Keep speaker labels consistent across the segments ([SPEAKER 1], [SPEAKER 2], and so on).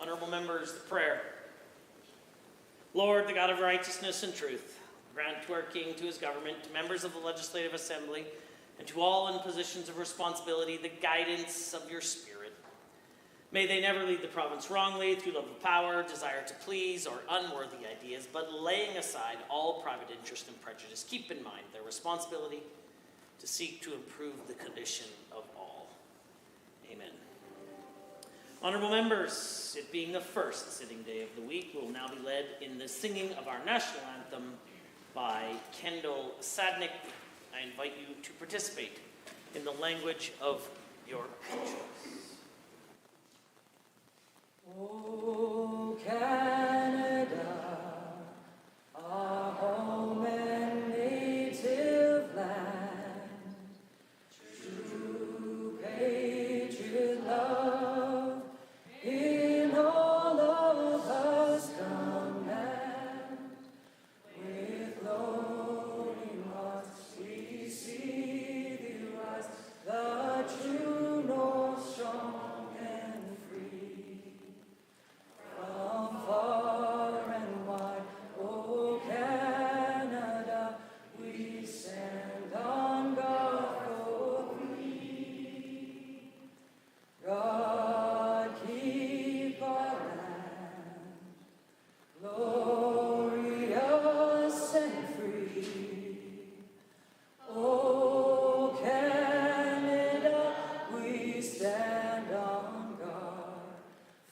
[SPEAKER 1] Honourable members, the prayer. Lord, the God of righteousness and truth, grant to our King, to his government, to members of the Legislative Assembly, and to all in positions of responsibility, the guidance of your Spirit. May they never lead the province wrongly through love of power, desire to please, or unworthy ideas, but laying aside all private interest and prejudice, keep in mind their responsibility to seek to improve the condition of all. Amen. Honourable members, it being the first sitting day of the week, we will now be led in the singing of our national anthem by Kendall Sadnick. I invite you to participate in the language of your choice.
[SPEAKER 2] Oh, Canada, our home and native land, true patriot love in all of us command. With loading hearts we see thee rise, the true north strong and free. From far and wide, oh Canada, we stand on guard for thee. God keep our land glorious and free. Oh Canada, we stand on guard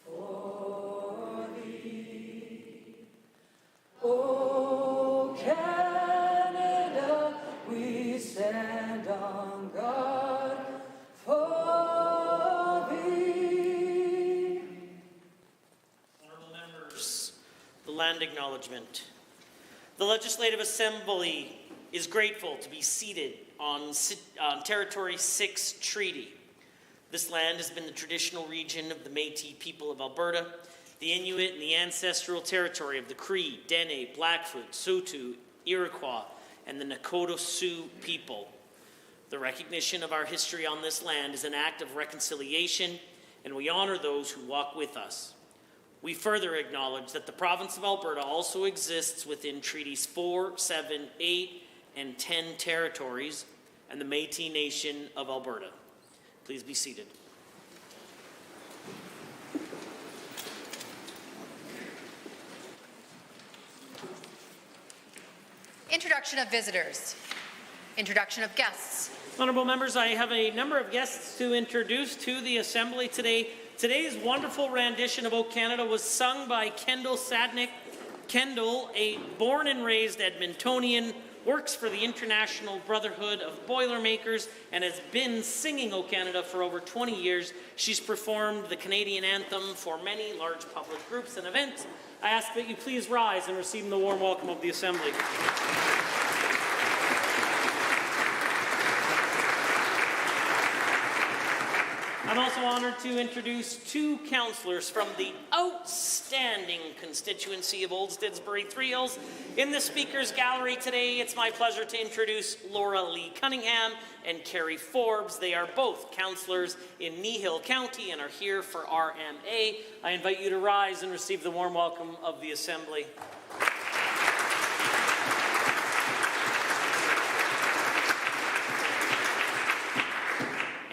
[SPEAKER 2] for thee. Oh Canada, we stand on guard for thee.
[SPEAKER 1] Honourable members, the land acknowledgement. The Legislative Assembly is grateful to be seated on Territory 6 Treaty. This land has been the traditional region of the Métis people of Alberta, the Inuit and the ancestral territory of the Cree, Dene, Blackfoot, Saulteaux, Iroquois, and the Nakota Sioux people. The recognition of our history on this land is an act of reconciliation, and we honour those who walk with us. We further acknowledge that the province of Alberta also exists within Treaties 4, 7, 8, and 10 territories, and the Métis Nation of Alberta. Please be seated.
[SPEAKER 3] Introduction of visitors. Introduction of guests.
[SPEAKER 1] Honourable members, I have a number of guests to introduce to the Assembly today. Today's wonderful rendition of O Canada was sung by Kendall Sadnick. Kendall, a born and raised Edmontonian, works for the International Brotherhood of Boilermakers and has been singing O Canada for over 20 years. She's performed the Canadian anthem for many large public groups and events. I ask that you please rise and receive the warm welcome of the Assembly. I'm also honoured to introduce two councillors from the outstanding constituency of Old Stitsbury Three Hills. In the Speaker's Gallery today, it's my pleasure to introduce Laura Lee Cunningham and Carrie Forbes. They are both councillors in Kneehill County and are here for RMA. I invite you to rise and receive the warm welcome of the Assembly.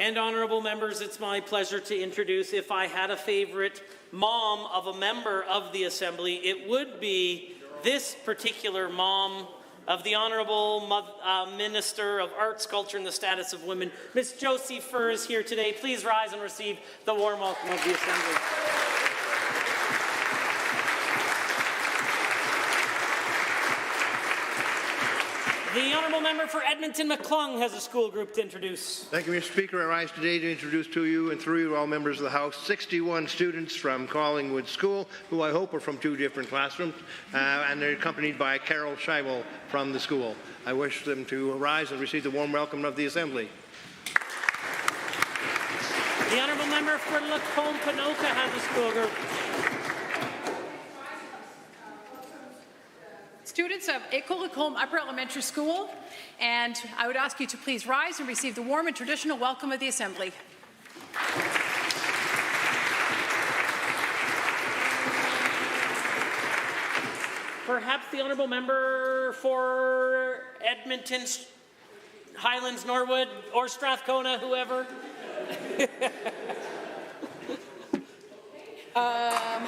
[SPEAKER 1] And honourable members, it's my pleasure to introduce, if I had a favourite mom of a member of the Assembly, it would be this particular mom of the Honourable Minister of Arts, Culture and the Status of Women. Miss Josie Furr is here today. Please rise and receive the warm welcome of the Assembly. The Honourable Member for Edmonton-McClung has a school group to introduce.
[SPEAKER 4] Thank you, Mr. Speaker. I rise today to introduce to you and through you all members of the House 61 students from Collingwood School, who I hope are from two different classrooms, and they're accompanied by Carol Scheibel from the school. I wish them to rise and receive the warm welcome of the Assembly.
[SPEAKER 1] The Honourable Member for Lacombe-Panoka has a school group.
[SPEAKER 5] Students of École Lacombe Upper Elementary School, and I would ask you to please rise and receive the warm and traditional welcome of the Assembly.
[SPEAKER 1] Perhaps the honourable member for Edmonton, Highlands, Norwood, or Strathcona, whoever.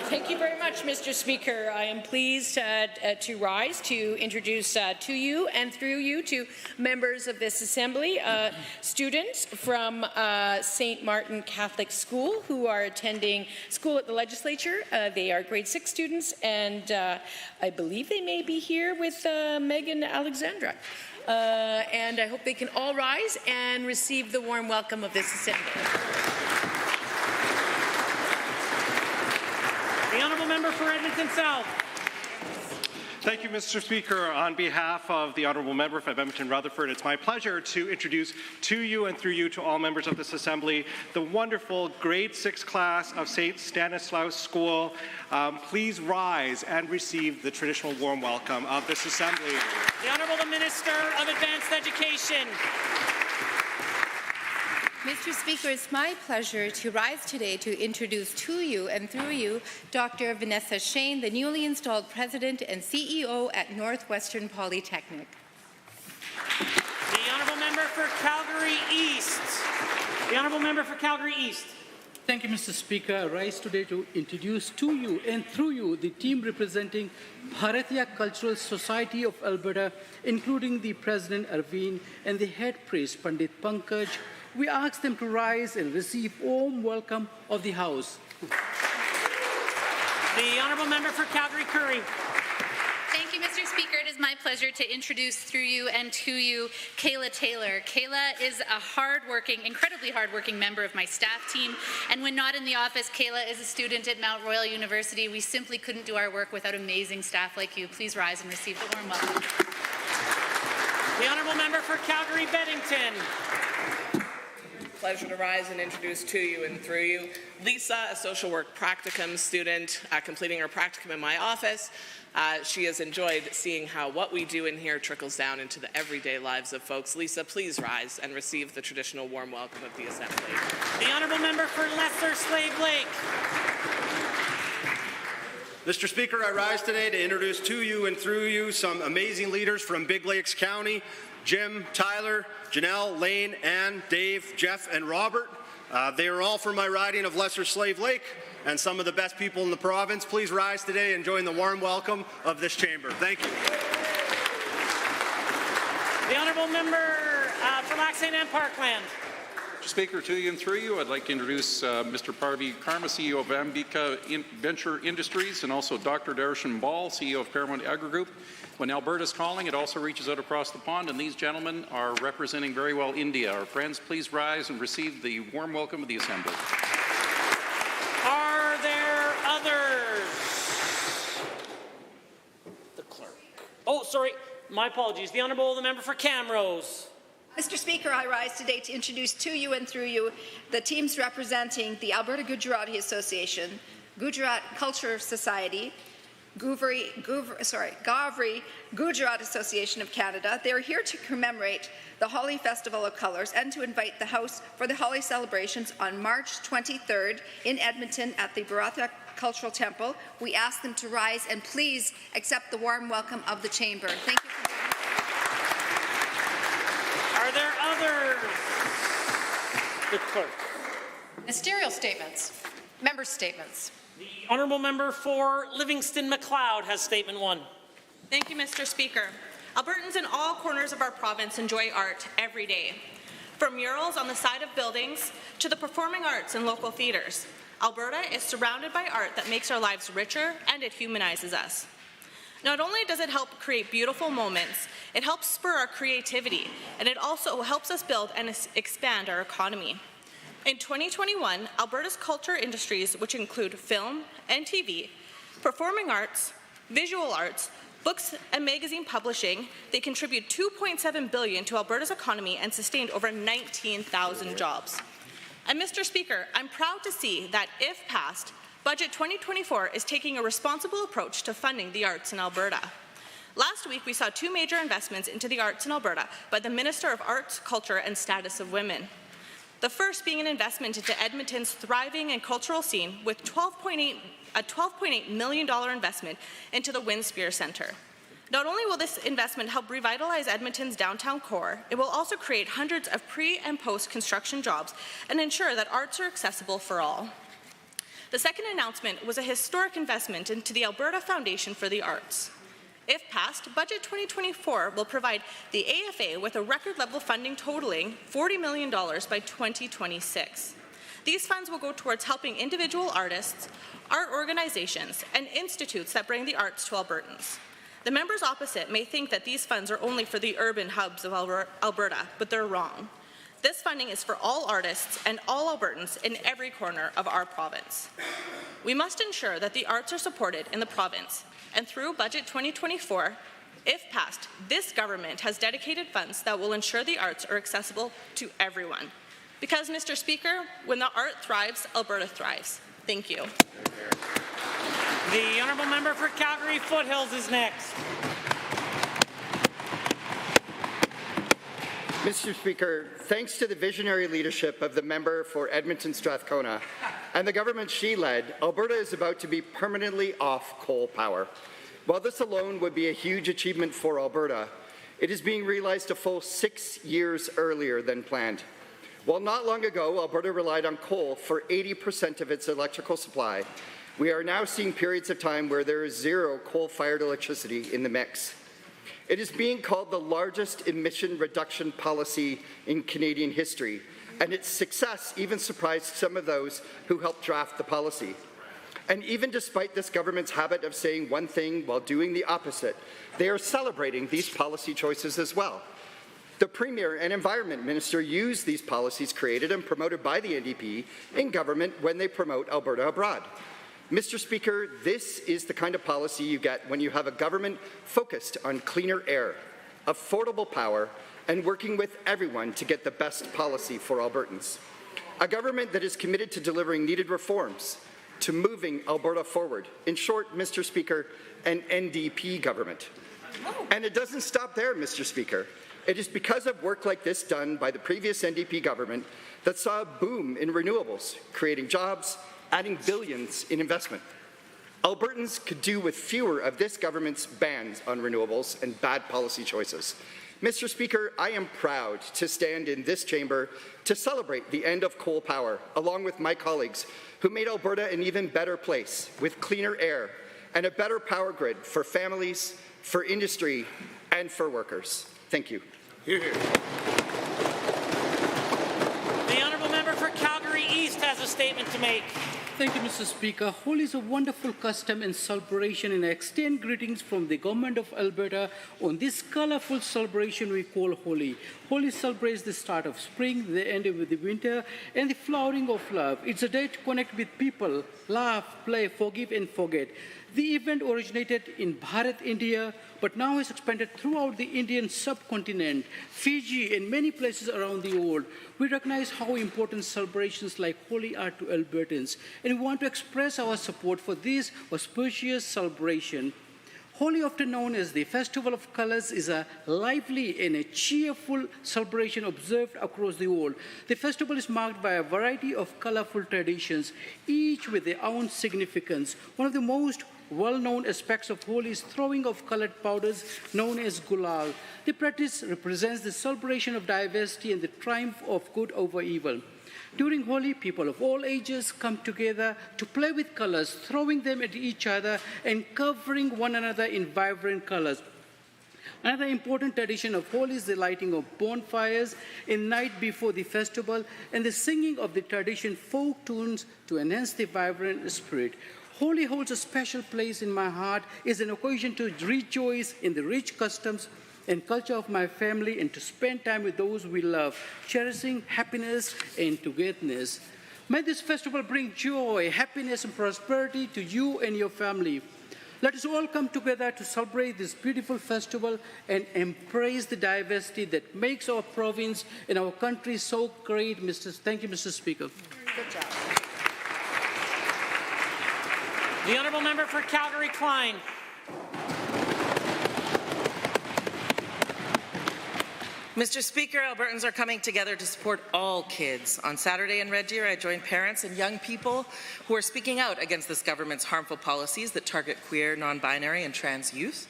[SPEAKER 6] Thank you very much, Mr. Speaker. I am pleased to rise to introduce to you and through you to members of this Assembly students from St. Martin Catholic School who are attending school at the Legislature. They are grade 6 students, and I believe they may be here with Megan Alexandra. And I hope they can all rise and receive the warm welcome of this Assembly.
[SPEAKER 1] The honourable member for Edmonton South.
[SPEAKER 7] Thank you, Mr. Speaker. On behalf of the honourable member from Edmonton Rutherford, it's my pleasure to introduce to you and through you to all members of this Assembly the wonderful grade 6 class of St. Stanislaus School. Please rise and receive the traditional warm welcome of this Assembly.
[SPEAKER 1] The Honourable Minister of Advanced Education.
[SPEAKER 3] Mr. Speaker, it's my pleasure to rise today to introduce to you and through you Dr. Vanessa Shane, the newly installed President and CEO at Northwestern Polytechnic.
[SPEAKER 1] The Honourable Member for Calgary East. The Honourable Member for Calgary East.
[SPEAKER 8] Thank you, Mr. Speaker. I rise today to introduce to you and through you the team representing Bharatiya Cultural Society of Alberta, including the President Arvind and the head priest Pandit Pankaj. We ask them to rise and receive warm welcome of the House.
[SPEAKER 1] The Honourable Member for Calgary Curry.
[SPEAKER 9] Thank you, Mr. Speaker. It is my pleasure to introduce through you and to you Kayla Taylor. Kayla is a hardworking, incredibly hardworking member of my staff team, and when not in the office, Kayla is a student at Mount Royal University. We simply couldn't do our work without amazing staff like you. Please rise and receive the warm welcome.
[SPEAKER 1] The Honourable Member for Calgary Beddington.
[SPEAKER 10] Pleasure to rise and introduce to you and through you Lisa, a social work practicum student completing her practicum in my office. She has enjoyed seeing how what we do in here trickles down into the everyday lives of folks. Lisa, please rise and receive the traditional warm welcome of the Assembly.
[SPEAKER 1] The Honourable Member for Lesser Slave Lake.
[SPEAKER 11] Mr. Speaker, I rise today to introduce to you and through you some amazing leaders from Big Lakes County: Jim, Tyler, Janelle, Lane, Ann, Dave, Jeff, and Robert. They are all from my riding of Lesser Slave Lake and some of the best people in the province. Please rise today and join the warm welcome of this chamber. Thank you.
[SPEAKER 1] The Honourable Member for Lac St. Anne Parkland.
[SPEAKER 12] Mr. Speaker, to you and through you, I'd like to introduce Mr. Parvi Karma, CEO of Ambika Venture Industries, and also Dr. Darshan Ball, CEO of Paramount Agri Group. When Alberta's calling, it also reaches out across the pond, and these gentlemen are representing very well India. Our friends, please rise and receive the warm welcome of the Assembly.
[SPEAKER 1] Are there others? The clerk. Oh, sorry. My apologies. The Honourable Member for Camrose.
[SPEAKER 13] Mr. Speaker, I rise today to introduce to you and through you the teams representing the Alberta Gujarati Association, Gujarat Culture Society, Gavri Gujarat Association of Canada. They are here to commemorate the Holi Festival of Colours and to invite the House for the Holi celebrations on March 23rd in Edmonton at the Bharatiya Cultural Temple. We ask them to rise and please accept the warm welcome of the Chamber. Thank you for being
[SPEAKER 1] Are there others? The clerk.
[SPEAKER 3] Ministerial statements. Member statements.
[SPEAKER 1] The Honourable Member for Livingston McLeod has Statement 1.
[SPEAKER 14] Thank you, Mr. Speaker. Albertans in all corners of our province enjoy art every day. From murals on the side of buildings to the performing arts in local theatres, Alberta is surrounded by art that makes our lives richer and it humanizes us. Not only does it help create beautiful moments, it helps spur our creativity, and it also helps us build and expand our economy. In 2021, Alberta's culture industries, which include film and TV, performing arts, visual arts, books and magazine publishing, they contribute $2.7 billion to Alberta's economy and sustained over 19,000 jobs. And Mr. Speaker, I'm proud to see that, if passed, Budget 2024 is taking a responsible approach to funding the arts in Alberta. Last week, we saw two major investments into the arts in Alberta by the Minister of Arts, Culture and Status of Women. The first being an investment into Edmonton's thriving and cultural scene with a $12.8 million investment into the Winspear Centre. Not only will this investment help revitalize Edmonton's downtown core, it will also create hundreds of pre- and post-construction jobs and ensure that arts are accessible for all. The second announcement was a historic investment into the Alberta Foundation for the Arts. If passed, Budget 2024 will provide the AFA with a record-level funding totaling $40 million by 2026. These funds will go towards helping individual artists, art organizations, and institutes that bring the arts to Albertans. The members opposite may think that these funds are only for the urban hubs of Alberta, but they're wrong. This funding is for all artists and all Albertans in every corner of our province. We must ensure that the arts are supported in the province, and through Budget 2024, if passed, this government has dedicated funds that will ensure the arts are accessible to everyone. Because, Mr. Speaker, when the art thrives, Alberta thrives. Thank you.
[SPEAKER 1] The honourable member for Calgary Foothills is next.
[SPEAKER 15] Mr. Speaker, thanks to the visionary leadership of the member for Edmonton Strathcona and the government she led, Alberta is about to be permanently off coal power. While this alone would be a huge achievement for Alberta, it is being realized a full 6 years earlier than planned. While not long ago, Alberta relied on coal for 80% of its electrical supply, we are now seeing periods of time where there is zero coal-fired electricity in the mix. It is being called the largest emission reduction policy in Canadian history, and its success even surprised some of those who helped draft the policy. And even despite this government's habit of saying one thing while doing the opposite, they are celebrating these policy choices as well. The Premier and Environment Minister use these policies created and promoted by the NDP in government when they promote Alberta abroad. Mr. Speaker, this is the kind of policy you get when you have a government focused on cleaner air, affordable power, and working with everyone to get the best policy for Albertans. A government that is committed to delivering needed reforms, to moving Alberta forward. In short, Mr. Speaker, an NDP government. And it doesn't stop there, Mr. Speaker. It is because of work like this done by the previous NDP government that saw a boom in renewables, creating jobs, adding billions in investment. Albertans could do with fewer of this government's bans on renewables and bad policy choices. Mr. Speaker, I am proud to stand in this chamber to celebrate the end of coal power, along with my colleagues who made Alberta an even better place with cleaner air and a better power grid for families, for industry, and for workers. Thank you.
[SPEAKER 1] Hear, hear. The honourable member for Calgary East has a statement to make.
[SPEAKER 8] Thank you, Mr. Speaker. Holi is a wonderful custom and celebration, and I extend greetings from the Government of Alberta on this colorful celebration we call Holi. Holi celebrates the start of spring, the end of the winter, and the flowering of love. It's a day to connect with people, laugh, play, forgive, and forget. The event originated in Bharat, India, but now has expanded throughout the Indian subcontinent, Fiji, and many places around the world. We recognize how important celebrations like Holi are to Albertans, and we want to express our support for this auspicious celebration. Holi, often known as the Festival of Colors, is a lively and a cheerful celebration observed across the world. The festival is marked by a variety of colorful traditions, each with their own significance. One of the most well-known aspects of Holi is throwing of colored powders known as gulal. The practice represents the celebration of diversity and the triumph of good over evil. During Holi, people of all ages come together to play with colors, throwing them at each other and covering one another in vibrant colors. Another important tradition of Holi is the lighting of bonfires in night before the festival and the singing of the tradition folk tunes to enhance the vibrant spirit. Holi holds a special place in my heart. It's an occasion to rejoice in the rich customs and culture of my family and to spend time with those we love, cherishing happiness and togetherness. May this festival bring joy, happiness, and prosperity to you and your family. Let us all come together to celebrate this beautiful festival and embrace the diversity that makes our province and our country so great. Thank you, Mr. Speaker.
[SPEAKER 13] Good job.
[SPEAKER 1] The honourable member for Calgary Klein.
[SPEAKER 16] Mr. Speaker, Albertans are coming together to support all kids. On Saturday in Red Deer, I joined parents and young people who are speaking out against this government's harmful policies that target queer, non-binary, and trans youth.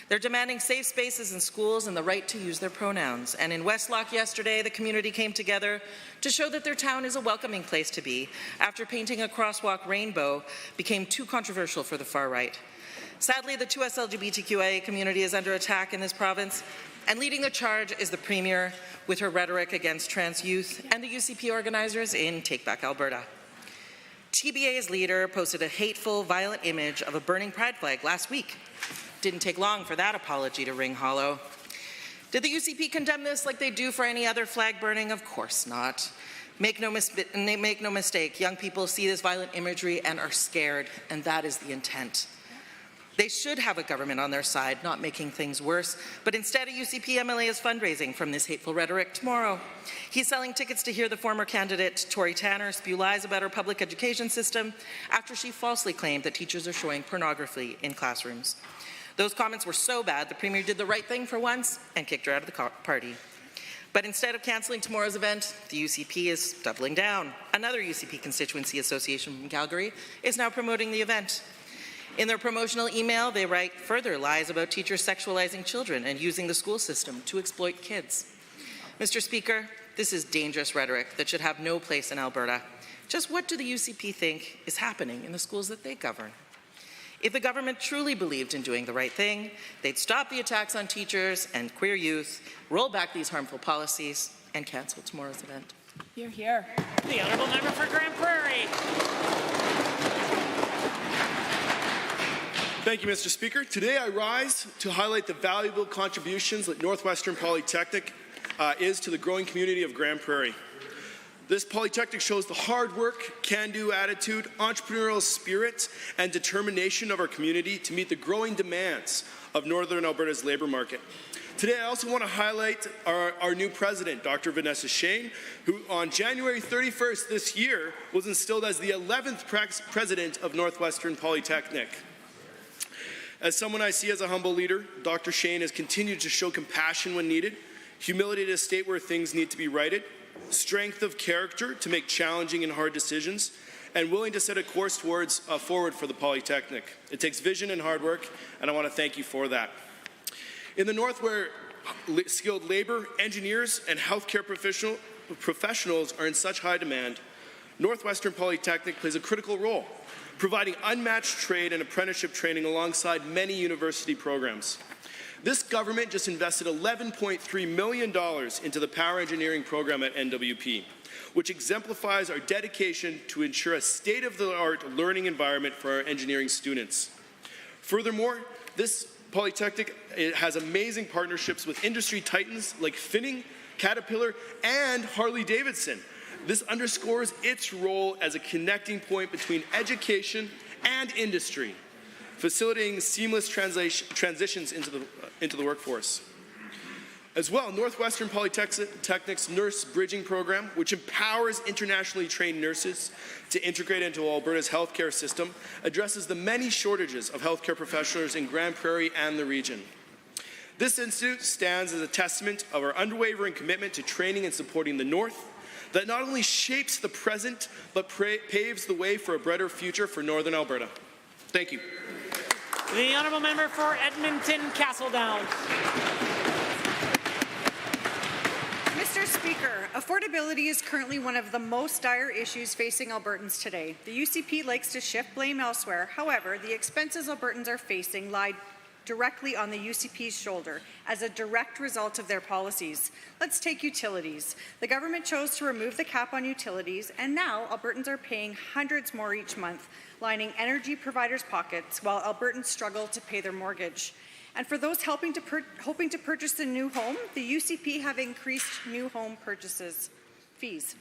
[SPEAKER 16] They're demanding safe spaces in schools and the right to use their pronouns. And in Westlock yesterday, the community came together to show that their town is a welcoming place to be after painting a crosswalk rainbow became too controversial for the far right. Sadly, the 2S LGBTQIA community is under attack in this province, and leading the charge is the Premier with her rhetoric against trans youth and the UCP organizers in Take Back Alberta. TBA's leader posted a hateful, violent image of a burning pride flag last week. Didn't take long for that apology to ring hollow. Did the UCP condemn this like they do for any other flag burning? Of course not. Make no mistake, young people see this violent imagery and are scared, and that is the intent. They should have a government on their side, not making things worse, but instead a UCP MLA is fundraising from this hateful rhetoric tomorrow. He's selling tickets to hear the former candidate, Tory Tanner, spew lies about our public education system after she falsely claimed that teachers are showing pornography in classrooms. Those comments were so bad, the Premier did the right thing for once and kicked her out of the party. But instead of cancelling tomorrow's event, the UCP is doubling down. Another UCP constituency association from Calgary is now promoting the event. In their promotional email, they write further lies about teachers sexualizing children and using the school system to exploit kids. Mr. Speaker, this is dangerous rhetoric that should have no place in Alberta. Just what do the UCP think is happening in the schools that they govern? If the government truly believed in doing the right thing, they'd stop the attacks on teachers and queer youth, roll back these harmful policies, and cancel tomorrow's event.
[SPEAKER 5] Hear, hear.
[SPEAKER 1] The Honourable Member for Grand Prairie.
[SPEAKER 17] Thank you, Mr. Speaker. Today I rise to highlight the valuable contributions that Northwestern Polytechnic is to the growing community of Grand Prairie. This Polytechnic shows the hard work, can-do attitude, entrepreneurial spirit, and determination of our community to meet the growing demands of Northern Alberta's labour market. Today I also want to highlight our new president, Dr. Vanessa Shane, who on January 31st this year was installed as the 11th president of Northwestern Polytechnic. As someone I see as a humble leader, Dr. Shane has continued to show compassion when needed, humility to state where things need to be righted, strength of character to make challenging and hard decisions, and willing to set a course forward for the Polytechnic. It takes vision and hard work, and I want to thank you for that. In the North, where skilled labor, engineers, and healthcare professionals are in such high demand, Northwestern Polytechnic plays a critical role, providing unmatched trade and apprenticeship training alongside many university programs. This government just invested $11.3 million into the power engineering program at NWP, which exemplifies our dedication to ensure a state-of-the-art learning environment for our engineering students. Furthermore, this Polytechnic has amazing partnerships with industry titans like Finning, Caterpillar, and Harley-Davidson. This underscores its role as a connecting point between education and industry, facilitating seamless transitions into the workforce. As well, Northwestern Polytechnic's Nurse Bridging Program, which empowers internationally trained nurses to integrate into Alberta's healthcare system, addresses the many shortages of healthcare professionals in Grand Prairie and the region. This institute stands as a testament of our unwavering commitment to training and supporting the North, that not only shapes the present, but paves the way for a brighter future for Northern Alberta. Thank you.
[SPEAKER 1] The Honourable Member for Edmonton Castledown.
[SPEAKER 18] Mr. Speaker, affordability is currently one of the most dire issues facing Albertans today. The UCP likes to shift blame elsewhere. However, the expenses Albertans are facing lie directly on the UCP's shoulder as a direct result of their policies. Let's take utilities. The government chose to remove the cap on utilities, and now Albertans are paying hundreds more each month, lining energy providers' pockets while Albertans struggle to pay their mortgage. And for those hoping to purchase a new home, the UCP have increased new home purchases fees.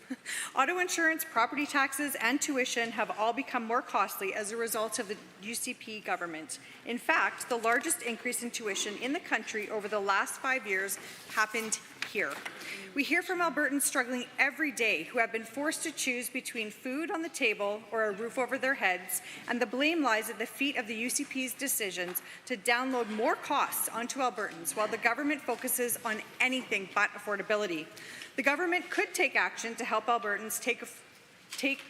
[SPEAKER 18] Auto insurance, property taxes, and tuition have all become more costly as a result of the UCP government. In fact, the largest increase in tuition in the country over the last 5 years happened here. We hear from Albertans struggling every day who have been forced to choose between food on the table or a roof over their heads, and the blame lies at the feet of the UCP's decisions to download more costs onto Albertans while the government focuses on anything but affordability. The government could take action to help Albertans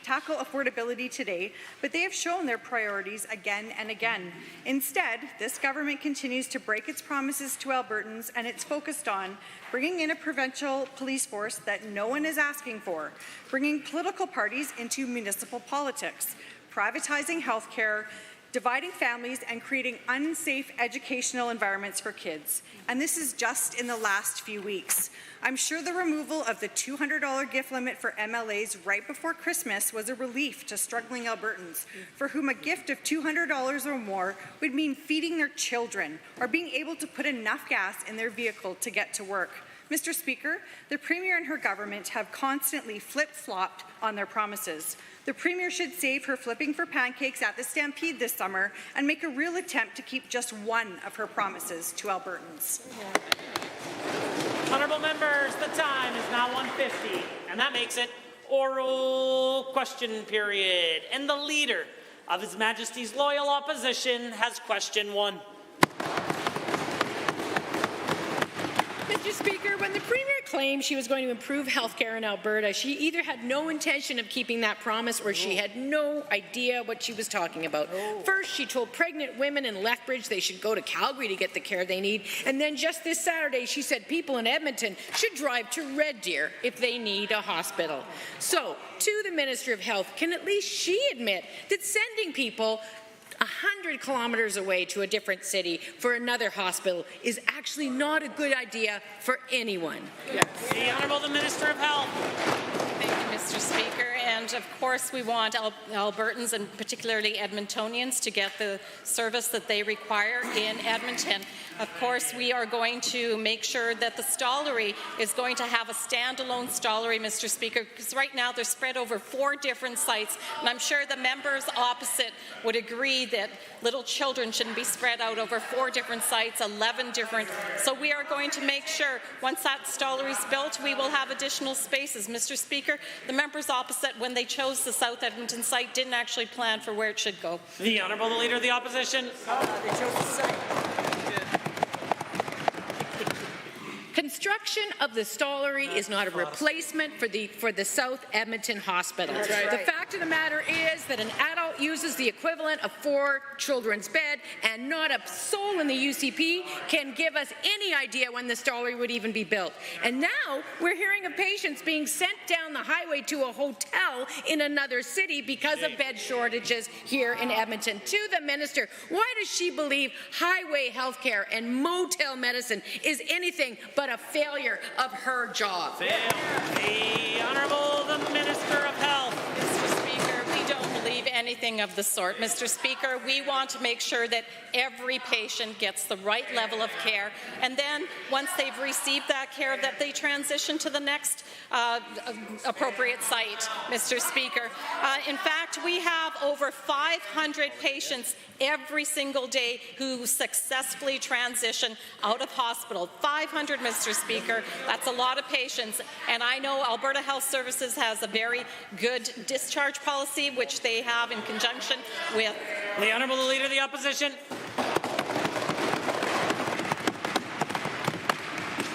[SPEAKER 18] tackle affordability today, but they have shown their priorities again and again. Instead, this government continues to break its promises to Albertans, and it's focused on bringing in a provincial police force that no one is asking for, bringing political parties into municipal politics, privatizing healthcare, dividing families, and creating unsafe educational environments for kids. And this is just in the last few weeks. I'm sure the removal of the $200 gift limit for MLAs right before Christmas was a relief to struggling Albertans, for whom a gift of $200 or more would mean feeding their children or being able to put enough gas in their vehicle to get to work. Mr. Speaker, the Premier and her government have constantly flip-flopped on their promises. The Premier should save her flipping for pancakes at the Stampede this summer and make a real attempt to keep just one of her promises to Albertans.
[SPEAKER 1] Honourable members, the time is now 1:50, and that makes it oral question period. And the Leader of His Majesty's Loyal Opposition has question 1.
[SPEAKER 6] Mr. Speaker, when the Premier claimed she was going to improve healthcare in Alberta, she either had no intention of keeping that promise or she had no idea what she was talking about. First, she told pregnant women in Lethbridge they should go to Calgary to get the care they need, and then just this Saturday she said people in Edmonton should drive to Red Deer if they need a hospital. So, to the Minister of Health, can at least she admit that sending people 100 kilometers away to a different city for another hospital is actually not a good idea for anyone?
[SPEAKER 1] Yes. The Honourable the Minister of Health.
[SPEAKER 19] Thank you, Mr. Speaker. And of course, we want Albertans and particularly Edmontonians to get the service that they require in Edmonton. Of course, we are going to make sure that the Stollery is going to have a standalone Stollery, Mr. Speaker, because right now they're spread over 4 different sites, and I'm sure the members opposite would agree that little children shouldn't be spread out over 4 different sites, 11 different. So we are going to make sure once that Stollery is built, we will have additional spaces. Mr. Speaker, the members opposite, when they chose the South Edmonton site, didn't actually plan for where it should go.
[SPEAKER 1] The Honourable the Leader of the Opposition.
[SPEAKER 6] They chose the site. Construction of the Stollery is not a replacement for the South Edmonton Hospital.
[SPEAKER 16] Right.
[SPEAKER 6] The fact of the matter is that an adult uses the equivalent of 4 children's bed, and not a soul in the UCP can give us any idea when the Stollery would even be built. And now we're hearing of patients being sent down the highway to a hotel in another city because of bed shortages here in Edmonton. To the Minister, why does she believe highway healthcare and motel medicine is anything but a failure of her job?
[SPEAKER 1] The Honourable the Minister of Health.
[SPEAKER 19] Mr. Speaker, we don't believe anything of the sort. Mr. Speaker, we want to make sure that every patient gets the right level of care, and then once they've received that care, that they transition to the next appropriate site, Mr. Speaker. In fact, we have over 500 patients every single day who successfully transition out of hospital. 500, Mr. Speaker. That's a lot of patients. And I know Alberta Health Services has a very good discharge policy, which they have in conjunction with
[SPEAKER 1] the Honourable Leader of the Opposition.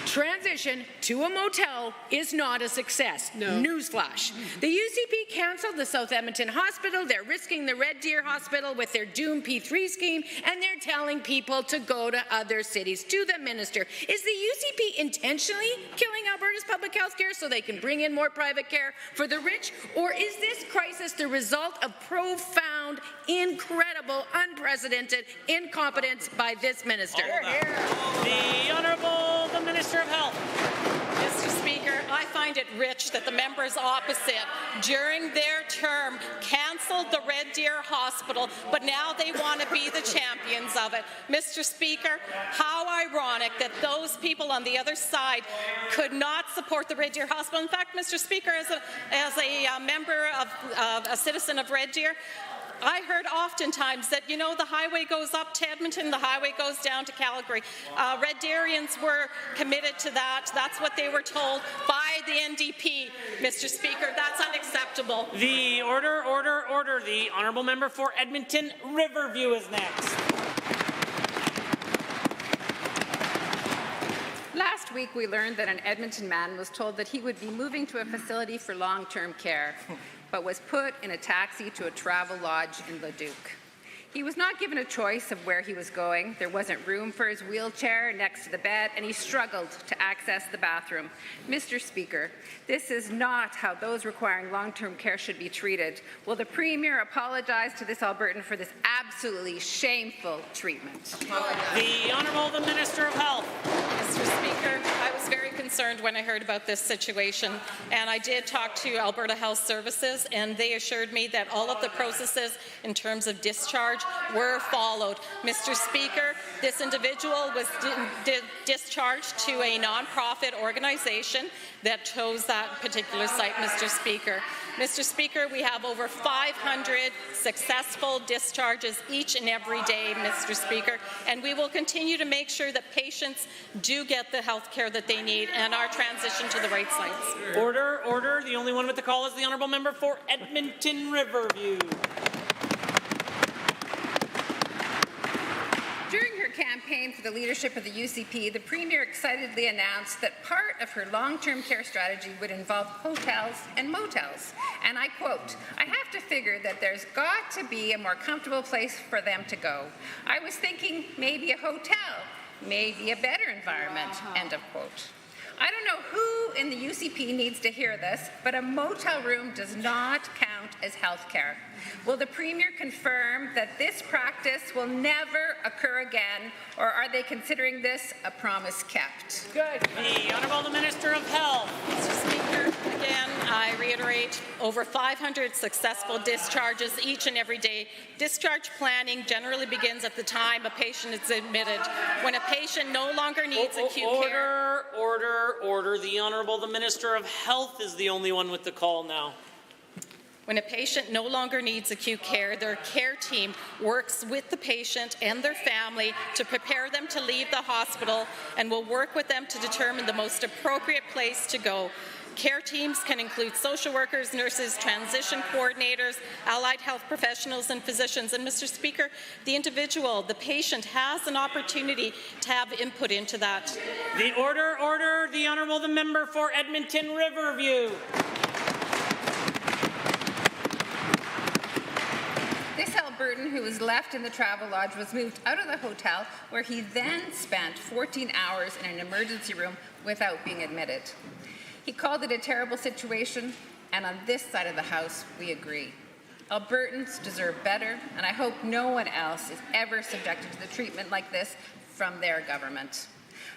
[SPEAKER 6] Transition to a motel is not a success. No. Newsflash. The UCP cancelled the South Edmonton Hospital. They're risking the Red Deer Hospital with their Doom P3 scheme, and they're telling people to go to other cities. To the Minister, is the UCP intentionally killing Alberta's public health care so they can bring in more private care for the rich? Or is this crisis the result of profound, incredible, unprecedented incompetence by this minister?
[SPEAKER 1] The Honourable the Minister of Health.
[SPEAKER 19] Mr. Speaker, I find it rich that the members opposite, during their term, cancelled the Red Deer Hospital, but now they want to be the champions of it. Mr. Speaker, how ironic that those people on the other side could not support the Red Deer Hospital. In fact, Mr. Speaker, as a member of a citizen of Red Deer, I heard oftentimes that, you know, the highway goes up to Edmonton, the highway goes down to Calgary. Red Deerians were committed to that. That's what they were told by the NDP, Mr. Speaker. That's unacceptable.
[SPEAKER 1] The order. The honourable member for Edmonton Riverview is next.
[SPEAKER 20] Last week, we learned that an Edmonton man was told that he would be moving to a facility for long-term care, but was put in a taxi to a travel lodge in Leduc. He was not given a choice of where he was going. There wasn't room for his wheelchair next to the bed, and he struggled to access the bathroom. Mr. Speaker, this is not how those requiring long-term care should be treated. Will the Premier apologize to this Albertan for this absolutely shameful treatment?
[SPEAKER 1] The Honourable the Minister of Health.
[SPEAKER 19] Mr. Speaker, I was very concerned when I heard about this situation, and I did talk to Alberta Health Services, and they assured me that all of the processes in terms of discharge were followed. Mr. Speaker, this individual was discharged to a non-profit organization that chose that particular site, Mr. Speaker. Mr. Speaker, we have over 500 successful discharges each and every day, Mr. Speaker, and we will continue to make sure that patients do get the health care that they need and are transitioned to the right sites.
[SPEAKER 1] Order. The only one with the call is the honourable member for Edmonton Riverview.
[SPEAKER 20] During her campaign for the leadership of the UCP, the Premier excitedly announced that part of her long-term care strategy would involve hotels and motels. And I quote, "I have to figure that there's got to be a more comfortable place for them to go. I was thinking maybe a hotel, maybe a better environment," end of quote. I don't know who in the UCP needs to hear this, but a motel room does not count as health care. Will the Premier confirm that this practice will never occur again, or are they considering this a promise kept?
[SPEAKER 1] Good. The Honourable the Minister of Health.
[SPEAKER 19] Mr. Speaker, again, I reiterate, over 500 successful discharges each and every day. Discharge planning generally begins at the time a patient is admitted. When a patient no longer needs acute care...
[SPEAKER 1] Order. The Honourable the Minister of Health is the only one with the call now.
[SPEAKER 19] When a patient no longer needs acute care, their care team works with the patient and their family to prepare them to leave the hospital and will work with them to determine the most appropriate place to go. Care teams can include social workers, nurses, transition coordinators, allied health professionals, and physicians. And Mr. Speaker, the individual, the patient, has an opportunity to have input into that.
[SPEAKER 1] The order. The Honourable the Member for Edmonton Riverview.
[SPEAKER 20] This Albertan who was left in the travel lodge was moved out of the hotel, where he then spent 14 hours in an emergency room without being admitted. He called it a terrible situation, and on this side of the House, we agree. Albertans deserve better, and I hope no one else is ever subjected to the treatment like this from their government.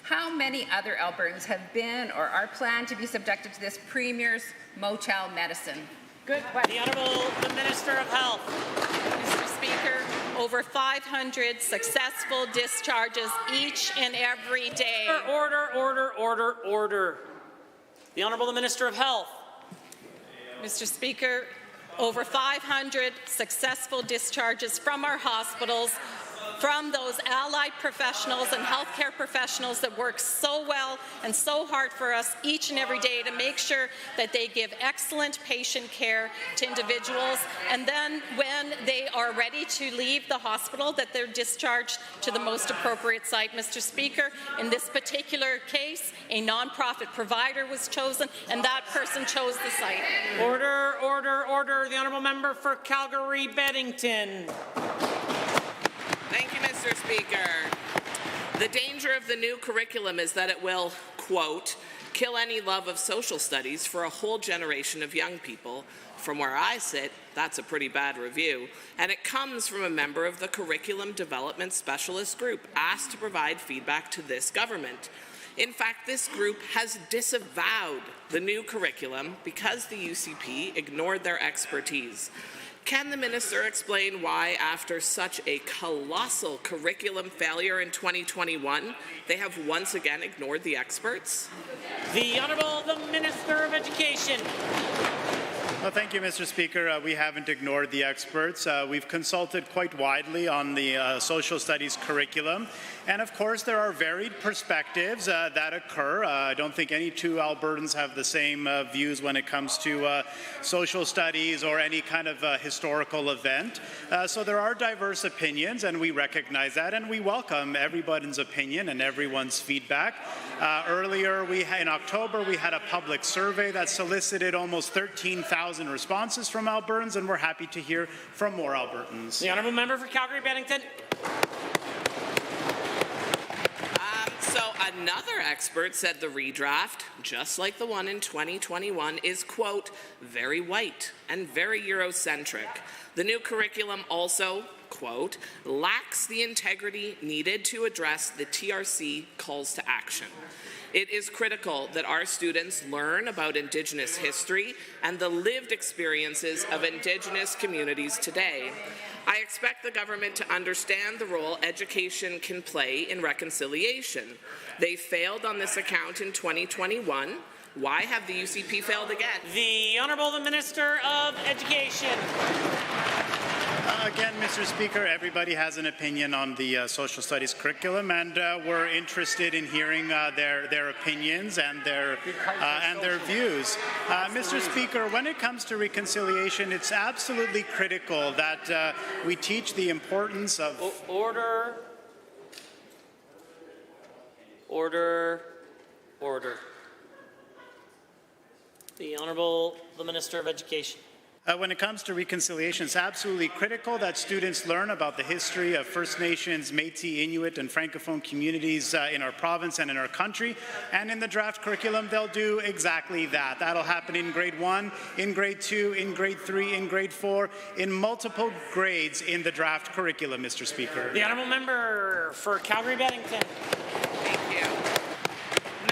[SPEAKER 20] How many other Albertans have been or are planned to be subjected to this Premier's motel medicine?
[SPEAKER 1] Good question. The Honourable the Minister of Health.
[SPEAKER 19] Mr. Speaker, over 500 successful discharges each and every day.
[SPEAKER 1] Order. The Honourable the Minister of Health.
[SPEAKER 19] Mr. Speaker, over 500 successful discharges from our hospitals, from those allied professionals and healthcare professionals that work so well and so hard for us each and every day to make sure that they give excellent patient care to individuals, and then when they are ready to leave the hospital, that they're discharged to the most appropriate site. Mr. Speaker, in this particular case, a non-profit provider was chosen, and that person chose the site.
[SPEAKER 1] Order. The Honourable Member for Calgary-Beddington.
[SPEAKER 10] Thank you, Mr. Speaker. The danger of the new curriculum is that it will, quote, kill any love of social studies for a whole generation of young people. From where I sit, that's a pretty bad review, and it comes from a member of the Curriculum Development Specialist Group asked to provide feedback to this government. In fact, this group has disavowed the new curriculum because the UCP ignored their expertise. Can the minister explain why, after such a colossal curriculum failure in 2021, they have once again ignored the experts?
[SPEAKER 1] The Honourable the Minister of Education.
[SPEAKER 21] Well, thank you, Mr. Speaker. We haven't ignored the experts. We've consulted quite widely on the social studies curriculum. And of course, there are varied perspectives that occur. I don't think any two Albertans have the same views when it comes to social studies or any kind of historical event. So there are diverse opinions, and we recognize that, and we welcome everybody's opinion and everyone's feedback. Earlier, in October, we had a public survey that solicited almost 13,000 responses from Albertans, and we're happy to hear from more Albertans.
[SPEAKER 1] The honourable member for Calgary-Bennington.
[SPEAKER 10] So another expert said the redraft, just like the one in 2021, is, quote, very white and very Eurocentric. The new curriculum also, quote, lacks the integrity needed to address the TRC calls to action. It is critical that our students learn about Indigenous history and the lived experiences of Indigenous communities today. I expect the government to understand the role education can play in reconciliation. They failed on this account in 2021. Why have the UCP failed again?
[SPEAKER 1] The Honourable Minister of Education.
[SPEAKER 21] Again, Mr. Speaker, everybody has an opinion on the social studies curriculum, and we're interested in hearing their opinions and their views. Mr. Speaker, when it comes to reconciliation, it's absolutely critical that we teach the importance of
[SPEAKER 1] order. The Honourable Minister of Education.
[SPEAKER 21] When it comes to reconciliation, it's absolutely critical that students learn about the history of First Nations, Métis, Inuit, and Francophone communities in our province and in our country. And in the draft curriculum, they'll do exactly that. That'll happen in grade 1, in grade 2, in grade 3, in grade 4, in multiple grades in the draft curriculum, Mr. Speaker.
[SPEAKER 1] The honourable member for Calgary-Bennington.
[SPEAKER 10] Thank you.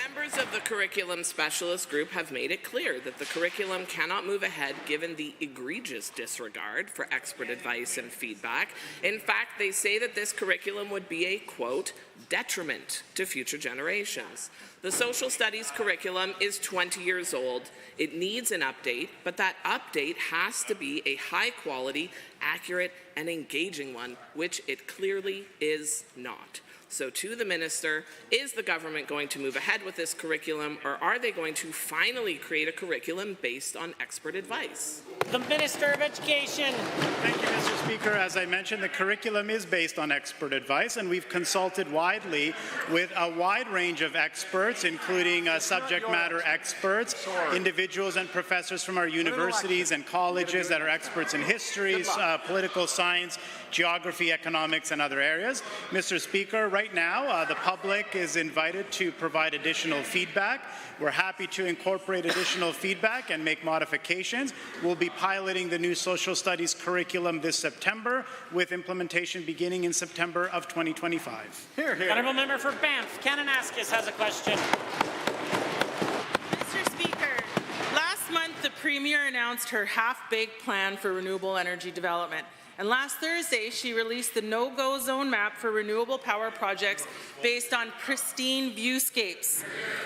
[SPEAKER 10] Members of the Curriculum Specialist Group have made it clear that the curriculum cannot move ahead given the egregious disregard for expert advice and feedback. In fact, they say that this curriculum would be a, quote, detriment to future generations. The social studies curriculum is 20 years old. It needs an update, but that update has to be a high-quality, accurate, and engaging one, which it clearly is not. So to the minister, is the government going to move ahead with this curriculum, or are they going to finally create a curriculum based on expert advice?
[SPEAKER 1] The Minister of Education.
[SPEAKER 21] Thank you, Mr. Speaker. As I mentioned, the curriculum is based on expert advice, and we've consulted widely with a wide range of experts, including subject matter experts, individuals and professors from our universities and colleges that are experts in history, political science, geography, economics, and other areas. Mr. Speaker, right now, the public is invited to provide additional feedback. We're happy to incorporate additional feedback and make modifications. We'll be piloting the new social studies curriculum this September, with implementation beginning in September of 2025.
[SPEAKER 1] Here, here. Honourable member for Banff, Kananaskis has a question.
[SPEAKER 22] Mr. Speaker, last month the Premier announced her half-baked plan for renewable energy development. And last Thursday, she released the no-go zone map for renewable power projects based on pristine viewscapes.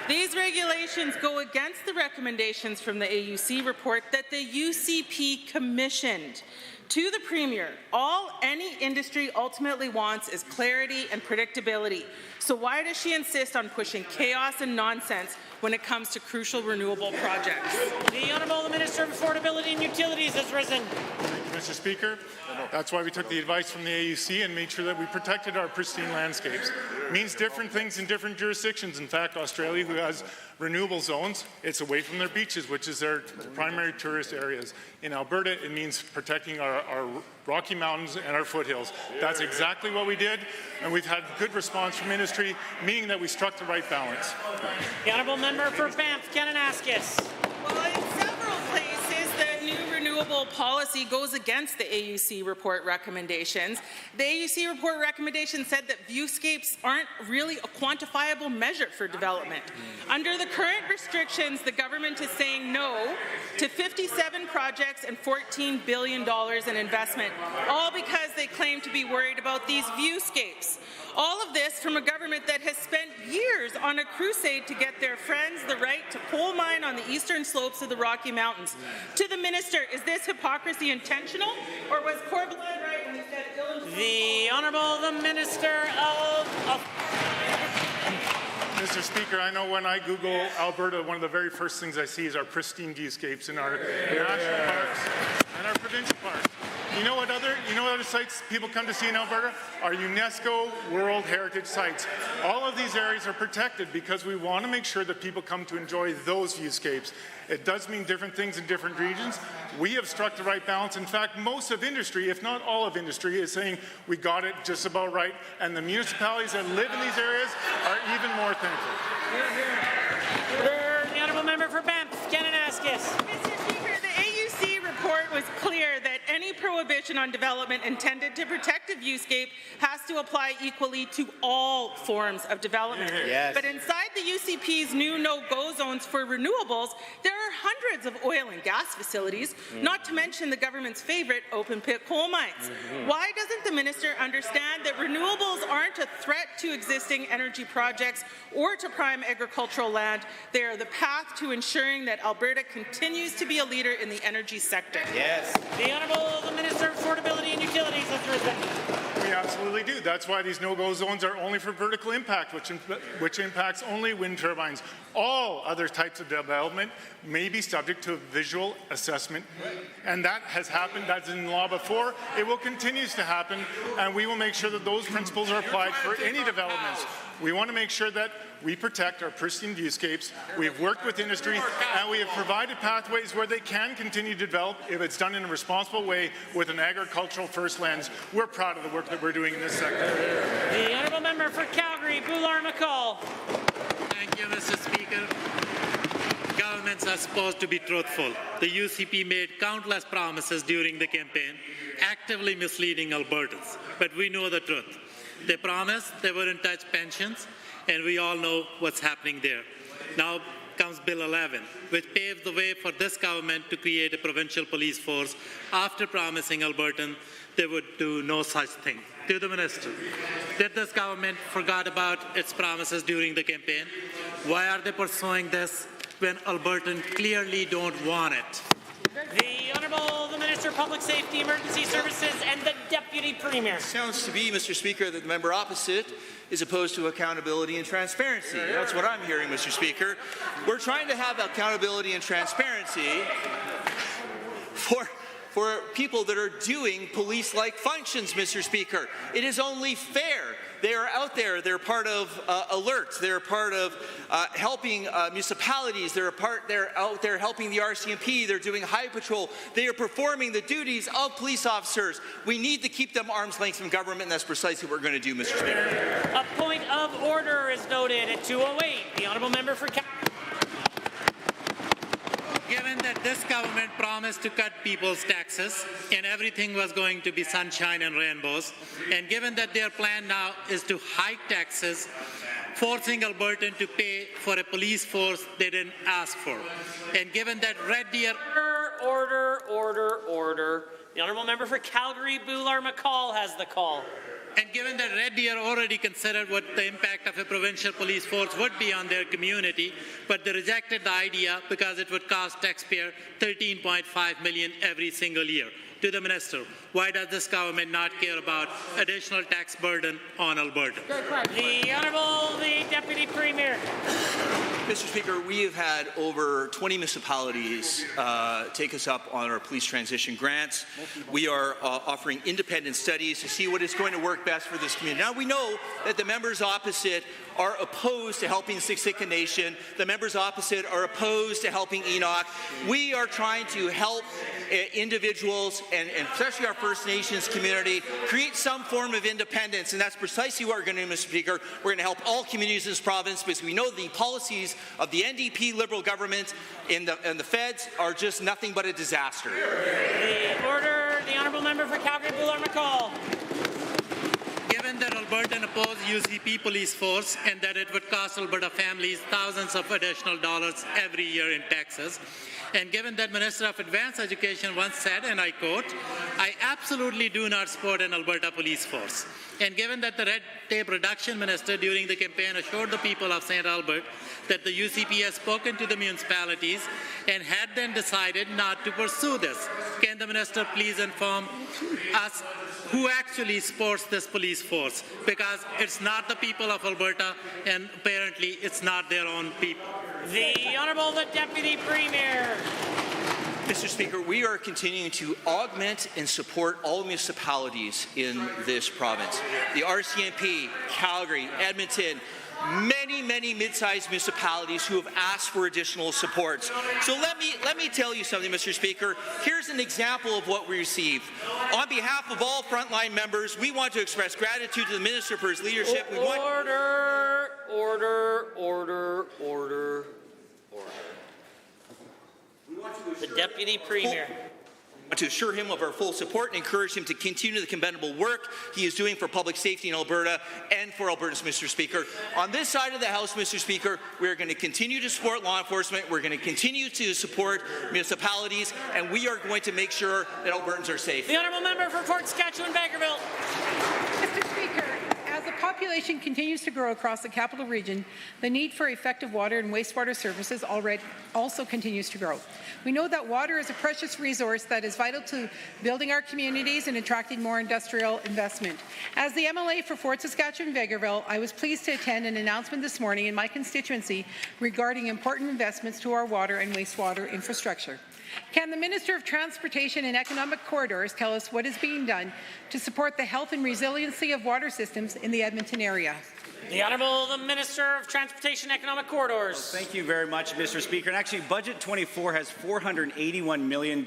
[SPEAKER 22] These regulations go against the recommendations from the AUC report that the UCP commissioned. To the Premier, all any industry ultimately wants is clarity and predictability. So why does she insist on pushing chaos and nonsense when it comes to crucial renewable projects?
[SPEAKER 1] The Honourable Minister of Affordability and Utilities has risen.
[SPEAKER 23] Thank you, Mr. Speaker. That's why we took the advice from the AUC and made sure that we protected our pristine landscapes. It means different things in different jurisdictions. In fact, Australia, who has renewable zones, it's away from their beaches, which is their primary tourist areas. In Alberta, it means protecting our Rocky Mountains and our foothills. That's exactly what we did, and we've had good response from industry, meaning that we struck the right balance.
[SPEAKER 1] The honourable member for Banff, Kananaskis.
[SPEAKER 22] Well, in several places, the new renewable policy goes against the AUC report recommendations. The AUC report recommendation said that viewscapes aren't really a quantifiable measure for development. Under the current restrictions, the government is saying no to 57 projects and $14 billion in investment, all because they claim to be worried about these viewscapes. All of this from a government that has spent years on a crusade to get their friends the right to coal mine on the eastern slopes of the Rocky Mountains. To the minister, is this hypocrisy intentional, or was poor blood right when he said ill-informed?
[SPEAKER 1] The Honourable the Minister of
[SPEAKER 23] Mr. Speaker, I know when I Google Alberta, one of the very first things I see is our pristine viewscapes in our national parks and our provincial parks. You know what other sites people come to see in Alberta? Our UNESCO World Heritage Sites. All of these areas are protected because we want to make sure that people come to enjoy those viewscapes. It does mean different things in different regions. We have struck the right balance. In fact, most of industry, if not all of industry, is saying we got it just about right, and the municipalities that live in these areas are even more thankful.
[SPEAKER 1] The Honourable Member for Banff, Kananaskis.
[SPEAKER 22] Mr. Speaker, the AUC report was clear that any prohibition on development intended to protect a viewscape has to apply equally to all forms of development.
[SPEAKER 1] Yes.
[SPEAKER 22] But inside the UCP's new no-go zones for renewables, there are hundreds of oil and gas facilities, not to mention the government's favorite open-pit coal mines. Why doesn't the minister understand that renewables aren't a threat to existing energy projects or to prime agricultural land? They are the path to ensuring that Alberta continues to be a leader in the energy sector.
[SPEAKER 1] Yes. The Honourable the Minister of Affordability and Utilities.
[SPEAKER 23] We absolutely do. That's why these no-go zones are only for vertical impact, which impacts only wind turbines. All other types of development may be subject to a visual assessment, and that has happened. That's in law before. It will continue to happen, and we will make sure that those principles are applied for any developments. We want to make sure that we protect our pristine viewscapes. We've worked with industry, and we have provided pathways where they can continue to develop if it's done in a responsible way with an agricultural first lens. We're proud of the work that we're doing in this sector.
[SPEAKER 1] The Honourable Member for Calgary, Boular-McCall.
[SPEAKER 2] Thank you, Mr. Speaker. Governments are supposed to be truthful. The UCP made countless promises during the campaign, actively misleading Albertans. But we know the truth. They promised they wouldn't touch pensions, and we all know what's happening there. Now comes Bill 11, which paves the way for this government to create a provincial police force after promising Albertans they would do no such thing. To the minister, did this government forget about its promises during the campaign? Why are they pursuing this when Albertans clearly don't want it?
[SPEAKER 1] The Honourable the Minister of Public Safety, Emergency Services and the Deputy Premier.
[SPEAKER 4] It sounds to be, Mr. Speaker, that the member opposite is opposed to accountability and transparency. That's what I'm hearing, Mr. Speaker. We're trying to have accountability and transparency for people that are doing police-like functions, Mr. Speaker. It is only fair. They are out there. They're part of alerts. They're part of helping municipalities. They're out there helping the RCMP. They're doing high patrol. They are performing the duties of police officers. We need to keep them arm's length from government, and that's precisely what we're going to do, Mr. Speaker.
[SPEAKER 1] A point of order is noted at 2:08. The Honourable Member for Calgary.
[SPEAKER 2] Given that this government promised to cut people's taxes and everything was going to be sunshine and rainbows, and given that their plan now is to hike taxes, forcing Albertans to pay for a police force they didn't ask for, and given that Red Deer...
[SPEAKER 1] Order. The Honourable Member for Calgary, Boular-McCall has the call.
[SPEAKER 2] And given that Red Deer already considered what the impact of a provincial police force would be on their community, but they rejected the idea because it would cost taxpayer $13.5 million every single year. To the minister, why does this government not care about additional tax burden on Alberta?
[SPEAKER 1] The Honourable the Deputy Premier.
[SPEAKER 4] Mr. Speaker, we have had over 20 municipalities take us up on our police transition grants. We are offering independent studies to see what is going to work best for this community. Now, we know that the members opposite are opposed to helping the Siksika Nation. The members opposite are opposed to helping Enoch. We are trying to help individuals and especially our First Nations community create some form of independence, and that's precisely what we're going to do, Mr. Speaker. We're going to help all communities in this province because we know the policies of the NDP Liberal government and the feds are just nothing but a disaster.
[SPEAKER 1] The Honourable Member for Calgary, Boular-McCall.
[SPEAKER 2] Given that Albertan oppose UCP police force and that it would cost Alberta families thousands of additional dollars every year in taxes. And given that Minister of Advanced Education once said, and I quote, "I absolutely do not support an Alberta police force." And given that the red tape reduction minister during the campaign assured the people of St. Albert that the UCP has spoken to the municipalities and had then decided not to pursue this, can the minister please inform us who actually supports this police force? Because it's not the people of Alberta, and apparently it's not their own people.
[SPEAKER 1] The Honourable the Deputy Premier.
[SPEAKER 4] Mr. Speaker, we are continuing to augment and support all municipalities in this province. The RCMP, Calgary, Edmonton, many mid-sized municipalities who have asked for additional supports. So let me tell you something, Mr. Speaker. Here's an example of what we received. On behalf of all frontline members, we want to express gratitude to the Minister for his leadership. Order.
[SPEAKER 1] The Deputy Premier.
[SPEAKER 4] To assure him of our full support and encourage him to continue the commendable work he is doing for public safety in Alberta and for Albertans, Mr. Speaker. On this side of the House, Mr. Speaker, we are going to continue to support law enforcement, we're going to continue to support municipalities, and we are going to make sure that Albertans are safe.
[SPEAKER 1] The Honourable Member for Fort Saskatchewan-Vegreville.
[SPEAKER 5] Mr. Speaker, as the population continues to grow across the capital region, the need for effective water and wastewater services also continues to grow. We know that water is a precious resource that is vital to building our communities and attracting more industrial investment. As the MLA for Fort Saskatchewan-Vegreville, I was pleased to attend an announcement this morning in my constituency regarding important investments to our water and wastewater infrastructure. Can the Minister of Transportation and Economic Corridors tell us what is being done to support the health and resiliency of water systems in the Edmonton area?
[SPEAKER 1] The Honourable the Minister of Transportation and Economic Corridors.
[SPEAKER 7] Thank you very much, Mr. Speaker. And actually, Budget 24 has $481 million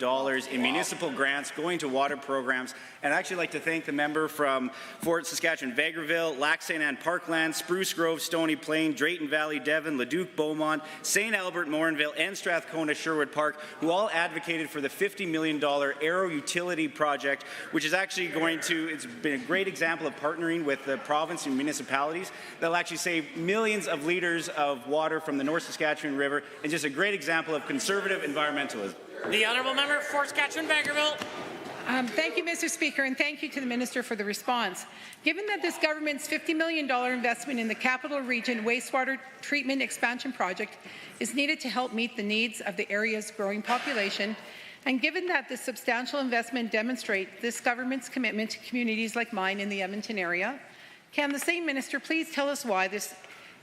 [SPEAKER 7] in municipal grants going to water programs. And I'd actually like to thank the member from Fort Saskatchewan-Vegreville, Lac St. Anne Parkland, Spruce Grove, Stony Plain, Drayton Valley, Devon, Leduc, Beaumont, St. Albert, Morinville, and Strathcona, Sherwood Park, who all advocated for the $50 million Arrow Utility Project, which is actually it's been a great example of partnering with the province and municipalities that'll actually save millions of liters of water from the North Saskatchewan River, and just a great example of conservative environmentalism.
[SPEAKER 1] The Honourable Member for Fort Saskatchewan-Vegreville.
[SPEAKER 5] Thank you, Mr. Speaker, and thank you to the Minister for the response. Given that this government's $50 million investment in the Capital Region Wastewater Treatment Expansion Project is needed to help meet the needs of the area's growing population, and given that this substantial investment demonstrates this government's commitment to communities like mine in the Edmonton area, can the same minister please tell us why this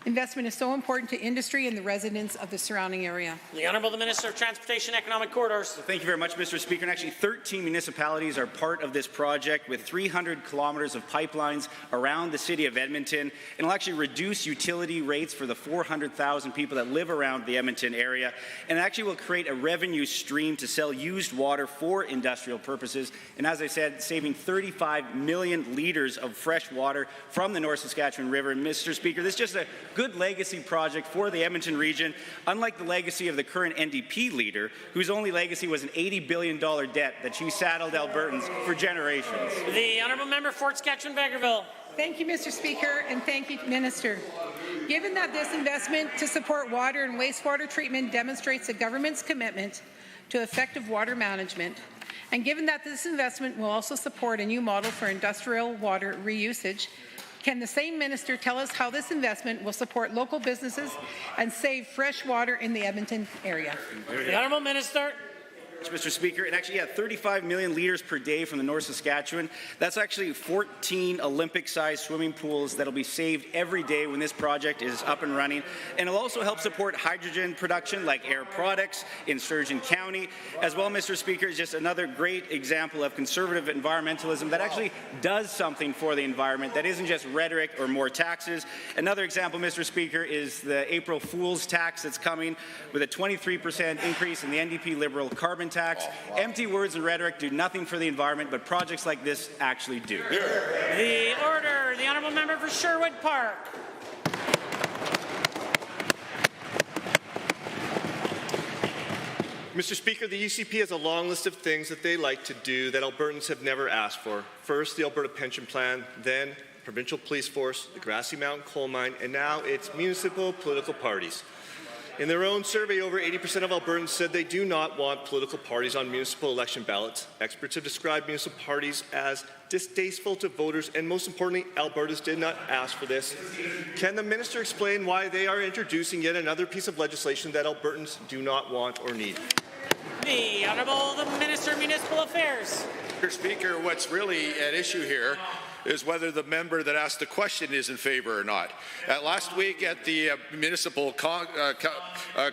[SPEAKER 5] investment is so important to industry and the residents of the surrounding area?
[SPEAKER 1] The Honourable the Minister of Transportation and Economic Corridors.
[SPEAKER 7] Well, thank you very much, Mr. Speaker. And actually, 13 municipalities are part of this project with 300 kilometres of pipelines around the city of Edmonton. And it'll actually reduce utility rates for the 400,000 people that live around the Edmonton area. And it actually will create a revenue stream to sell used water for industrial purposes. And as I said, saving 35 million litres of fresh water from the North Saskatchewan River. And Mr. Speaker, this is just a good legacy project for the Edmonton region, unlike the legacy of the current NDP leader, whose only legacy was an $80 billion debt that she saddled Albertans for generations.
[SPEAKER 1] The Honourable Member for Fort Saskatchewan-Vegreville.
[SPEAKER 5] Thank you, Mr. Speaker, and thank you, Minister. Given that this investment to support water and wastewater treatment demonstrates the government's commitment to effective water management, and given that this investment will also support a new model for industrial water reusage, can the same minister tell us how this investment will support local businesses and save fresh water in the Edmonton area?
[SPEAKER 1] The Honourable Minister.
[SPEAKER 7] Mr. Speaker, and actually, 35 million litres per day from the North Saskatchewan. That's actually 14 Olympic-sized swimming pools that'll be saved every day when this project is up and running. And it'll also help support hydrogen production like Air Products in Sturgeon County. As well, Mr. Speaker, is just another great example of conservative environmentalism that actually does something for the environment, that isn't just rhetoric or more taxes. Another example, Mr. Speaker, is the April Fool's tax that's coming with a 23% increase in the NDP Liberal carbon tax. Empty words and rhetoric do nothing for the environment, but projects like this actually do.
[SPEAKER 1] The order. The Honourable Member for Sherwood Park.
[SPEAKER 9] Mr. Speaker, the UCP has a long list of things that they like to do that Albertans have never asked for. First, the Alberta Pension Plan, then provincial police force, the Grassy Mountain coal mine, and now it's municipal political parties. In their own survey, over 80% of Albertans said they do not want political parties on municipal election ballots. Experts have described municipal parties as distasteful to voters, and most importantly, Albertans did not ask for this. Can the minister explain why they are introducing yet another piece of legislation that Albertans do not want or need?
[SPEAKER 1] The Honourable the Minister of Municipal Affairs.
[SPEAKER 3] Mr. Speaker, what's really at issue here is whether the member that asked the question is in favour or not. Last week at the municipal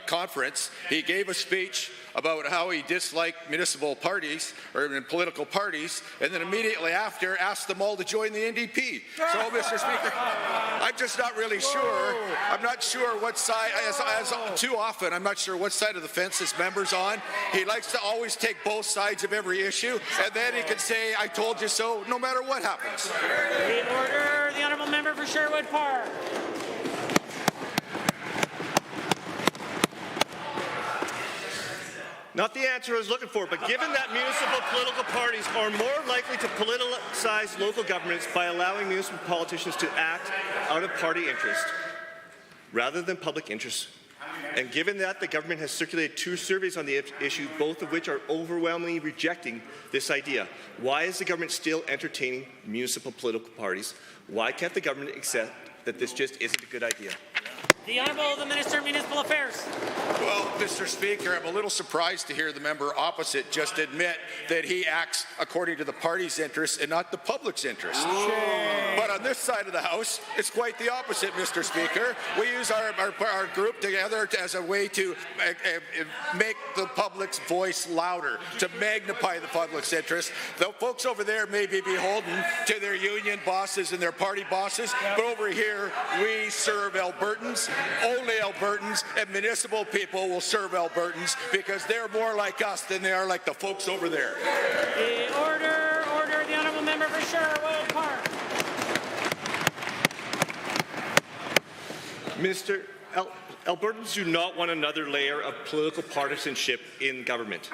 [SPEAKER 3] conference, he gave a speech about how he disliked municipal parties or political parties, and then immediately after asked them all to join the NDP. So, Mr. Speaker, I'm just not really sure. I'm not sure what side, as too often, I'm not sure what side of the fence this member's on. He likes to always take both sides of every issue, and then he can say, I told you so, no matter what happens.
[SPEAKER 1] In order, the Honourable Member for Sherwood Park.
[SPEAKER 9] Not the answer I was looking for, but given that municipal political parties are more likely to politicize local governments by allowing municipal politicians to act out of party interest rather than public interest, and given that the government has circulated 2 surveys on the issue, both of which are overwhelmingly rejecting this idea, why is the government still entertaining municipal political parties? Why can't the government accept that this just isn't a good idea?
[SPEAKER 1] The Honourable the Minister of Municipal Affairs.
[SPEAKER 3] Well, Mr. Speaker, I'm a little surprised to hear the member opposite just admit that he acts according to the party's interests and not the public's interests. But on this side of the House, it's quite the opposite, Mr. Speaker. We use our group together as a way to make the public's voice louder, to magnify the public's interest. The folks over there may be beholden to their union bosses and their party bosses, but over here, we serve Albertans. Only Albertans and municipal people will serve Albertans because they're more like us than they are like the folks over there.
[SPEAKER 1] Order, the Honourable Member for Sherwood Park.
[SPEAKER 9] Mr. Albertans do not want another layer of political partisanship in government.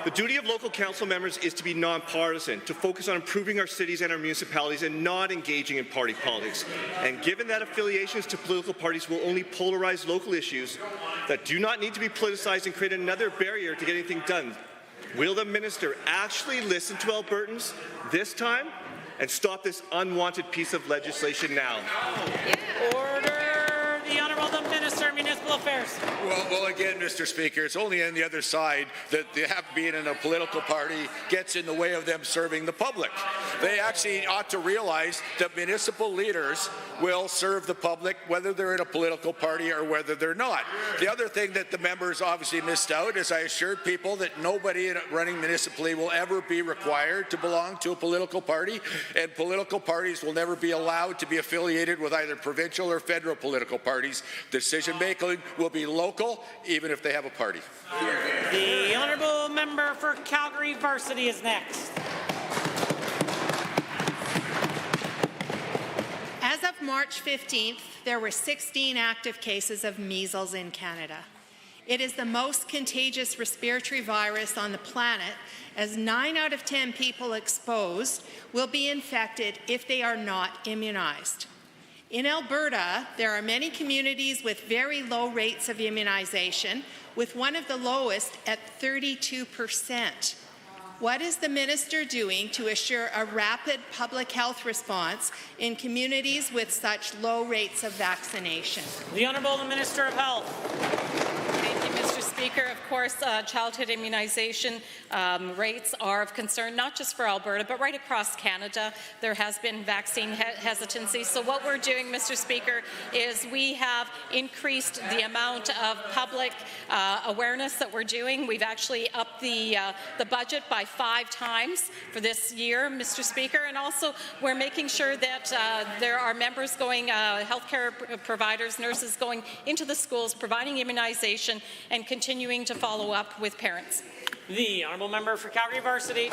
[SPEAKER 9] The duty of local council members is to be nonpartisan, to focus on improving our cities and our municipalities and not engaging in party politics. And given that affiliations to political parties will only polarize local issues that do not need to be politicized and create another barrier to get anything done, will the minister actually listen to Albertans this time and stop this unwanted piece of legislation now?
[SPEAKER 1] Order, the Honourable the Minister of Municipal Affairs.
[SPEAKER 3] Well, again, Mr. Speaker, it's only on the other side that being in a political party gets in the way of them serving the public. They actually ought to realize that municipal leaders will serve the public whether they're in a political party or whether they're not. The other thing that the members obviously missed out is I assured people that nobody running municipally will ever be required to belong to a political party, and political parties will never be allowed to be affiliated with either provincial or federal political parties. Decision-making will be local, even if they have a party.
[SPEAKER 1] The Honourable Member for Calgary Varsity is next.
[SPEAKER 11] As of March 15th, there were 16 active cases of measles in Canada. It is the most contagious respiratory virus on the planet, as 9 out of 10 people exposed will be infected if they are not immunized. In Alberta, there are many communities with very low rates of immunization, with one of the lowest at 32%. What is the minister doing to assure a rapid public health response in communities with such low rates of vaccination?
[SPEAKER 1] The Honourable Minister of Health.
[SPEAKER 19] Thank you, Mr. Speaker. Of course, childhood immunization rates are of concern, not just for Alberta, but right across Canada. There has been vaccine hesitancy. So what we're doing, Mr. Speaker, is we have increased the amount of public awareness that we're doing. We've actually upped the budget by 5 times for this year, Mr. Speaker, and also we're making sure that there are members going, healthcare providers, nurses going into the schools, providing immunization and continuing to follow up with parents.
[SPEAKER 1] The Honourable Member for Calgary Varsity.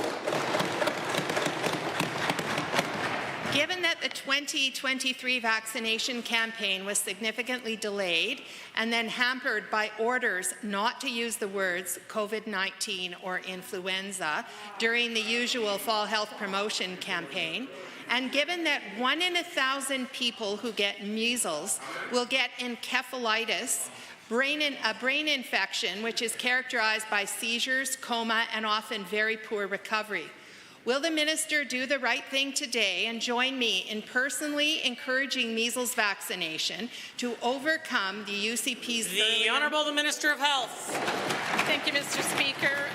[SPEAKER 11] Given that the 2023 vaccination campaign was significantly delayed and then hampered by orders not to use the words COVID-19 or influenza during the usual fall health promotion campaign, And given that 1 in 1,000 people who get measles will get encephalitis, a brain infection, which is characterized by seizures, coma, and often very poor recovery. Will the minister do the right thing today and join me in personally encouraging measles vaccination to overcome the UCP's...
[SPEAKER 1] The Honourable the Minister of Health.
[SPEAKER 19] Thank you, Mr. Speaker.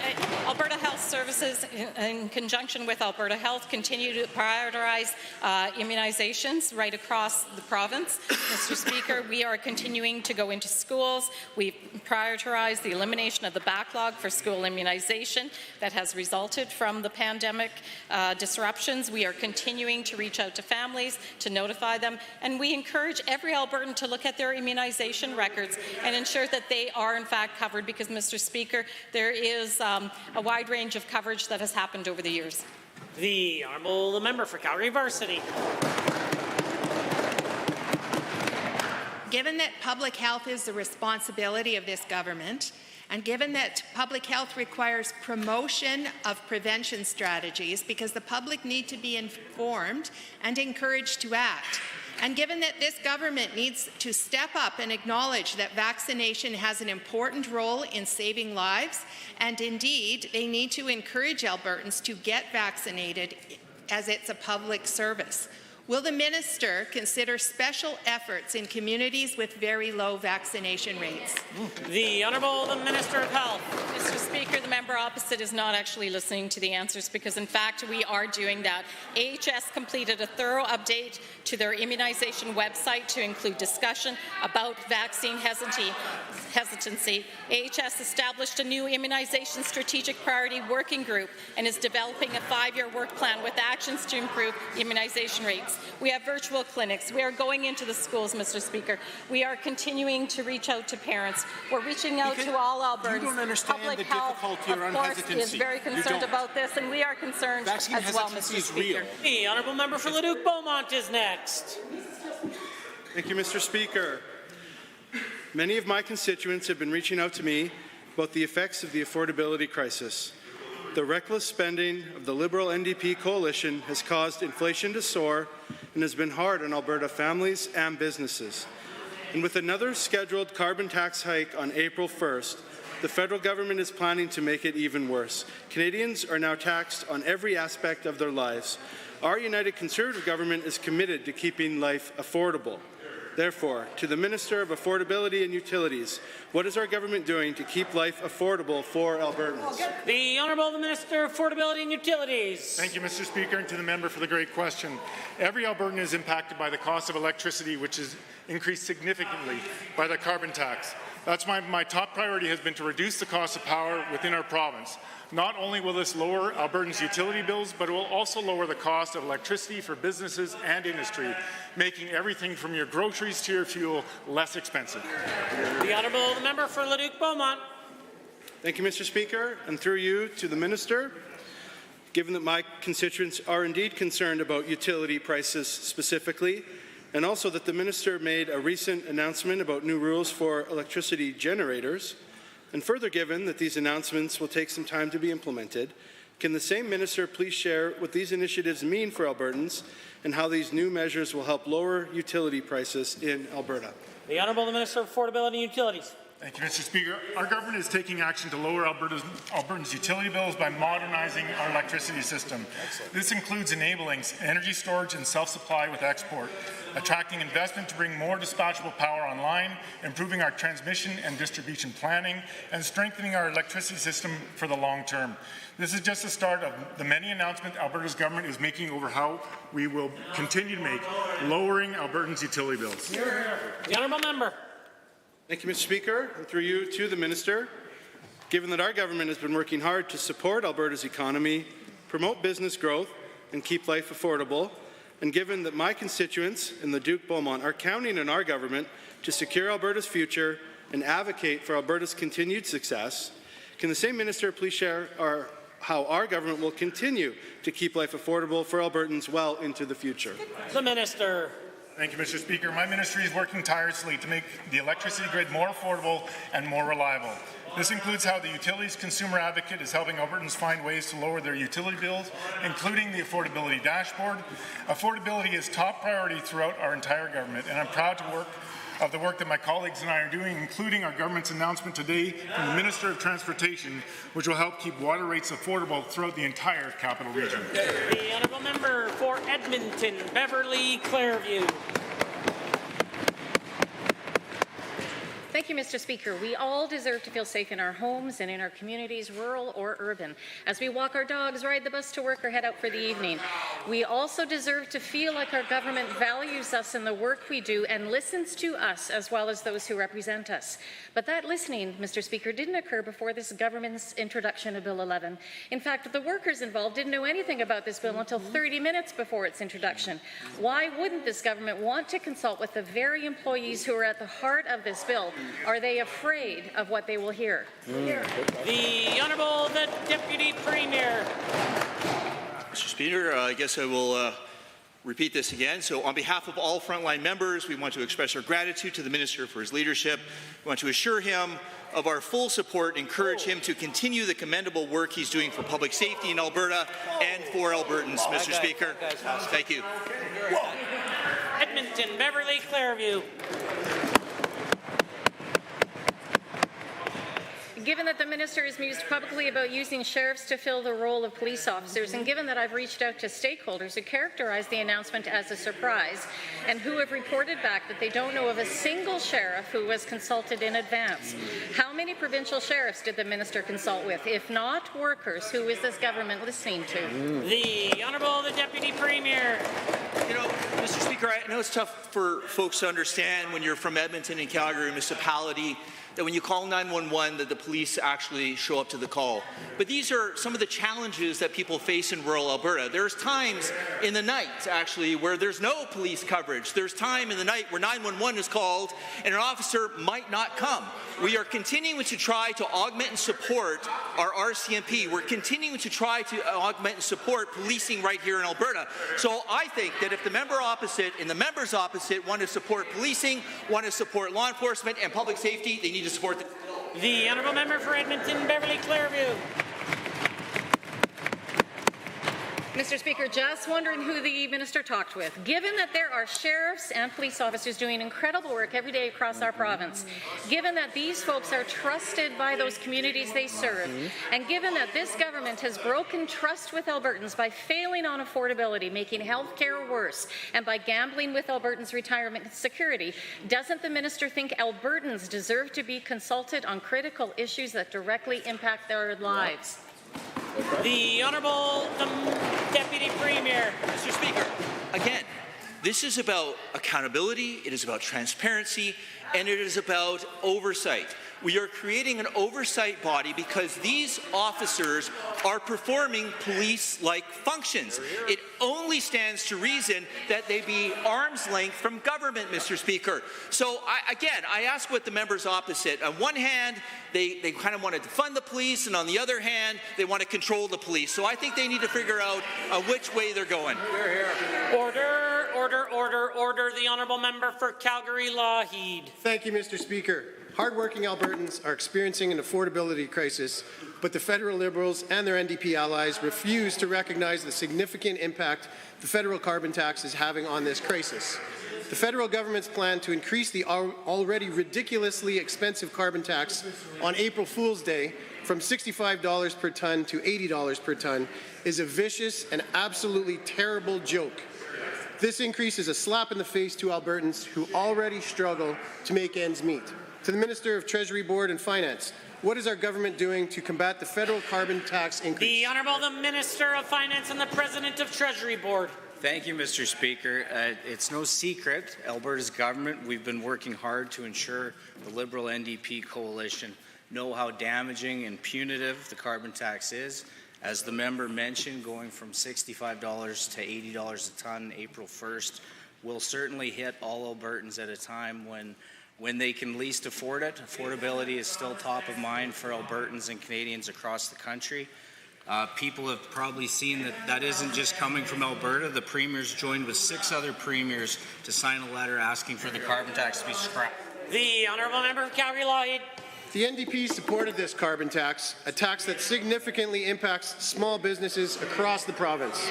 [SPEAKER 19] Alberta Health Services, in conjunction with Alberta Health, continue to prioritize immunizations right across the province. Mr. Speaker, we are continuing to go into schools. We've prioritized the elimination of the backlog for school immunization that has resulted from the pandemic disruptions. We are continuing to reach out to families, to notify them, and we encourage every Albertan to look at their immunization records and ensure that they are in fact covered, because, Mr. Speaker, there is a wide range of coverage that has happened over the years.
[SPEAKER 1] The Honourable Member for Calgary Varsity.
[SPEAKER 11] Given that public health is the responsibility of this government, and given that public health requires promotion of prevention strategies because the public need to be informed and encouraged to act, and given that this government needs to step up and acknowledge that vaccination has an important role in saving lives, and indeed they need to encourage Albertans to get vaccinated as it's a public service, will the minister consider special efforts in communities with very low vaccination rates?
[SPEAKER 1] The Honourable the Minister of Health.
[SPEAKER 19] Mr. Speaker, the member opposite is not actually listening to the answers, because in fact we are doing that. AHS completed a thorough update to their immunization website to include discussion about vaccine hesitancy. AHS established a new immunization strategic priority working group and is developing a 5-year work plan with actions to improve immunization rates. We have virtual clinics. We are going into the schools, Mr. Speaker. We are continuing to reach out to parents. We're reaching out to all Albertans.
[SPEAKER 12] You don't understand
[SPEAKER 19] Public
[SPEAKER 12] the
[SPEAKER 19] health,
[SPEAKER 12] difficulty around
[SPEAKER 19] of course,
[SPEAKER 12] hesitancy.
[SPEAKER 19] is very concerned about this, and we are concerned
[SPEAKER 12] Vaccine
[SPEAKER 19] as well,
[SPEAKER 12] hesitancy
[SPEAKER 19] Mr.
[SPEAKER 12] is
[SPEAKER 19] Speaker.
[SPEAKER 12] real.
[SPEAKER 1] The Honourable Member for Leduc Beaumont is next.
[SPEAKER 14] Thank you, Mr. Speaker. Many of my constituents have been reaching out to me about the effects of the affordability crisis. The reckless spending of the Liberal NDP coalition has caused inflation to soar and has been hard on Alberta families and businesses. And with another scheduled carbon tax hike on April 1st, the federal government is planning to make it even worse. Canadians are now taxed on every aspect of their lives. Our United Conservative government is committed to keeping life affordable. Therefore, to the Minister of Affordability and Utilities, what is our government doing to keep life affordable for Albertans?
[SPEAKER 1] The Honourable Minister of Affordability and Utilities.
[SPEAKER 23] Thank you, Mr. Speaker, and to the member for the great question. Every Albertan is impacted by the cost of electricity, which is increased significantly by the carbon tax. That's why my top priority has been to reduce the cost of power within our province. Not only will this lower Albertans' utility bills, but it will also lower the cost of electricity for businesses and industry, making everything from your groceries to your fuel less expensive.
[SPEAKER 1] The Honourable Member for Leduc Beaumont.
[SPEAKER 14] Thank you, Mr. Speaker, and through you to the Minister. Given that my constituents are indeed concerned about utility prices specifically, and also that the Minister made a recent announcement about new rules for electricity generators, and further given that these announcements will take some time to be implemented, can the same Minister please share what these initiatives mean for Albertans and how these new measures will help lower utility prices in Alberta?
[SPEAKER 1] The Honourable Minister of Affordability and Utilities.
[SPEAKER 23] Thank you, Mr. Speaker. Our government is taking action to lower Albertans' utility bills by modernizing our electricity system. This includes enabling energy storage and self-supply with export, attracting investment to bring more dispatchable power online, improving our transmission and distribution planning, and strengthening our electricity system for the long term. This is just the start of the many announcements Alberta's government is making over how we will continue to make lowering Albertans' utility bills.
[SPEAKER 1] The Honourable Member.
[SPEAKER 14] Thank you, Mr. Speaker, and through you to the Minister. Given that our government has been working hard to support Alberta's economy, promote business growth, and keep life affordable, and given that my constituents in the Leduc Beaumont are counting on our government to secure Alberta's future and advocate for Alberta's continued success, can the same Minister please share how our government will continue to keep life affordable for Albertans well into the future?
[SPEAKER 1] The Minister.
[SPEAKER 23] Thank you, Mr. Speaker. My ministry is working tirelessly to make the electricity grid more affordable and more reliable. This includes how the Utilities Consumer Advocate is helping Albertans find ways to lower their utility bills, including the Affordability Dashboard. Affordability is top priority throughout our entire government, and I'm proud to work of the work that my colleagues and I are doing, including our government's announcement today from the Minister of Transportation, which will help keep water rates affordable throughout the entire capital region.
[SPEAKER 1] The honourable member for Edmonton, Beverly Clareview.
[SPEAKER 8] Thank you, Mr. Speaker. We all deserve to feel safe in our homes and in our communities, rural or urban, as we walk our dogs, ride the bus to work, or head out for the evening. We also deserve to feel like our government values us in the work we do and listens to us as well as those who represent us. But that listening, Mr. Speaker, didn't occur before this government's introduction of Bill 11. In fact, the workers involved didn't know anything about this bill until 30 minutes before its introduction. Why wouldn't this government want to consult with the very employees who are at the heart of this bill? Are they afraid of what they will hear?
[SPEAKER 1] The Honourable the Deputy Premier.
[SPEAKER 4] Mr. Speaker, I guess I will repeat this again. So on behalf of all frontline members, we want to express our gratitude to the Minister for his leadership. We want to assure him of our full support, encourage him to continue the commendable work he's doing for public safety in Alberta and for Albertans, Mr. Speaker. Thank you.
[SPEAKER 1] Edmonton, Beverly Clareview.
[SPEAKER 8] Given that the minister has mused publicly about using sheriffs to fill the role of police officers, and given that I've reached out to stakeholders who characterize the announcement as a surprise and who have reported back that they don't know of a single sheriff who was consulted in advance, how many provincial sheriffs did the minister consult with? If not workers, who is this government listening to?
[SPEAKER 1] The Honourable the Deputy Premier.
[SPEAKER 4] You know, Mr. Speaker, I know it's tough for folks to understand when you're from Edmonton and Calgary municipality that when you call 911 that the police actually show up to the call. But these are some of the challenges that people face in rural Alberta. There's times in the night, actually, where there's no police coverage. There's time in the night where 911 is called and an officer might not come. We are continuing to try to augment and support our RCMP. We're continuing to try to augment and support policing right here in Alberta. So I think that if the member opposite and the members opposite want to support policing, want to support law enforcement and public safety, they need to support
[SPEAKER 1] the honourable member for Edmonton, Beverly Clareview.
[SPEAKER 8] Mr. Speaker, just wondering who the minister talked with. Given that there are sheriffs and police officers doing incredible work every day across our province, given that these folks are trusted by those communities they serve, and given that this government has broken trust with Albertans by failing on affordability, making health care worse, and by gambling with Albertans' retirement security, doesn't the minister think Albertans deserve to be consulted on critical issues that directly impact their lives?
[SPEAKER 1] The Honourable Deputy Premier.
[SPEAKER 4] Mr. Speaker, again, this is about accountability, it is about transparency, and it is about oversight. We are creating an oversight body because these officers are performing police-like functions. It only stands to reason that they be arm's length from government, Mr. Speaker. So, I ask what the members opposite. On one hand, they kind of want to fund the police, and on the other hand, they want to control the police. So I think they need to figure out which way they're going.
[SPEAKER 1] Order, order, order, order. The honourable member for Calgary Lougheed.
[SPEAKER 12] Thank you, Mr. Speaker. Hardworking Albertans are experiencing an affordability crisis, but the federal Liberals and their NDP allies refuse to recognize the significant impact the federal carbon tax is having on this crisis. The federal government's plan to increase the already ridiculously expensive carbon tax on April Fool's Day from $65 per tonne to $80 per tonne is a vicious and absolutely terrible joke. This increase is a slap in the face to Albertans who already struggle to make ends meet. To the Minister of Treasury Board and Finance, what is our government doing to combat the federal carbon tax increase?
[SPEAKER 1] The Honourable the Minister of Finance and the President of Treasury Board.
[SPEAKER 15] Thank you, Mr. Speaker. It's no secret, Alberta's government, we've been working hard to ensure the Liberal NDP coalition know how damaging and punitive the carbon tax is. As the member mentioned, going from $65 to $80 a tonne April 1st will certainly hit all Albertans at a time when they can least afford it. Affordability is still top of mind for Albertans and Canadians across the country. People have probably seen that that isn't just coming from Alberta. The Premier's joined with 6 other Premiers to sign a letter asking for the carbon tax to be scrapped.
[SPEAKER 1] The Honourable Member for Calgary-Lawhead.
[SPEAKER 12] The NDP supported this carbon tax, a tax that significantly impacts small businesses across the province.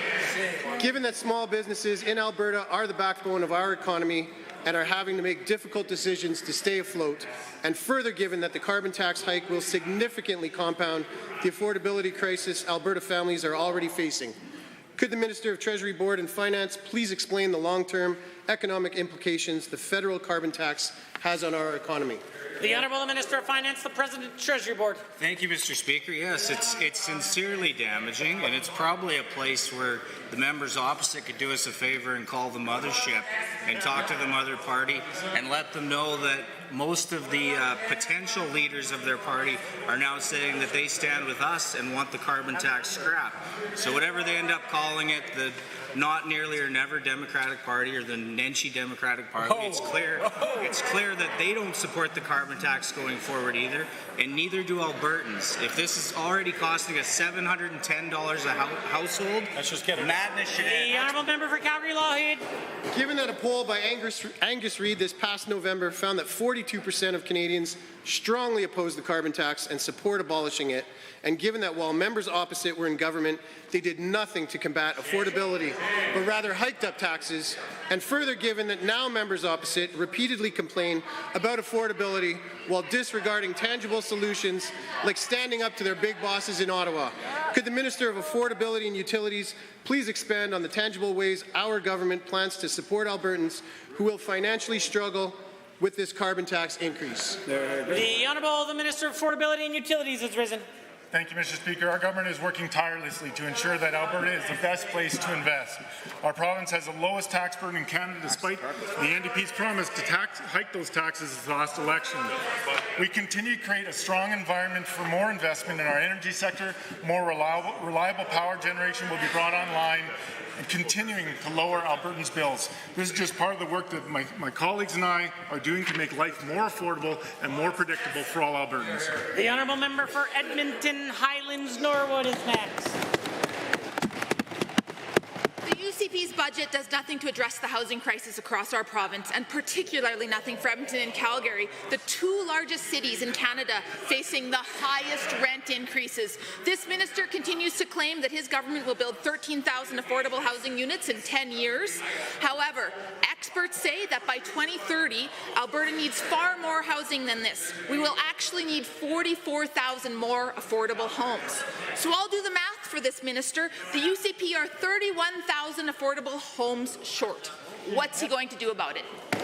[SPEAKER 12] Given that small businesses in Alberta are the backbone of our economy and are having to make difficult decisions to stay afloat, and further given that the carbon tax hike will significantly compound the affordability crisis Alberta families are already facing, could the Minister of Treasury Board and Finance please explain the long-term economic implications the federal carbon tax has on our economy?
[SPEAKER 1] The Honourable Minister of Finance, the President of the Treasury Board.
[SPEAKER 15] Thank you, Mr. Speaker. Yes, it's sincerely damaging, and it's probably a place where the members opposite could do us a favour and call the mothership and talk to the mother party and let them know that most of the potential leaders of their party are now saying that they stand with us and want the carbon tax scrapped. So whatever they end up calling it, the not nearly or never Democratic Party or the Nenshi Democratic Party, it's clear that they don't support the carbon tax going forward either, and neither do Albertans. If this is already costing us $710 a household, let's just get madness.
[SPEAKER 1] The Honourable Member for Calgary-Lawhead.
[SPEAKER 12] Given that a poll by Angus Reid this past November found that 42% of Canadians strongly oppose the carbon tax and support abolishing it, and given that while members opposite were in government, they did nothing to combat affordability, but rather hiked up taxes, and further given that now members opposite repeatedly complain about affordability while disregarding tangible solutions like standing up to their big bosses in Ottawa, could the Minister of Affordability and Utilities please expand on the tangible ways our government plans to support Albertans who will financially struggle with this carbon tax increase?
[SPEAKER 1] The Honourable the Minister of Affordability and Utilities has risen.
[SPEAKER 23] Thank you, Mr. Speaker. Our government is working tirelessly to ensure that Alberta is the best place to invest. Our province has the lowest tax burden in Canada, despite the NDP's promise to hike those taxes this last election. We continue to create a strong environment for more investment in our energy sector. More reliable power generation will be brought online, and continuing to lower Albertans' bills. This is just part of the work that my colleagues and I are doing to make life more affordable and more predictable for all Albertans.
[SPEAKER 1] The Honourable Member for Edmonton Highlands Norwood is next.
[SPEAKER 13] The UCP's budget does nothing to address the housing crisis across our province, and particularly nothing for Edmonton and Calgary, the 2 largest cities in Canada facing the highest rent increases. This minister continues to claim that his government will build 13,000 affordable housing units in 10 years. However, experts say that by 2030, Alberta needs far more housing than this. We will actually need 44,000 more affordable homes. So I'll do the math for this minister. The UCP are 31,000 affordable homes short. What's he going to do about it?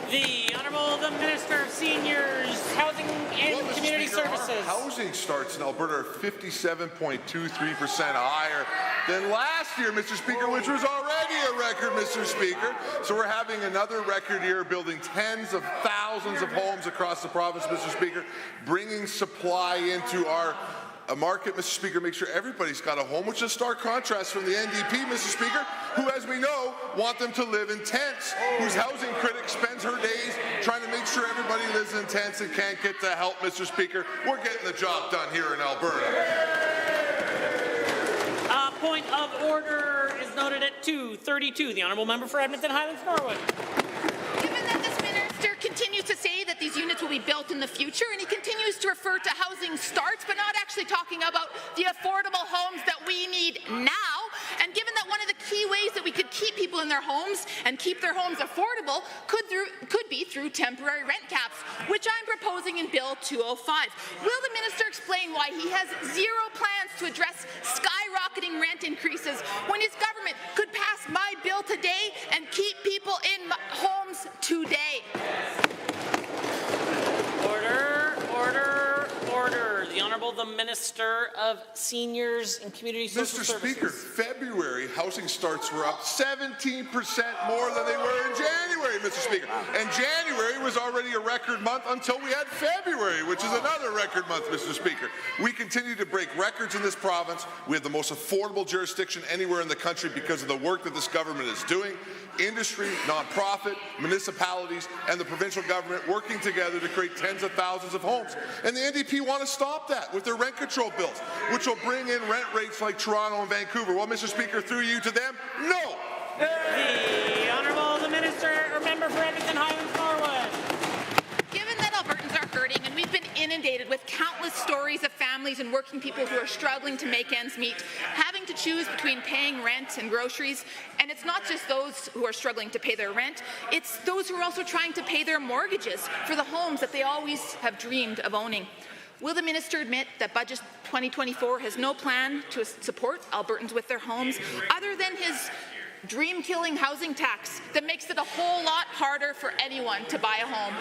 [SPEAKER 1] The Honourable the Minister of Seniors, Housing and Community Services.
[SPEAKER 17] Housing starts in Alberta are 57.23% higher than last year, Mr. Speaker, which was already a record, Mr. Speaker. So we're having another record year, building tens of thousands of homes across the province, Mr. Speaker, bringing supply into our market, Mr. Speaker, make sure everybody's got a home, which is a stark contrast from the NDP, Mr. Speaker, who, as we know, want them to live in tents, whose housing critic spends her days trying to make sure everybody lives in tents and can't get the help, Mr. Speaker. We're getting the job done here in Alberta.
[SPEAKER 1] Point of order is noted at 2:32. The Honourable Member for Edmonton Highlands Norwood.
[SPEAKER 13] Given that this minister continues to say that these units will be built in the future, and he continues to refer to housing starts, but not actually talking about the affordable homes that we need now, and given that one of the key ways that we could keep people in their homes and keep their homes affordable could be through temporary rent caps, which I'm proposing in Bill 205. Will the minister explain why he has zero plans to address skyrocketing rent increases when his government could pass my bill today and keep people in homes today?
[SPEAKER 1] Order. The Honourable the Minister of Seniors and Community Social Services.
[SPEAKER 17] Mr. Speaker, February housing starts were up 17% more than they were in January, Mr. Speaker. And January was already a record month until we had February, which is another record month, Mr. Speaker. We continue to break records in this province. We have the most affordable jurisdiction anywhere in the country because of the work that this government is doing. Industry, nonprofit, municipalities, and the provincial government working together to create tens of thousands of homes. And the NDP want to stop that with their rent control bills, which will bring in rent rates like Toronto and Vancouver. Well, Mr. Speaker, through you to them, no.
[SPEAKER 1] The Honourable the Minister or Member for Edmonton Highlands Norwood.
[SPEAKER 13] Given that Albertans are hurting and we've been inundated with countless stories of families and working people who are struggling to make ends meet, having to choose between paying rent and groceries, and it's not just those who are struggling to pay their rent, it's those who are also trying to pay their mortgages for the homes that they always have dreamed of owning. Will the minister admit that Budget 2024 has no plan to support Albertans with their homes other than his dream-killing housing tax that makes it a whole lot harder for anyone to buy a home?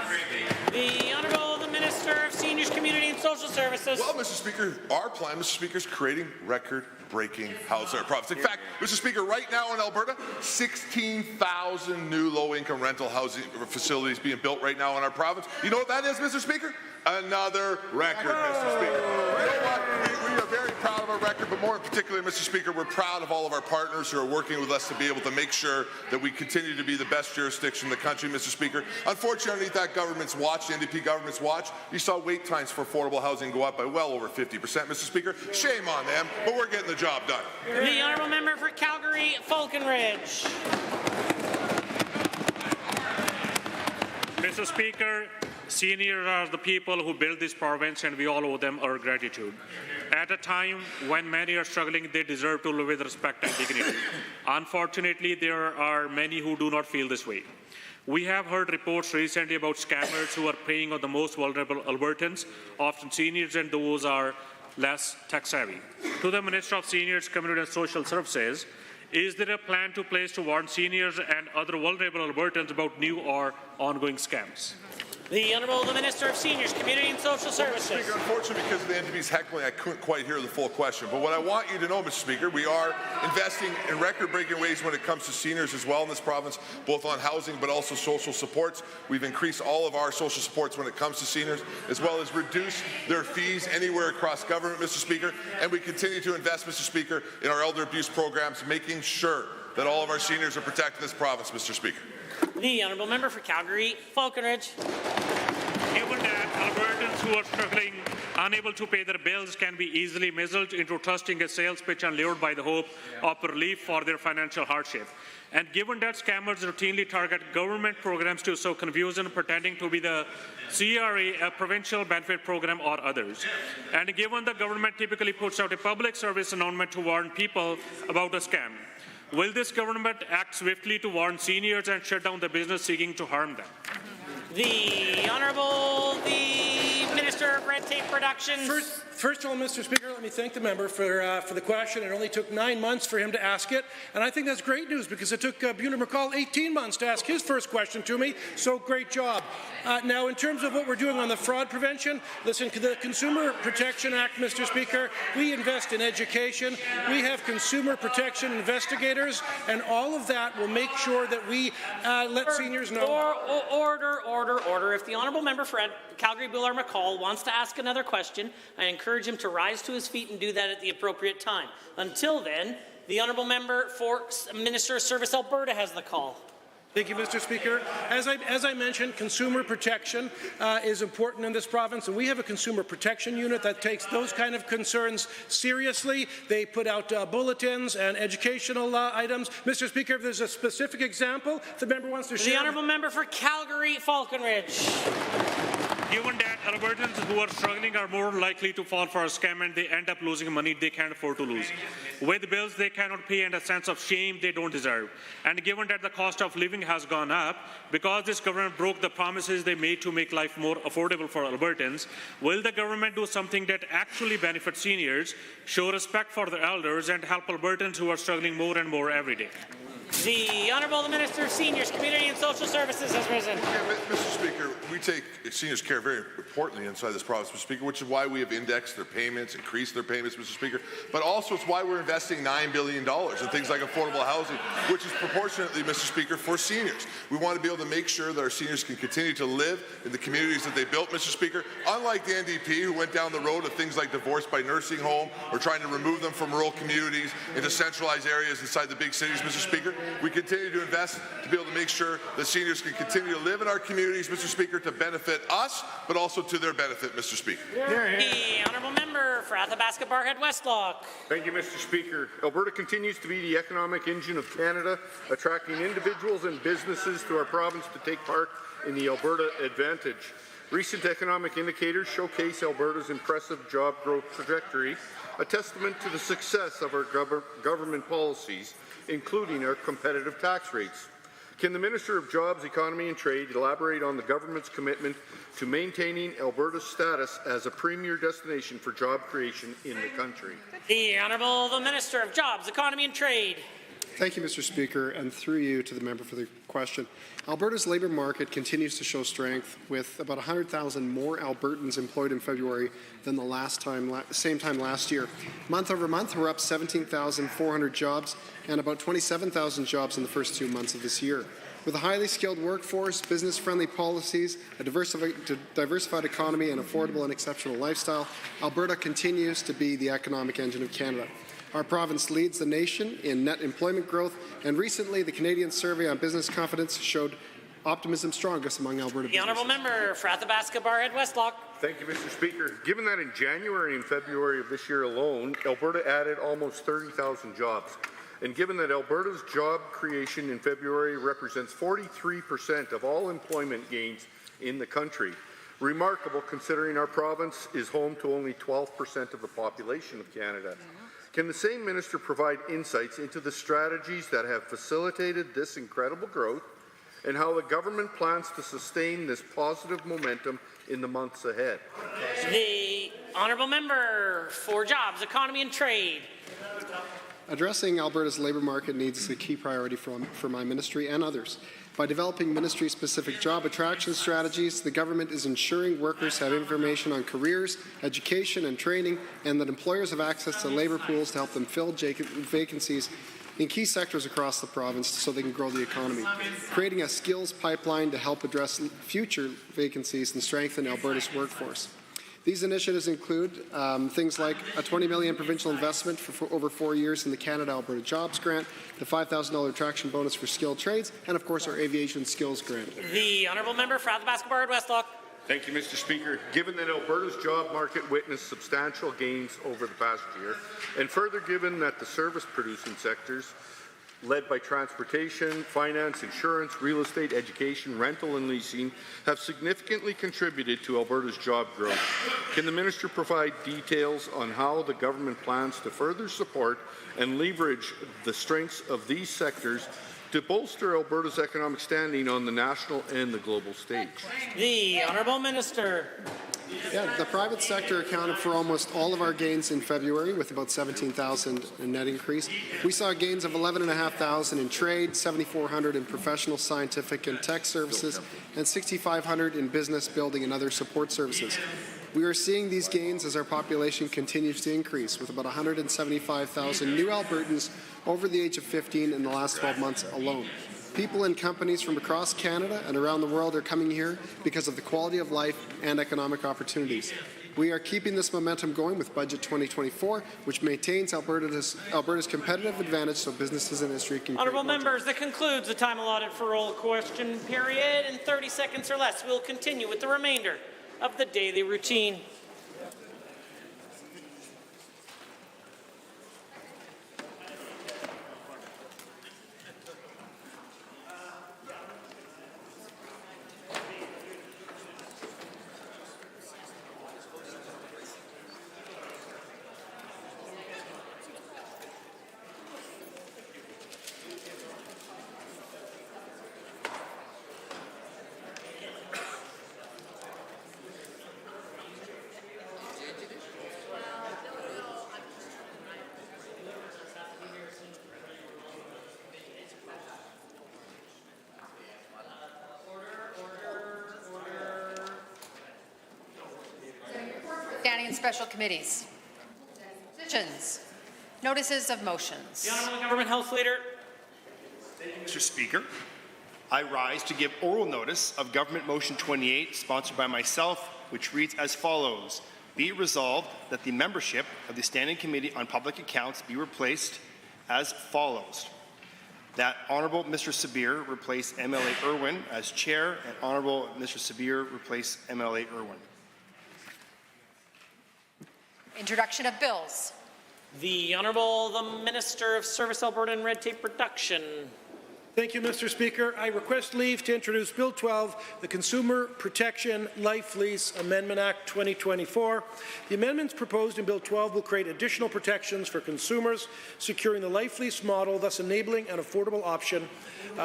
[SPEAKER 1] The Honourable the Minister of Seniors, Community and Social Services.
[SPEAKER 17] Well, Mr. Speaker, our plan, Mr. Speaker, is creating record-breaking housing in our province. In fact, Mr. Speaker, right now in Alberta, 16,000 new low-income rental housing facilities being built right now in our province. You know what that is, Mr. Speaker? Another record, Mr. Speaker. You know what? We are very proud of our record, but more in particular, Mr. Speaker, we're proud of all of our partners who are working with us to be able to make sure that we continue to be the best jurisdiction in the country, Mr. Speaker. Unfortunately, underneath that government's watch, the NDP government's watch, you saw wait times for affordable housing go up by well over 50%, Mr. Speaker. Shame on them, but we're getting the job done.
[SPEAKER 1] The Honourable Member for Calgary, Falconridge.
[SPEAKER 6] Mr. Speaker, seniors are the people who built this province and we all owe them our gratitude. At a time when many are struggling, they deserve to live with respect and dignity. Unfortunately, there are many who do not feel this way. We have heard reports recently about scammers who are preying on the most vulnerable Albertans, often seniors, and those are less tech-savvy. To the Minister of Seniors, Community and Social Services, is there a plan to place to warn seniors and other vulnerable Albertans about new or ongoing scams?
[SPEAKER 1] The Honourable the Minister of Seniors, Community and Social Services.
[SPEAKER 17] Speaker, unfortunately, because of the NDP's heckling, I couldn't quite hear the full question. But what I want you to know, Mr. Speaker, we are investing in record-breaking ways when it comes to seniors as well in this province, both on housing but also social supports. We've increased all of our social supports when it comes to seniors, as well as reduced their fees anywhere across government, Mr. Speaker. And we continue to invest, Mr. Speaker, in our elder abuse programs, making sure that all of our seniors are protected in this province, Mr. Speaker.
[SPEAKER 1] The Honourable Member for Calgary, Falconridge.
[SPEAKER 6] Given that Albertans who are struggling, unable to pay their bills, can be easily misled into trusting a sales pitch and lured by the hope of relief for their financial hardship. And given that scammers routinely target government programs to sow confusion, pretending to be the CRA, a provincial benefit program, or others. And given the government typically puts out a public service announcement to warn people about a scam, will this government act swiftly to warn seniors and shut down the business seeking to harm them?
[SPEAKER 1] The Honourable the Minister of Red Tape Reduction.
[SPEAKER 16] First of all, Mr. Speaker, let me thank the member for the question. It only took 9 months for him to ask it, and I think that's great news because it took Buner McCall 18 months to ask his first question to me, so great job. Now, in terms of what we're doing on the fraud prevention, listen, the Consumer Protection Act, Mr. Speaker, we invest in education, we have consumer protection investigators, and all of that will make sure that we let seniors know.
[SPEAKER 1] Order. If the Honourable Member for Calgary Buller McCall wants to ask another question, I encourage him to rise to his feet and do that at the appropriate time. Until then, the Honourable Member for Minister of Service Alberta has the call.
[SPEAKER 16] Thank you, Mr. Speaker. As I mentioned, consumer protection is important in this province, and we have a consumer protection unit that takes those kind of concerns seriously. They put out bulletins and educational items. Mr. Speaker, if there's a specific example the member wants to share.
[SPEAKER 1] The Honourable Member for Calgary Falconridge.
[SPEAKER 6] Given that Albertans who are struggling are more likely to fall for a scam and they end up losing money they can't afford to lose, with bills they cannot pay and a sense of shame they don't deserve, and given that the cost of living has gone up because this government broke the promises they made to make life more affordable for Albertans, will the government do something that actually benefits seniors, show respect for the elders, and help Albertans who are struggling more and more every day?
[SPEAKER 1] The Honourable Minister of Seniors, Community and Social Services has risen.
[SPEAKER 17] Mr. Speaker, we take seniors' care very importantly inside this province, Mr. Speaker, which is why we have indexed their payments, increased their payments, Mr. Speaker, but also it's why we're investing $9 billion in things like affordable housing, which is proportionately, Mr. Speaker, for seniors. We want to be able to make sure that our seniors can continue to live in the communities that they built, Mr. Speaker, unlike the NDP who went down the road of things like divorce by nursing home or trying to remove them from rural communities into centralized areas inside the big cities, Mr. Speaker. We continue to invest to be able to make sure that seniors can continue to live in our communities, Mr. Speaker, to benefit us, but also to their benefit, Mr. Speaker.
[SPEAKER 1] The Honourable Member for Athabasca Barhead Westlock.
[SPEAKER 10] Thank you, Mr. Speaker. Alberta continues to be the economic engine of Canada, attracting individuals and businesses to our province to take part in the Alberta Advantage. Recent economic indicators showcase Alberta's impressive job growth trajectory, a testament to the success of our government policies, including our competitive tax rates. Can the Minister of Jobs, Economy and Trade elaborate on the government's commitment to maintaining Alberta's status as a premier destination for job creation in the country?
[SPEAKER 1] The Honourable Minister of Jobs, Economy and Trade.
[SPEAKER 12] Thank you, Mr. Speaker, and through you to the member for the question. Alberta's labour market continues to show strength, with about 100,000 more Albertans employed in February than the same time last year. Month over month, we're up 17,400 jobs and about 27,000 jobs in the first 2 months of this year. With a highly skilled workforce, business-friendly policies, a diversified economy, and affordable and exceptional lifestyle, Alberta continues to be the economic engine of Canada. Our province leads the nation in net employment growth, and recently the Canadian Survey on Business Confidence showed optimism strongest among Alberta
[SPEAKER 1] The Honourable Member for Athabasca Barhead Westlock.
[SPEAKER 10] Thank you, Mr. Speaker. Given that in January and February of this year alone, Alberta added almost 30,000 jobs, and given that Alberta's job creation in February represents 43% of all employment gains in the country, remarkable considering our province is home to only 12% of the population of Canada. Can the same minister provide insights into the strategies that have facilitated this incredible growth and how the government plans to sustain this positive momentum in the months ahead?
[SPEAKER 1] The Honourable Member for Jobs, Economy and Trade.
[SPEAKER 12] Addressing Alberta's labour market needs is a key priority for my ministry and others. By developing ministry-specific job attraction strategies, the government is ensuring workers have information on careers, education and training, and that employers have access to labour pools to help them fill vacancies in key sectors across the province so they can grow the economy. Creating a skills pipeline to help address future vacancies and strengthen Alberta's workforce. These initiatives include things like a $20 million provincial investment for over 4 years in the Canada-Alberta Jobs Grant, the $5,000 attraction bonus for skilled trades, and of course our Aviation Skills Grant.
[SPEAKER 1] The Honourable Member for Athabasca Barhead Westlock.
[SPEAKER 10] Thank you, Mr. Speaker. Given that Alberta's job market witnessed substantial gains over the past year, and further given that the service-producing sectors, led by transportation, finance, insurance, real estate, education, rental and leasing, have significantly contributed to Alberta's job growth. Can the minister provide details on how the government plans to further support and leverage the strengths of these sectors to bolster Alberta's economic standing on the national and the global stage?
[SPEAKER 1] The Honourable Minister.
[SPEAKER 12] Yeah, the private sector accounted for almost all of our gains in February, with about 17,000 in net increase. We saw gains of 11,500 in trade, 7,400 in professional, scientific and tech services, and 6,500 in business, building and other support services. We are seeing these gains as our population continues to increase, with about 175,000 new Albertans over the age of 15 in the last 12 months alone. People and companies from across Canada and around the world are coming here because of the quality of life and economic opportunities. We are keeping this momentum going with Budget 2024, which maintains Alberta's competitive advantage so businesses and industry can
[SPEAKER 1] Honourable Members, that concludes the time allotted for oral question period. In 30 seconds or less, we'll continue with the remainder of the daily routine.
[SPEAKER 18] Standing in special committees. Positions. Notices of motions.
[SPEAKER 1] The Honourable Government House Leader.
[SPEAKER 20] Mr. Speaker, I rise to give oral notice of Government Motion 28, sponsored by myself, which reads as follows. Be it resolved that the membership of the Standing Committee on Public Accounts be replaced as follows. That Honourable Mr. Sabir replace MLA Irwin as Chair, and Honourable Mr. Sabir replace MLA Irwin.
[SPEAKER 18] Introduction of bills.
[SPEAKER 1] The Honourable the Minister of Service Alberta and Red Tape Reduction.
[SPEAKER 16] Thank you, Mr. Speaker. I request leave to introduce Bill 12, the Consumer Protection Life Lease Amendment Act 2024. The amendments proposed in Bill 12 will create additional protections for consumers, securing the life lease model, thus enabling an affordable option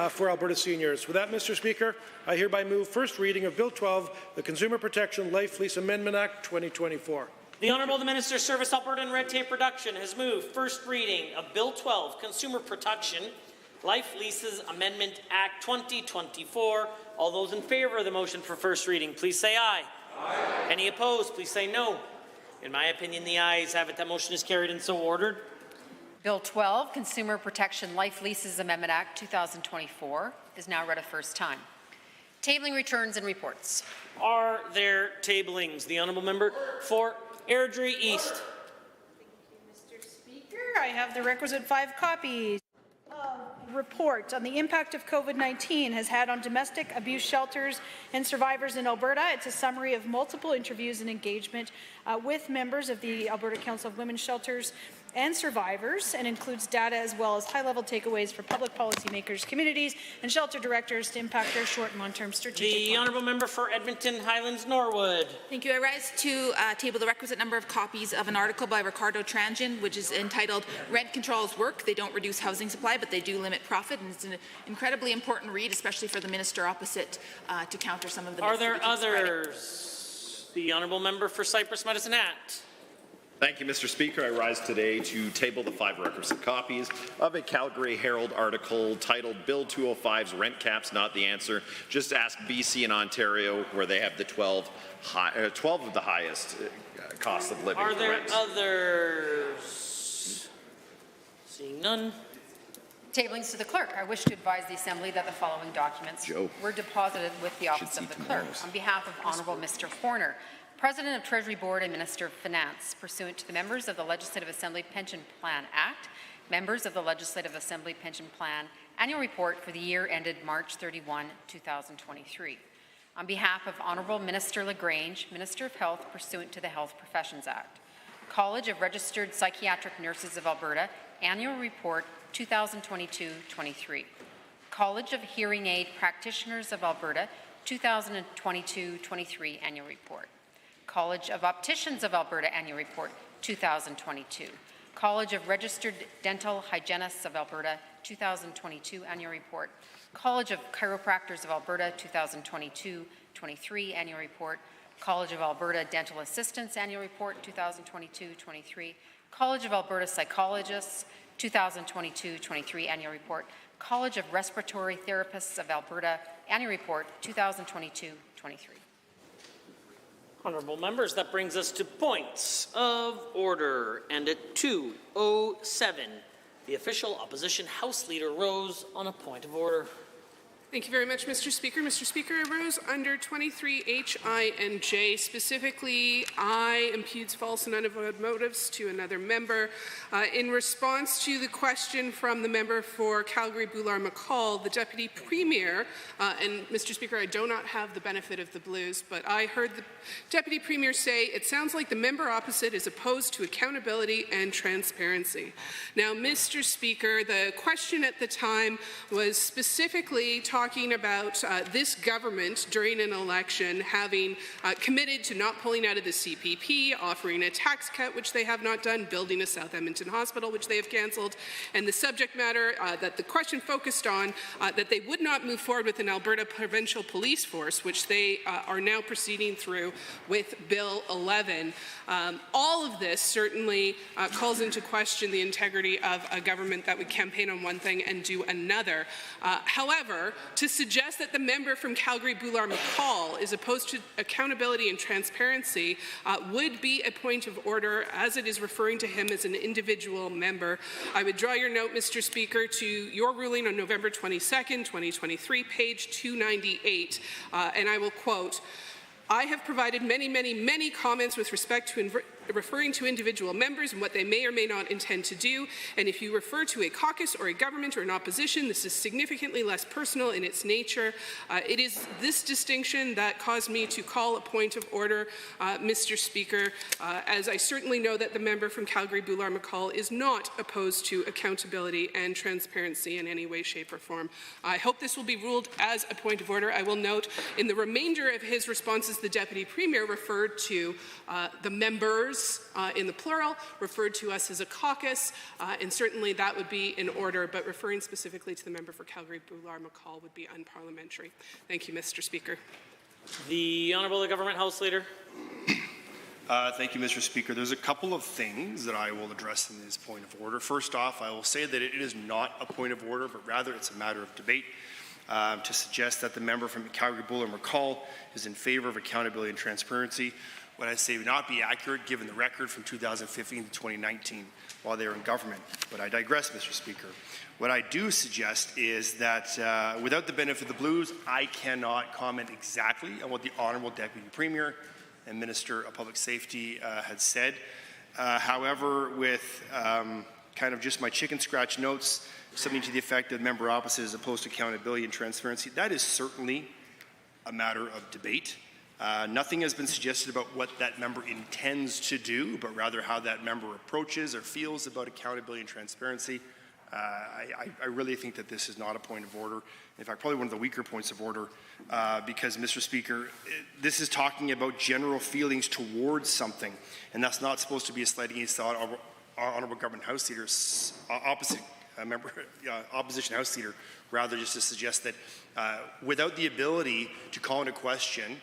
[SPEAKER 16] for Alberta seniors. With that, Mr. Speaker, I hereby move first reading of Bill 12, the Consumer Protection Life Lease Amendment Act 2024.
[SPEAKER 1] The Honourable the Minister of Service Alberta and Red Tape Reduction has moved first reading of Bill 12, Consumer Protection Life Leases Amendment Act 2024. All those in favour of the motion for first reading, please say aye. Aye. Any opposed, please say no. In my opinion, the ayes have it. That motion is carried and so ordered.
[SPEAKER 18] Bill 12, Consumer Protection Life Leases Amendment Act 2024 is now read a first time. Tabling returns and reports.
[SPEAKER 1] Are there tablings? The Honourable Member for Airdrie East.
[SPEAKER 2] Thank you, Mr. Speaker. I have the requisite 5 copies. Report on the impact of COVID-19 has had on domestic abuse shelters and survivors in Alberta. It's a summary of multiple interviews and engagement with members of the Alberta Council of Women's Shelters and survivors, and includes data as well as high-level takeaways for public policymakers, communities, and shelter directors to impact their short and long-term strategic
[SPEAKER 1] The Honourable Member for Edmonton Highlands Norwood.
[SPEAKER 13] Thank you. I rise to table the requisite number of copies of an article by Ricardo Tranjan, which is entitled "Rent Controls Work. They Don't Reduce Housing Supply, but They Do Limit Profit." And it's an incredibly important read, especially for the minister opposite, to counter some of the myths.
[SPEAKER 1] Are there others? The Honourable Member for Cypress Medicine Hat.
[SPEAKER 21] Thank you, Mr. Speaker. I rise today to table the 5 requisite copies of a Calgary Herald article titled "Bill 205's Rent Caps Not the Answer." Just ask BC and Ontario, where they have the 12 of the highest cost of living.
[SPEAKER 1] Are there
[SPEAKER 21] rent.
[SPEAKER 1] others? Seeing none.
[SPEAKER 18] Tablings to the clerk. I wish to advise the Assembly that the following documents were deposited with the Office of the Clerk. On behalf of Honourable Mr. Horner, President of Treasury Board and Minister of Finance, pursuant to the members of the Legislative Assembly Pension Plan Act, members of the Legislative Assembly Pension Plan Annual Report for the year ended March 31, 2023. On behalf of Honourable Minister LaGrange, Minister of Health, pursuant to the Health Professions Act, College of Registered Psychiatric Nurses of Alberta Annual Report 2022-23, College of Hearing Aid Practitioners of Alberta 2022-23 Annual Report, College of Opticians of Alberta Annual Report 2022, College of Registered Dental Hygienists of Alberta 2022 Annual Report, College of Chiropractors of Alberta 2022-23 Annual Report, College of Alberta Dental Assistants Annual Report 2022-23, College of Alberta Psychologists 2022-23 Annual Report, College of Respiratory Therapists of Alberta Annual Report 2022-23.
[SPEAKER 1] Honourable members, that brings us to points of order. And at 2:07, the official opposition House Leader rose on a point of order.
[SPEAKER 22] Thank you very much, Mr. Speaker. Mr. Speaker, I rose under 23H, I, and J. Specifically, I imputes false and unavowed motives to another member. In response to the question from the member for Calgary-Boular-McCall, the Deputy Premier, and Mr. Speaker, I do not have the benefit of the blues, but I heard the Deputy Premier say, "It sounds like the member opposite is opposed to accountability and transparency." Now, Mr. Speaker, the question at the time was specifically talking about this government during an election having committed to not pulling out of the CPP, offering a tax cut, which they have not done, building a South Edmonton hospital, which they have cancelled, and the subject matter that the question focused on, that they would not move forward with an Alberta provincial police force, which they are now proceeding through with Bill 11. All of this certainly calls into question the integrity of a government that would campaign on one thing and do another. However, to suggest that the member from Calgary-Boular-McCall is opposed to accountability and transparency would be a point of order, as it is referring to him as an individual member. I would draw your note, Mr. Speaker, to your ruling on November 22nd, 2023, page 298, and I will quote, "I have provided many comments with respect to referring to individual members and what they may or may not intend to do. And if you refer to a caucus or a government or an opposition, this is significantly less personal in its nature. It is this distinction that caused me to call a point of order, Mr. Speaker, as I certainly know that the member from Calgary-Boulard-McCall is not opposed to accountability and transparency in any way, shape, or form. I hope this will be ruled as a point of order. I will note in the remainder of his responses, the Deputy Premier referred to the members in the plural, referred to us as a caucus, and certainly that would be in order, but referring specifically to the member for Calgary-Boulard-McCall would be unparliamentary. Thank you, Mr. Speaker.
[SPEAKER 1] The Honourable Government House Leader.
[SPEAKER 20] Thank you, Mr. Speaker. There's a couple of things that I will address in this point of order. First off, I will say that it is not a point of order, but rather it's a matter of debate. To suggest that the member from Calgary-Boulard-McCall is in favour of accountability and transparency, what I say would not be accurate given the record from 2015 to 2019 while they were in government. But I digress, Mr. Speaker. What I do suggest is that without the benefit of the Blues, I cannot comment exactly on what the Honourable Deputy Premier and Minister of Public Safety had said. However, with kind of just my chicken scratch notes, something to the effect of member opposite is opposed to accountability and transparency, that is certainly a matter of debate. Nothing has been suggested about what that member intends to do, but rather how that member approaches or feels about accountability and transparency. I really think that this is not a point of order. In fact, probably one of the weaker points of order, because, Mr. Speaker, this is talking about general feelings towards something, and that's not supposed to be a slight against the Honourable Government House Leader's opposition House Leader, rather just to suggest that without the ability to call into question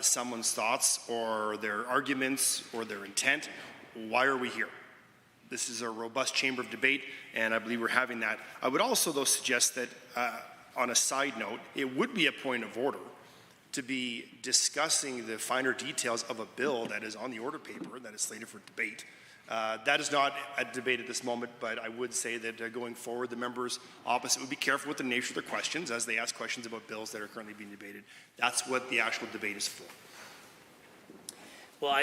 [SPEAKER 20] someone's thoughts or their arguments or their intent, why are we here? This is a robust chamber of debate, and I believe we're having that. I would also, though, suggest that, on a side note, it would be a point of order to be discussing the finer details of a bill that is on the order paper that is slated for debate. That is not a debate at this moment, but I would say that going forward, the members opposite would be careful with the nature of their questions as they ask questions about bills that are currently being debated. That's what the actual debate is for.
[SPEAKER 1] Well,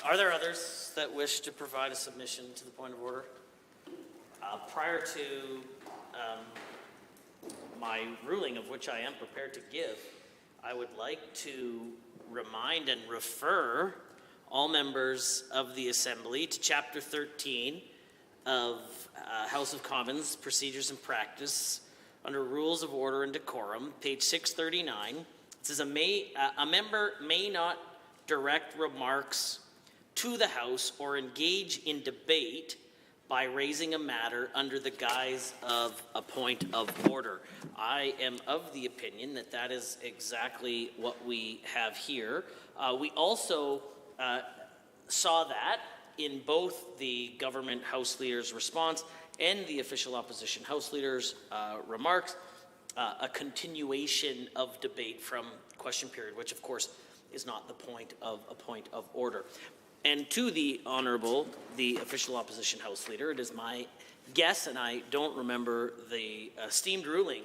[SPEAKER 1] are there others that wish to provide a submission to the point of order? Prior to my ruling, of which I am prepared to give, I would like to remind and refer all members of the Assembly to Chapter 13 of House of Commons Procedures and Practice under Rules of Order and Decorum, page 639. It says a member may not direct remarks to the House or engage in debate by raising a matter under the guise of a point of order. I am of the opinion that that is exactly what we have here. We also saw that in both the government House Leader's response and the official opposition House Leader's remarks, a continuation of debate from question period, which of course is not the point of a point of order. And to the Honourable, the official opposition House Leader, it is my guess, and I don't remember the esteemed ruling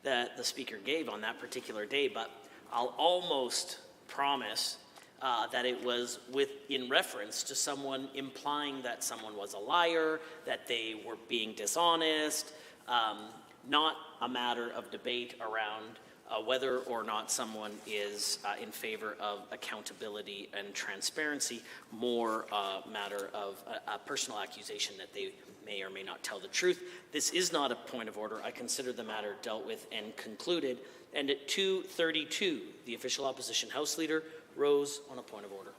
[SPEAKER 1] that the Speaker gave on that particular day, but I'll almost promise that it was in reference to someone implying that someone was a liar, that they were being dishonest, not a matter of debate around whether or not someone is in favor of accountability and transparency, more a matter of a personal accusation that they may or may not tell the truth. This is not a point of order. I consider the matter dealt with and concluded. And at 2:32, the official opposition House Leader rose on a point of order.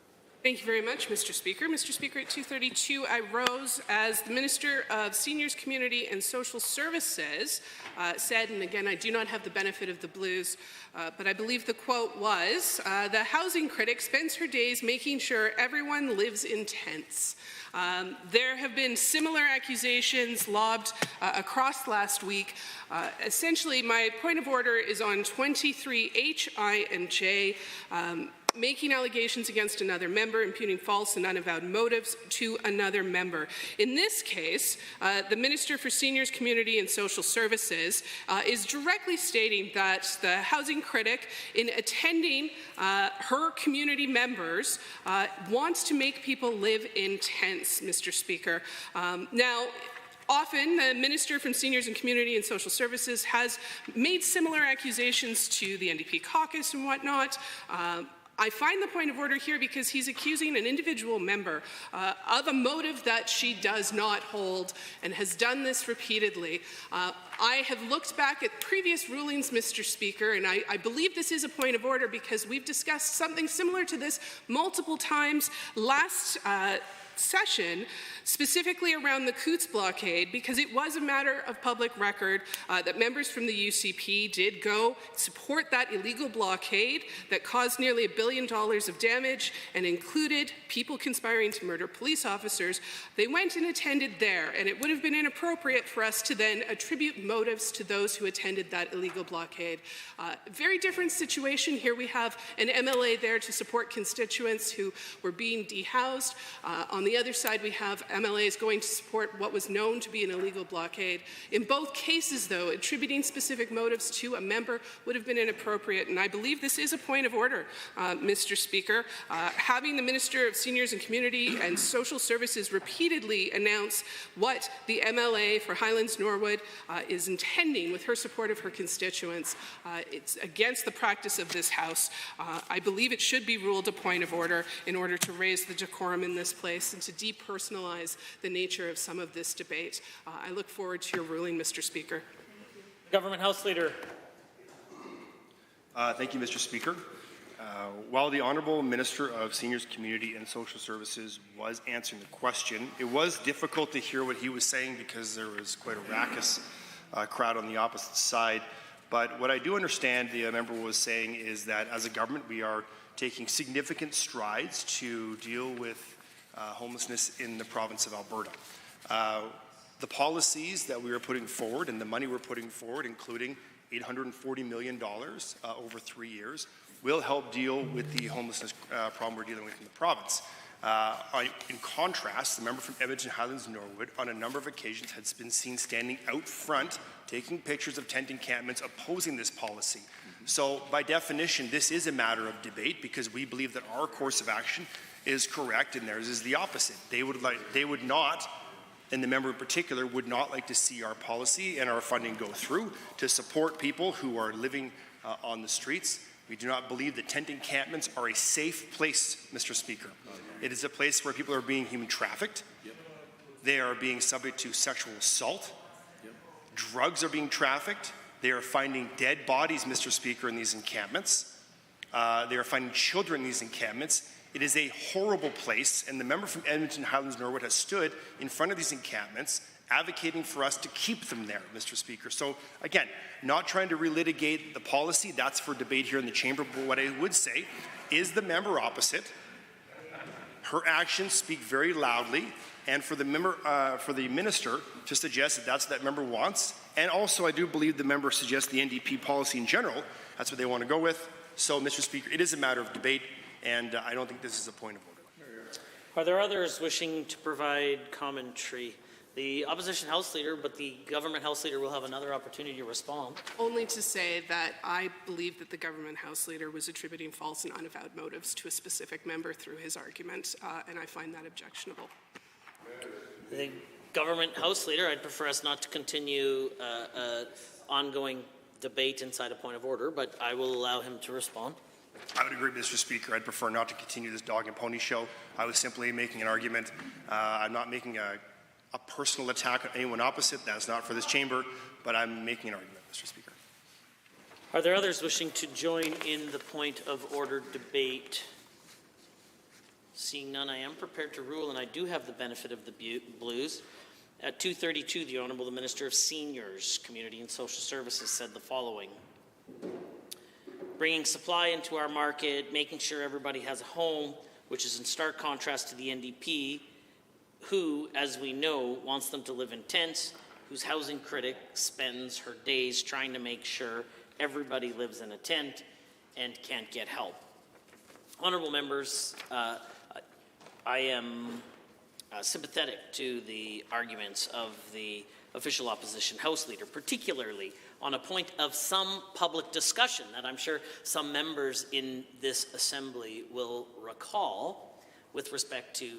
[SPEAKER 22] Thank you very much, Mr. Speaker. Mr. Speaker, at 2:32, I rose as the Minister of Seniors, Community and Social Services said, and again, I do not have the benefit of the Blues, but I believe the quote was, the housing critic spends her days making sure everyone lives in tents. There have been similar accusations lobbed across last week. Essentially, my point of order is on 23H, I, and J. making allegations against another member, imputing false and unavowed motives to another member. In this case, the Minister for Seniors, Community and Social Services is directly stating that the housing critic, in attending her community members, wants to make people live in tents, Mr. Speaker. Now, often, the Minister from Seniors and Community and Social Services has made similar accusations to the NDP caucus and whatnot. I find the point of order here because he's accusing an individual member of a motive that she does not hold and has done this repeatedly. I have looked back at previous rulings, Mr. Speaker, and I believe this is a point of order because we've discussed something similar to this multiple times last session, specifically around the Coutts blockade, because it was a matter of public record that members from the UCP did go support that illegal blockade that caused nearly $1 billion of damage and included people conspiring to murder police officers. They went and attended there, and it would have been inappropriate for us to then attribute motives to those who attended that illegal blockade. Very different situation. Here we have an MLA there to support constituents who were being dehoused. On the other side, we have MLAs going to support what was known to be an illegal blockade. In both cases, though, attributing specific motives to a member would have been inappropriate, and I believe this is a point of order, Mr. Speaker. Having the Minister of Seniors and Community and Social Services repeatedly announce what the MLA for Highlands Norwood is intending with her support of her constituents, it's against the practice of this House. I believe it should be ruled a point of order in order to raise the decorum in this place and to depersonalize the nature of some of this debate. I look forward to your ruling, Mr. Speaker.
[SPEAKER 1] Government House Leader.
[SPEAKER 20] Thank you, Mr. Speaker. While the Honourable Minister of Seniors, Community and Social Services was answering the question, it was difficult to hear what he was saying because there was quite a raucous crowd on the opposite side. But what I do understand the member was saying is that as a government we are taking significant strides to deal with homelessness in the province of Alberta. The policies that we are putting forward and the money we're putting forward, including $840 million over 3 years, will help deal with the homelessness problem we're dealing with in the province. In contrast, the member from Edmonton Highlands Norwood on a number of occasions has been seen standing out front, taking pictures of tent encampments opposing this policy. So by definition, this is a matter of debate because we believe that our course of action is correct and theirs is the opposite. They would not, and the member in particular, would not like to see our policy and our funding go through to support people who are living on the streets. We do not believe that tent encampments are a safe place, Mr. Speaker. It is a place where people are being human trafficked. They are being subject to sexual assault. Drugs are being trafficked. They are finding dead bodies, Mr. Speaker, in these encampments. They are finding children in these encampments. It is a horrible place, and the member from Edmonton Highlands Norwood has stood in front of these encampments advocating for us to keep them there, Mr. Speaker. So again, not trying to relitigate the policy, that's for debate here in the chamber, but what I would say is the member opposite, her actions speak very loudly, and for the minister to suggest that that's what that member wants, and also I do believe the member suggests the NDP policy in general, that's what they want to go with. So, Mr. Speaker, it is a matter of debate, and I don't think this is a point of order.
[SPEAKER 1] Are there others wishing to provide commentary? The Opposition House Leader, but the Government House Leader will have another opportunity to respond.
[SPEAKER 22] Only to say that I believe that the Government House Leader was attributing false and unavowed motives to a specific member through his argument, and I find that objectionable.
[SPEAKER 1] The Government House Leader, I'd prefer us not to continue ongoing debate inside a point of order, but I will allow him to respond.
[SPEAKER 20] I would agree, Mr. Speaker. I'd prefer not to continue this dog and pony show. I was simply making an argument. I'm not making a personal attack on anyone opposite. That's not for this chamber, but I'm making an argument, Mr. Speaker.
[SPEAKER 1] Are there others wishing to join in the point of order debate? Seeing none, I am prepared to rule, and I do have the benefit of the blues. At 2:32, the Honourable Minister of Seniors, Community and Social Services said the following: bringing supply into our market, making sure everybody has a home, which is in stark contrast to the NDP, who, as we know, wants them to live in tents, whose housing critic spends her days trying to make sure everybody lives in a tent and can't get help. Honourable members, I am sympathetic to the arguments of the official opposition House Leader, particularly on a point of some public discussion that I'm sure some members in this Assembly will recall with respect to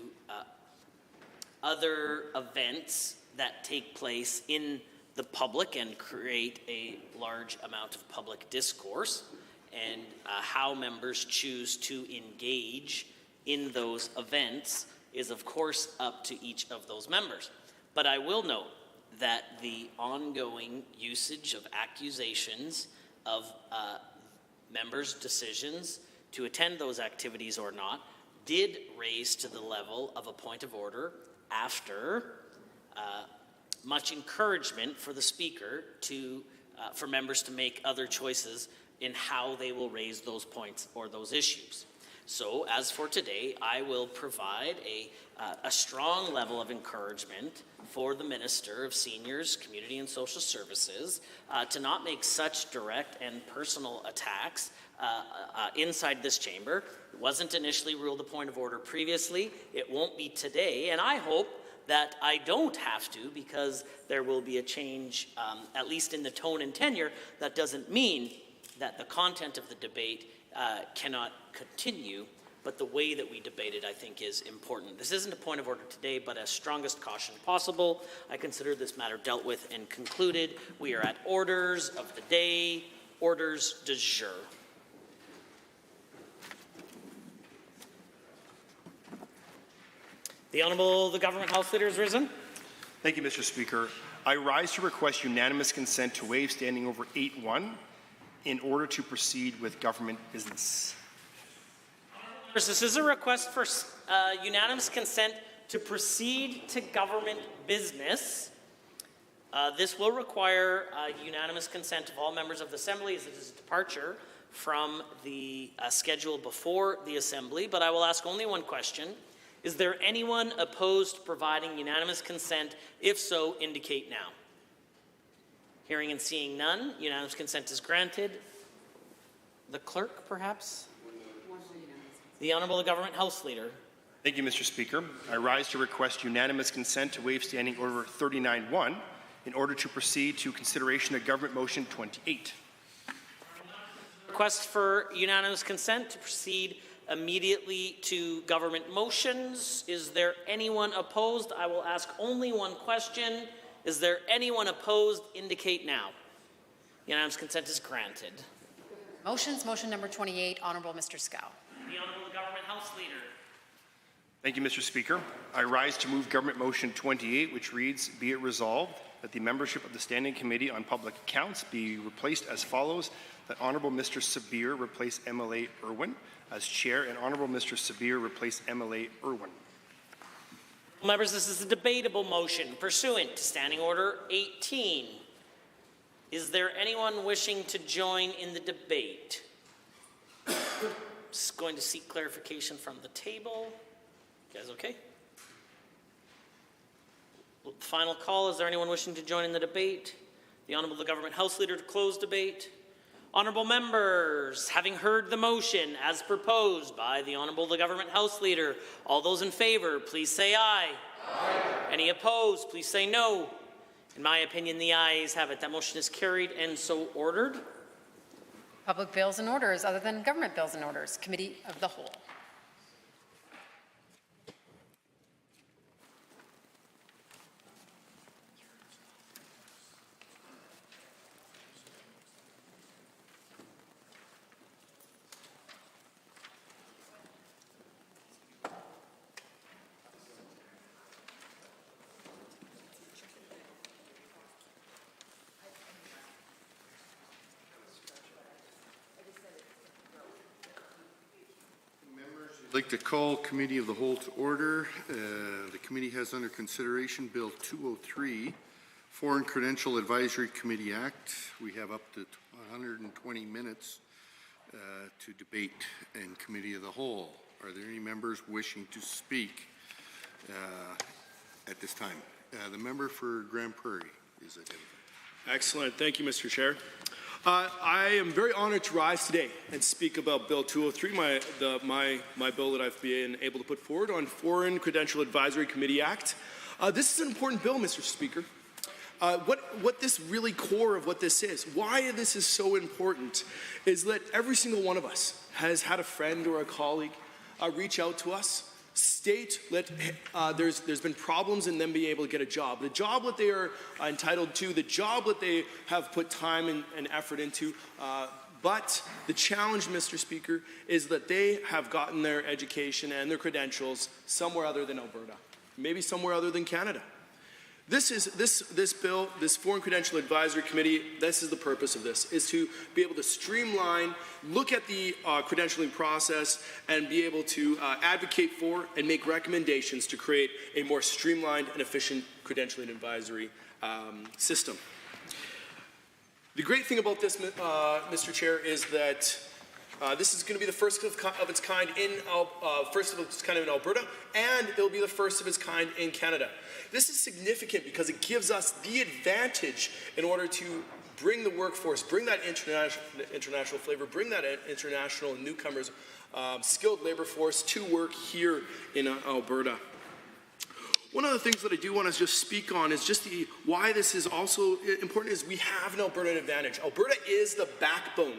[SPEAKER 1] other events that take place in the public and create a large amount of public discourse, and how members choose to engage in those events is of course up to each of those members. But I will note that the ongoing usage of accusations of members' decisions to attend those activities or not did raise to the level of a point of order after much encouragement for the Speaker to, for members to make other choices in how they will raise those points or those issues. So, as for today, I will provide a strong level of encouragement for the Minister of Seniors, Community and Social Services to not make such direct and personal attacks inside this chamber. It wasn't initially ruled a point of order previously. It won't be today, and I hope that I don't have to, because there will be a change, at least in the tone and tenure. That doesn't mean that the content of the debate cannot continue, but the way that we debate it, I think, is important. This isn't a point of order today, but as strongest caution possible, I consider this matter dealt with and concluded. We are at orders of the day, orders du jour. The Honourable the Government House Leader has risen.
[SPEAKER 20] Thank you, Mr. Speaker. I rise to request unanimous consent to waive standing over 8.1 in order to proceed with government business.
[SPEAKER 1] This is a request for unanimous consent to proceed to government business. This will require unanimous consent of all members of the Assembly, as it is a departure from the schedule before the Assembly, but I will ask only one question. Is there anyone opposed to providing unanimous consent? If so, indicate now. Hearing and seeing none, unanimous consent is granted. The clerk, perhaps? The Honourable Government House Leader.
[SPEAKER 20] Thank you, Mr. Speaker. I rise to request unanimous consent to waive Standing Order 39.1 in order to proceed to consideration of Government Motion 28.
[SPEAKER 1] Request for unanimous consent to proceed immediately to government motions. Is there anyone opposed? I will ask only one question. Is there anyone opposed? Indicate now. Unanimous consent is granted.
[SPEAKER 18] Motions. Motion number 28, Honourable Mr. Scow.
[SPEAKER 1] The Honourable Government House Leader.
[SPEAKER 20] Thank you, Mr. Speaker. I rise to move Government Motion 28, which reads, be it resolved that the membership of the Standing Committee on Public Accounts be replaced as follows, that Honourable Mr. Sabir replace MLA Irwin as Chair and Honourable Mr. Sabir replace MLA Irwin.
[SPEAKER 1] Members, this is a debatable motion pursuant to Standing Order 18. Is there anyone wishing to join in the debate? Just going to seek clarification from the table. You guys okay? Final call. Is there anyone wishing to join in the debate? The Honourable the Government House Leader to close debate. Honourable members, having heard the motion as proposed by the Honourable the Government House Leader, all those in favour, please say aye. Aye. Any opposed, please say no. In my opinion, the ayes have it. That motion is carried and so ordered.
[SPEAKER 18] Public bills and orders other than government bills and orders. Committee of the Whole.
[SPEAKER 10] I'd like to call Committee of the Whole to order. The committee has under consideration Bill 203, Foreign Credential Advisory Committee Act. We have up to 120 minutes to debate in Committee of the Whole. Are there any members wishing to speak at this time? The member for Grand Prairie is identified.
[SPEAKER 5] Excellent. Thank you, Mr. Chair. I am very honored to rise today and speak about Bill 203, my bill that I've been able to put forward on Foreign Credential Advisory Committee Act. This is an important bill, Mr. Speaker. What this really core of what this is, why this is so important, is that every single one of us has had a friend or a colleague reach out to us, state that there's been problems in them being able to get a job, the job that they are entitled to, the job that they have put time and effort into. But the challenge, Mr. Speaker, is that they have gotten their education and their credentials somewhere other than Alberta, maybe somewhere other than Canada. This bill, this Foreign Credential Advisory Committee, this is the purpose of this, is to be able to streamline, look at the credentialing process, and be able to advocate for and make recommendations to create a more streamlined and efficient credentialing advisory system. The great thing about this, Mr. Chair, is that this is going to be the first of its kind in Alberta, and it'll be the first of its kind in Canada. This is significant because it gives us the advantage in order to bring the workforce, bring that international flavor, bring that international newcomers, skilled labor force to work here in Alberta. One of the things that I do want to just speak on is just why this is also important is we have an Alberta advantage. Alberta is the backbone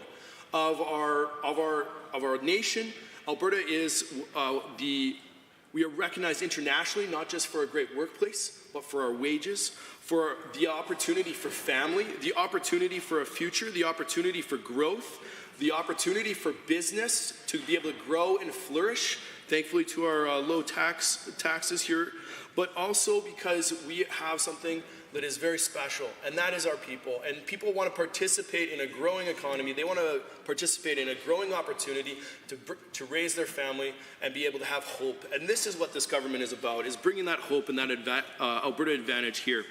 [SPEAKER 5] of our nation. Alberta is we are recognized internationally, not just for a great workplace, but for our wages, for the opportunity for family, the opportunity for a future, the opportunity for growth, the opportunity for business to be able to grow and flourish, thankfully to our low taxes here, but also because we have something that is very special, and that is our people. And people want to participate in a growing economy. They want to participate in a growing opportunity to raise their family and be able to have hope. And this is what this government is about, is bringing that hope and that Alberta advantage here.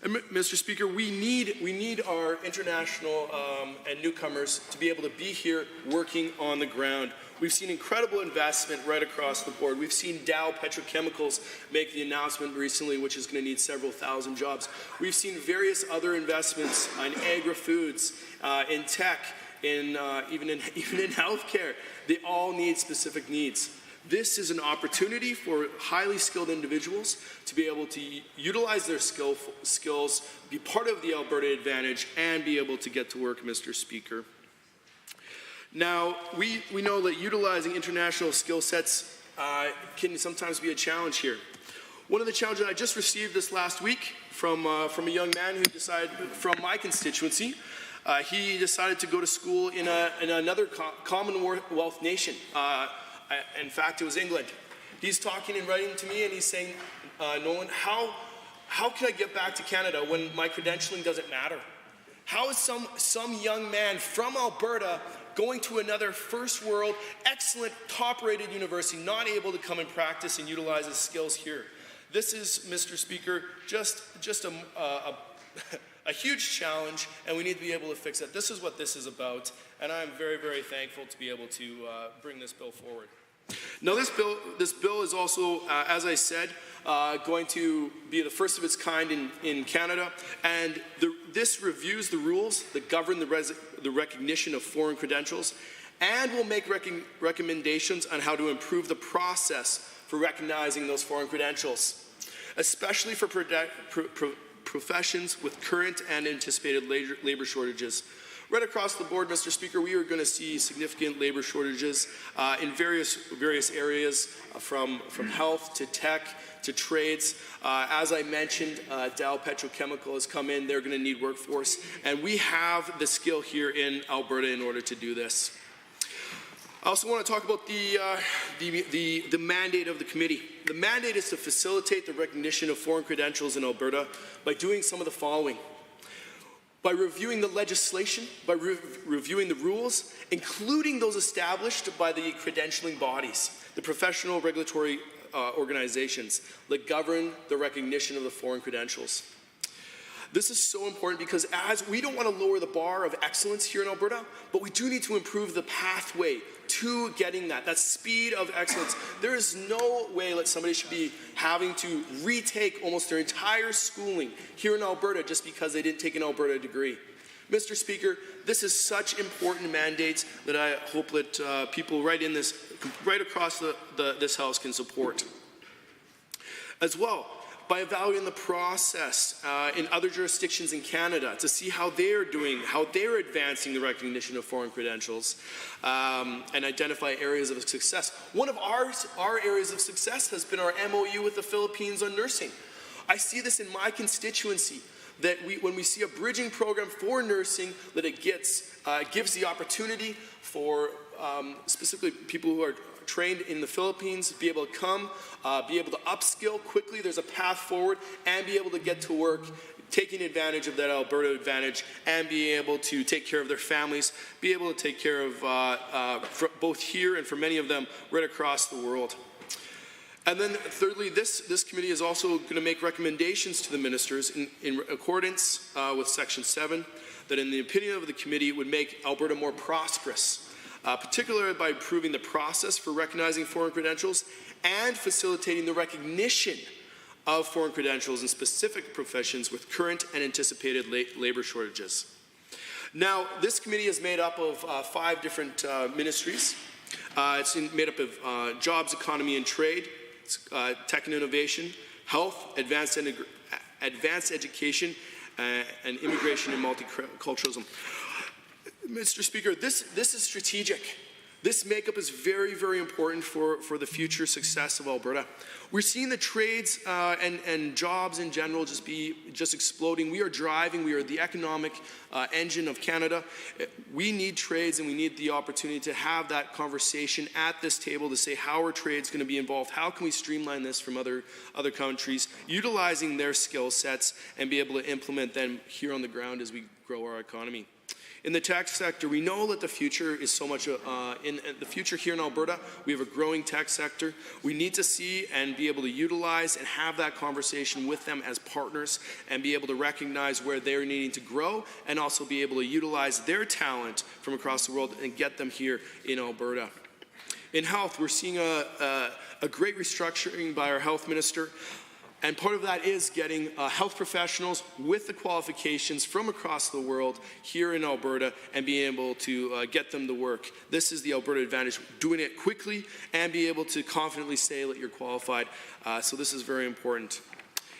[SPEAKER 5] And Mr. Speaker, we need our international and newcomers to be able to be here working on the ground. We've seen incredible investment right across the board. We've seen Dow Petrochemicals make the announcement recently, which is going to need several thousand jobs. We've seen various other investments in agri-foods, in tech, even in healthcare. They all need specific needs. This is an opportunity for highly skilled individuals to be able to utilize their skills, be part of the Alberta advantage, and be able to get to work, Mr. Speaker. Now, we know that utilizing international skill sets can sometimes be a challenge here. One of the challenges I just received this last week from a young man who decided, from my constituency, he decided to go to school in another Commonwealth nation. In fact, it was England. He's talking and writing to me, and he's saying, Nolan, how can I get back to Canada when my credentialing doesn't matter? How is some young man from Alberta going to another first world, excellent, top-rated university, not able to come and practice and utilize his skills here? This is, Mr. Speaker, just a huge challenge, and we need to be able to fix it. This is what this is about, and I'm very, very thankful to be able to bring this bill forward. Now, this bill is also, as I said, going to be the first of its kind in Canada, and this reviews the rules that govern the recognition of foreign credentials, and will make recommendations on how to improve the process for recognizing those foreign credentials, especially for professions with current and anticipated labor shortages. Right across the board, Mr. Speaker, we are going to see significant labor shortages in various areas, from health to tech to trades. As I mentioned, Dow Petrochemical has come in. They're going to need workforce, and we have the skill here in Alberta in order to do this. I also want to talk about the mandate of the committee. The mandate is to facilitate the recognition of foreign credentials in Alberta by doing some of the following. By reviewing the legislation, by reviewing the rules, including those established by the credentialing bodies, the professional regulatory organizations that govern the recognition of the foreign credentials. This is so important because as we don't want to lower the bar of excellence here in Alberta, but we do need to improve the pathway to getting that speed of excellence. There is no way that somebody should be having to retake almost their entire schooling here in Alberta just because they didn't take an Alberta degree. Mr. Speaker, this is such important mandates that I hope that people right across this House can support. As well, by evaluating the process in other jurisdictions in Canada to see how they're doing, how they're advancing the recognition of foreign credentials and identify areas of success. One of our areas of success has been our MOU with the Philippines on nursing. I see this in my constituency, that when we see a bridging program for nursing, that it gives the opportunity for specifically people who are trained in the Philippines to be able to come, be able to upskill quickly. There's a path forward, and be able to get to work, taking advantage of that Alberta advantage, and be able to take care of their families, be able to take care of both here and for many of them right across the world. And then thirdly, this committee is also going to make recommendations to the ministers in accordance with Section 7 that in the opinion of the committee would make Alberta more prosperous, particularly by improving the process for recognizing foreign credentials and facilitating the recognition of foreign credentials in specific professions with current and anticipated labor shortages. Now, this committee is made up of 5 different ministries. It's made up of jobs, economy and trade, tech and innovation, health, advanced education, and immigration and multiculturalism. Mr. Speaker, this is strategic. This makeup is very, very important for the future success of Alberta. We're seeing the trades and jobs in general just exploding. We are the economic engine of Canada. We need trades, and we need the opportunity to have that conversation at this table to say how are trades going to be involved, how can we streamline this from other countries, utilizing their skill sets and be able to implement them here on the ground as we grow our economy. In the tech sector, we know that the future is so much, in the future here in Alberta, we have a growing tech sector. We need to see and be able to utilize and have that conversation with them as partners and be able to recognize where they're needing to grow and also be able to utilize their talent from across the world and get them here in Alberta. In health, we're seeing a great restructuring by our health minister. And part of that is getting health professionals with the qualifications from across the world here in Alberta and being able to get them to work. This is the Alberta advantage, doing it quickly and be able to confidently say that you're qualified. So this is very important.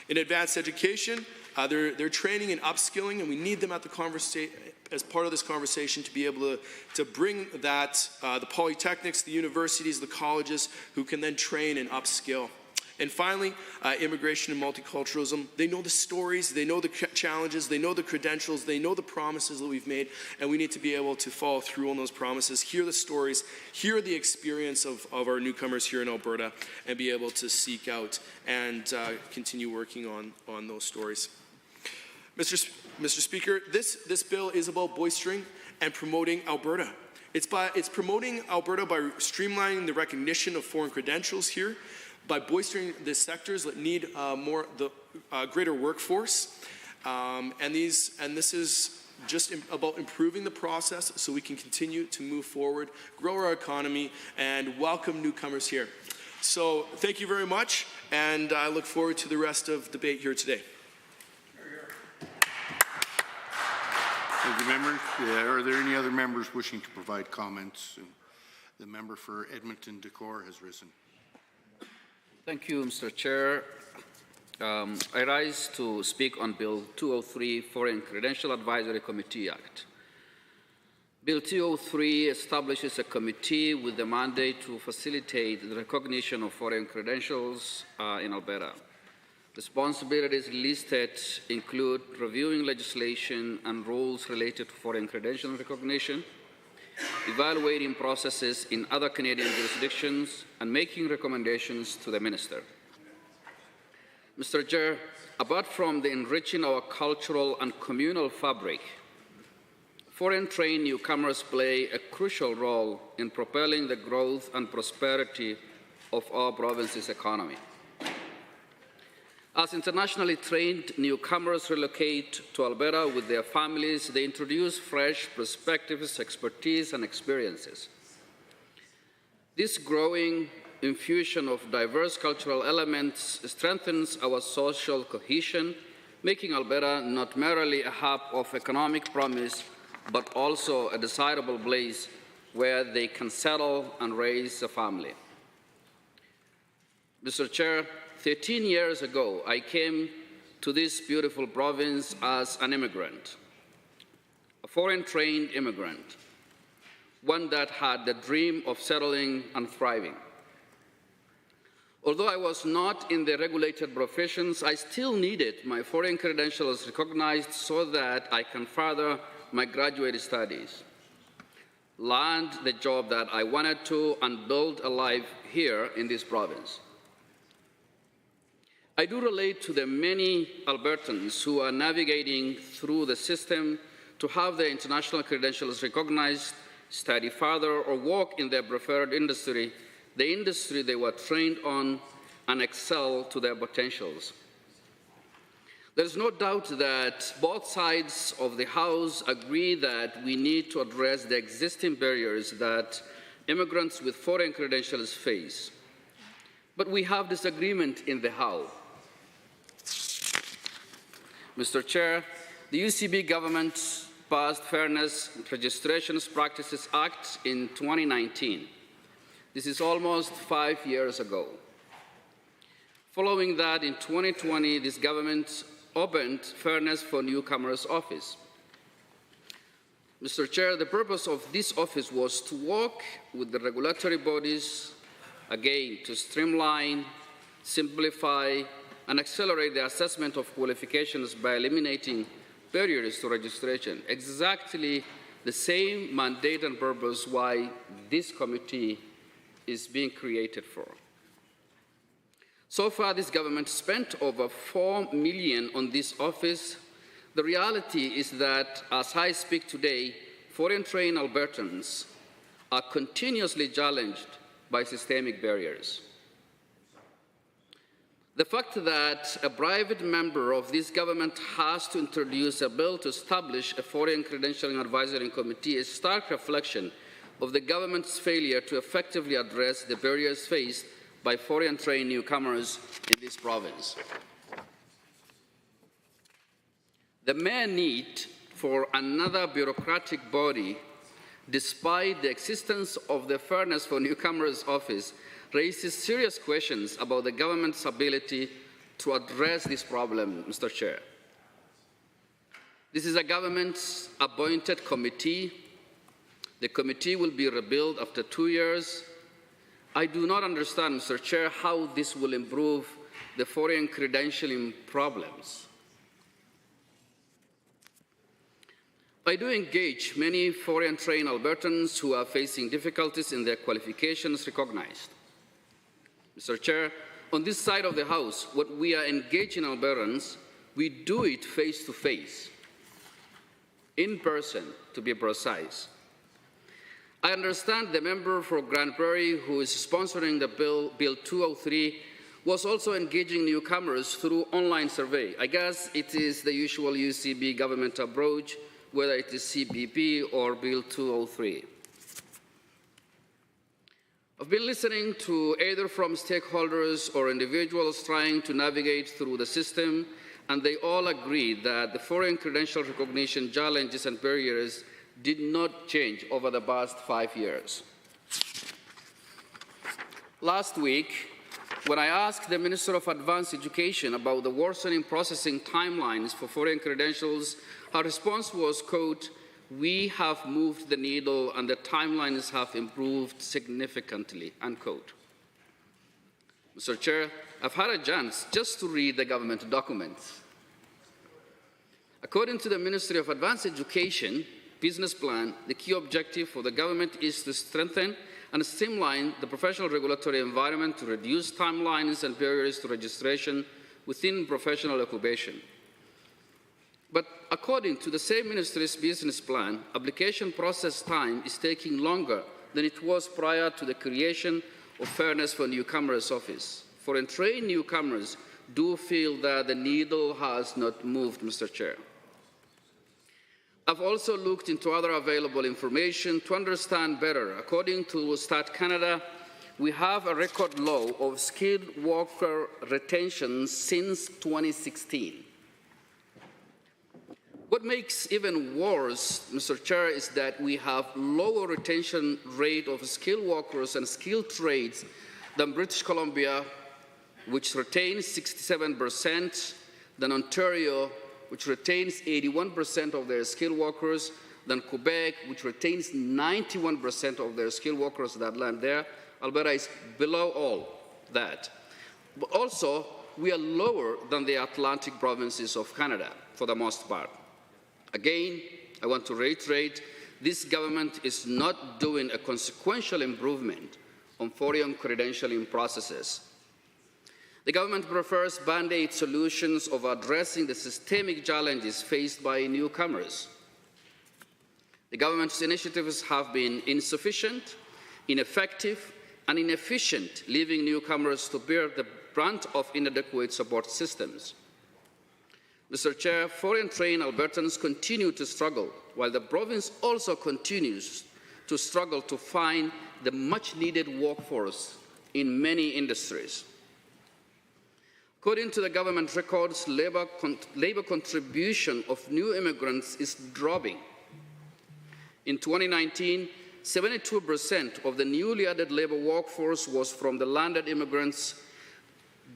[SPEAKER 5] In advanced education, they're training and upskilling, and we need them at the conversation as part of this conversation to be able to bring that, the polytechnics, the universities, the colleges, who can then train and upskill. And finally, immigration and multiculturalism. They know the stories, they know the challenges, they know the credentials, they know the promises that we've made, and we need to be able to follow through on those promises, hear the stories, hear the experience of our newcomers here in Alberta, and be able to seek out and continue working on those stories. Mr. Speaker, this bill is about bolstering and promoting Alberta. It's promoting Alberta by streamlining the recognition of foreign credentials here, by bolstering the sectors that need greater workforce, and this is just about improving the process so we can continue to move forward, grow our economy, and welcome newcomers here. So thank you very much, and I look forward to the rest of the debate here today.
[SPEAKER 10] Thank you, members. Are there any other members wishing to provide comments? The member for Edmonton-Decore has risen.
[SPEAKER 3] Thank you, Mr. Chair. I rise to speak on Bill 203, Foreign Credential Advisory Committee Act. Bill 203 establishes a committee with the mandate to facilitate the recognition of foreign credentials in Alberta. Responsibilities listed include reviewing legislation and rules related to foreign credential recognition, evaluating processes in other Canadian jurisdictions, and making recommendations to the minister. Mr. Chair, apart from enriching our cultural and communal fabric, foreign trained newcomers play a crucial role in propelling the growth and prosperity of our province's economy. As internationally trained newcomers relocate to Alberta with their families, they introduce fresh perspectives, expertise, and experiences. This growing infusion of diverse cultural elements strengthens our social cohesion making Alberta not merely a hub of economic promise, but also a desirable place where they can settle and raise a family. Mr. Chair, 13 years ago, I came to this beautiful province as an immigrant, a foreign-trained immigrant, one that had the dream of settling and thriving. Although I was not in the regulated professions, I still needed my foreign credentials recognized so that I can further my graduate studies, land the job that I wanted to, and build a life here in this province. I do relate to the many Albertans who are navigating through the system to have their international credentials recognized, study further, or work in their preferred industry, the industry they were trained on, and excel to their potentials. There is no doubt that both sides of the House agree that we need to address the existing barriers that immigrants with foreign credentials face. But we have disagreement in the how. Mr. Chair, the UCP government passed Fairness Registrations Practices Act in 2019. This is almost 5 years ago. Following that, in 2020, this government opened Fairness for Newcomers Office. Mr. Chair, the purpose of this office was to work with the regulatory bodies, again, to streamline, simplify, and accelerate the assessment of qualifications by eliminating barriers to registration. Exactly the same mandate and purpose why this committee is being created for. So far, this government spent over $4 million on this office. The reality is that, as I speak today, foreign-trained Albertans are continuously challenged by systemic barriers. The fact that a private member of this government has to introduce a bill to establish a foreign credentialing advisory committee is a stark reflection of the government's failure to effectively address the barriers faced by foreign-trained newcomers in this province. The mere need for another bureaucratic body, despite the existence of the Fairness for Newcomers Office, raises serious questions about the government's ability to address this problem, Mr. Chair. This is a government-appointed committee. The committee will be rebuilt after 2 years. I do not understand, Mr. Chair, how this will improve the foreign credentialing problems. I do engage many foreign-trained Albertans who are facing difficulties in their qualifications recognized. Mr. Chair, on this side of the House, what we are engaging Albertans, we do it face-to-face, in person, to be precise. I understand the member for Grand Prairie who is sponsoring the Bill 203 was also engaging newcomers through online survey. I guess it is the usual UCB government approach, whether it is CPP or Bill 203. I've been listening to either from stakeholders or individuals trying to navigate through the system, and they all agree that the foreign credential recognition challenges and barriers did not change over the past 5 years. Last week, when I asked the Minister of Advanced Education about the worsening processing timelines for foreign credentials, her response was, quote, "We have moved the needle and the timelines have improved significantly," unquote. Mr. Chair, I've had a chance just to read the government documents. According to the Ministry of Advanced Education business plan, the key objective for the government is to strengthen and streamline the professional regulatory environment to reduce timelines and barriers to registration within professional occupation. But according to the same ministry's business plan, application process time is taking longer than it was prior to the creation of Fairness for Newcomers Office. Foreign-trained newcomers do feel that the needle has not moved, Mr. Chair. I've also looked into other available information to understand better. According to Stat Canada, we have a record low of skilled worker retention since 2016. What makes even worse, Mr. Chair, is that we have lower retention rate of skilled workers and skilled trades than British Columbia, which retains 67%, than Ontario, which retains 81% of their skilled workers, than Quebec, which retains 91% of their skilled workers that land there. Alberta is below all that. But also, we are lower than the Atlantic provinces of Canada, for the most part. Again, I want to reiterate, this government is not doing a consequential improvement on foreign credentialing processes. The government prefers band-aid solutions of addressing the systemic challenges faced by newcomers. The government's initiatives have been insufficient, ineffective, and inefficient, leaving newcomers to bear the brunt of inadequate support systems. Mr. Chair, foreign-trained Albertans continue to struggle, while the province also continues to struggle to find the much-needed workforce in many industries. According to the government records, labor contribution of new immigrants is dropping. In 2019, 72% of the newly added labor workforce was from the landed immigrants.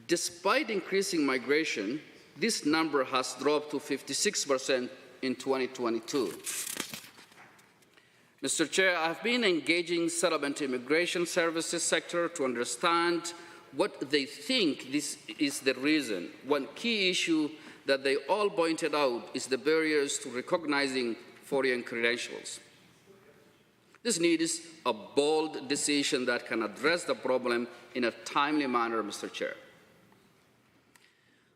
[SPEAKER 3] Despite increasing migration, this number has dropped to 56% in 2022. Mr. Chair, I have been engaging settlement immigration services sector to understand what they think this is the reason. One key issue that they all pointed out is the barriers to recognizing foreign credentials. This needs a bold decision that can address the problem in a timely manner, Mr. Chair.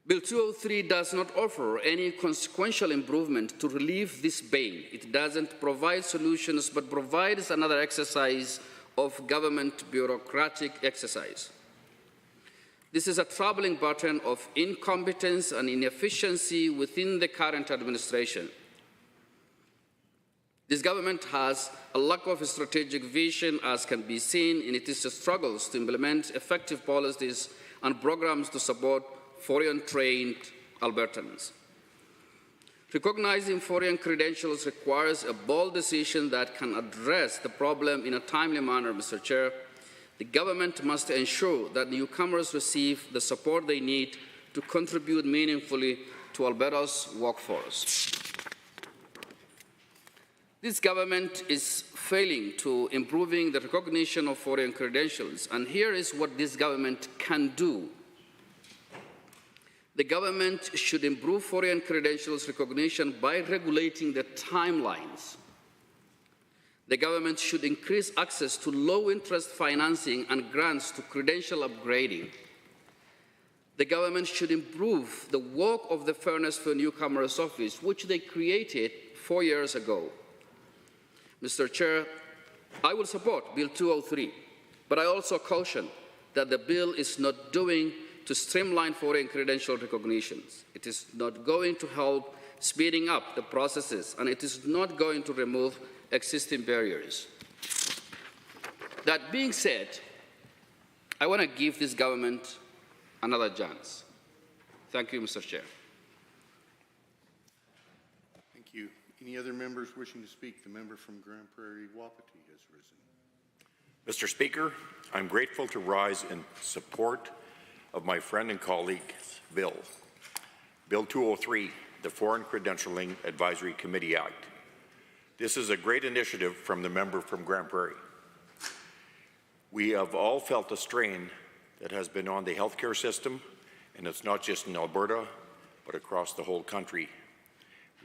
[SPEAKER 3] Bill 203 does not offer any consequential improvement to relieve this pain. It doesn't provide solutions, but provides another exercise of government bureaucratic exercise. This is a troubling pattern of incompetence and inefficiency within the current administration. This government has a lack of strategic vision, as can be seen in its struggles to implement effective policies and programs to support foreign-trained Albertans. Recognizing foreign credentials requires a bold decision that can address the problem in a timely manner, Mr. Chair. The government must ensure that newcomers receive the support they need to contribute meaningfully to Alberta's workforce. This government is failing to improving the recognition of foreign credentials, and here is what this government can do. The government should improve foreign credentials recognition by regulating the timelines. The government should increase access to low-interest financing and grants to credential upgrading. The government should improve the work of the Fairness for Newcomers Office, which they created 4 years ago. Mr. Chair, I will support Bill 203, but I also caution that the bill is not doing to streamline foreign credential recognitions. It is not going to help speeding up the processes, and it is not going to remove existing barriers. That being said, I want to give this government another chance. Thank you, Mr. Chair.
[SPEAKER 10] Thank you. Any other members wishing to speak? The member from Grand Prairie Wapiti has risen.
[SPEAKER 7] Mr. Speaker, I'm grateful to rise in support of my friend and colleague's bill, Bill 203, the Foreign Credentialing Advisory Committee Act. This is a great initiative from the member from Grand Prairie. We have all felt the strain that has been on the healthcare system, and it's not just in Alberta, but across the whole country.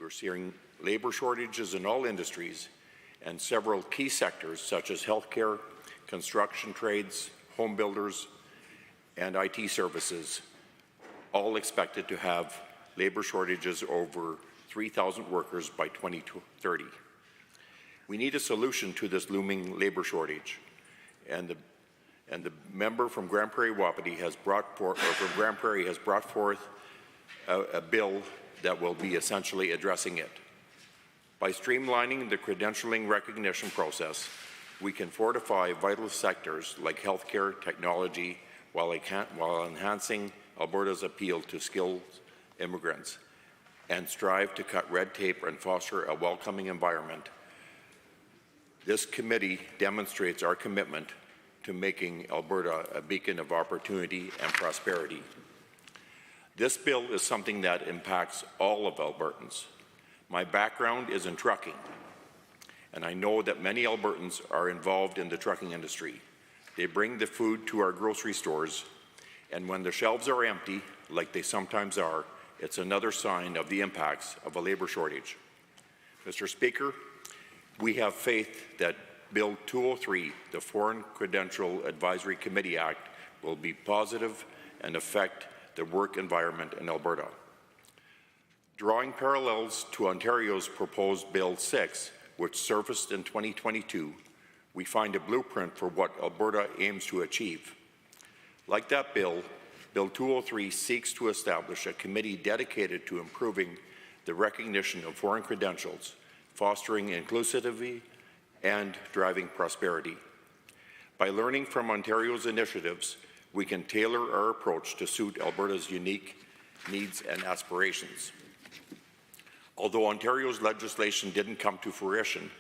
[SPEAKER 7] We're seeing labor shortages in all industries, and several key sectors such as healthcare, construction trades, home builders, and IT services, all expected to have labor shortages over 3,000 workers by 2030. We need a solution to this looming labor shortage, and the member from Grand Prairie Wapiti has brought forth, a bill that will be essentially addressing it. By streamlining the credentialing recognition process, we can fortify vital sectors like healthcare, technology, while enhancing Alberta's appeal to skilled immigrants. and strive to cut red tape and foster a welcoming environment, this committee demonstrates our commitment to making Alberta a beacon of opportunity and prosperity. This bill is something that impacts all of Albertans. My background is in trucking, and I know that many Albertans are involved in the trucking industry. They bring the food to our grocery stores, and when the shelves are empty, like they sometimes are, it's another sign of the impacts of a labour shortage. Mr. Speaker, we have faith that Bill 203, the Foreign Credential Advisory Committee Act, will be positive and affect the work environment in Alberta. Drawing parallels to Ontario's proposed Bill 6, which surfaced in 2022, we find a blueprint for what Alberta aims to achieve. Like that bill, Bill 203 seeks to establish a committee dedicated to improving the recognition of foreign credentials, fostering inclusivity, and driving prosperity. By learning from Ontario's initiatives, we can tailor our approach to suit Alberta's unique needs and aspirations. Although Ontario's legislation didn't come to fruition,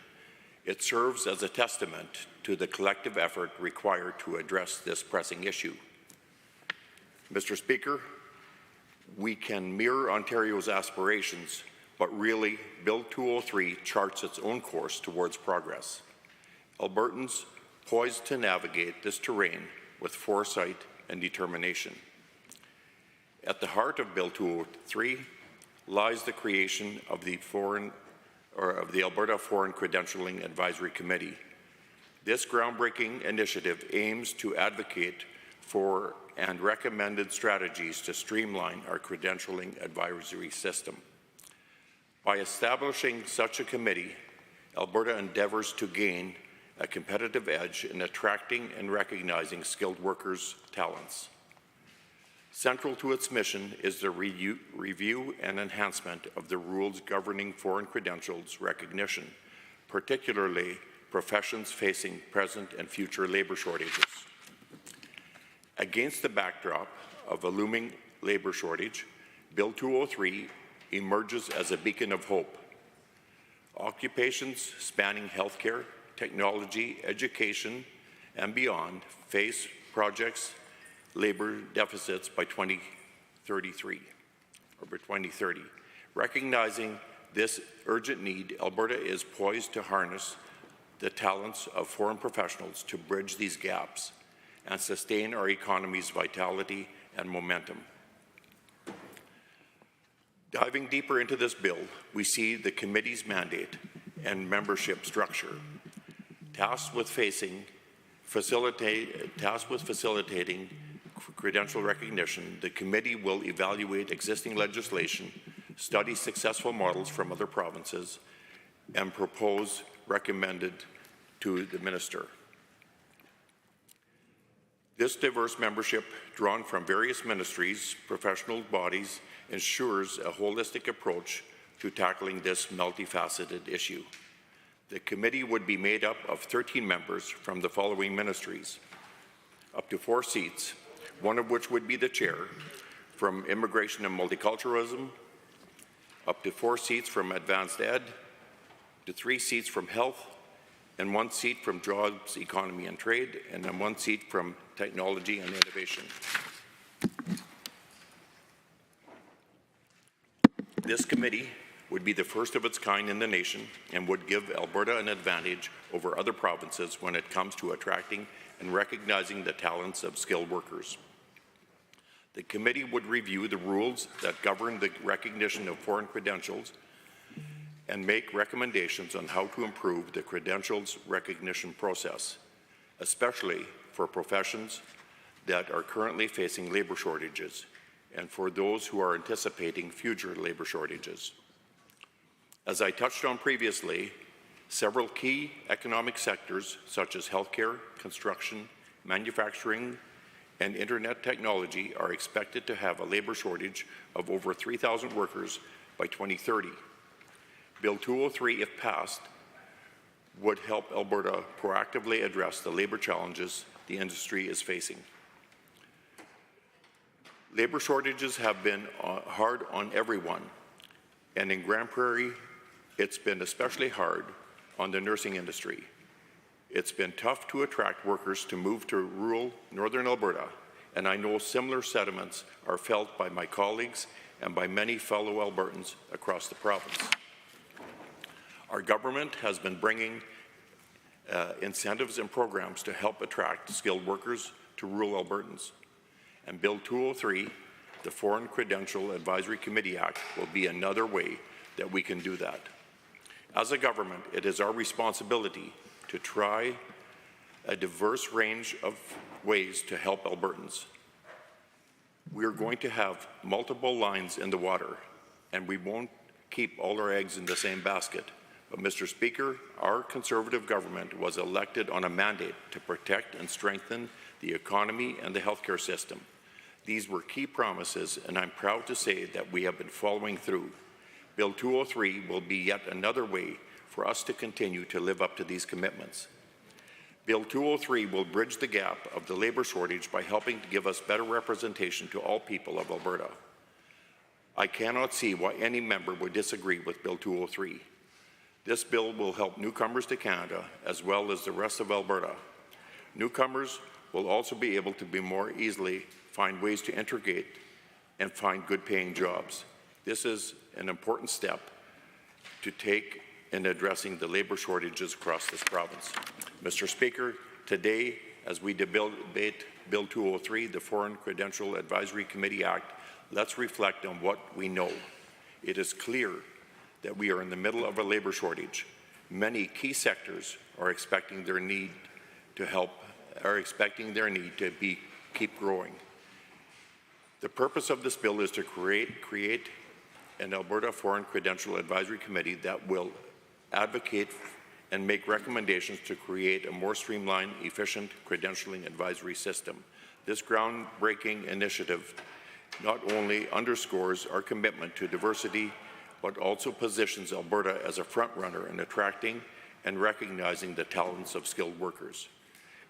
[SPEAKER 7] it serves as a testament to the collective effort required to address this pressing issue. Mr. Speaker, we can mirror Ontario's aspirations, but really, Bill 203 charts its own course towards progress. Albertans poised to navigate this terrain with foresight and determination. At the heart of Bill 203 lies the creation of the Alberta Foreign Credentialing Advisory Committee. This groundbreaking initiative aims to advocate for and recommended strategies to streamline our credentialing advisory system. By establishing such a committee, Alberta endeavours to gain a competitive edge in attracting and recognizing skilled workers' talents. Central to its mission is the review and enhancement of the rules governing foreign credentials recognition, particularly professions facing present and future labour shortages. Against the backdrop of a looming labour shortage, Bill 203 emerges as a beacon of hope. Occupations spanning healthcare, technology, education, and beyond face projects labour deficits by 2033 or by 2030. Recognizing this urgent need, Alberta is poised to harness the talents of foreign professionals to bridge these gaps and sustain our economy's vitality and momentum. Diving deeper into this bill, we see the committee's mandate and membership structure. Tasked with facilitating credential recognition, the committee will evaluate existing legislation, study successful models from other provinces, and propose recommended to the minister. This diverse membership, drawn from various ministries, professional bodies, ensures a holistic approach to tackling this multifaceted issue. The committee would be made up of 13 members from the following ministries, up to 4 seats, one of which would be the chair, from Immigration and Multiculturalism, up to 4 seats from Advanced Ed, to 3 seats from Health, and 1 seat from Jobs, Economy and Trade, and then 1 seat from Technology and Innovation. This committee would be the first of its kind in the nation and would give Alberta an advantage over other provinces when it comes to attracting and recognizing the talents of skilled workers. The committee would review the rules that govern the recognition of foreign credentials and make recommendations on how to improve the credentials recognition process, especially for professions that are currently facing labour shortages and for those who are anticipating future labour shortages. As I touched on previously, several key economic sectors such as healthcare, construction, manufacturing, and internet technology are expected to have a labour shortage of over 3,000 workers by 2030. Bill 203, if passed, would help Alberta proactively address the labour challenges the industry is facing. Labour shortages have been hard on everyone, And in Grand Prairie, it's been especially hard on the nursing industry. It's been tough to attract workers to move to rural northern Alberta, and I know similar sentiments are felt by my colleagues and by many fellow Albertans across the province. Our government has been bringing incentives and programs to help attract skilled workers to rural Albertans. And Bill 203, the Foreign Credential Advisory Committee Act, will be another way that we can do that. As a government, it is our responsibility to try a diverse range of ways to help Albertans. We are going to have multiple lines in the water, and we won't keep all our eggs in the same basket. But, Mr. Speaker, our Conservative government was elected on a mandate to protect and strengthen the economy and the healthcare system. These were key promises, and I'm proud to say that we have been following through. Bill 203 will be yet another way for us to continue to live up to these commitments. Bill 203 will bridge the gap of the labour shortage by helping to give us better representation to all people of Alberta. I cannot see why any member would disagree with Bill 203. This bill will help newcomers to Canada as well as the rest of Alberta. Newcomers will also be able to more easily find ways to integrate and find good-paying jobs. This is an important step to take in addressing the labour shortages across this province. Mr. Speaker, today, as we debate Bill 203, the Foreign Credential Advisory Committee Act, let's reflect on what we know. It is clear that we are in the middle of a labour shortage. Many key sectors are expecting their need to keep growing. The purpose of this bill is to create an Alberta Foreign Credential Advisory Committee that will advocate and make recommendations to create a more streamlined, efficient credentialing advisory system. This groundbreaking initiative not only underscores our commitment to diversity, but also positions Alberta as a front-runner in attracting and recognizing the talents of skilled workers.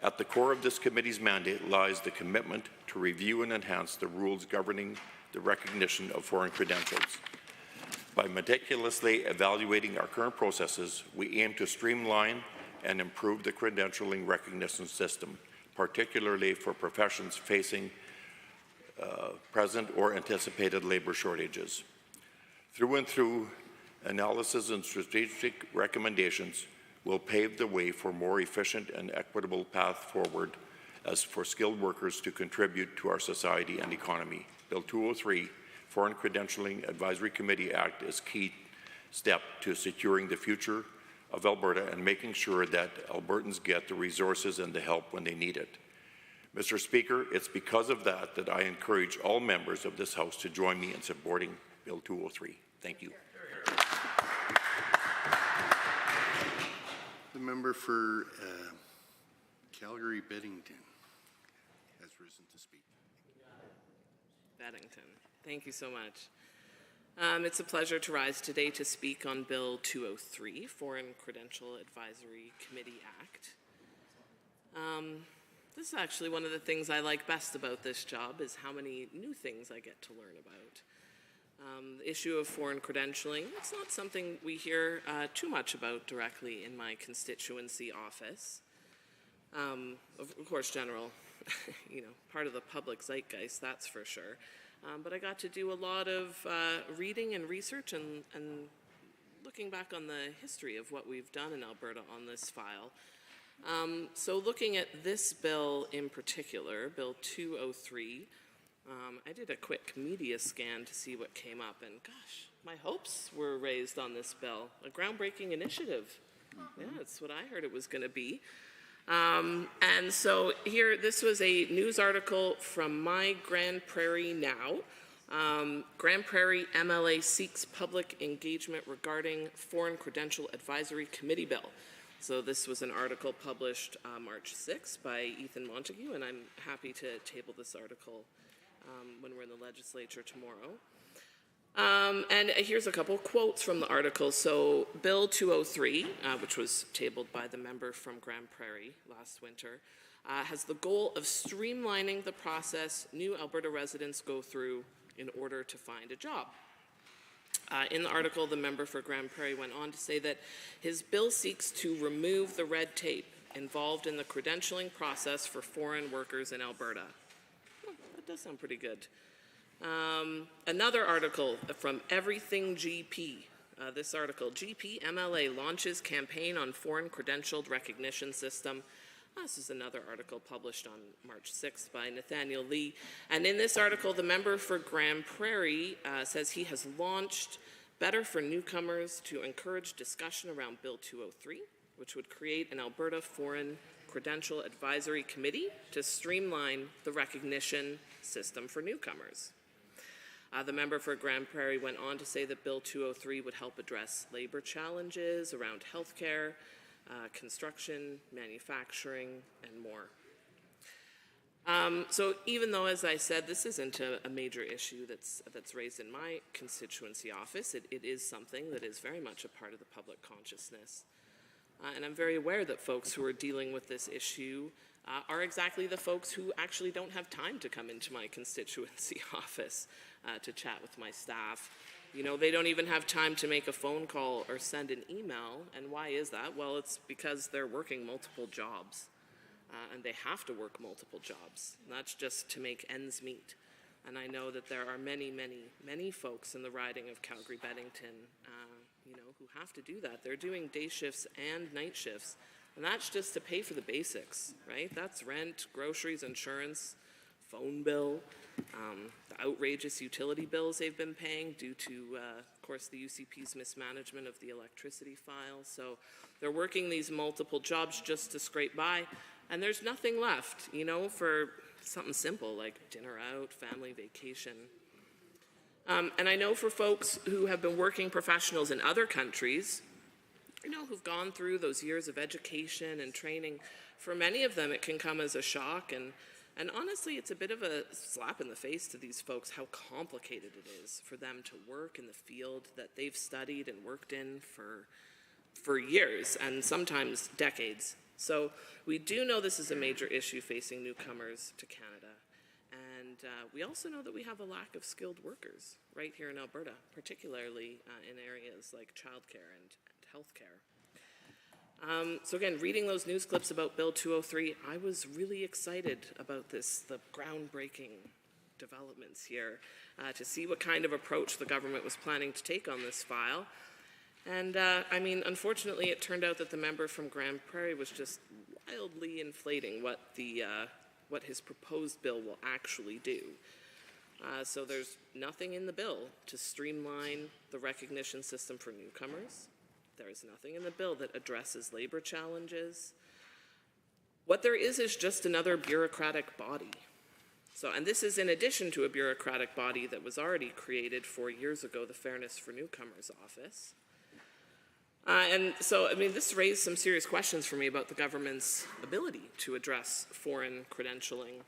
[SPEAKER 7] At the core of this committee's mandate lies the commitment to review and enhance the rules governing the recognition of foreign credentials. By meticulously evaluating our current processes, we aim to streamline and improve the credentialing recognition system, particularly for professions facing present or anticipated labour shortages. Through and through, analysis and strategic recommendations will pave the way for more efficient and equitable path forward as for skilled workers to contribute to our society and economy. Bill 203, Foreign Credentialing Advisory Committee Act, is a key step to securing the future of Alberta and making sure that Albertans get the resources and the help when they need it. Mr. Speaker, it's because of that that I encourage all members of this House to join me in supporting Bill 203. Thank you.
[SPEAKER 10] The member for Calgary-Beddington has risen to speak.
[SPEAKER 9] Beddington. Thank you so much. It's a pleasure to rise today to speak on Bill 203, Foreign Credential Advisory Committee Act. This is actually one of the things I like best about this job is how many new things I get to learn about. The issue of foreign credentialing, it's not something we hear too much about directly in my constituency office. Of course, general, part of the public zeitgeist, that's for sure. But I got to do a lot of reading and research and looking back on the history of what we've done in Alberta on this file. So looking at this bill in particular, Bill 203, I did a quick media scan to see what came up, and gosh, my hopes were raised on this bill. A groundbreaking initiative. Yeah, that's what I heard it was going to be. And so here, this was a news article from My Grand Prairie Now. Grand Prairie MLA seeks public engagement regarding Foreign Credential Advisory Committee Bill. So this was an article published March 6th by Ethan Montague, and I'm happy to table this article when we're in the legislature tomorrow. And here's a couple quotes from the article. So Bill 203, which was tabled by the member from Grand Prairie last winter, has the goal of streamlining the process new Alberta residents go through in order to find a job. In the article, the member for Grand Prairie went on to say that his bill seeks to remove the red tape involved in the credentialing process for foreign workers in Alberta. Well, that does sound pretty good. Another article from Everything GP. This article, GP MLA launches campaign on foreign credentialed recognition system. This is another article published on March 6th by Nathaniel Lee. And in this article, the member for Grand Prairie says he has launched Better for Newcomers to encourage discussion around Bill 203, which would create an Alberta Foreign Credential Advisory Committee to streamline the recognition system for newcomers. The member for Grand Prairie went on to say that Bill 203 would help address labor challenges around healthcare, construction, manufacturing, and more. So even though, as I said, this isn't a major issue that's raised in my constituency office, it is something that is very much a part of the public consciousness. And I'm very aware that folks who are dealing with this issue are exactly the folks who actually don't have time to come into my constituency office to chat with my staff. You know, they don't even have time to make a phone call or send an email. And why is that? Well, it's because they're working multiple jobs. And they have to work multiple jobs. And that's just to make ends meet. And I know that there are many, many, many folks in the riding of Calgary-Beddington, who have to do that. They're doing day shifts and night shifts. And that's just to pay for the basics, right? That's rent, groceries, insurance, phone bill, the outrageous utility bills they've been paying due to, of course, the UCP's mismanagement of the electricity file. So they're working these multiple jobs just to scrape by, and there's nothing left, for something simple like dinner out, family vacation. And I know for folks who have been working professionals in other countries, who've gone through those years of education and training, for many of them it can come as a shock, and honestly it's a bit of a slap in the face to these folks how complicated it is for them to work in the field that they've studied and worked in for years and sometimes decades. So we do know this is a major issue facing newcomers to Canada. And we also know that we have a lack of skilled workers right here in Alberta, particularly in areas like childcare and healthcare. So again, reading those news clips about Bill 203, I was really excited about the groundbreaking developments here, to see what kind of approach the government was planning to take on this file. And unfortunately, it turned out that the member from Grand Prairie was just wildly inflating what his proposed bill will actually do. So there's nothing in the bill to streamline the recognition system for newcomers. There's nothing in the bill that addresses labor challenges. What there is just another bureaucratic body. And this is in addition to a bureaucratic body that was already created 4 years ago, the Fairness for Newcomers Office. This raised some serious questions for me about the government's ability to address foreign credentialing.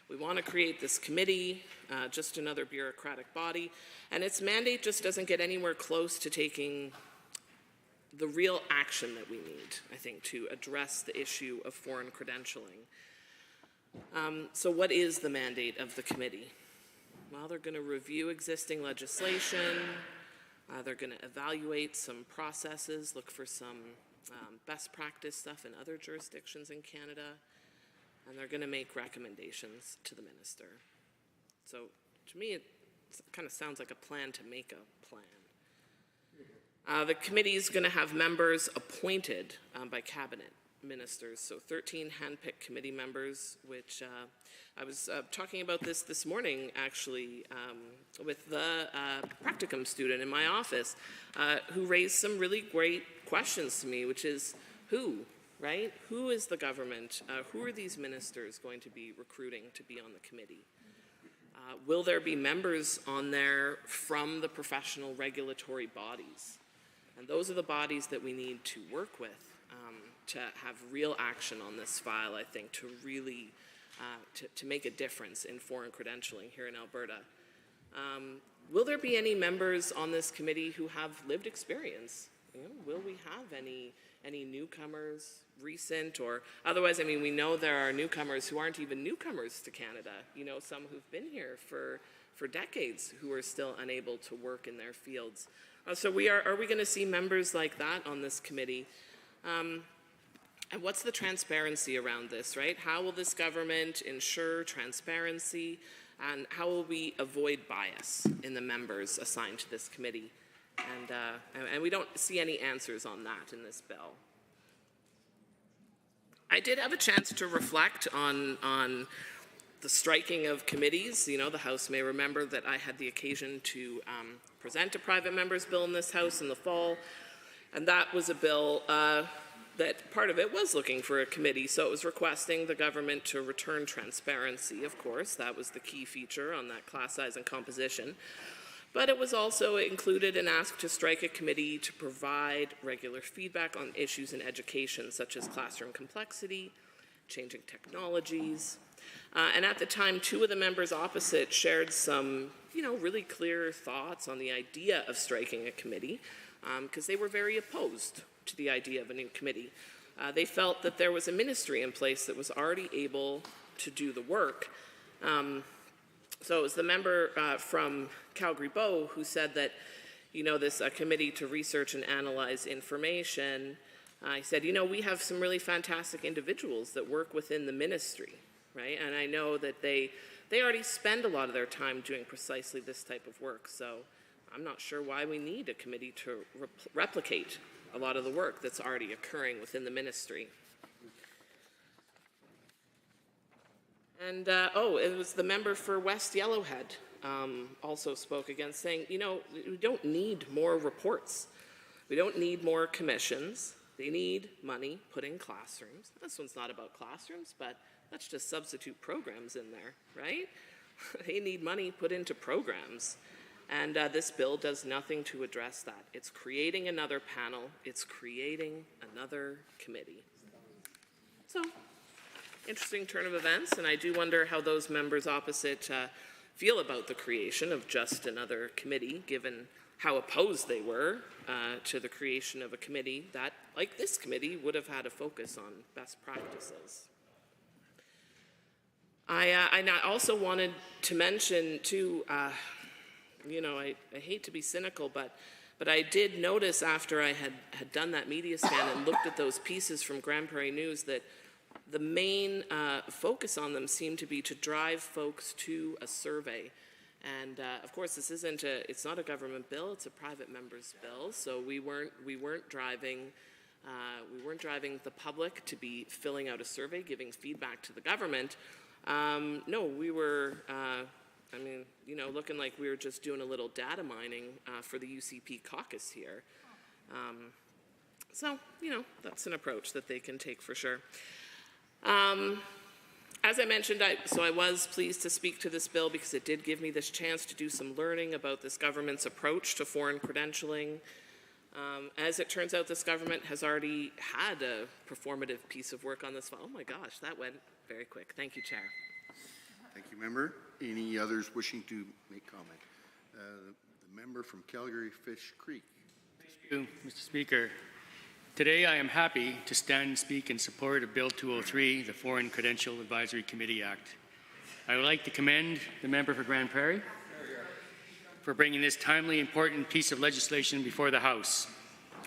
[SPEAKER 9] We want to create this committee, just another bureaucratic body, and its mandate just doesn't get anywhere close to taking the real action that we need, I think, to address the issue of foreign credentialing. So what is the mandate of the committee? Well, they're going to review existing legislation. They're going to evaluate some processes, look for some best practice stuff in other jurisdictions in Canada, and they're going to make recommendations to the minister. So to me, it kind of sounds like a plan to make a plan. The committee is going to have members appointed by cabinet ministers, so 13 handpicked committee members, which I was talking about this morning, actually, with the practicum student in my office, who raised some really great questions to me, which is who, right? Who is the government? Who are these ministers going to be recruiting to be on the committee? Will there be members on there from the professional regulatory bodies? And those are the bodies that we need to work with to have real action on this file, I think, to really to make a difference in foreign credentialing here in Alberta. Will there be any members on this committee who have lived experience will we have any newcomers, recent or otherwise? I mean, we know there are newcomers who aren't even newcomers to Canada. Some who've been here for decades who are still unable to work in their fields. So are we going to see members like that on this committee? And what's the transparency around this, right? How will this government ensure transparency, and how will we avoid bias in the members assigned to this committee? And we don't see any answers on that in this bill. I did have a chance to reflect on the striking of committees. The House may remember that I had the occasion to present a private member's bill in this House in the fall, and that was a bill that part of it was looking for a committee, so it was requesting the government to return transparency, of course. That was the key feature on that class size and composition. But it was also included and asked to strike a committee to provide regular feedback on issues in education, such as classroom complexity, changing technologies. And at the time, two of the members opposite shared some, really clear thoughts on the idea of striking a committee, because they were very opposed to the idea of a new committee. They felt that there was a ministry in place that was already able to do the work. So it was the member from Calgary-Bow who said that, this committee to research and analyze information, he said, we have some really fantastic individuals that work within the ministry, right? And I know that they already spend a lot of their time doing precisely this type of work. So I'm not sure why we need a committee to replicate a lot of the work that's already occurring within the ministry. And, it was the member for West Yellowhead also spoke against, saying, we don't need more reports. We don't need more commissions. They need money put in classrooms. This one's not about classrooms, but let's just substitute programs in there, right? They need money put into programs. And this bill does nothing to address that. It's creating another panel. It's creating another committee. So, interesting turn of events, and I do wonder how those members opposite feel about the creation of just another committee, given how opposed they were to the creation of a committee that, like this committee, would have had a focus on best practices. I also wanted to mention, too, I hate to be cynical, but I did notice after I had done that media scan and looked at those pieces from Grand Prairie News that the main focus on them seemed to be to drive folks to a survey. And of course, it's not a government bill; it's a private member's bill. So we weren't driving the public to be filling out a survey, giving feedback to the government. No, we were. Looking like we were just doing a little data mining for the UCP caucus here. So, that's an approach that they can take for sure. As I mentioned, I was pleased to speak to this bill because it did give me this chance to do some learning about this government's approach to foreign credentialing. As it turns out, this government has already had a performative piece of work on this file. Oh my gosh, that went very quick. Thank you, Chair.
[SPEAKER 11] Thank you, member. Any others wishing to make comment? The member from Calgary-Fish Creek.
[SPEAKER 14] Thank you, Mr. Speaker. Today I am happy to stand and speak in support of Bill 203, the Foreign Credential Advisory Committee Act. I would like to commend the member for Grand Prairie for bringing this timely, important piece of legislation before the House.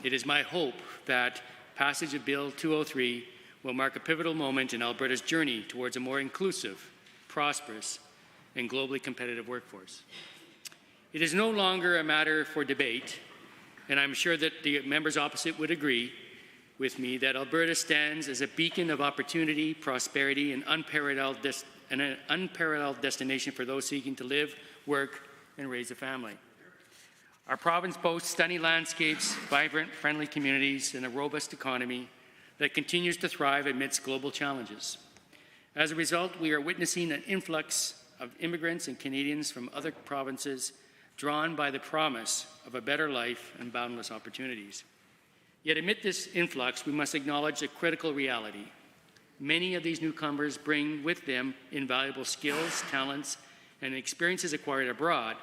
[SPEAKER 14] It is my hope that passage of Bill 203 will mark a pivotal moment in Alberta's journey towards a more inclusive, prosperous, and globally competitive workforce. It is no longer a matter for debate, and I'm sure that the members opposite would agree with me that Alberta stands as a beacon of opportunity, prosperity, and an unparalleled destination for those seeking to live, work, and raise a family. Our province boasts stunning landscapes, vibrant, friendly communities, and a robust economy that continues to thrive amidst global challenges. As a result, we are witnessing an influx of immigrants and Canadians from other provinces drawn by the promise of a better life and boundless opportunities. Yet amid this influx, we must acknowledge a critical reality. Many of these newcomers bring with them invaluable skills, talents, and experiences acquired abroad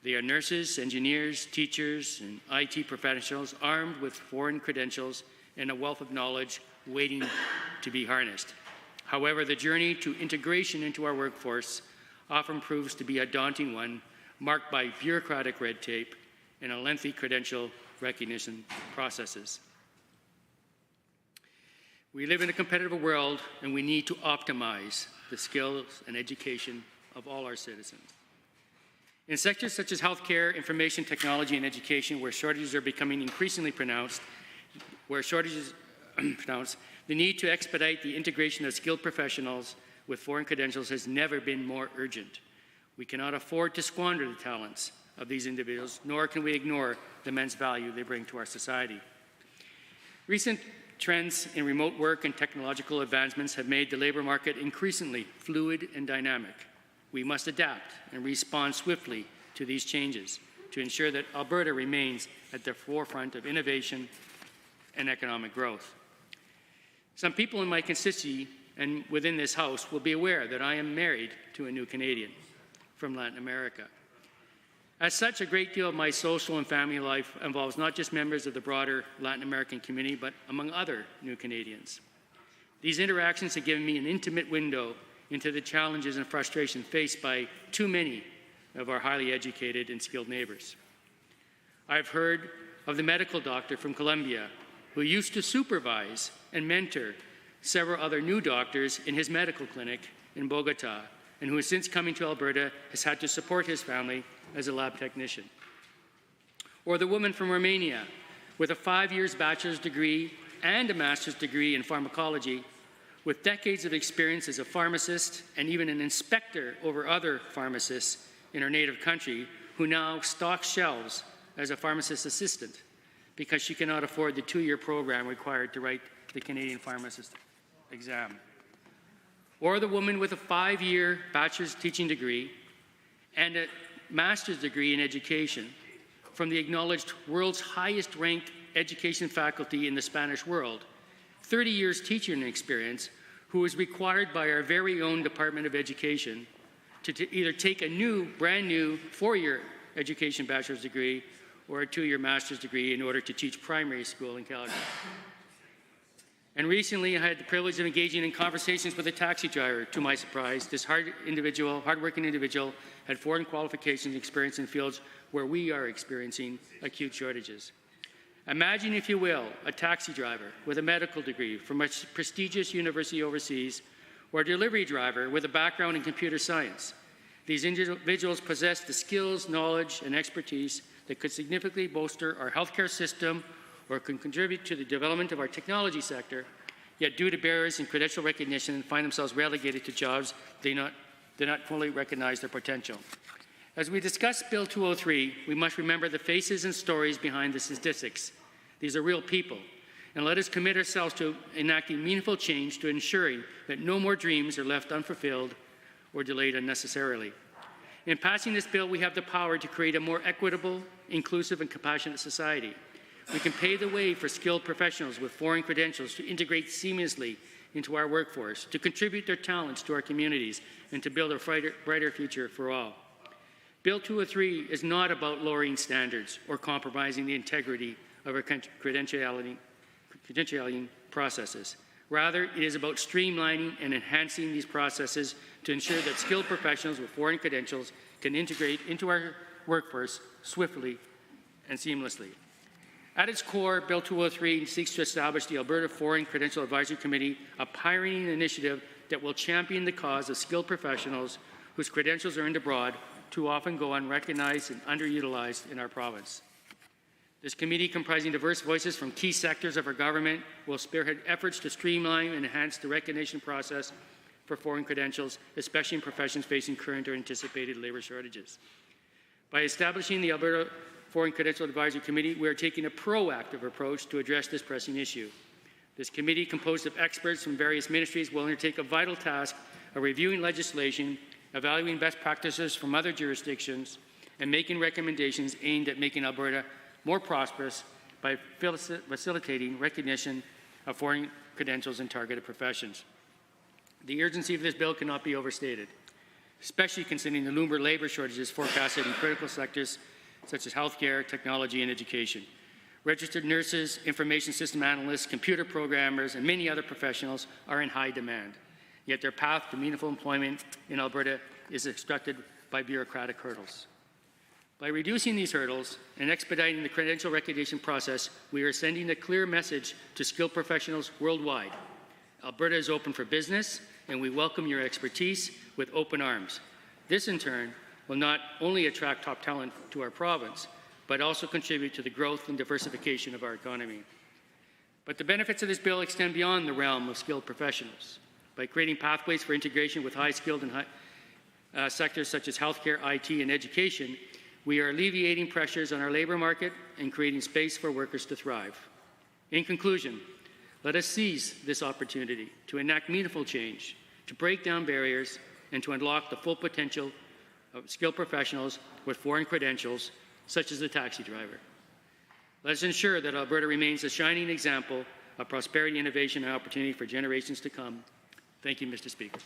[SPEAKER 14] They are nurses, engineers, teachers, and IT professionals armed with foreign credentials and a wealth of knowledge waiting to be harnessed. However, the journey to integration into our workforce often proves to be a daunting one, marked by bureaucratic red tape and a lengthy credential recognition processes. We live in a competitive world, and we need to optimize the skills and education of all our citizens. In sectors such as healthcare, information technology, and education, where shortages are becoming increasingly pronounced, the need to expedite the integration of skilled professionals with foreign credentials has never been more urgent. We cannot afford to squander the talents of these individuals, nor can we ignore the immense value they bring to our society. Recent trends in remote work and technological advancements have made the labour market increasingly fluid and dynamic. We must adapt and respond swiftly to these changes to ensure that Alberta remains at the forefront of innovation and economic growth. Some people in my constituency and within this House will be aware that I am married to a new Canadian from Latin America. As such, a great deal of my social and family life involves not just members of the broader Latin American community, but among other new Canadians. These interactions have given me an intimate window into the challenges and frustration faced by too many of our highly educated and skilled neighbors. I've heard of the medical doctor from Colombia who used to supervise and mentor several other new doctors in his medical clinic in Bogota, and who has since coming to Alberta has had to support his family as a lab technician. Or the woman from Romania with a 5-year bachelor's degree and a master's degree in pharmacology, with decades of experience as a pharmacist and even an inspector over other pharmacists in her native country, who now stocks shelves as a pharmacist assistant because she cannot afford the 2-year program required to write the Canadian pharmacist exam. Or the woman with a 5-year bachelor's teaching degree and a master's degree in education from the acknowledged world's highest ranked education faculty in the Spanish world, 30 years teaching experience, who is required by our very own Department of Education to either take a brand new 4-year education bachelor's degree or a 2-year master's degree in order to teach primary school in Calgary. And recently, I had the privilege of engaging in conversations with a taxi driver. To my surprise, this hardworking individual had foreign qualifications and experience in fields where we are experiencing acute shortages. Imagine, if you will, a taxi driver with a medical degree from a prestigious university overseas, or a delivery driver with a background in computer science. These individuals possess the skills, knowledge, and expertise that could significantly bolster our healthcare system or can contribute to the development of our technology sector, yet due to barriers in credential recognition find themselves relegated to jobs they do not fully recognize their potential. As we discuss Bill 203, we must remember the faces and stories behind the statistics. These are real people, and let us commit ourselves to enacting meaningful change to ensuring that no more dreams are left unfulfilled or delayed unnecessarily. In passing this bill, we have the power to create a more equitable, inclusive, and compassionate society. We can pave the way for skilled professionals with foreign credentials to integrate seamlessly into our workforce, to contribute their talents to our communities, and to build a brighter future for all. Bill 203 is not about lowering standards or compromising the integrity of our credentialing processes. Rather, it is about streamlining and enhancing these processes to ensure that skilled professionals with foreign credentials can integrate into our workforce swiftly and seamlessly. At its core, Bill 203 seeks to establish the Alberta Foreign Credential Advisory Committee, a pioneering initiative that will champion the cause of skilled professionals whose credentials earned abroad too often go unrecognized and underutilized in our province. This committee, comprising diverse voices from key sectors of our government, will spearhead efforts to streamline and enhance the recognition process for foreign credentials, especially in professions facing current or anticipated labour shortages. By establishing the Alberta Foreign Credential Advisory Committee, we are taking a proactive approach to address this pressing issue. This committee, composed of experts from various ministries, will undertake a vital task of reviewing legislation, evaluating best practices from other jurisdictions, and making recommendations aimed at making Alberta more prosperous by facilitating recognition of foreign credentials in targeted professions. The urgency of this bill cannot be overstated. especially considering the looming labor shortages forecasted in critical sectors such as healthcare, technology, and education. Registered nurses, information system analysts, computer programmers, and many other professionals are in high demand. Yet their path to meaningful employment in Alberta is obstructed by bureaucratic hurdles. By reducing these hurdles and expediting the credential recognition process, we are sending a clear message to skilled professionals worldwide. Alberta is open for business, and we welcome your expertise with open arms. This, in turn, will not only attract top talent to our province, but also contribute to the growth and diversification of our economy. But the benefits of this bill extend beyond the realm of skilled professionals. By creating pathways for integration with high-skilled and sectors such as healthcare, IT, and education, we are alleviating pressures on our labour market and creating space for workers to thrive. In conclusion, let us seize this opportunity to enact meaningful change, to break down barriers, and to unlock the full potential of skilled professionals with foreign credentials, such as the taxi driver. Let us ensure that Alberta remains a shining example of prosperity, innovation, and opportunity for generations to come. Thank you, Mr. Speaker.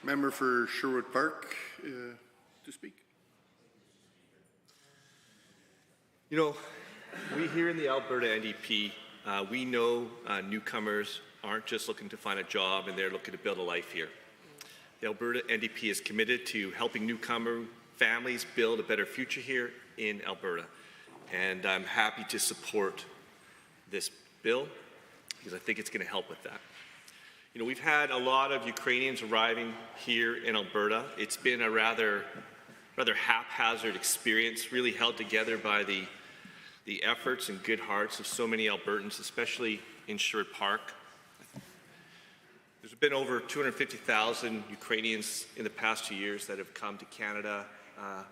[SPEAKER 11] Member for Sherwood Park to speak.
[SPEAKER 4] You know, we here in the Alberta NDP, we know newcomers aren't just looking to find a job and they're looking to build a life here. The Alberta NDP is committed to helping newcomer families build a better future here in Alberta. And I'm happy to support this bill because I think it's going to help with that. You know, we've had a lot of Ukrainians arriving here in Alberta. It's been a rather haphazard experience, really held together by the efforts and good hearts of so many Albertans, especially in Sherwood Park. There's been over 250,000 Ukrainians in the past 2 years that have come to Canada.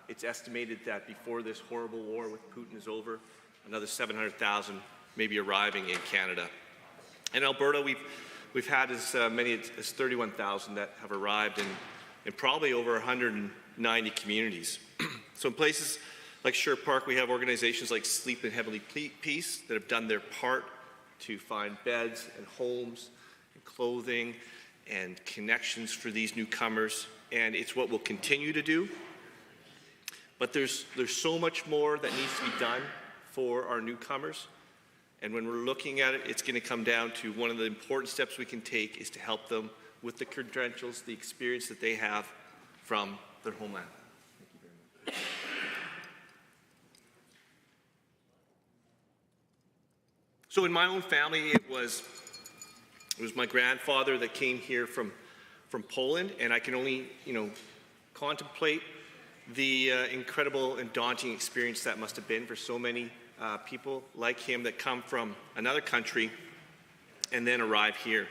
[SPEAKER 4] It's estimated that before this horrible war with Putin is over, another 700,000 may be arriving in Canada. In Alberta, we've had as many as 31,000 that have arrived in probably over 190 communities. So in places like Sherwood Park, we have organizations like Sleep in Heavenly Peace that have done their part to find beds and homes and clothing and connections for these newcomers, and it's what we'll continue to do. But there's so much more that needs to be done for our newcomers. And when we're looking at it, it's going to come down to one of the important steps we can take is to help them with the credentials, the experience that they have from their homeland. Thank you very much. So in my own family, it was my grandfather that came here from Poland, and I can only, contemplate the incredible and daunting experience that must have been for so many people like him that come from another country and then arrive here.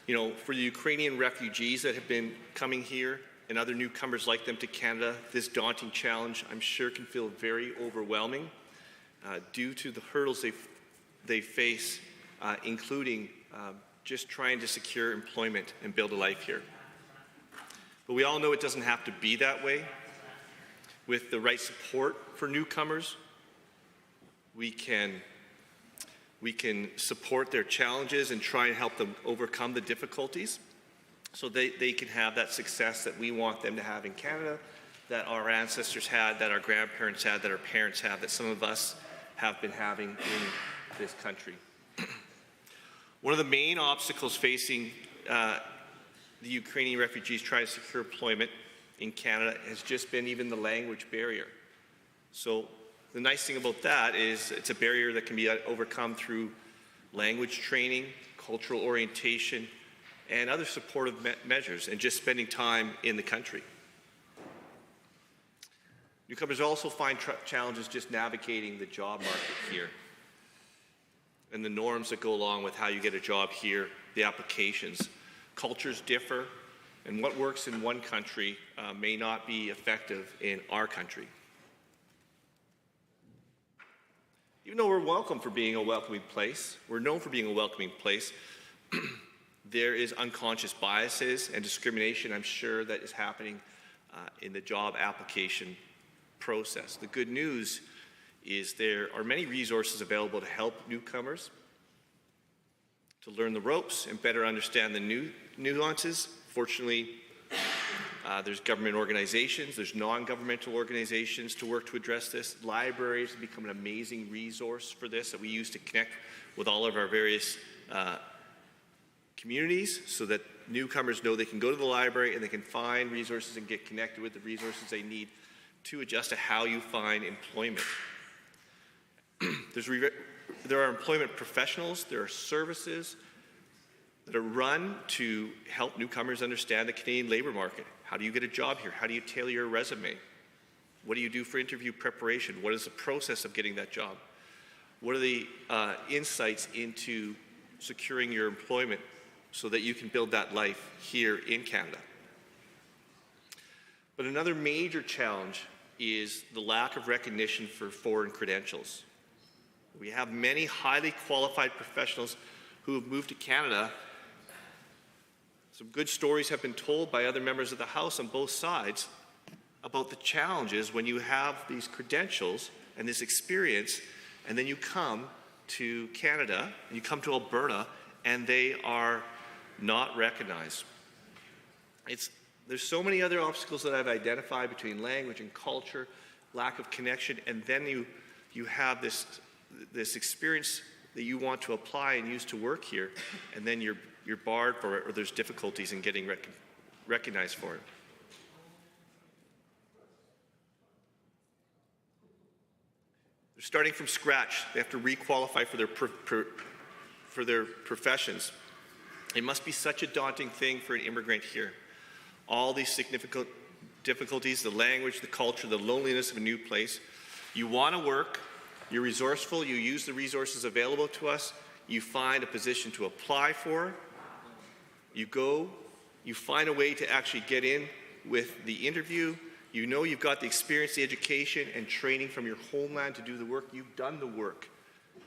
[SPEAKER 4] You know, for the Ukrainian refugees that have been coming here and other newcomers like them to Canada, this daunting challenge, I'm sure, can feel very overwhelming due to the hurdles they face, including just trying to secure employment and build a life here. But we all know it doesn't have to be that way. With the right support for newcomers, we can support their challenges and try and help them overcome the difficulties so they can have that success that we want them to have in Canada, that our ancestors had, that our grandparents had, that our parents have, that some of us have been having in this country. One of the main obstacles facing the Ukrainian refugees trying to secure employment in Canada has just been even the language barrier. So the nice thing about that is it's a barrier that can be overcome through language training, cultural orientation, and other supportive measures, and just spending time in the country. Newcomers also find challenges just navigating the job market here and the norms that go along with how you get a job here, the applications. Cultures differ, and what works in one country may not be effective in our country. Even though we're welcome for being a welcoming place, we're known for being a welcoming place, there is unconscious biases and discrimination, I'm sure, that is happening in the job application process. The good news is there are many resources available to help newcomers to learn the ropes and better understand the nuances. Fortunately, there's government organizations, there's non-governmental organizations to work to address this. Libraries have become an amazing resource for this that we use to connect with all of our various communities so that newcomers know they can go to the library and they can find resources and get connected with the resources they need to adjust to how you find employment. There are employment professionals, there are services that are run to help newcomers understand the Canadian labor market. How do you get a job here? How do you tailor your resume? What do you do for interview preparation? What is the process of getting that job? What are the insights into securing your employment so that you can build that life here in Canada? But another major challenge is the lack of recognition for foreign credentials. We have many highly qualified professionals who have moved to Canada. Some good stories have been told by other members of the House on both sides about the challenges when you have these credentials and this experience, and then you come to Canada, and you come to Alberta, and they are not recognized. There's so many other obstacles that I've identified between language and culture, lack of connection, and then you have this experience that you want to apply and use to work here, and then you're barred for it, or there's difficulties in getting recognized for it. They're starting from scratch. They have to re-qualify for their professions. It must be such a daunting thing for an immigrant here. All these significant difficulties, the language, the culture, the loneliness of a new place. You want to work, you're resourceful, you use the resources available to us, you find a position to apply for, you go, you find a way to actually get in with the interview, you know you've got the experience, the education, and training from your homeland to do the work, you've done the work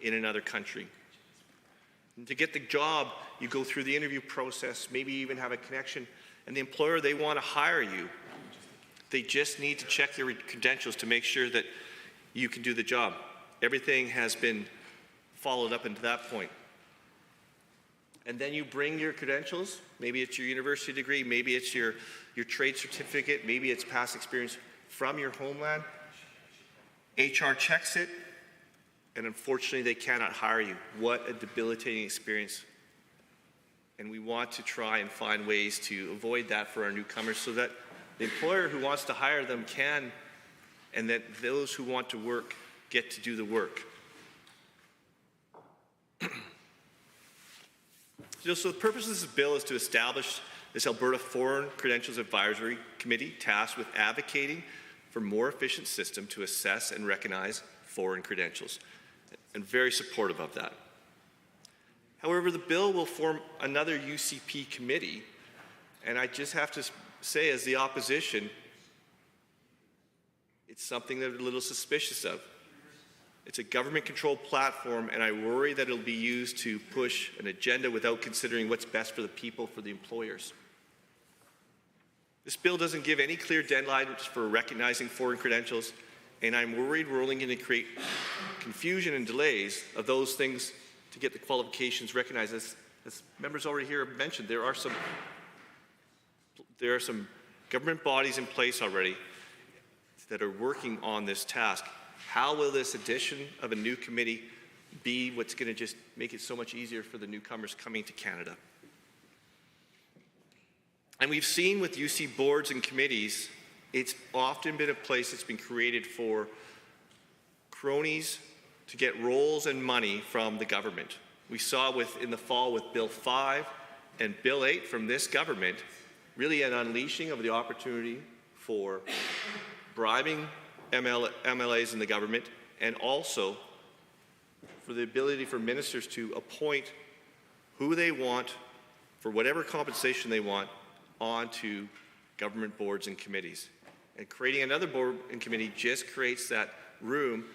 [SPEAKER 4] in another country. And to get the job, you go through the interview process, maybe even have a connection, and the employer, they want to hire you. They just need to check your credentials to make sure that you can do the job. Everything has been followed up into that point. And then you bring your credentials, maybe it's your university degree, maybe it's your trade certificate, maybe it's past experience from your homeland. HR checks it, and unfortunately they cannot hire you. What a debilitating experience. And we want to try and find ways to avoid that for our newcomers so that the employer who wants to hire them can, and that those who want to work get to do the work. So the purpose of this bill is to establish this Alberta Foreign Credentials Advisory Committee tasked with advocating for a more efficient system to assess and recognize foreign credentials, and very supportive of that. However, the bill will form another UCP committee, and I just have to say, as the opposition, it's something that I'm a little suspicious of. It's a government-controlled platform, and I worry that it'll be used to push an agenda without considering what's best for the people, for the employers. This bill doesn't give any clear deadlines for recognizing foreign credentials, and I'm worried we're only going to create confusion and delays of those things to get the qualifications recognized. As members already here have mentioned, there are some government bodies in place already that are working on this task. How will this addition of a new committee be what's going to just make it so much easier for the newcomers coming to Canada? And we've seen with UC boards and committees, it's often been a place that's been created for cronies to get roles and money from the government. We saw in the fall with Bill 5 and Bill 8 from this government, really an unleashing of the opportunity for bribing MLAs in the government, and also for the ability for ministers to appoint who they want for whatever compensation they want onto government boards and committees. And creating another board and committee just creates that room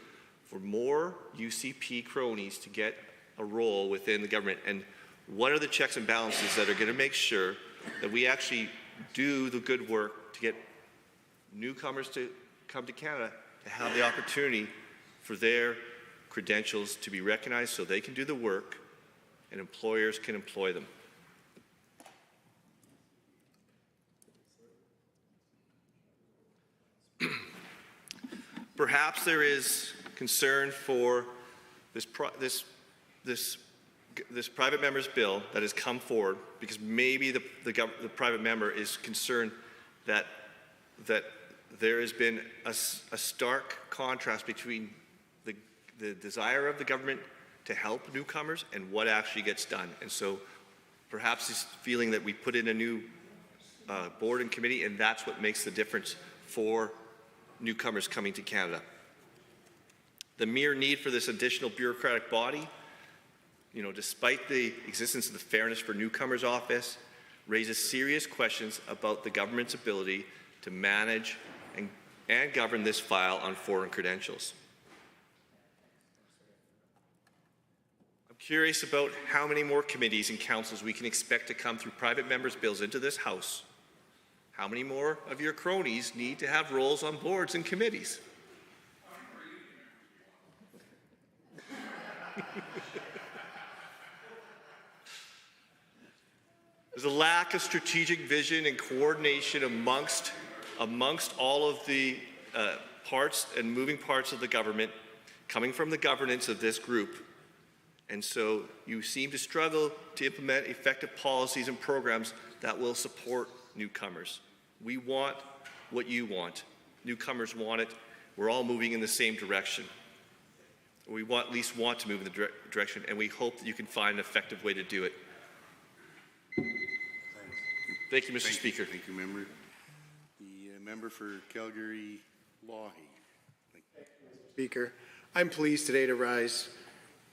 [SPEAKER 4] for more UCP cronies to get a role within the government. And what are the checks and balances that are going to make sure that we actually do the good work to get newcomers to come to Canada to have the opportunity for their credentials to be recognized so they can do the work and employers can employ them. Perhaps there is concern for this private member's bill that has come forward because maybe the private member is concerned that there has been a stark contrast between the desire of the government to help newcomers and what actually gets done. And so perhaps he's feeling that we put in a new board and committee, and that's what makes the difference for newcomers coming to Canada. The mere need for this additional bureaucratic body, despite the existence of the Fairness for Newcomers Office, raises serious questions about the government's ability to manage and govern this file on foreign credentials. I'm curious about how many more committees and councils we can expect to come through private members' bills into this House. How many more of your cronies need to have roles on boards and committees? There's a lack of strategic vision and coordination amongst all of the parts and moving parts of the government coming from the governance of this group. And so you seem to struggle to implement effective policies and programs that will support newcomers. We want what you want. Newcomers want it. We're all moving in the same direction. We at least want to move in the direction, and we hope that you can find an effective way to do it. Thank you, Mr. Speaker.
[SPEAKER 11] Thank you, member. The member for Calgary Lahi.
[SPEAKER 12] Speaker, I'm pleased today to rise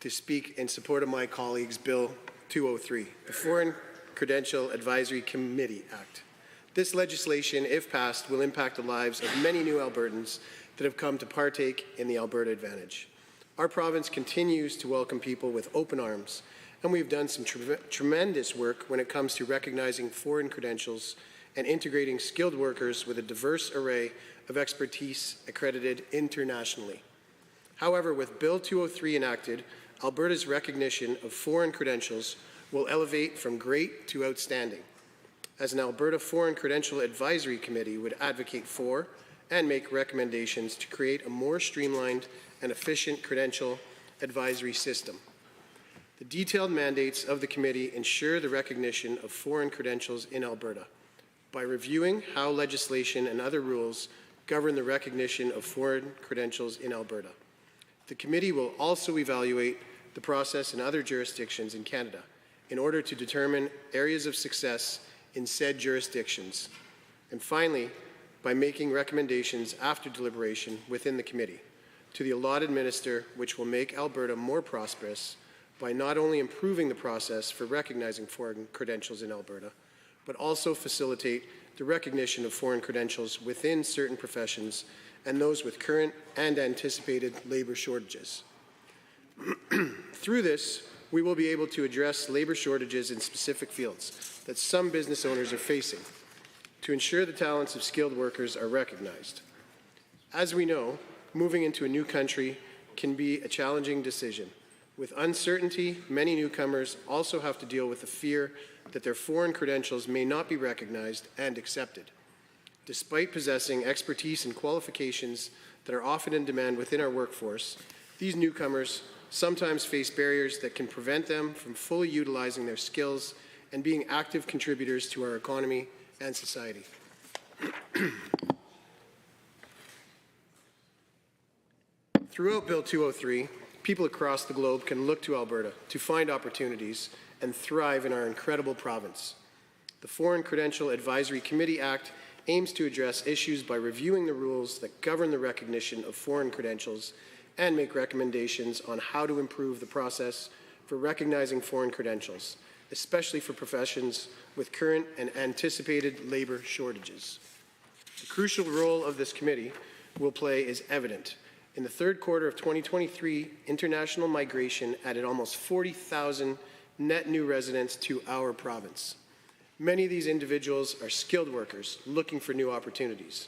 [SPEAKER 12] to speak in support of my colleagues' Bill 203, the Foreign Credential Advisory Committee Act. This legislation, if passed, will impact the lives of many new Albertans that have come to partake in the Alberta Advantage. Our province continues to welcome people with open arms, and we've done some tremendous work when it comes to recognizing foreign credentials and integrating skilled workers with a diverse array of expertise accredited internationally. However, with Bill 203 enacted, Alberta's recognition of foreign credentials will elevate from great to outstanding, as an Alberta Foreign Credential Advisory Committee would advocate for and make recommendations to create a more streamlined and efficient credential advisory system. The detailed mandates of the committee ensure the recognition of foreign credentials in Alberta by reviewing how legislation and other rules govern the recognition of foreign credentials in Alberta. The committee will also evaluate the process in other jurisdictions in Canada in order to determine areas of success in said jurisdictions. And finally, by making recommendations after deliberation within the committee to the allotted minister, which will make Alberta more prosperous by not only improving the process for recognizing foreign credentials in Alberta, but also facilitate the recognition of foreign credentials within certain professions and those with current and anticipated labor shortages. Through this, we will be able to address labor shortages in specific fields that some business owners are facing to ensure the talents of skilled workers are recognized. As we know, moving into a new country can be a challenging decision. With uncertainty, many newcomers also have to deal with the fear that their foreign credentials may not be recognized and accepted. Despite possessing expertise and qualifications that are often in demand within our workforce, these newcomers sometimes face barriers that can prevent them from fully utilizing their skills and being active contributors to our economy and society. Throughout Bill 203, people across the globe can look to Alberta to find opportunities and thrive in our incredible province. The Foreign Credential Advisory Committee Act aims to address issues by reviewing the rules that govern the recognition of foreign credentials and make recommendations on how to improve the process for recognizing foreign credentials, especially for professions with current and anticipated labor shortages. The crucial role of this committee will play is evident. In the third quarter of 2023, international migration added almost 40,000 net new residents to our province. Many of these individuals are skilled workers looking for new opportunities.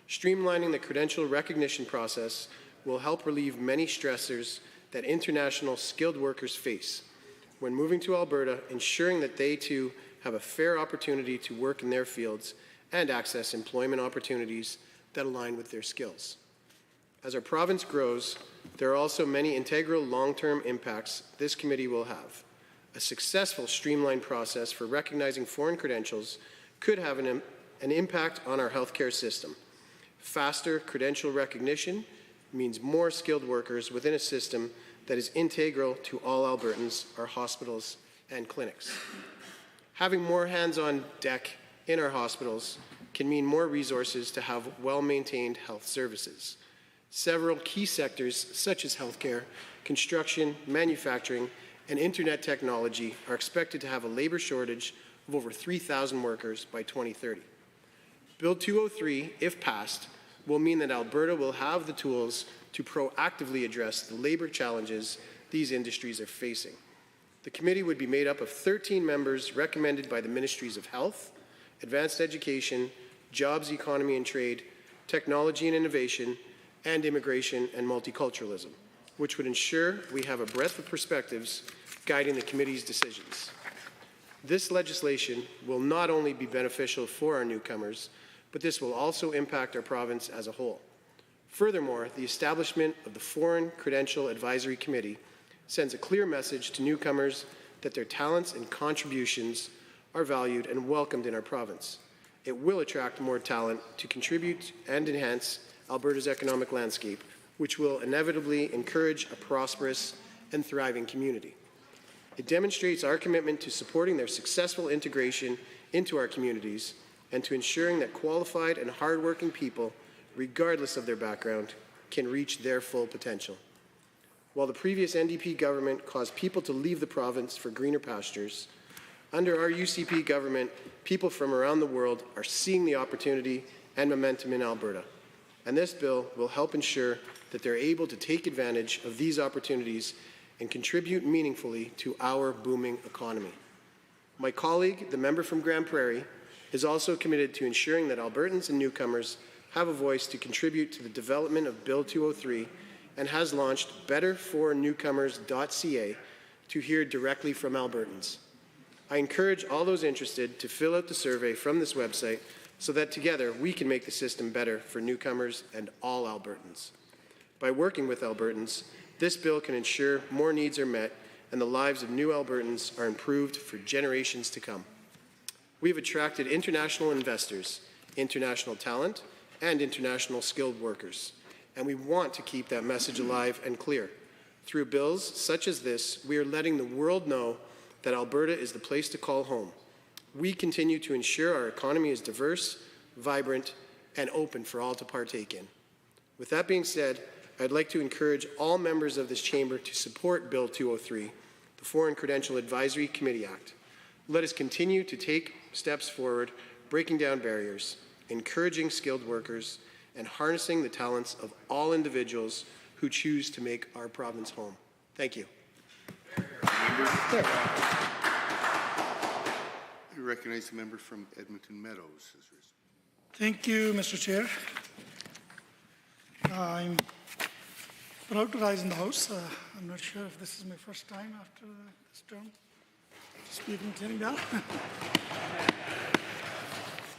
[SPEAKER 12] Streamlining the credential recognition process will help relieve many stressors that international skilled workers face, when moving to Alberta, ensuring that they too have a fair opportunity to work in their fields and access employment opportunities that align with their skills. As our province grows, there are also many integral long-term impacts this committee will have. A successful streamlined process for recognizing foreign credentials could have an impact on our healthcare system. Faster credential recognition means more skilled workers within a system that is integral to all Albertans, our hospitals and clinics. Having more hands on deck in our hospitals can mean more resources to have well-maintained health services. Several key sectors such as healthcare, construction, manufacturing, and internet technology are expected to have a labor shortage of over 3,000 workers by 2030. Bill 203, if passed, will mean that Alberta will have the tools to proactively address the labor challenges these industries are facing. The committee would be made up of 13 members recommended by the Ministries of Health, Advanced Education, Jobs, Economy and Trade, Technology and Innovation, and Immigration and Multiculturalism, which would ensure we have a breadth of perspectives guiding the committee's decisions. This legislation will not only be beneficial for our newcomers, but this will also impact our province as a whole. Furthermore, the establishment of the Foreign Credential Advisory Committee sends a clear message to newcomers that their talents and contributions are valued and welcomed in our province. It will attract more talent to contribute and enhance Alberta's economic landscape, which will inevitably encourage a prosperous and thriving community. It demonstrates our commitment to supporting their successful integration into our communities and to ensuring that qualified and hardworking people, regardless of their background, can reach their full potential. While the previous NDP government caused people to leave the province for greener pastures, under our UCP government, people from around the world are seeing the opportunity and momentum in Alberta. And this bill will help ensure that they're able to take advantage of these opportunities and contribute meaningfully to our booming economy. My colleague, the member from Grand Prairie, is also committed to ensuring that Albertans and newcomers have a voice to contribute to the development of Bill 203 and has launched betterfornewcomers.ca to hear directly from Albertans. I encourage all those interested to fill out the survey from this website so that together we can make the system better for newcomers and all Albertans. By working with Albertans, this bill can ensure more needs are met and the lives of new Albertans are improved for generations to come. We've attracted international investors, international talent, and international skilled workers, and we want to keep that message alive and clear. Through bills such as this, we are letting the world know that Alberta is the place to call home. We continue to ensure our economy is diverse, vibrant, and open for all to partake in. With that being said, I'd like to encourage all members of this chamber to support Bill 203, the Foreign Credential Advisory Committee Act. Let us continue to take steps forward, breaking down barriers, encouraging skilled workers, and harnessing the talents of all individuals who choose to make our province home. Thank you.
[SPEAKER 11] I recognize the member from Edmonton Meadows.
[SPEAKER 8] Thank you, Mr. Chair. I'm proud to rise in the House. I'm not sure if this is my first time after this term speaking to Canada.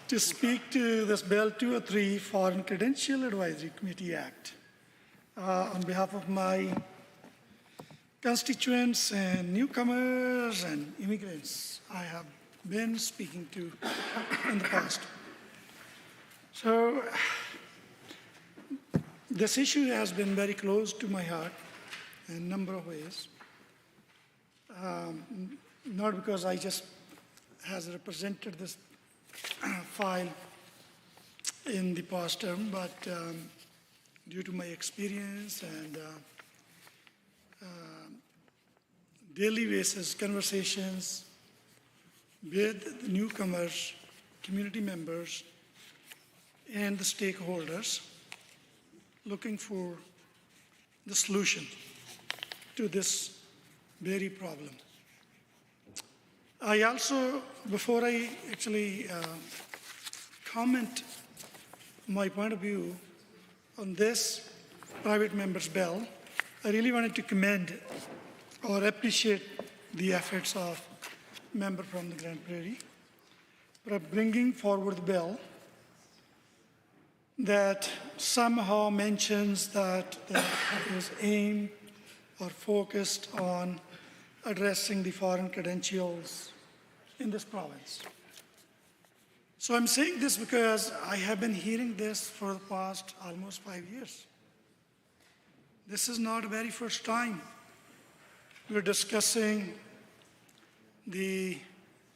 [SPEAKER 8] To speak to this Bill 203 Foreign Credential Advisory Committee Act. On behalf of my constituents and newcomers and immigrants I have been speaking to in the past. So this issue has been very close to my heart in a number of ways. Not because I just has represented this file in the past term, but due to my experience and daily basis conversations with the newcomers, community members, and the stakeholders looking for the solution to this very problem. I also, before I actually comment my point of view on this private member's bill, I really wanted to commend or appreciate the efforts of member from the Grand Prairie for bringing forward the bill that somehow mentions that is aimed or focused on addressing the foreign credentials in this province. So I'm saying this because I have been hearing this for the past almost 5 years. This is not the very first time we're discussing the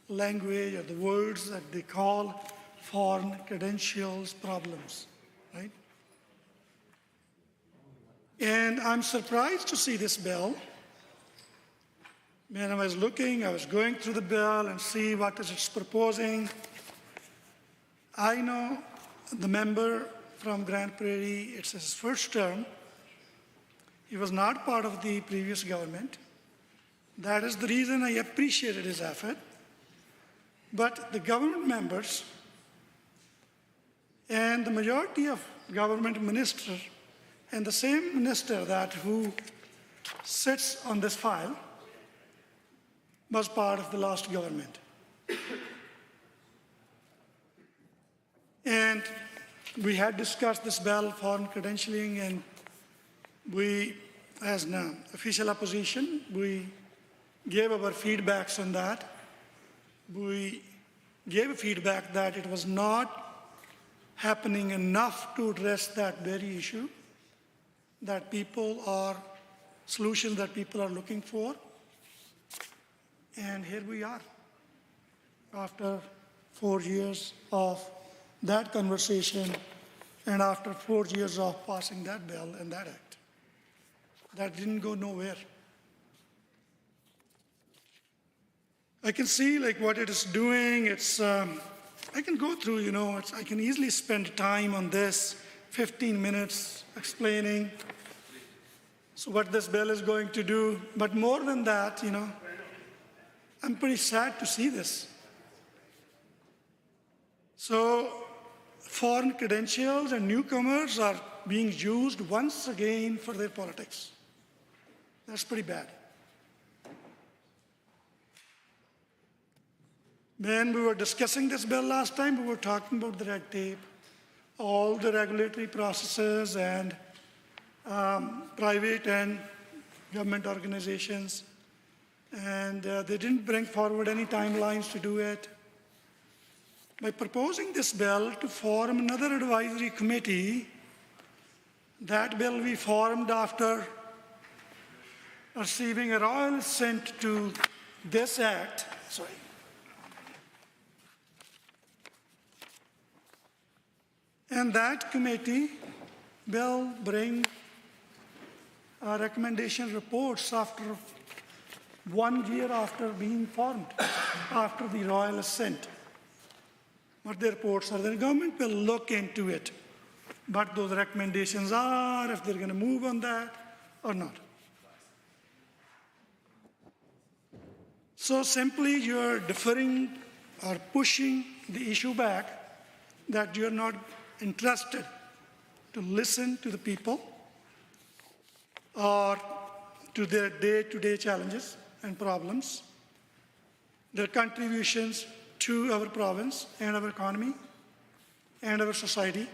[SPEAKER 8] language or the words that they call foreign credentials problems, right? And I'm surprised to see this bill. When I was going through the bill and see what it's proposing. I know the member from Grand Prairie, it's his first term. He was not part of the previous government. That is the reason I appreciated his effort. But the government members and the majority of government ministers and the same minister who sits on this file was part of the last government. And we had discussed this bill, foreign credentialing, and we, as an official opposition, we gave our feedbacks on that. We gave feedback that it was not happening enough to address that very issue, that solutions that people are looking for. And here we are, after 4 years of that conversation and after 4 years of passing that bill and that act. That didn't go nowhere. I can see what it is doing. I can go through, I can easily spend time on this, 15 minutes explaining what this bill is going to do. But more than that, I'm pretty sad to see this. So foreign credentials and newcomers are being used once again for their politics. That's pretty bad. When we were discussing this bill last time, we were talking about the red tape, all the regulatory processes and private and government organizations. And they didn't bring forward any timelines to do it. By proposing this bill to form another advisory committee, that bill we formed after receiving a royal assent to this act. And that committee will bring recommendation reports after 1 year after being formed, after the royal assent. What the reports are, the government will look into it. What those recommendations are, if they're going to move on that or not. So simply you're deferring or pushing the issue back, that you're not interested to listen to the people or to their day-to-day challenges and problems, their contributions to our province and our economy and our society,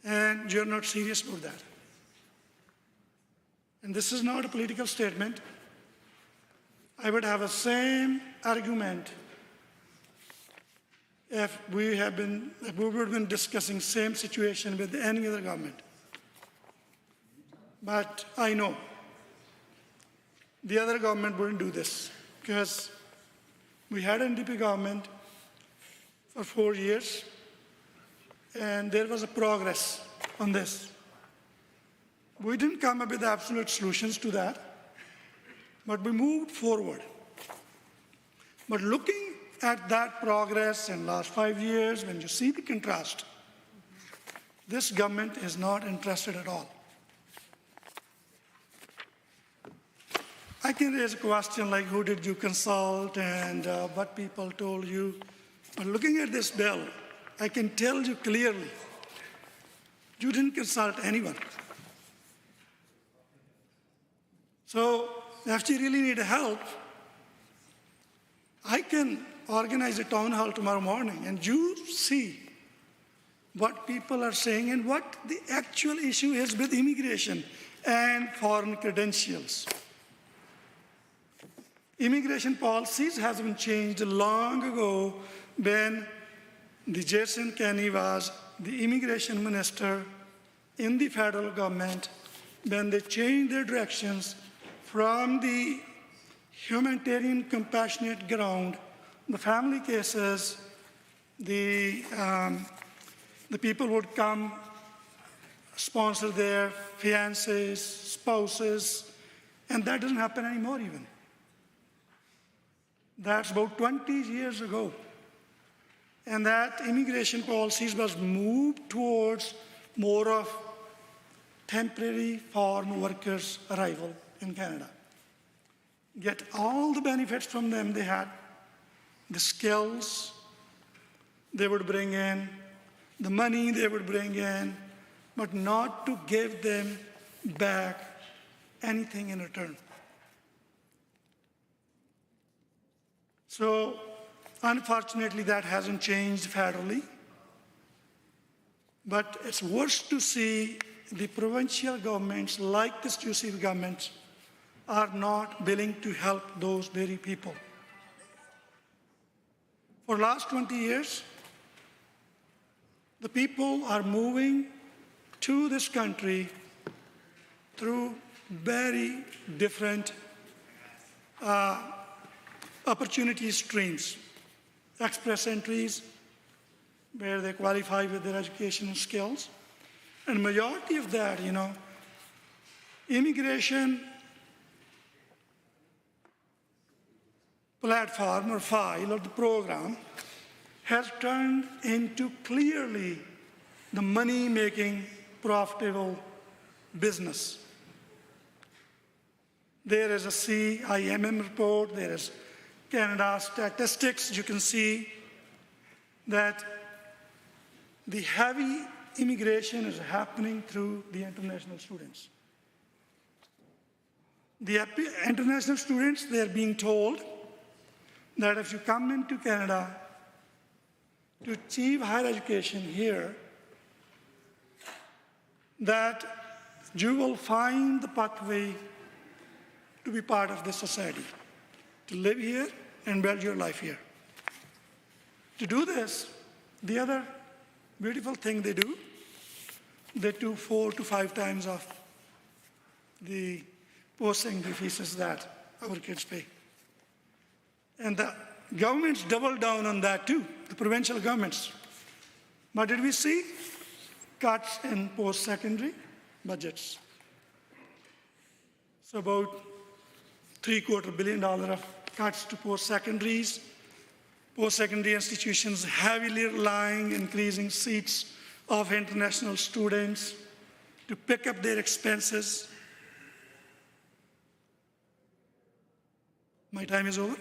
[SPEAKER 8] and you're not serious about that. And this is not a political statement. I would have the same argument if we would have been discussing same situation with any other government. But I know the other government wouldn't do this, because we had an NDP government for 4 years, and there was a progress on this. We didn't come up with absolute solutions to that, but we moved forward. But looking at that progress in the last 5 years, when you see the contrast, this government is not interested at all. I can raise a question like, who did you consult and what people told you? But looking at this bill, I can tell you clearly, you didn't consult anyone. So if you really need help, I can organize a town hall tomorrow morning and you see what people are saying and what the actual issue is with immigration and foreign credentials. Immigration policies has been changed long ago when Jason Kenney was the immigration minister in the federal government, when they changed their directions from the humanitarian compassionate ground, the family cases, the people would come, sponsor their fiancés, spouses, and that doesn't happen anymore even. That's about 20 years ago. And that immigration policies was moved towards more of temporary foreign workers' arrival in Canada. Get all the benefits from them they had, the skills they would bring in, the money they would bring in, but not to give them back anything in return. So, unfortunately, that hasn't changed federally. But it's worse to see the provincial governments, like the UC governments, are not willing to help those very people. For the last 20 years, the people are moving to this country through very different opportunity streams. Express entries, where they qualify with their education and skills. And majority of that, immigration platform or file or the program has turned into clearly the money-making, profitable business. There is a CIMM report, there is Canada statistics. You can see that the heavy immigration is happening through the international students. The international students, they are being told that if you come into Canada to achieve higher education here, that you will find the pathway to be part of this society, to live here and build your life here. To do this, the other beautiful thing they do 4 to 5 times of the post-secondary fees that our kids pay. And the governments double down on that too, the provincial governments. But did we see cuts in post-secondary budgets? So about $750 million of cuts to post-secondaries. Post-secondary institutions heavily relying increasing seats of international students to pick up their expenses. My time is over.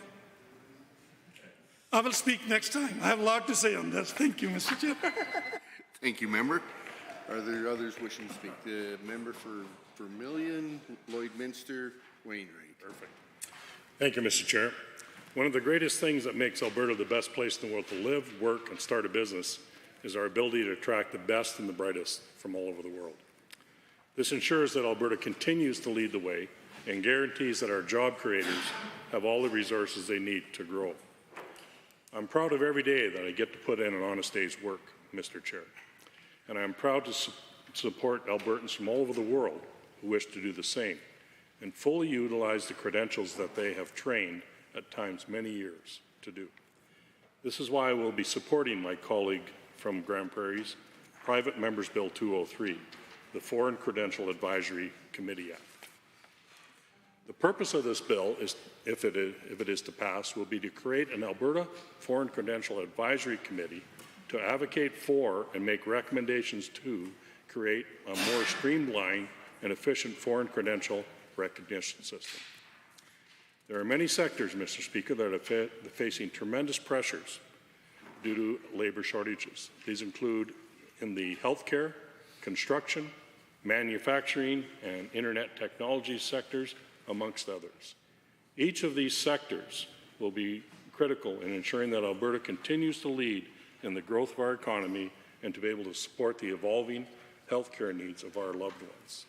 [SPEAKER 8] I will speak next time. I have a lot to say on this. Thank you, Mr. Chair.
[SPEAKER 11] Thank you, member. Are there others wishing to speak? The member for Vermilion, Lloydminster, Wainwright.
[SPEAKER 15] Perfect. Thank you, Mr. Chair. One of the greatest things that makes Alberta the best place in the world to live, work, and start a business is our ability to attract the best and the brightest from all over the world. This ensures that Alberta continues to lead the way and guarantees that our job creators have all the resources they need to grow. I'm proud of every day that I get to put in an honest day's work, Mr. Chair. And I'm proud to support Albertans from all over the world who wish to do the same and fully utilize the credentials that they have trained at times many years to do. This is why I will be supporting my colleague from Grand Prairie's Private Members Bill 203, the Foreign Credential Advisory Committee Act. The purpose of this bill, is, if it is to pass, will be to create an Alberta Foreign Credential Advisory Committee to advocate for and make recommendations to create a more streamlined and efficient foreign credential recognition system. There are many sectors, Mr. Speaker, that are facing tremendous pressures due to labor shortages. These include in the healthcare, construction, manufacturing, and internet technology sectors, amongst others. Each of these sectors will be critical in ensuring that Alberta continues to lead in the growth of our economy and to be able to support the evolving healthcare needs of our loved ones.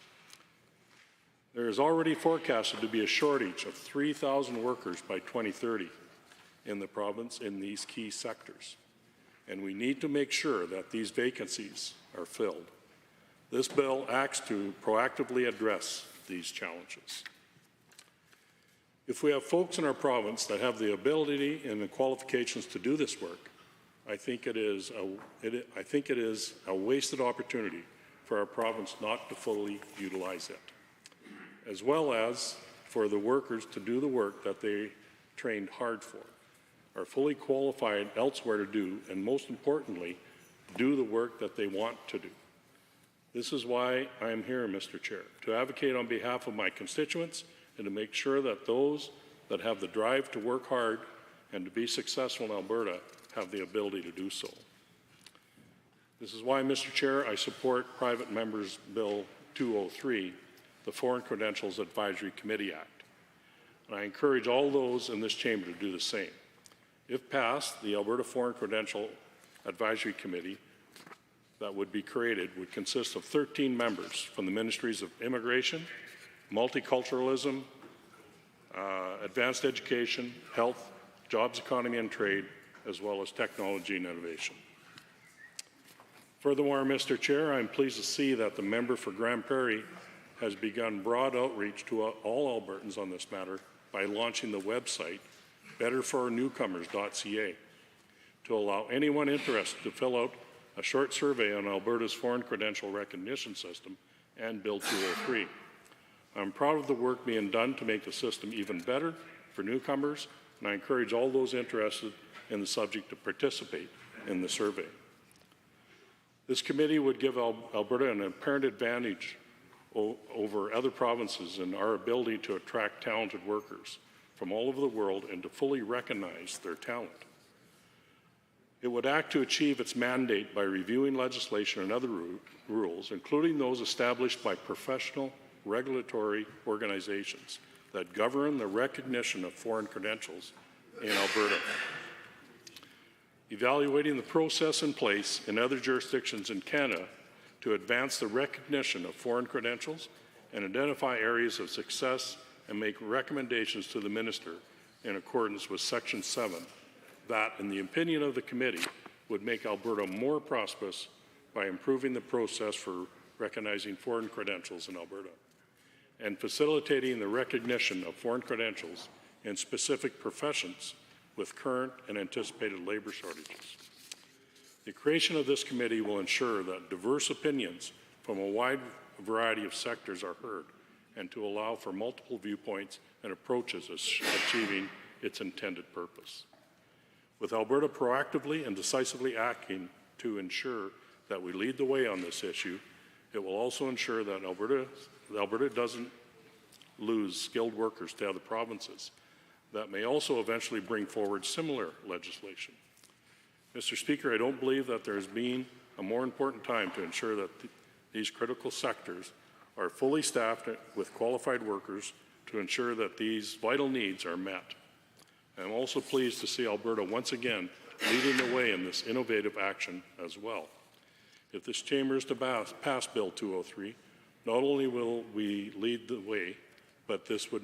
[SPEAKER 15] There is already forecasted to be a shortage of 3,000 workers by 2030 in the province in these key sectors, and we need to make sure that these vacancies are filled. This bill acts to proactively address these challenges. If we have folks in our province that have the ability and the qualifications to do this work, I think it is a wasted opportunity for our province not to fully utilize it, as well as for the workers to do the work that they trained hard for, are fully qualified elsewhere to do, and most importantly, do the work that they want to do. This is why I am here, Mr. Chair, to advocate on behalf of my constituents and to make sure that those that have the drive to work hard and to be successful in Alberta have the ability to do so. This is why, Mr. Chair, I support Private Members Bill 203, the Foreign Credentials Advisory Committee Act. And I encourage all those in this chamber to do the same. If passed, the Alberta Foreign Credential Advisory Committee that would be created would consist of 13 members from the Ministries of Immigration, Multiculturalism, Advanced Education, Health, Jobs, Economy and Trade, as well as Technology and Innovation. Furthermore, Mr. Chair, I am pleased to see that the member for Grand Prairie has begun broad outreach to all Albertans on this matter by launching the website betterfornewcomers.ca to allow anyone interested to fill out a short survey on Alberta's Foreign Credential Recognition System and Bill 203. I'm proud of the work being done to make the system even better for newcomers, and I encourage all those interested in the subject to participate in the survey. This committee would give Alberta an apparent advantage over other provinces in our ability to attract talented workers from all over the world and to fully recognize their talent. It would act to achieve its mandate by reviewing legislation and other rules, including those established by professional regulatory organizations that govern the recognition of foreign credentials in Alberta. Evaluating the process in place in other jurisdictions in Canada to advance the recognition of foreign credentials and identify areas of success and make recommendations to the Minister in accordance with Section 7 that, in the opinion of the committee, would make Alberta more prosperous by improving the process for recognizing foreign credentials in Alberta and facilitating the recognition of foreign credentials in specific professions with current and anticipated labor shortages. The creation of this committee will ensure that diverse opinions from a wide variety of sectors are heard and to allow for multiple viewpoints and approaches achieving its intended purpose. With Alberta proactively and decisively acting to ensure that we lead the way on this issue, it will also ensure that Alberta doesn't lose skilled workers to other provinces that may also eventually bring forward similar legislation. Mr. Speaker, I don't believe that there has been a more important time to ensure that these critical sectors are fully staffed with qualified workers to ensure that these vital needs are met. I'm also pleased to see Alberta once again leading the way in this innovative action as well. If this chamber is to pass Bill 203, not only will we lead the way, but this would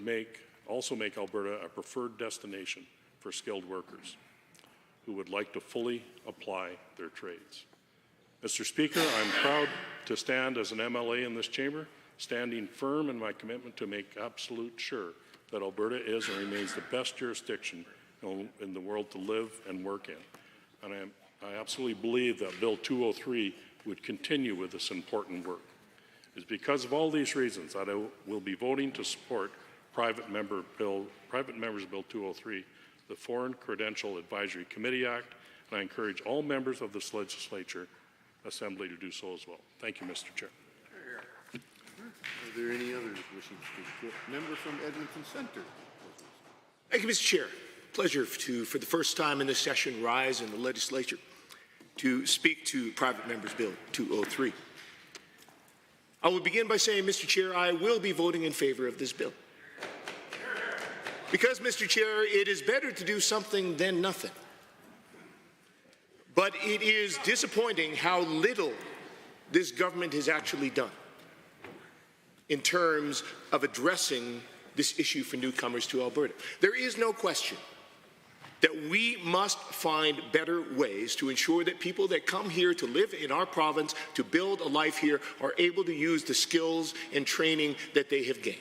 [SPEAKER 15] also make Alberta a preferred destination for skilled workers who would like to fully apply their trades. Mr. Speaker, I'm proud to stand as an MLA in this chamber, standing firm in my commitment to make absolute sure that Alberta is and remains the best jurisdiction in the world to live and work in. And I absolutely believe that Bill 203 would continue with this important work. It's because of all these reasons that I will be voting to support Private Members Bill 203, the Foreign Credential Advisory Committee Act, and I encourage all members of this legislature assembly to do so as well. Thank you, Mr. Chair.
[SPEAKER 11] Are there any others wishing to speak? Member from Edmonton Centre.
[SPEAKER 6] Thank you, Mr. Chair. Pleasure to, for the first time in this session, rise in the legislature to speak to Private Members Bill 203. I will begin by saying, Mr. Chair, I will be voting in favor of this bill. Because, Mr. Chair, it is better to do something than nothing. But it is disappointing how little this government has actually done in terms of addressing this issue for newcomers to Alberta. There is no question that we must find better ways to ensure that people that come here to live in our province, to build a life here, are able to use the skills and training that they have gained.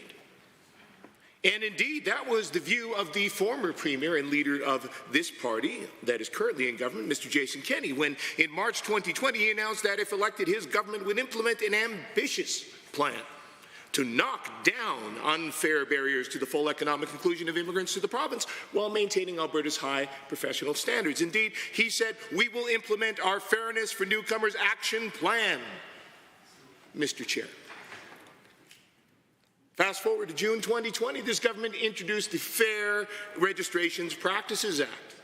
[SPEAKER 6] And indeed, that was the view of the former Premier and leader of this party that is currently in government, Mr. Jason Kenney, when in March 2020 he announced that if elected, his government would implement an ambitious plan to knock down unfair barriers to the full economic inclusion of immigrants to the province while maintaining Alberta's high professional standards. Indeed, he said, "We will implement our Fairness for Newcomers Action Plan." Mr. Chair. Fast forward to June 2020, this government introduced the Fair Registrations Practices Act.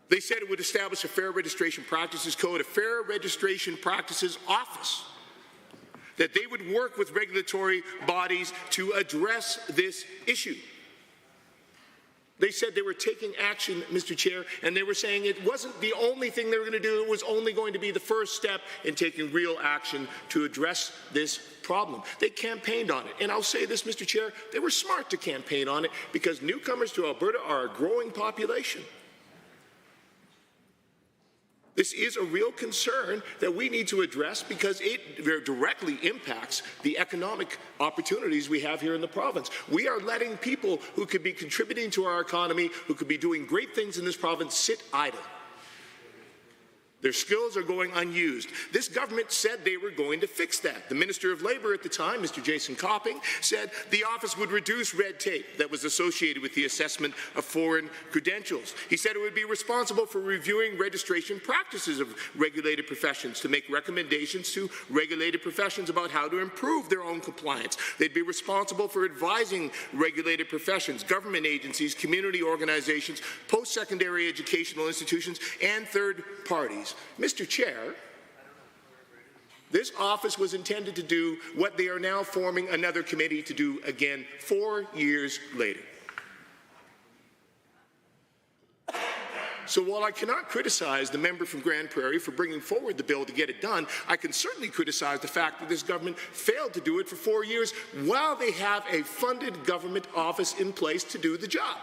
[SPEAKER 6] They said it would establish a Fair Registration Practices Code, a Fair Registration Practices Office, that they would work with regulatory bodies to address this issue. They said they were taking action, Mr. Chair, and they were saying it wasn't the only thing they were going to do, it was only going to be the first step in taking real action to address this problem. They campaigned on it. And I'll say this, Mr. Chair, they were smart to campaign on it because newcomers to Alberta are a growing population. This is a real concern that we need to address because it directly impacts the economic opportunities we have here in the province. We are letting people who could be contributing to our economy, who could be doing great things in this province, sit idle. Their skills are going unused. This government said they were going to fix that. The Minister of Labour at the time, Mr. Jason Copping, said the office would reduce red tape that was associated with the assessment of foreign credentials. He said it would be responsible for reviewing registration practices of regulated professions to make recommendations to regulated professions about how to improve their own compliance. They'd be responsible for advising regulated professions, government agencies, community organizations, post-secondary educational institutions, and third parties. Mr. Chair, this office was intended to do what they are now forming another committee to do again 4 years later. So while I cannot criticize the member from Grand Prairie for bringing forward the bill to get it done, I can certainly criticize the fact that this government failed to do it for 4 years while they have a funded government office in place to do the job.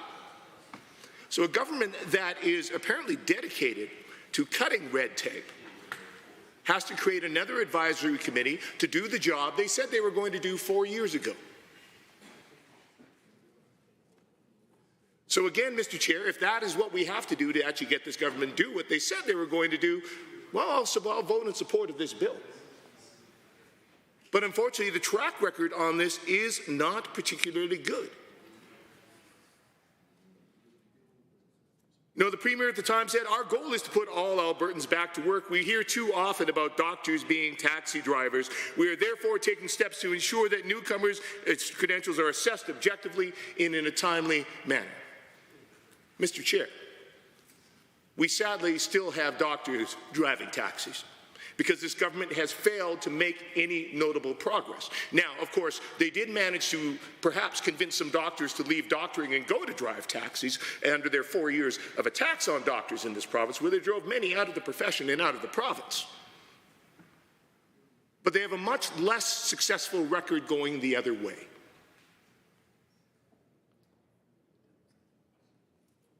[SPEAKER 6] So a government that is apparently dedicated to cutting red tape has to create another advisory committee to do the job they said they were going to do 4 years ago. So again, Mr. Chair, if that is what we have to do to actually get this government to do what they said they were going to do, well, I'll vote in support of this bill. But unfortunately, the track record on this is not particularly good. No, the Premier at the time said, our goal is to put all Albertans back to work. We hear too often about doctors being taxi drivers. We are therefore taking steps to ensure that newcomers' credentials are assessed objectively and in a timely manner. Mr. Chair, we sadly still have doctors driving taxis because this government has failed to make any notable progress. Now, of course, they did manage to perhaps convince some doctors to leave doctoring and go to drive taxis under their 4 years of attacks on doctors in this province, where they drove many out of the profession and out of the province. But they have a much less successful record going the other way.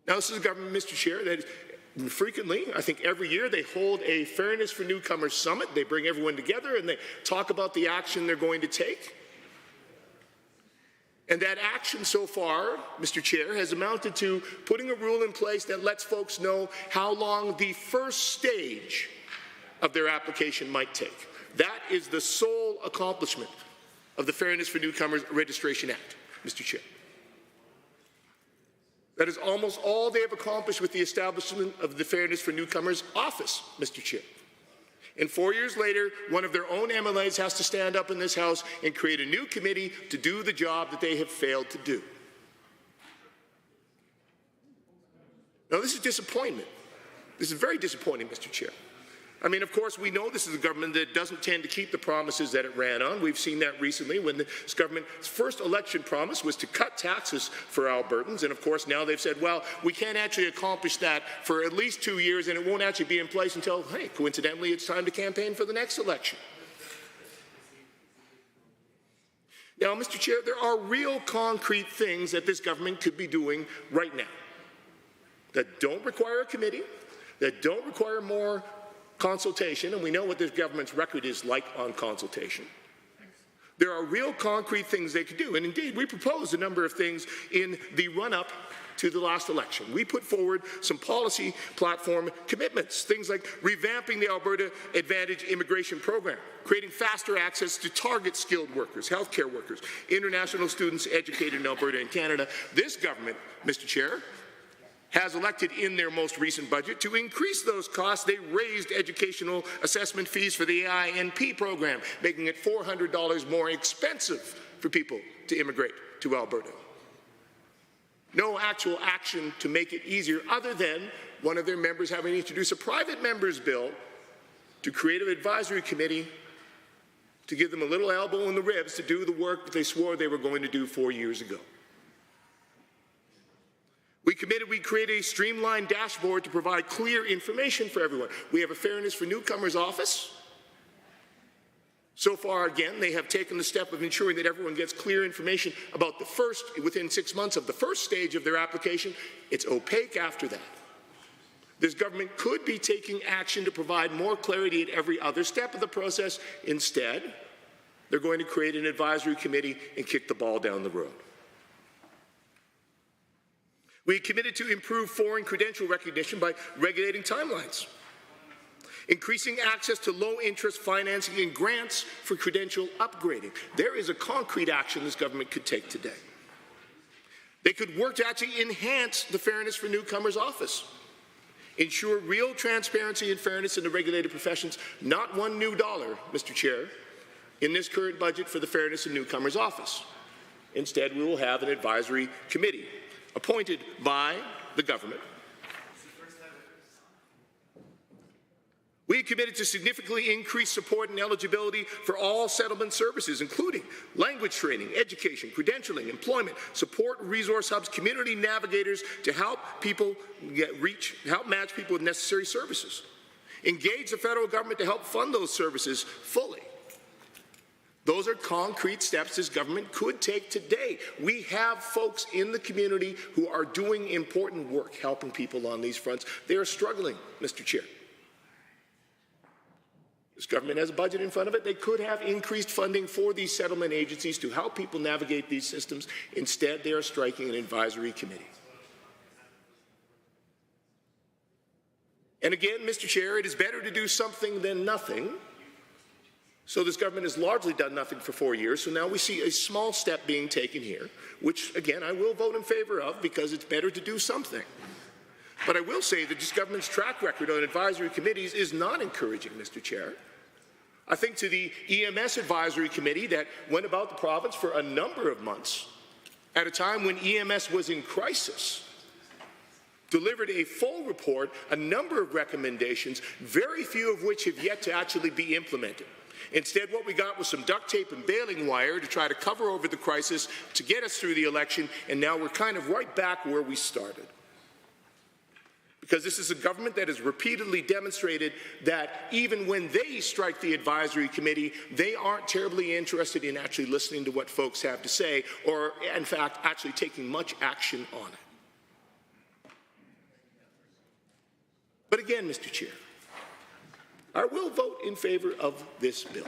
[SPEAKER 6] Now, this is a government, Mr. Chair, that frequently, I think every year, they hold a Fairness for Newcomers Summit. They bring everyone together and they talk about the action they're going to take. And that action so far, Mr. Chair, has amounted to putting a rule in place that lets folks know how long the first stage of their application might take. That is the sole accomplishment of the Fairness for Newcomers Registration Act, Mr. Chair. That is almost all they have accomplished with the establishment of the Fairness for Newcomers office, Mr. Chair. And 4 years later, one of their own MLAs has to stand up in this House and create a new committee to do the job that they have failed to do. Now, this is disappointment. This is very disappointing, Mr. Chair. I mean, of course, we know this is a government that doesn't tend to keep the promises that it ran on. We've seen that recently when this government's first election promise was to cut taxes for Albertans. And of course, now they've said, well, we can't actually accomplish that for at least 2 years, and it won't actually be in place until, hey, coincidentally, it's time to campaign for the next election. Now, Mr. Chair, there are real concrete things that this government could be doing right now that don't require a committee, that don't require more consultation, and we know what this government's record is like on consultation. There are real concrete things they could do, and indeed, we proposed a number of things in the run-up to the last election. We put forward some policy platform commitments, things like revamping the Alberta Advantage immigration program, creating faster access to target skilled workers, healthcare workers, international students educated in Alberta and Canada. This government, Mr. Chair, has elected in their most recent budget to increase those costs. They raised educational assessment fees for the INP program, making it $400 more expensive for people to immigrate to Alberta. No actual action to make it easier other than one of their members having introduced a private member's bill to create an advisory committee to give them a little elbow in the ribs to do the work that they swore they were going to do 4 years ago. We committed we'd create a streamlined dashboard to provide clear information for everyone. We have a Fairness for Newcomers office. So far, again, they have taken the step of ensuring that everyone gets clear information about the first, within 6 months of the first stage of their application. It's opaque after that. This government could be taking action to provide more clarity at every other step of the process. Instead, they're going to create an advisory committee and kick the ball down the road. We committed to improve foreign credential recognition by regulating timelines, increasing access to low-interest financing and grants for credential upgrading. There is a concrete action this government could take today. They could work to actually enhance the Fairness for Newcomers office, ensure real transparency and fairness in the regulated professions, not one new dollar, Mr. Chair, in this current budget for the Fairness in Newcomers office. Instead, we will have an advisory committee appointed by the government. We committed to significantly increase support and eligibility for all settlement services, including language training, education, credentialing, employment, support resource hubs, community navigators to help people help match people with necessary services. Engage the federal government to help fund those services fully. Those are concrete steps this government could take today. We have folks in the community who are doing important work helping people on these fronts. They are struggling, Mr. Chair. This government has a budget in front of it. They could have increased funding for these settlement agencies to help people navigate these systems. Instead, they are striking an advisory committee. And again, Mr. Chair, it is better to do something than nothing. So this government has largely done nothing for 4 years, so now we see a small step being taken here, which, again, I will vote in favor of because it's better to do something. But I will say that this government's track record on advisory committees is not encouraging, Mr. Chair. I think to the EMS advisory committee that went about the province for a number of months at a time when EMS was in crisis, delivered a full report, a number of recommendations, very few of which have yet to actually be implemented. Instead, what we got was some duct tape and baling wire to try to cover over the crisis to get us through the election, and now we're kind of right back where we started. Because this is a government that has repeatedly demonstrated that even when they strike the advisory committee, they aren't terribly interested in actually listening to what folks have to say, or in fact, actually taking much action on it. But again, Mr. Chair, I will vote in favor of this bill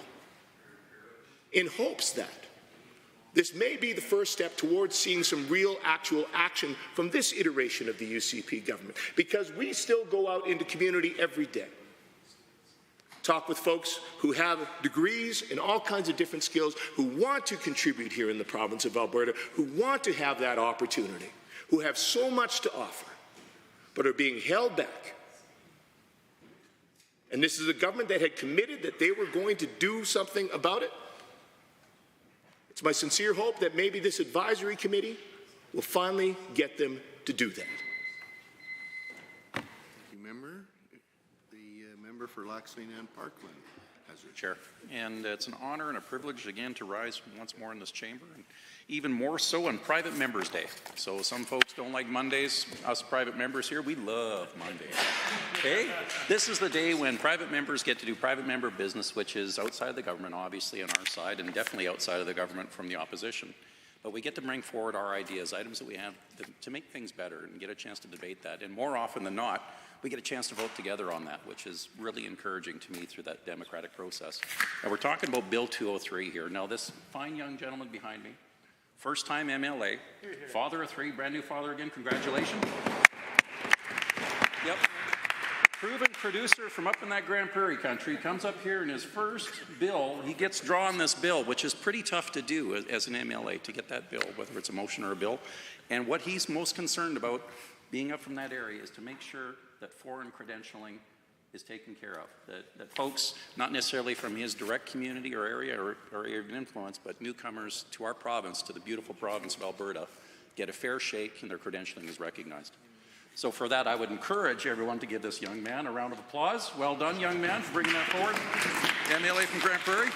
[SPEAKER 6] in hopes that this may be the first step towards seeing some real actual action from this iteration of the UCP government, because we still go out into community every day, talk with folks who have degrees and all kinds of different skills, who want to contribute here in the province of Alberta, who want to have that opportunity, who have so much to offer, but are being held back. And this is a government that had committed that they were going to do something about it. It's my sincere hope that maybe this advisory committee will finally get them to do that.
[SPEAKER 11] Thank you, member. The member member for Laxley and Parkland has her
[SPEAKER 17] Chair. And it's an honor and a privilege again to rise once more in this chamber, and even more so on Private Members Day. So some folks don't like Mondays. Us private members here, we love Mondays. Okay? This is the day when private members get to do private member business, which is outside of the government, obviously on our side, and definitely outside of the government from the opposition. But we get to bring forward our ideas, items that we have to make things better and get a chance to debate that. And more often than not, we get a chance to vote together on that, which is really encouraging to me through that democratic process. And we're talking about Bill 203 here. Now, this fine young gentleman behind me, first-time MLA, father of three, brand new father again, congratulations. Yep. Proven producer from up in that Grand Prairie country, comes up here in his first bill. He gets drawn this bill, which is pretty tough to do as an MLA, to get that bill, whether it's a motion or a bill. And what he's most concerned about, being up from that area, is to make sure that foreign credentialing is taken care of. That folks, not necessarily from his direct community or area or area of influence, but newcomers to our province, to the beautiful province of Alberta, get a fair shake and their credentialing is recognized. So for that, I would encourage everyone to give this young man a round of applause. Well done, young man, for bringing that forward. MLA from Grand Prairie.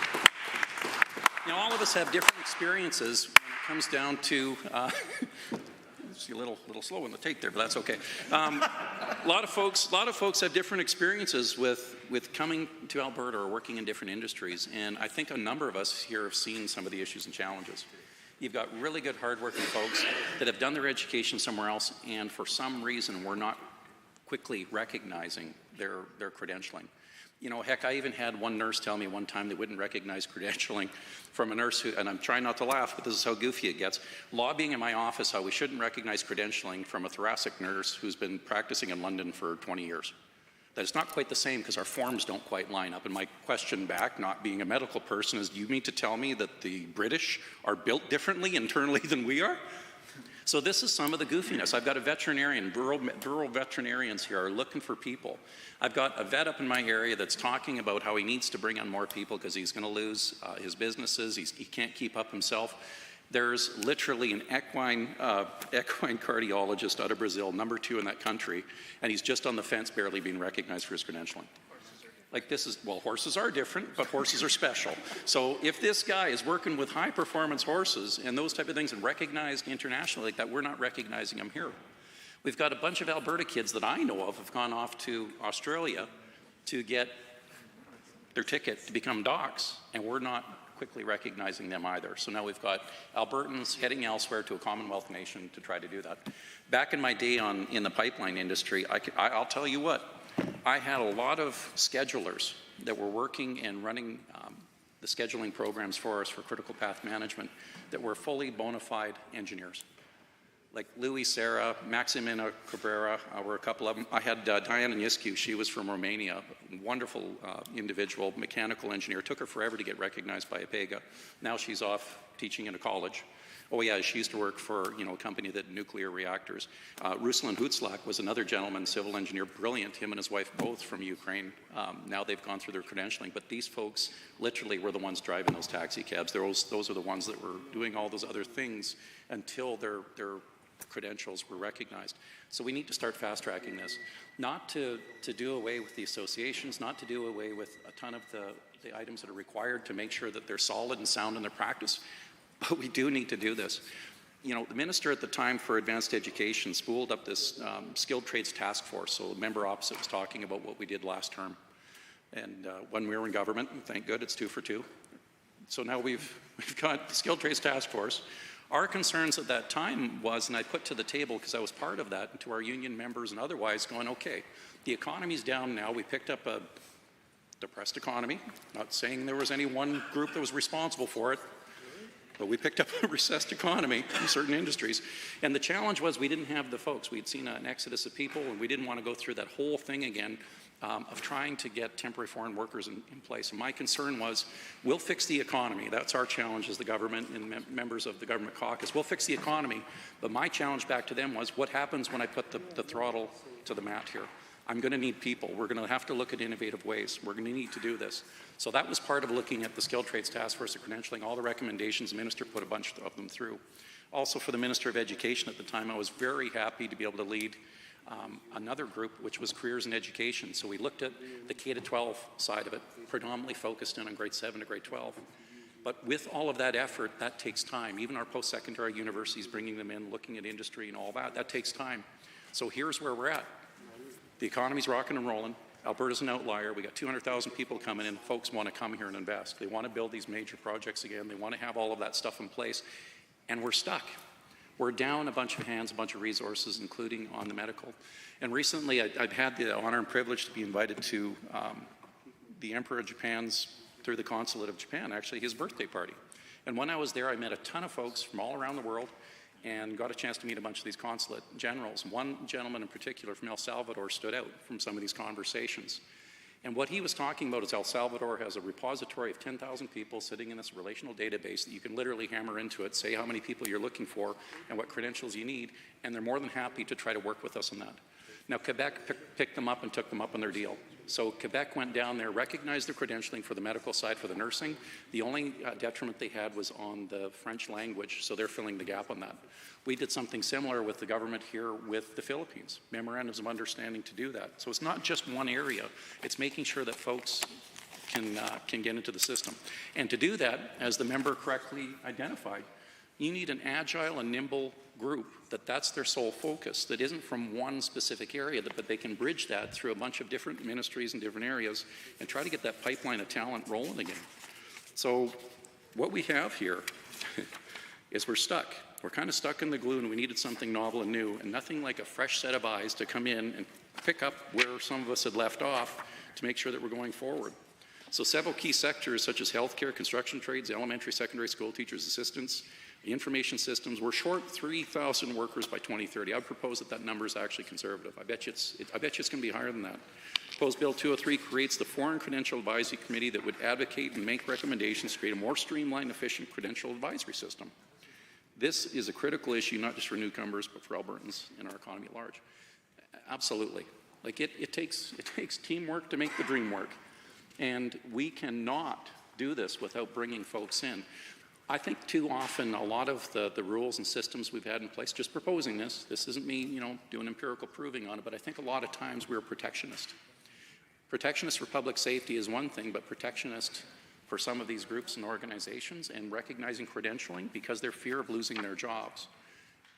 [SPEAKER 17] Now, all of us have different experiences when it comes down to, a little slow in the take there, but that's okay. A lot of folks have different experiences with coming to Alberta or working in different industries, and I think a number of us here have seen some of the issues and challenges. You've got really good, hardworking folks that have done their education somewhere else, and for some reason, we're not quickly recognizing their credentialing. You know, heck, I even had one nurse tell me one time they wouldn't recognize credentialing from a nurse who, and I'm trying not to laugh, but this is how goofy it gets, lobbying in my office how we shouldn't recognize credentialing from a thoracic nurse who's been practicing in London for 20 years. That it's not quite the same because our forms don't quite line up. And my question back, not being a medical person, is do you mean to tell me that the British are built differently internally than we are? So this is some of the goofiness. I've got a veterinarian, rural veterinarians here are looking for people. I've got a vet up in my area that's talking about how he needs to bring on more people because he's going to lose his businesses. He can't keep up himself. There's literally an equine cardiologist out of Brazil, #2 in that country, and he's just on the fence barely being recognized for his credentialing. Like this is, well, horses are different, but horses are special. So if this guy is working with high performance horses and those type of things and recognized internationally like that, we're not recognizing him here. We've got a bunch of Alberta kids that I know of have gone off to Australia to get their ticket to become docs, and we're not quickly recognizing them either. So now we've got Albertans heading elsewhere to a Commonwealth nation to try to do that. Back in my day in the pipeline industry, I'll tell you what, I had a lot of schedulers that were working and running the scheduling programs for us for critical path management that were fully bona fide engineers. Like Louis Serra, Maximina Cabrera were a couple of them. I had Diana Niscu, she was from Romania, wonderful individual, mechanical engineer. Took her forever to get recognized by APEGA. Now she's off teaching in a college. Oh yeah, she used to work for a company that nuclear reactors. Ruslan Hutzlak was another gentleman, civil engineer, brilliant. Him and his wife both from Ukraine. Now they've gone through their credentialing, but these folks literally were the ones driving those taxi cabs. Those are the ones that were doing all those other things until their credentials were recognized. So we need to start fast-tracking this. Not to do away with the associations, not to do away with a ton of the items that are required to make sure that they're solid and sound in their practice, but we do need to do this. You know, the minister at the time for advanced education spooled up this skilled trades task force. So the member opposite was talking about what we did last term. And when we were in government, and thank good, it's 2 for 2. So now we've got the skilled trades task force. Our concerns at that time was, and I put to the table because I was part of that, and to our union members and otherwise, going, okay, the economy's down now. We picked up a depressed economy. Not saying there was any one group that was responsible for it, but we picked up a recessed economy in certain industries. And the challenge was we didn't have the folks. We'd seen an exodus of people, and we didn't want to go through that whole thing again of trying to get temporary foreign workers in place. And my concern was, we'll fix the economy. That's our challenge as the government and members of the government caucus. We'll fix the economy. But my challenge back to them was, what happens when I put the throttle to the mat here? I'm going to need people. We're going to have to look at innovative ways. We're going to need to do this. So that was part of looking at the skilled trades task force, the credentialing, all the recommendations. The minister put a bunch of them through. Also for the Minister of Education at the time, I was very happy to be able to lead another group which was careers in education. So we looked at the K-12 side of it, predominantly focused in on grade 7 to grade 12. But with all of that effort, that takes time. Even our post-secondary universities, bringing them in, looking at industry and all that, that takes time. So here's where we're at. The economy's rocking and rolling. Alberta's an outlier. We got 200,000 people coming in. Folks want to come here and invest. They want to build these major projects again. They want to have all of that stuff in place. And we're stuck. We're down a bunch of hands, a bunch of resources, including on the medical. And recently, I've had the honor and privilege to be invited to the Emperor of Japan's, through the Consulate of Japan, actually, his birthday party. And when I was there, I met a ton of folks from all around the world and got a chance to meet a bunch of these consulate generals. One gentleman in particular from El Salvador stood out from some of these conversations. And what he was talking about is El Salvador has a repository of 10,000 people sitting in this relational database that you can literally hammer into it, say how many people you're looking for and what credentials you need, and they're more than happy to try to work with us on that. Now, Quebec picked them up and took them up on their deal. So Quebec went down there, recognized the credentialing for the medical side for the nursing. The only detriment they had was on the French language, so they're filling the gap on that. We did something similar with the government here with the Philippines, memorandums of understanding to do that. So it's not just one area, it's making sure that folks can get into the system. And to do that, as the member correctly identified, you need an agile and nimble group that's their sole focus, that isn't from one specific area, but they can bridge that through a bunch of different ministries and different areas and try to get that pipeline of talent rolling again. So what we have here is we're stuck. We're kind of stuck in the glue, and we needed something novel and new, and nothing like a fresh set of eyes to come in and pick up where some of us had left off to make sure that we're going forward. So several key sectors such as healthcare, construction trades, elementary, secondary school teachers, assistants, the information systems, we're short 3,000 workers by 2030. I would propose that number is actually conservative. I bet you it's going to be higher than that. Proposed Bill 203 creates the Foreign Credential Advisory Committee that would advocate and make recommendations to create a more streamlined, efficient credential advisory system. This is a critical issue, not just for newcomers, but for Albertans and our economy at large. Absolutely. Like it takes teamwork to make the dream work. And we cannot do this without bringing folks in. I think too often a lot of the rules and systems we've had in place, just proposing this isn't me, doing empirical proving on it, but I think a lot of times we're protectionist. Protectionist for public safety is one thing, but protectionist for some of these groups and organizations and recognizing credentialing because they're fear of losing their jobs.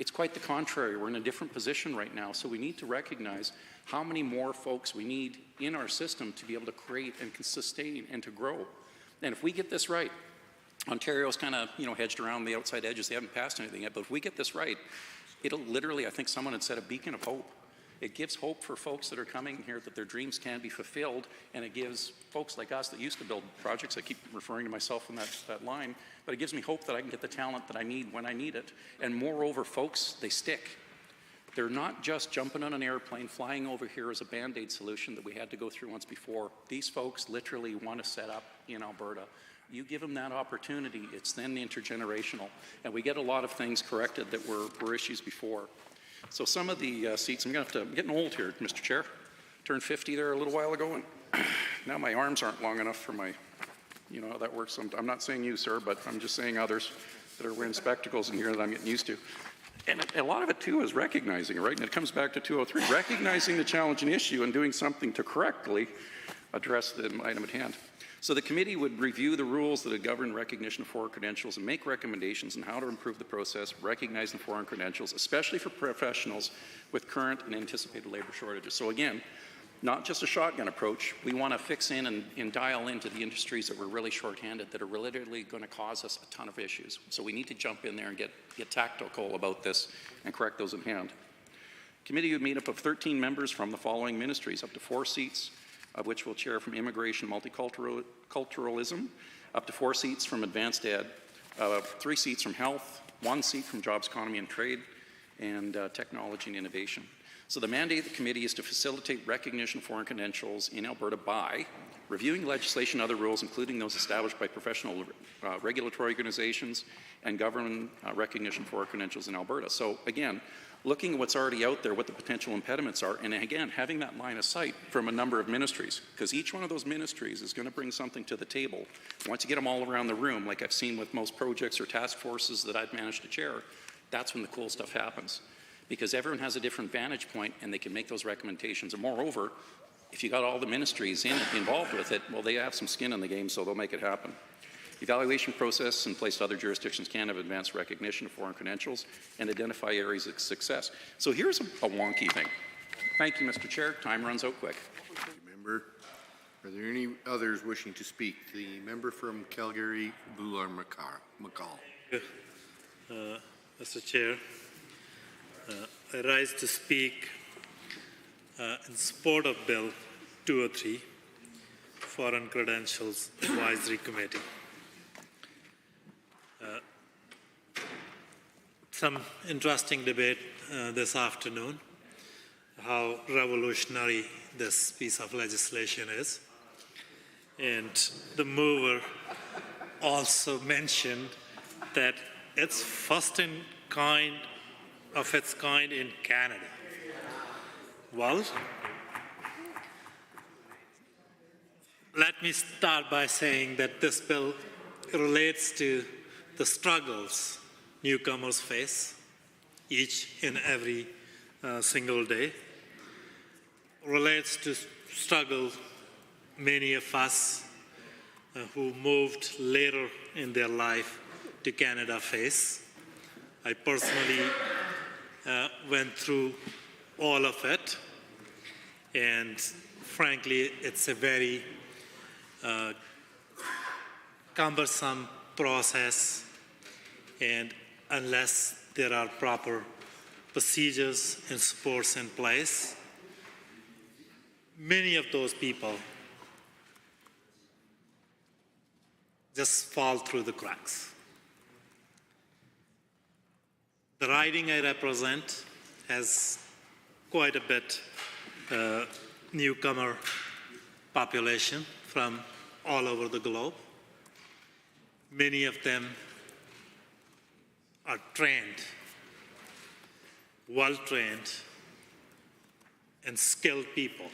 [SPEAKER 17] It's quite the contrary. We're in a different position right now, so we need to recognize how many more folks we need in our system to be able to create and sustain and to grow. And if we get this right, Ontario's kind of, hedged around the outside edges. They haven't passed anything yet, but if we get this right, it'll literally, I think someone had said, a beacon of hope. It gives hope for folks that are coming here that their dreams can be fulfilled, and it gives folks like us that used to build projects, I keep referring to myself in that line, but it gives me hope that I can get the talent that I need when I need it. And moreover, folks, they stick. They're not just jumping on an airplane, flying over here as a Band-Aid solution that we had to go through once before. These folks literally want to set up in Alberta. You give them that opportunity, it's then intergenerational. And we get a lot of things corrected that were issues before. So some of the seats, I'm getting old here, Mr. Chair. Turned 50 there a little while ago, and now my arms aren't long enough for my, how that works. I'm not saying you, sir, but I'm just saying others that are wearing spectacles in here that I'm getting used to. And a lot of it, too, is recognizing it, right? And it comes back to 203, recognizing the challenge and issue and doing something to correctly address the item at hand. So the committee would review the rules that govern recognition of foreign credentials and make recommendations on how to improve the process, recognizing foreign credentials, especially for professionals with current and anticipated labor shortages. So again, not just a shotgun approach. We want to fix in and dial into the industries that we're really shorthanded, that are literally going to cause us a ton of issues. So we need to jump in there and get tactical about this and correct those in hand. Committee would meet up of 13 members from the following ministries, up to 4 seats, of which we'll chair from immigration multiculturalism, up to 4 seats from advanced ed, 3 seats from health, 1 seat from jobs, economy and trade, and technology and innovation. So the mandate of the committee is to facilitate recognition of foreign credentials in Alberta by reviewing legislation and other rules, including those established by professional regulatory organizations and government recognition for credentials in Alberta. So again, looking at what's already out there, what the potential impediments are, and again, having that line of sight from a number of ministries, because each one of those ministries is going to bring something to the table. Once you get them all around the room, like I've seen with most projects or task forces that I've managed to chair, that's when the cool stuff happens. because everyone has a different vantage point and they can make those recommendations. And moreover, if you got all the ministries involved with it, well, they have some skin in the game, so they'll make it happen. Evaluation process in place other jurisdictions can have advanced recognition of foreign credentials and identify areas of success. So here's a wonky thing. Thank you, Mr. Chair. Time runs out quick.
[SPEAKER 11] Thank you, member. Are there any others wishing to speak? The member from Calgary, Bular-McCall.
[SPEAKER 16] Mr. Chair, I rise to speak in support of Bill 203, Foreign Credentials Advisory Committee. Some interesting debate this afternoon, how revolutionary this piece of legislation is. And the mover also mentioned that it's first of its kind in Canada. Well, let me start by saying that this bill relates to the struggles newcomers face each and every single day, relates to struggle many of us who moved later in their life to Canada face. I personally went through all of it, and frankly, it's a very cumbersome process, and unless there are proper procedures and supports in place, many of those people just fall through the cracks. The riding I represent has quite a bit newcomer population from all over the globe. Many of them are trained, well-trained, and skilled people.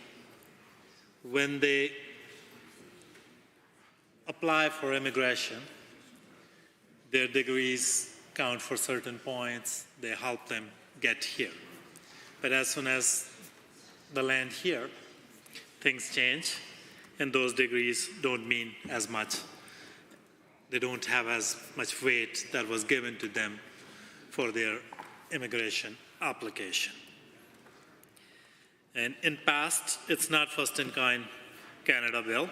[SPEAKER 16] When they apply for immigration, their degrees count for certain points, they help them get here. But as soon as they land here, things change, and those degrees don't mean as much. They don't have as much weight that was given to them for their immigration application. And in past, it's not first in kind Canada bill.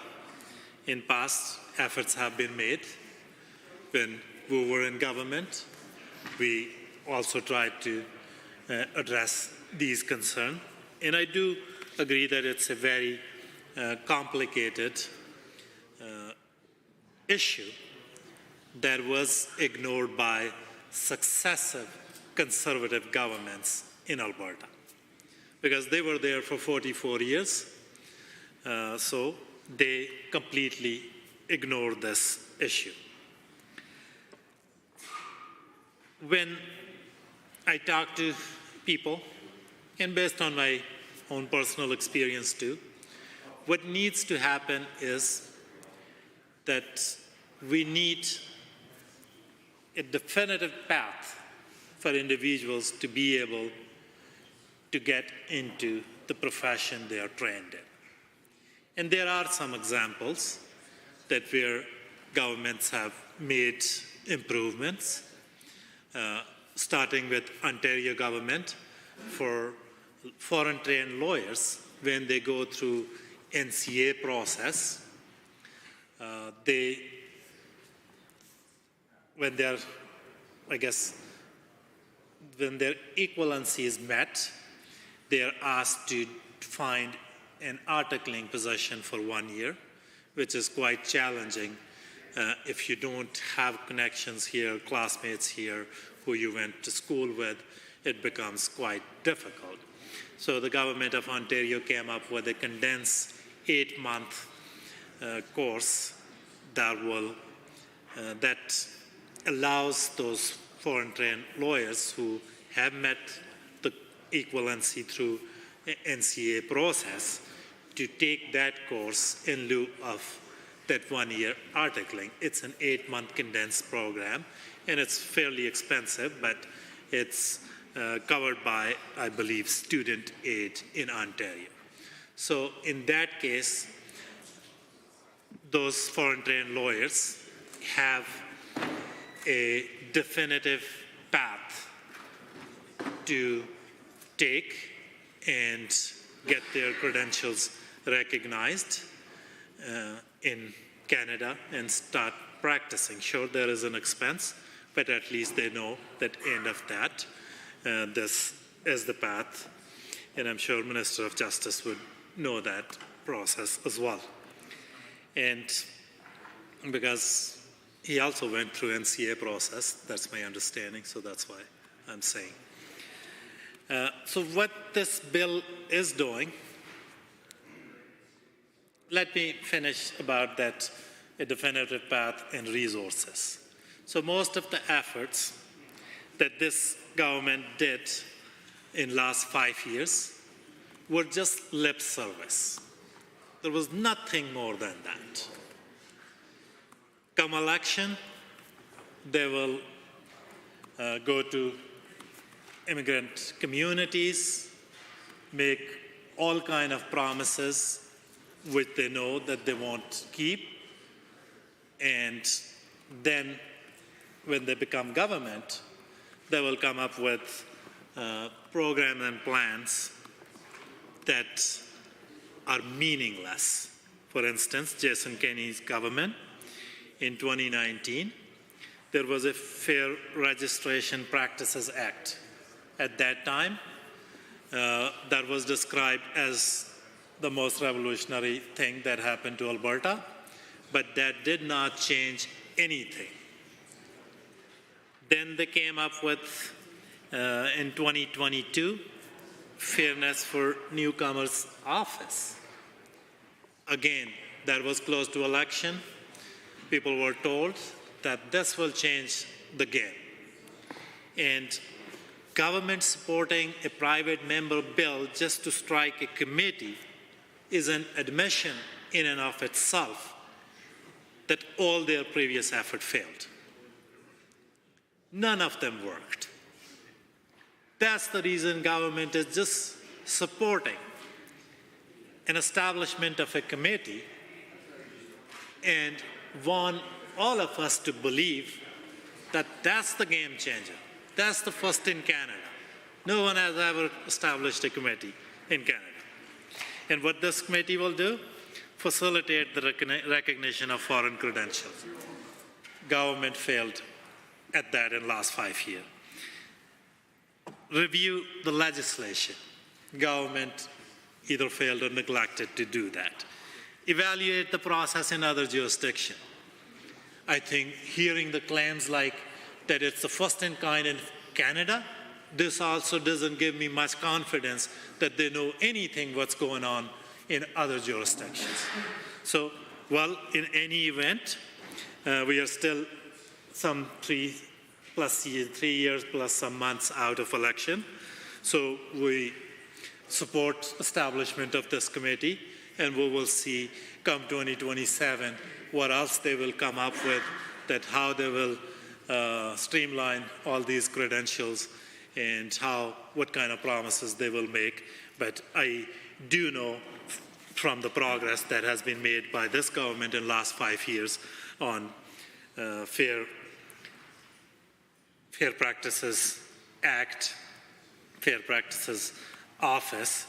[SPEAKER 16] In past, efforts have been made. When we were in government, we also tried to address these concerns. And I do agree that it's a very complicated issue that was ignored by successive conservative governments in Alberta, because they were there for 44 years, so they completely ignored this issue. When I talk to people, and based on my own personal experience too, what needs to happen is that we need a definitive path for individuals to be able to get into the profession they are trained in. And there are some examples that where governments have made improvements, starting with Ontario government for foreign trained lawyers. When they go through NCA process, when their equivalency is met, they are asked to find an articling position for 1 year, which is quite challenging if you don't have connections here, classmates here, who you went to school with. It becomes quite difficult. So the government of Ontario came up with a condensed 8-month course that allows those foreign trained lawyers who have met the equivalency through NCA process to take that course in lieu of that 1-year articling. It's an 8-month condensed program, and it's fairly expensive, but it's covered by, I believe, student aid in Ontario. So in that case, those foreign trained lawyers have a definitive path to take and get their credentials recognized in Canada and start practicing. Sure, there is an expense, but at least they know that end of that, this is the path. And I'm sure Minister of Justice would know that process as well. And because he also went through NCA process, that's my understanding, so that's why I'm saying. So what this bill is doing, let me finish about that, a definitive path and resources. So most of the efforts that this government did in last 5 years were just lip service. There was nothing more than that. Come election, they will go to immigrant communities, make all kinds of promises which they know that they won't keep, and then when they become government, they will come up with programs and plans that are meaningless. For instance, Jason Kenney's government in 2019, there was a Fair Registration Practices Act. At that time, that was described as the most revolutionary thing that happened to Alberta, but that did not change anything. Then they came up with, in 2022, Fairness for Newcomers Office. Again, that was close to election. People were told that this will change the game. And government supporting a private member bill just to strike a committee is an admission in and of itself that all their previous effort failed. None of them worked. That's the reason government is just supporting an establishment of a committee and want all of us to believe that that's the game changer. That's the first in Canada. No one has ever established a committee in Canada. And what this committee will do? Facilitate the recognition of foreign credentials. Government failed at that in the last 5 years. Review the legislation. Government either failed or neglected to do that. Evaluate the process in other jurisdictions. I think hearing the claims like that it's the first in kind in Canada, this also doesn't give me much confidence that they know anything what's going on in other jurisdictions. So, well, in any event, we are still some 3 years plus some months out of election. So we support establishment of this committee, and we will see come 2027 what else they will come up with, that how they will streamline all these credentials and what kind of promises they will make. But I do know from the progress that has been made by this government in the last 5 years on Fair Practices Act, Fair Practices Office,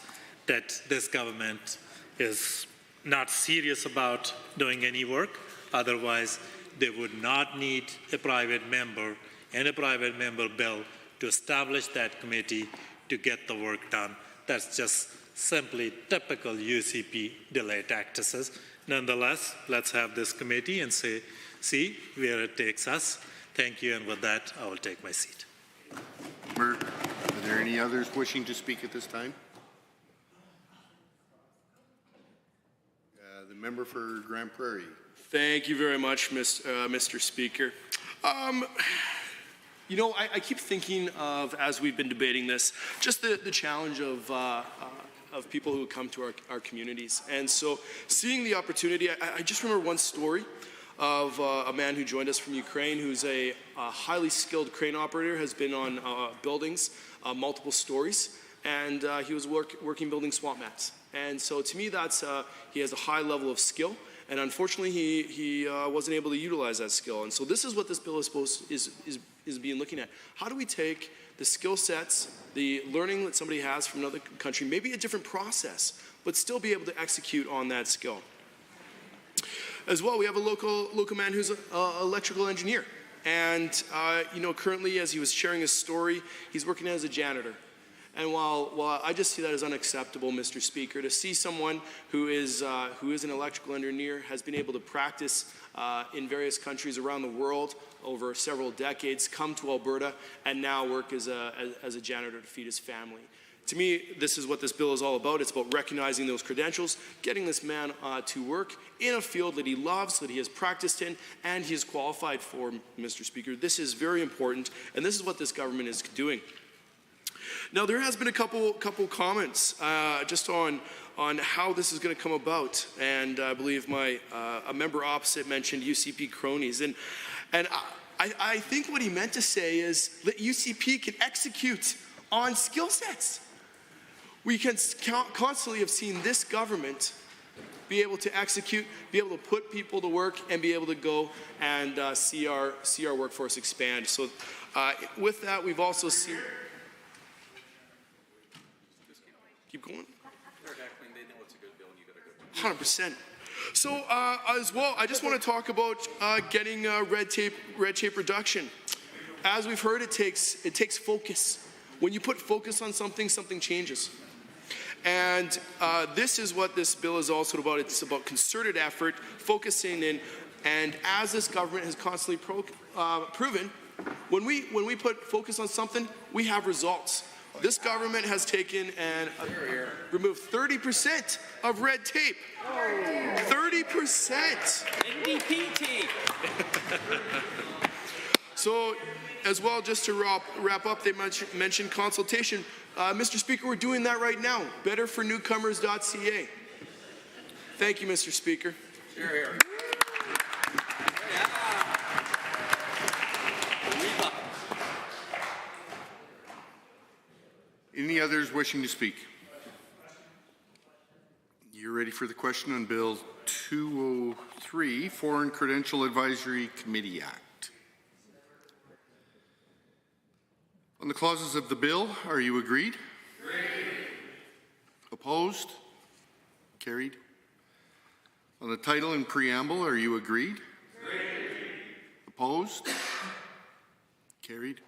[SPEAKER 16] that this government is not serious about doing any work. Otherwise, they would not need a private member and a private member bill to establish that committee to get the work done. That's just simply typical UCP delay tactics. Nonetheless, let's have this committee and see where it takes us. Thank you, and with that, I will take my seat.
[SPEAKER 11] Are there any others wishing to speak at this time? The member for Grand Prairie.
[SPEAKER 5] Thank you very much, Mr. Speaker. You know, I keep thinking of, as we've been debating this, just the challenge of people who come to our communities. And so seeing the opportunity, I just remember one story of a man who joined us from Ukraine, who's a highly skilled crane operator, has been on buildings multiple stories, and he was working building swamp mats. And so to me, that's he has a high level of skill, and unfortunately, he wasn't able to utilize that skill. And so this is what this bill is being looking at. How do we take the skill sets, the learning that somebody has from another country, maybe a different process, but still be able to execute on that skill? As well, we have a local man who's an electrical engineer. And, currently, as he was sharing his story, he's working as a janitor. And while I just see that as unacceptable, Mr. Speaker, to see someone who is an electrical engineer, has been able to practice in various countries around the world over several decades, come to Alberta, and now work as a janitor to feed his family. To me, this is what this bill is all about. It's about recognizing those credentials, getting this man to work in a field that he loves, that he has practiced in, and he is qualified for, Mr. Speaker. This is very important, and this is what this government is doing. Now, there has been a couple comments just on how this is going to come about, and I believe a member opposite mentioned UCP cronies, and I think what he meant to say is that UCP can execute on skill sets. We can constantly have seen this government be able to execute, be able to put people to work, and be able to go and see our workforce expand. So with that, we've also seen... Keep going? 100%. So as well, I just want to talk about getting red tape reduction. As we've heard, it takes focus. When you put focus on something, something changes. And this is what this bill is also about. It's about concerted effort, focusing in, and as this government has constantly proven, when we put focus on something, we have results. This government has taken and removed 30% of red tape. 30%.
[SPEAKER 1] NDP team.
[SPEAKER 5] So, as well, just to wrap up, they mentioned consultation. Mr. Speaker, we're doing that right now. Betterfornewcomers.ca. Thank you, Mr. Speaker.
[SPEAKER 17] Here, here.
[SPEAKER 11] Any others wishing to speak? You're ready for the question on Bill 203, Foreign Credential Advisory Committee Act. On the clauses of the bill, are you agreed? Agreed. Opposed? Carried. On the title and preamble, are you agreed? Agreed. Opposed? Carried.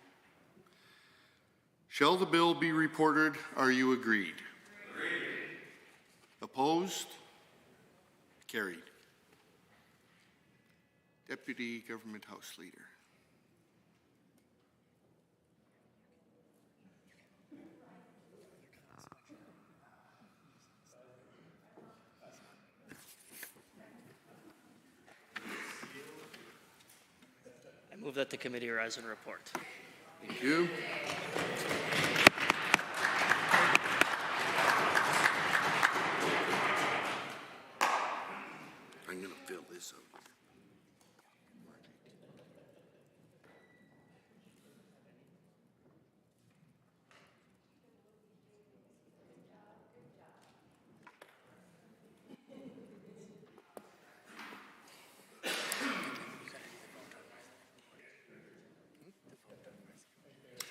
[SPEAKER 11] Shall the bill be reported? Are you agreed? Agreed. Opposed? Carried. Deputy Government House Leader.
[SPEAKER 1] I move that the committee rise and report.
[SPEAKER 11] Thank you. I'm going to fill this up.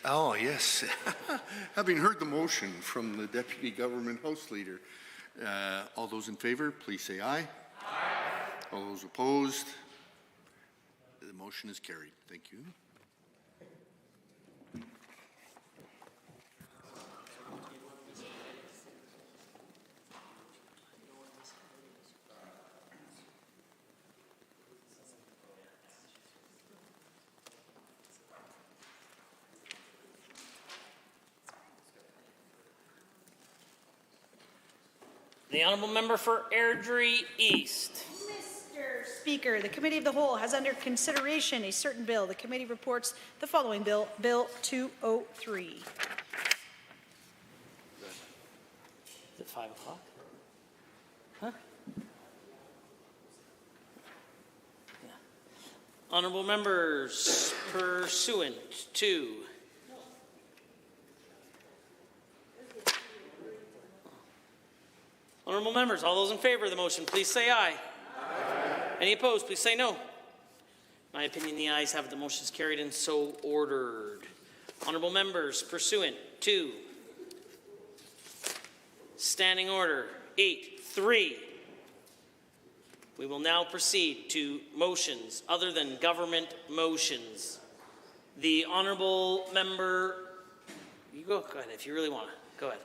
[SPEAKER 11] Oh, yes. Having heard the motion from the Deputy Government House Leader, all those in favor, please say aye. Aye. All those opposed, the motion is carried. Thank you.
[SPEAKER 1] The honourable member for Airdrie East.
[SPEAKER 2] Mr. Speaker, the Committee of the Whole has under consideration a certain bill. The committee reports the following bill, Bill 203.
[SPEAKER 1] Is it 5 o'clock? Huh? Yeah. Honourable members, pursuant to Honourable members, all those in favour of the motion, please say aye. Any opposed, please say no. In my opinion, the ayes have it. The motion is carried and so ordered. Honourable members, pursuant to Standing Order 8.3, we will now proceed to motions other than government motions. The Honourable Member, you go ahead if you really want to. Go ahead.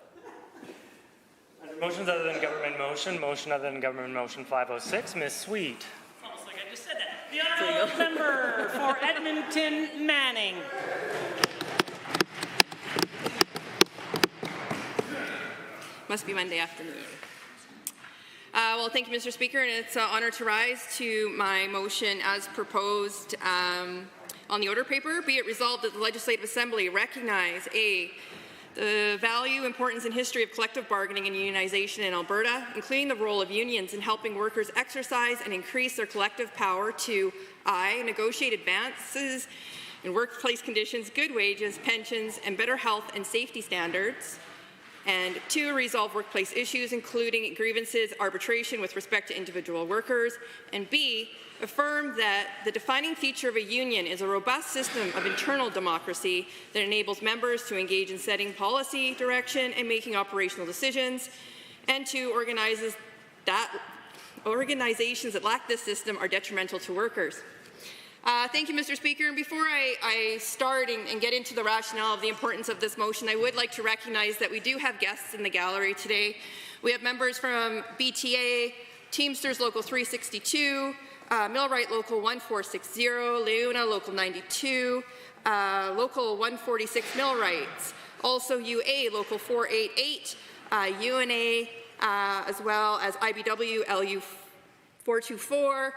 [SPEAKER 13] Under motions other than government motion other than government motion 506, Ms. Sweet.
[SPEAKER 1] Almost like I just said that. The Honourable Member for Edmonton Manning.
[SPEAKER 19] Must be Monday afternoon. Well, thank you, Mr. Speaker, and it's an honour to rise to my motion as proposed on the order paper. Be it resolved that the Legislative Assembly recognize the value, importance, and history of collective bargaining and unionization in Alberta, including the role of unions in helping workers exercise and increase their collective power to negotiate advances in workplace conditions, good wages, pensions, and better health and safety standards. And 2, resolve workplace issues, including grievances, arbitration with respect to individual workers. And B, affirm that the defining feature of a union is a robust system of internal democracy that enables members to engage in setting policy direction and making operational decisions. And 2, organizations that lack this system are detrimental to workers. Thank you, Mr. Speaker. And before I start and get into the rationale of the importance of this motion, I would like to recognize that we do have guests in the gallery today. We have members from BTA, Teamsters Local 362, Millwright Local 1460, Leuna Local 92, Local 146 Millwrights, also UA Local 488, UNA, as well as IBW LU 424,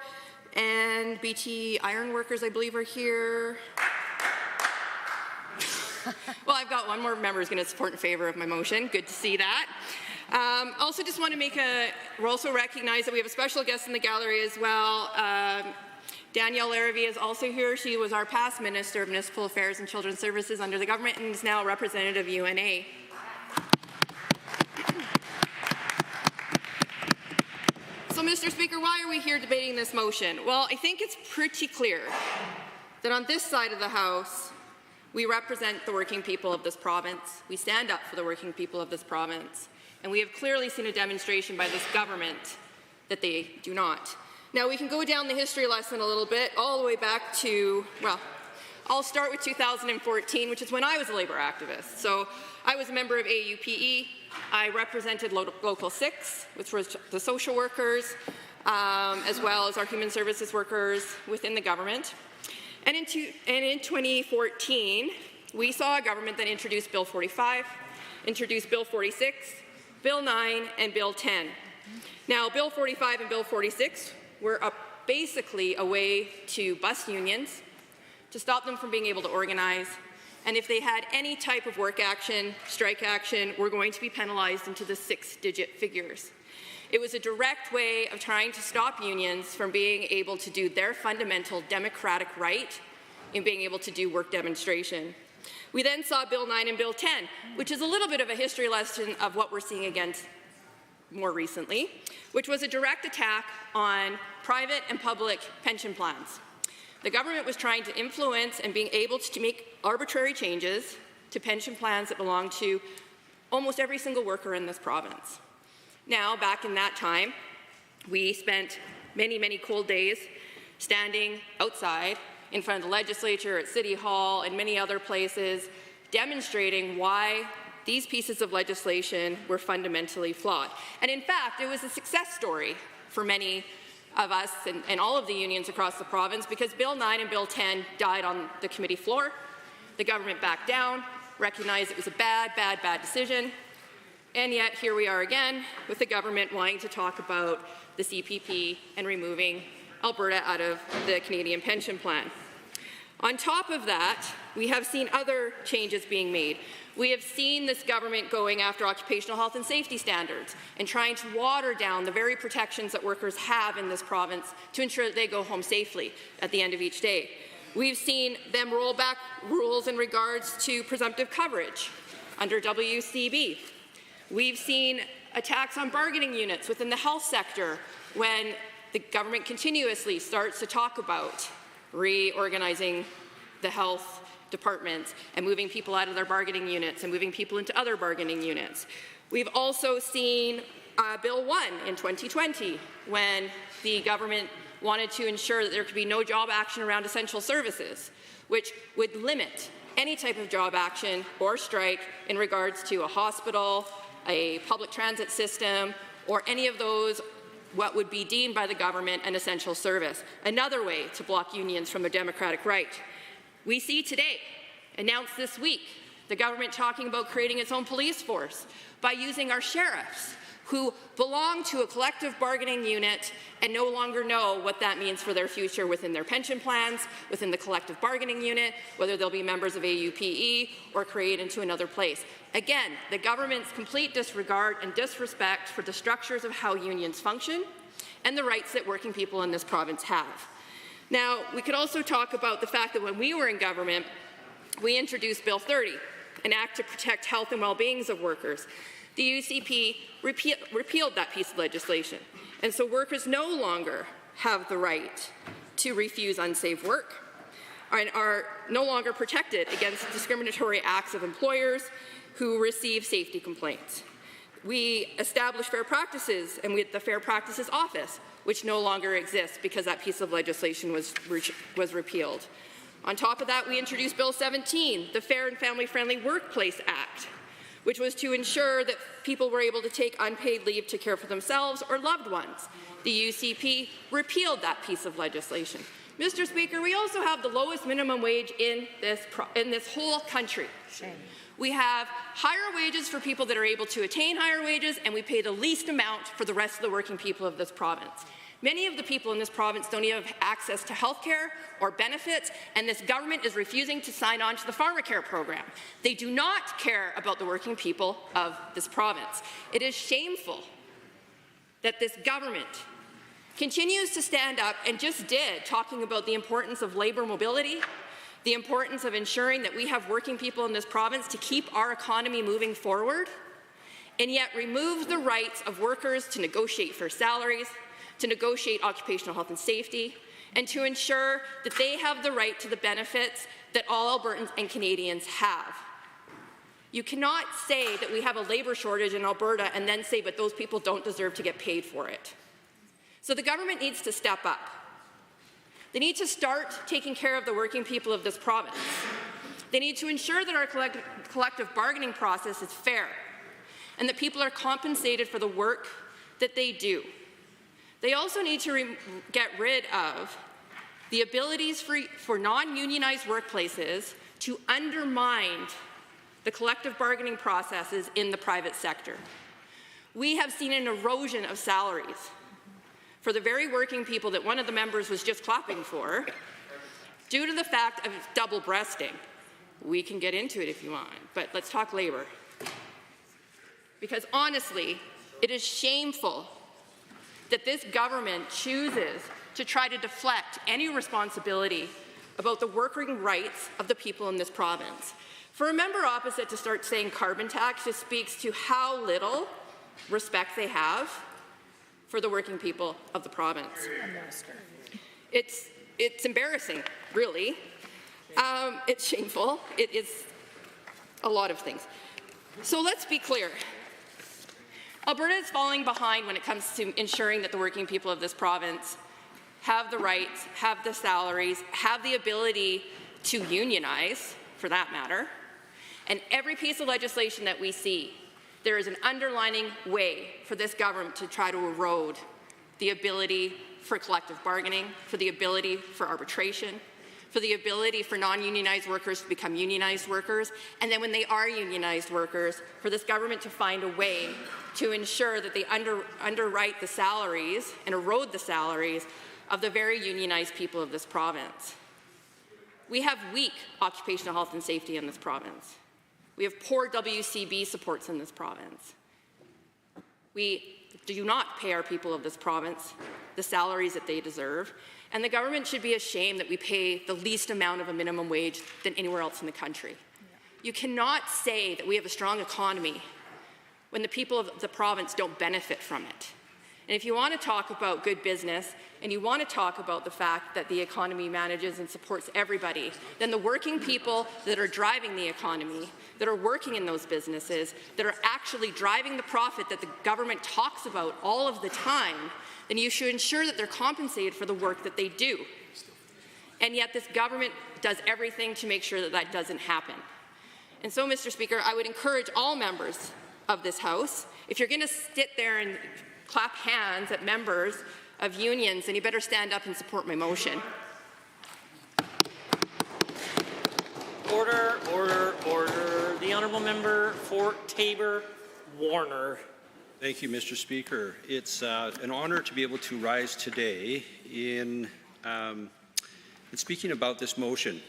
[SPEAKER 19] and BT Ironworkers, I believe, are here. Well, I've got one more member who's going to support in favour of my motion. Good to see that. Also just want to we'll also recognize that we have a special guest in the gallery as well. Danielle Larrabee is also here. She was our past Minister of Municipal Affairs and Children's Services under the government and is now a representative of UNA. So, Mr. Speaker, why are we here debating this motion? Well, I think it's pretty clear that on this side of the House, we represent the working people of this province. We stand up for the working people of this province. And we have clearly seen a demonstration by this government that they do not. Now, we can go down the history lesson a little bit, all the way back to, well, I'll start with 2014, which is when I was a labour activist. So I was a member of AUPE. I represented Local 6, which was the social workers, as well as our human services workers within the government. And in 2014, we saw a government that introduced Bill 45, introduced Bill 46, Bill 9, and Bill 10. Now, Bill 45 and Bill 46 were basically a way to bust unions, to stop them from being able to organize, and if they had any type of work action, strike action, were going to be penalized into the 6-digit figures. It was a direct way of trying to stop unions from being able to do their fundamental democratic right in being able to do work demonstration. We then saw Bill 9 and Bill 10, which is a little bit of a history lesson of what we're seeing again more recently, which was a direct attack on private and public pension plans. The government was trying to influence and being able to make arbitrary changes to pension plans that belong to almost every single worker in this province. Now, back in that time, we spent many, many cold days standing outside in front of the legislature, at City Hall, and many other places, demonstrating why these pieces of legislation were fundamentally flawed. And in fact, it was a success story for many of us and all of the unions across the province, because Bill 9 and Bill 10 died on the committee floor. The government backed down, recognized it was a bad decision, and yet here we are again with the government wanting to talk about the CPP and removing Alberta out of the Canadian Pension Plan. On top of that, we have seen other changes being made. We have seen this government going after occupational health and safety standards and trying to water down the very protections that workers have in this province to ensure that they go home safely at the end of each day. We've seen them roll back rules in regards to presumptive coverage under WCB. We've seen attacks on bargaining units within the health sector when the government continuously starts to talk about reorganizing the health departments and moving people out of their bargaining units and moving people into other bargaining units. We've also seen Bill 1 in 2020 when the government wanted to ensure that there could be no job action around essential services, which would limit any type of job action or strike in regards to a hospital, a public transit system, or any of those what would be deemed by the government an essential service. Another way to block unions from their democratic right. We see today, announced this week, the government talking about creating its own police force by using our sheriffs, who belong to a collective bargaining unit and no longer know what that means for their future within their pension plans, within the collective bargaining unit, whether they'll be members of AUPE or create into another place. Again, the government's complete disregard and disrespect for the structures of how unions function and the rights that working people in this province have. Now, we could also talk about the fact that when we were in government, we introduced Bill 30, an act to protect health and well-being of workers. The UCP repealed that piece of legislation, and so workers no longer have the right to refuse unsafe work and are no longer protected against discriminatory acts of employers who receive safety complaints. We established fair practices, and we had the Fair Practices Office, which no longer exists because that piece of legislation was repealed. On top of that, we introduced Bill 17, the Fair and Family-Friendly Workplace Act, which was to ensure that people were able to take unpaid leave to care for themselves or loved ones. The UCP repealed that piece of legislation. Mr. Speaker, we also have the lowest minimum wage in this whole country. Shame. We have higher wages for people that are able to attain higher wages, and we pay the least amount for the rest of the working people of this province. Many of the people in this province don't even have access to health care or benefits, and this government is refusing to sign on to the pharmacare program. They do not care about the working people of this province. It is shameful that this government continues to stand up and just did, talking about the importance of labour mobility, the importance of ensuring that we have working people in this province to keep our economy moving forward, and yet removes the rights of workers to negotiate fair salaries, to negotiate occupational health and safety, and to ensure that they have the right to the benefits that all Albertans and Canadians have. You cannot say that we have a labour shortage in Alberta and then say, but those people don't deserve to get paid for it. So the government needs to step up. They need to start taking care of the working people of this province. They need to ensure that our collective bargaining process is fair and that people are compensated for the work that they do. They also need to get rid of the abilities for non-unionized workplaces to undermine the collective bargaining processes in the private sector. We have seen an erosion of salaries for the very working people that one of the members was just clapping for, due to the fact of double-breasting. We can get into it if you want, but let's talk labour. Because honestly, it is shameful that this government chooses to try to deflect any responsibility about the working rights of the people in this province. For a member opposite to start saying carbon tax just speaks to how little respect they have for the working people of the province. It's embarrassing, really. It's shameful. It is a lot of things. So let's be clear. Alberta is falling behind when it comes to ensuring that the working people of this province have the rights, have the salaries, have the ability to unionize, for that matter. And every piece of legislation that we see, there is an underlining way for this government to try to erode the ability for collective bargaining, for the ability for arbitration, for the ability for non-unionized workers to become unionized workers, and then when they are unionized workers, for this government to find a way to ensure that they underwrite the salaries and erode the salaries of the very unionized people of this province. We have weak occupational health and safety in this province. We have poor WCB supports in this province. We do not pay our people of this province the salaries that they deserve, and the government should be ashamed that we pay the least amount of a minimum wage than anywhere else in the country. You cannot say that we have a strong economy when the people of the province don't benefit from it. And if you want to talk about good business and you want to talk about the fact that the economy manages and supports everybody, then the working people that are driving the economy, that are working in those businesses, that are actually driving the profit that the government talks about all of the time, then you should ensure that they're compensated for the work that they do. And yet this government does everything to make sure that that doesn't happen. And so, Mr. Speaker, I would encourage all members of this House, if you're going to sit there and clap hands at members of unions, then you better stand up and support my motion.
[SPEAKER 1] Order, order, order. The honourable member for Taber-Warner.
[SPEAKER 21] Thank you, Mr. Speaker. It's an honour to be able to rise today in speaking about this motion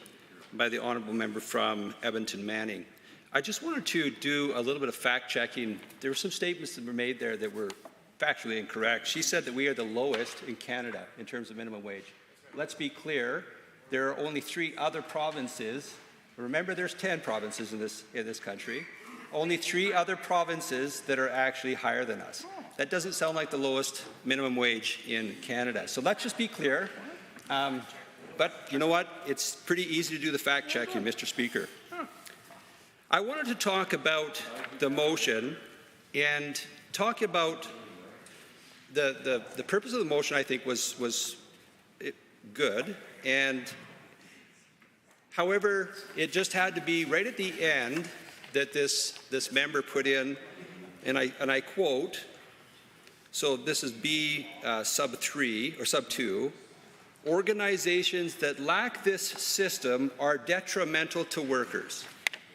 [SPEAKER 21] by the honourable member from Edmonton Manning. I just wanted to do a little bit of fact-checking. There were some statements that were made there that were factually incorrect. She said that we are the lowest in Canada in terms of minimum wage. Let's be clear, there are only 3 other provinces. Remember, there's 10 provinces in this country. Only 3 other provinces that are actually higher than us. That doesn't sound like the lowest minimum wage in Canada. So let's just be clear. But you know what? It's pretty easy to do the fact-checking, Mr. Speaker. I wanted to talk about the motion and talk about the purpose of the motion. I think was good, and however, it just had to be right at the end that this member put in, and I quote. So this is B sub 3 or sub 2. Organizations that lack this system are detrimental to workers.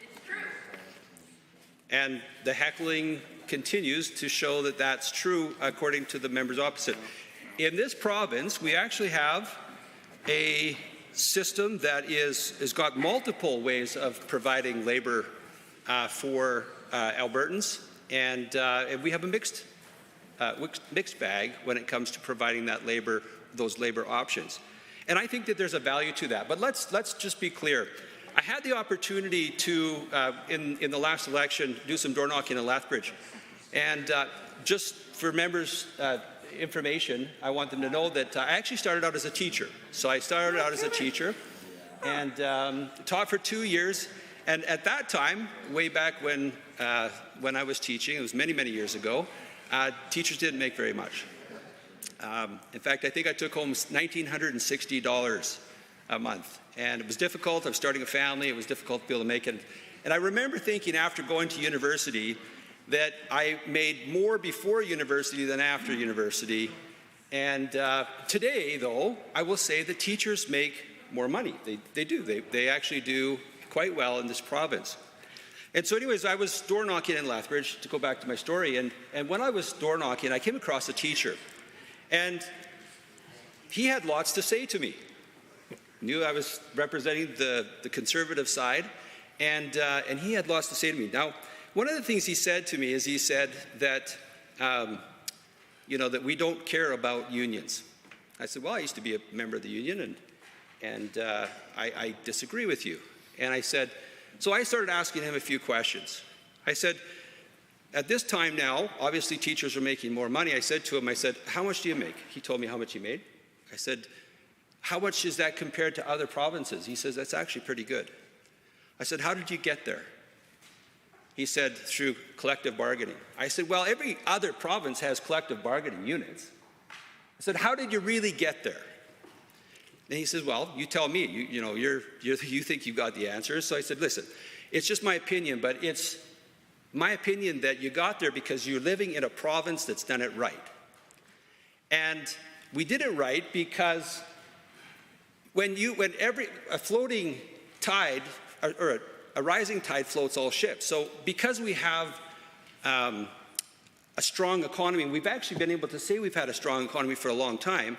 [SPEAKER 19] It's true.
[SPEAKER 21] And the heckling continues to show that that's true, according to the members opposite. In this province, we actually have a system that has got multiple ways of providing labor for Albertans, and we have a mixed bag when it comes to providing that labor, those labor options. And I think that there's a value to that. But let's just be clear. I had the opportunity to, in the last election, do some door knocking in Lethbridge. And just for members' information, I want them to know that I actually started out as a teacher. So I started out as a teacher and taught for 2 years. And at that time, way back when I was teaching, it was many, many years ago, teachers didn't make very much. In fact, I think I took home $1,960 a month. And it was difficult. I was starting a family. It was difficult to be able to make it. And I remember thinking after going to university that I made more before university than after university. And today, though, I will say that teachers make more money. They do. They actually do quite well in this province. And so anyways, I was door knocking in Lethbridge, to go back to my story, and when I was door knocking, I came across a teacher. And he had lots to say to me. Knew I was representing the conservative side, and he had lots to say to me. Now, one of the things he said to me is he said that, that we don't care about unions. I said, well, I used to be a member of the union, and I disagree with you. And I said, so I started asking him a few questions. I said, at this time now, obviously teachers are making more money. I said to him, how much do you make? He told me how much he made. I said, how much is that compared to other provinces? He says, that's actually pretty good. I said, how did you get there? He said, through collective bargaining. I said, well, every other province has collective bargaining units. I said, how did you really get there? And he says, well, you tell me. You think you've got the answers. So I said, listen, it's just my opinion, but it's my opinion that you got there because you're living in a province that's done it right. And we did it right because when a floating tide or a rising tide floats all ships. So because we have a strong economy, and we've actually been able to say we've had a strong economy for a long time,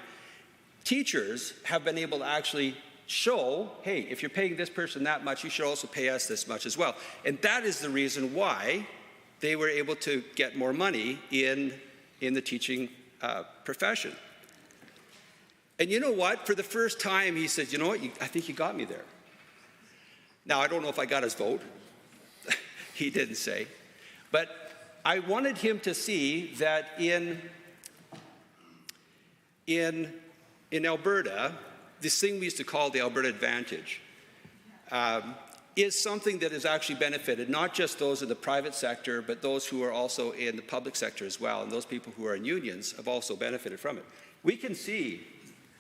[SPEAKER 21] teachers have been able to actually show, hey, if you're paying this person that much, you should also pay us this much as well. And that is the reason why they were able to get more money in the teaching profession. And you know what? For the first time, he said, you know what? I think you got me there. Now, I don't know if I got his vote. He didn't say. But I wanted him to see that in Alberta, this thing we used to call the Alberta Advantage is something that has actually benefited not just those in the private sector, but those who are also in the public sector as well, and those people who are in unions have also benefited from it. We can see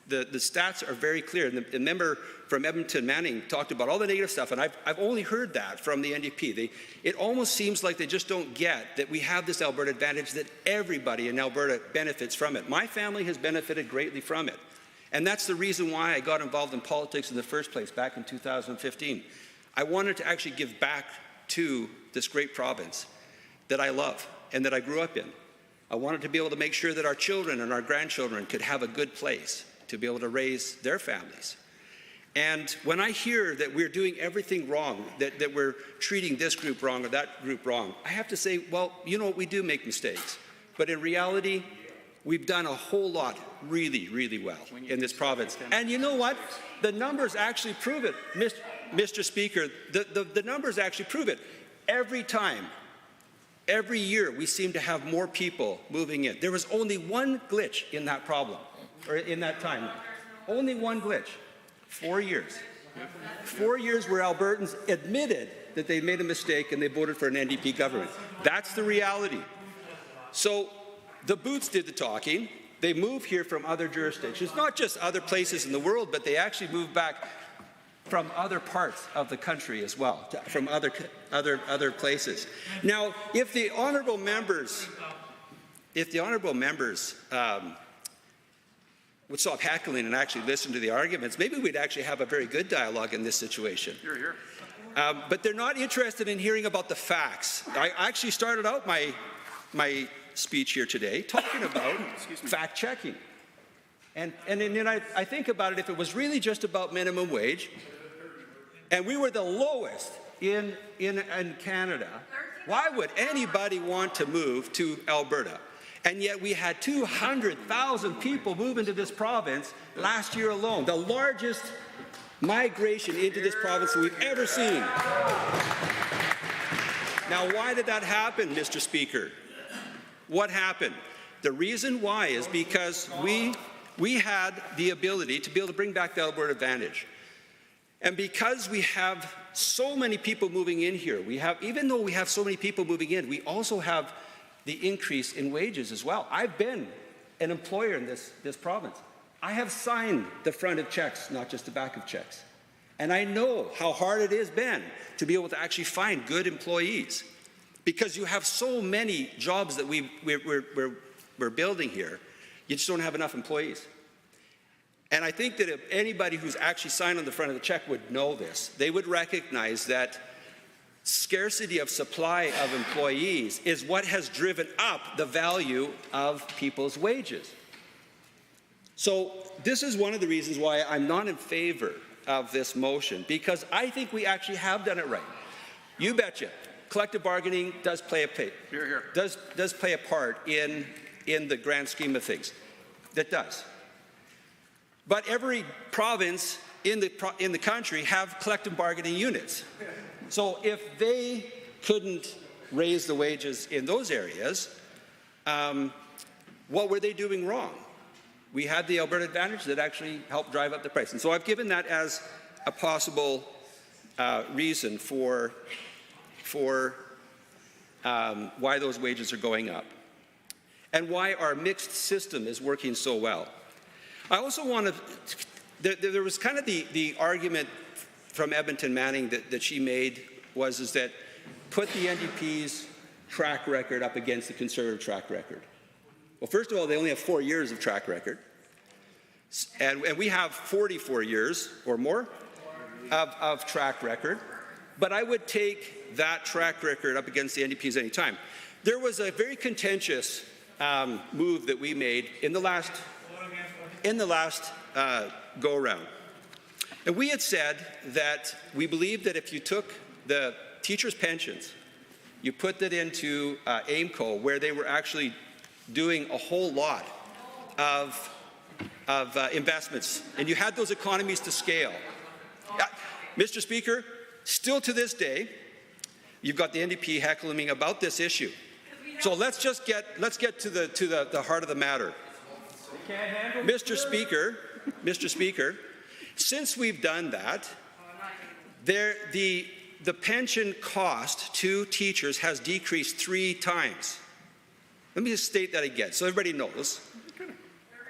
[SPEAKER 21] the stats are very clear. And the member from Edmonton Manning talked about all the negative stuff, and I've only heard that from the NDP. It almost seems like they just don't get that we have this Alberta Advantage, that everybody in Alberta benefits from it. My family has benefited greatly from it. And that's the reason why I got involved in politics in the first place back in 2015. I wanted to actually give back to this great province that I love and that I grew up in. I wanted to be able to make sure that our children and our grandchildren could have a good place to be able to raise their families. And when I hear that we're doing everything wrong, that we're treating this group wrong or that group wrong, I have to say, well, you know what, we do make mistakes. But in reality, we've done a whole lot really, really well in this province. And you know what? The numbers actually prove it, Mr. Speaker. The numbers actually prove it. Every time, every year, we seem to have more people moving in. There was only one glitch in that problem, or in that time. Only one glitch. 4 years. 4 years where Albertans admitted that they made a mistake and they voted for an NDP government. That's the reality. So the Boots did the talking. They moved here from other jurisdictions, not just other places in the world, but they actually moved back from other parts of the country as well, from other places. Now, if the honourable members would stop heckling and actually listen to the arguments, maybe we'd actually have a very good dialogue in this situation.
[SPEAKER 17] Hear, hear.
[SPEAKER 21] But they're not interested in hearing about the facts. I actually started out my speech here today talking about fact-checking. And then I think about it, if it was really just about minimum wage, and we were the lowest in Canada, why would anybody want to move to Alberta? And yet we had 200,000 people move into this province last year alone, the largest migration into this province that we've ever seen. Now, why did that happen, Mr. Speaker? What happened? The reason why is because we had the ability to be able to bring back the Alberta Advantage. And because we have so many people moving in here, even though we have so many people moving in, we also have the increase in wages as well. I've been an employer in this province. I have signed the front of checks, not just the back of checks. And I know how hard it has been to be able to actually find good employees, because you have so many jobs that we're building here, you just don't have enough employees. And I think that if anybody who's actually signed on the front of the check would know this, they would recognize that scarcity of supply of employees is what has driven up the value of people's wages. So this is one of the reasons why I'm not in favor of this motion, because I think we actually have done it right. You betcha. Collective bargaining does play a part in the grand scheme of things. That does. But every province in the country have collective bargaining units. So if they couldn't raise the wages in those areas, what were they doing wrong? We had the Alberta Advantage that actually helped drive up the price. And so I've given that as a possible reason for why those wages are going up and why our mixed system is working so well. I also want to, there was kind of the argument from Edmonton Manning that she made is that put the NDP's track record up against the Conservative track record. Well, first of all, they only have 4 years of track record. And we have 44 years or more of track record. But I would take that track record up against the NDP's any time. There was a very contentious move that we made in the last go-around. And we had said that we believed that if you took the teachers' pensions, you put that into AIMCO, where they were actually doing a whole lot of investments, and you had those economies to scale. Mr. Speaker, still to this day, you've got the NDP heckling me about this issue. So let's get to the heart of the matter. Mr. Speaker, since we've done that, the pension cost to teachers has decreased 3 times. Let me just state that again so everybody knows.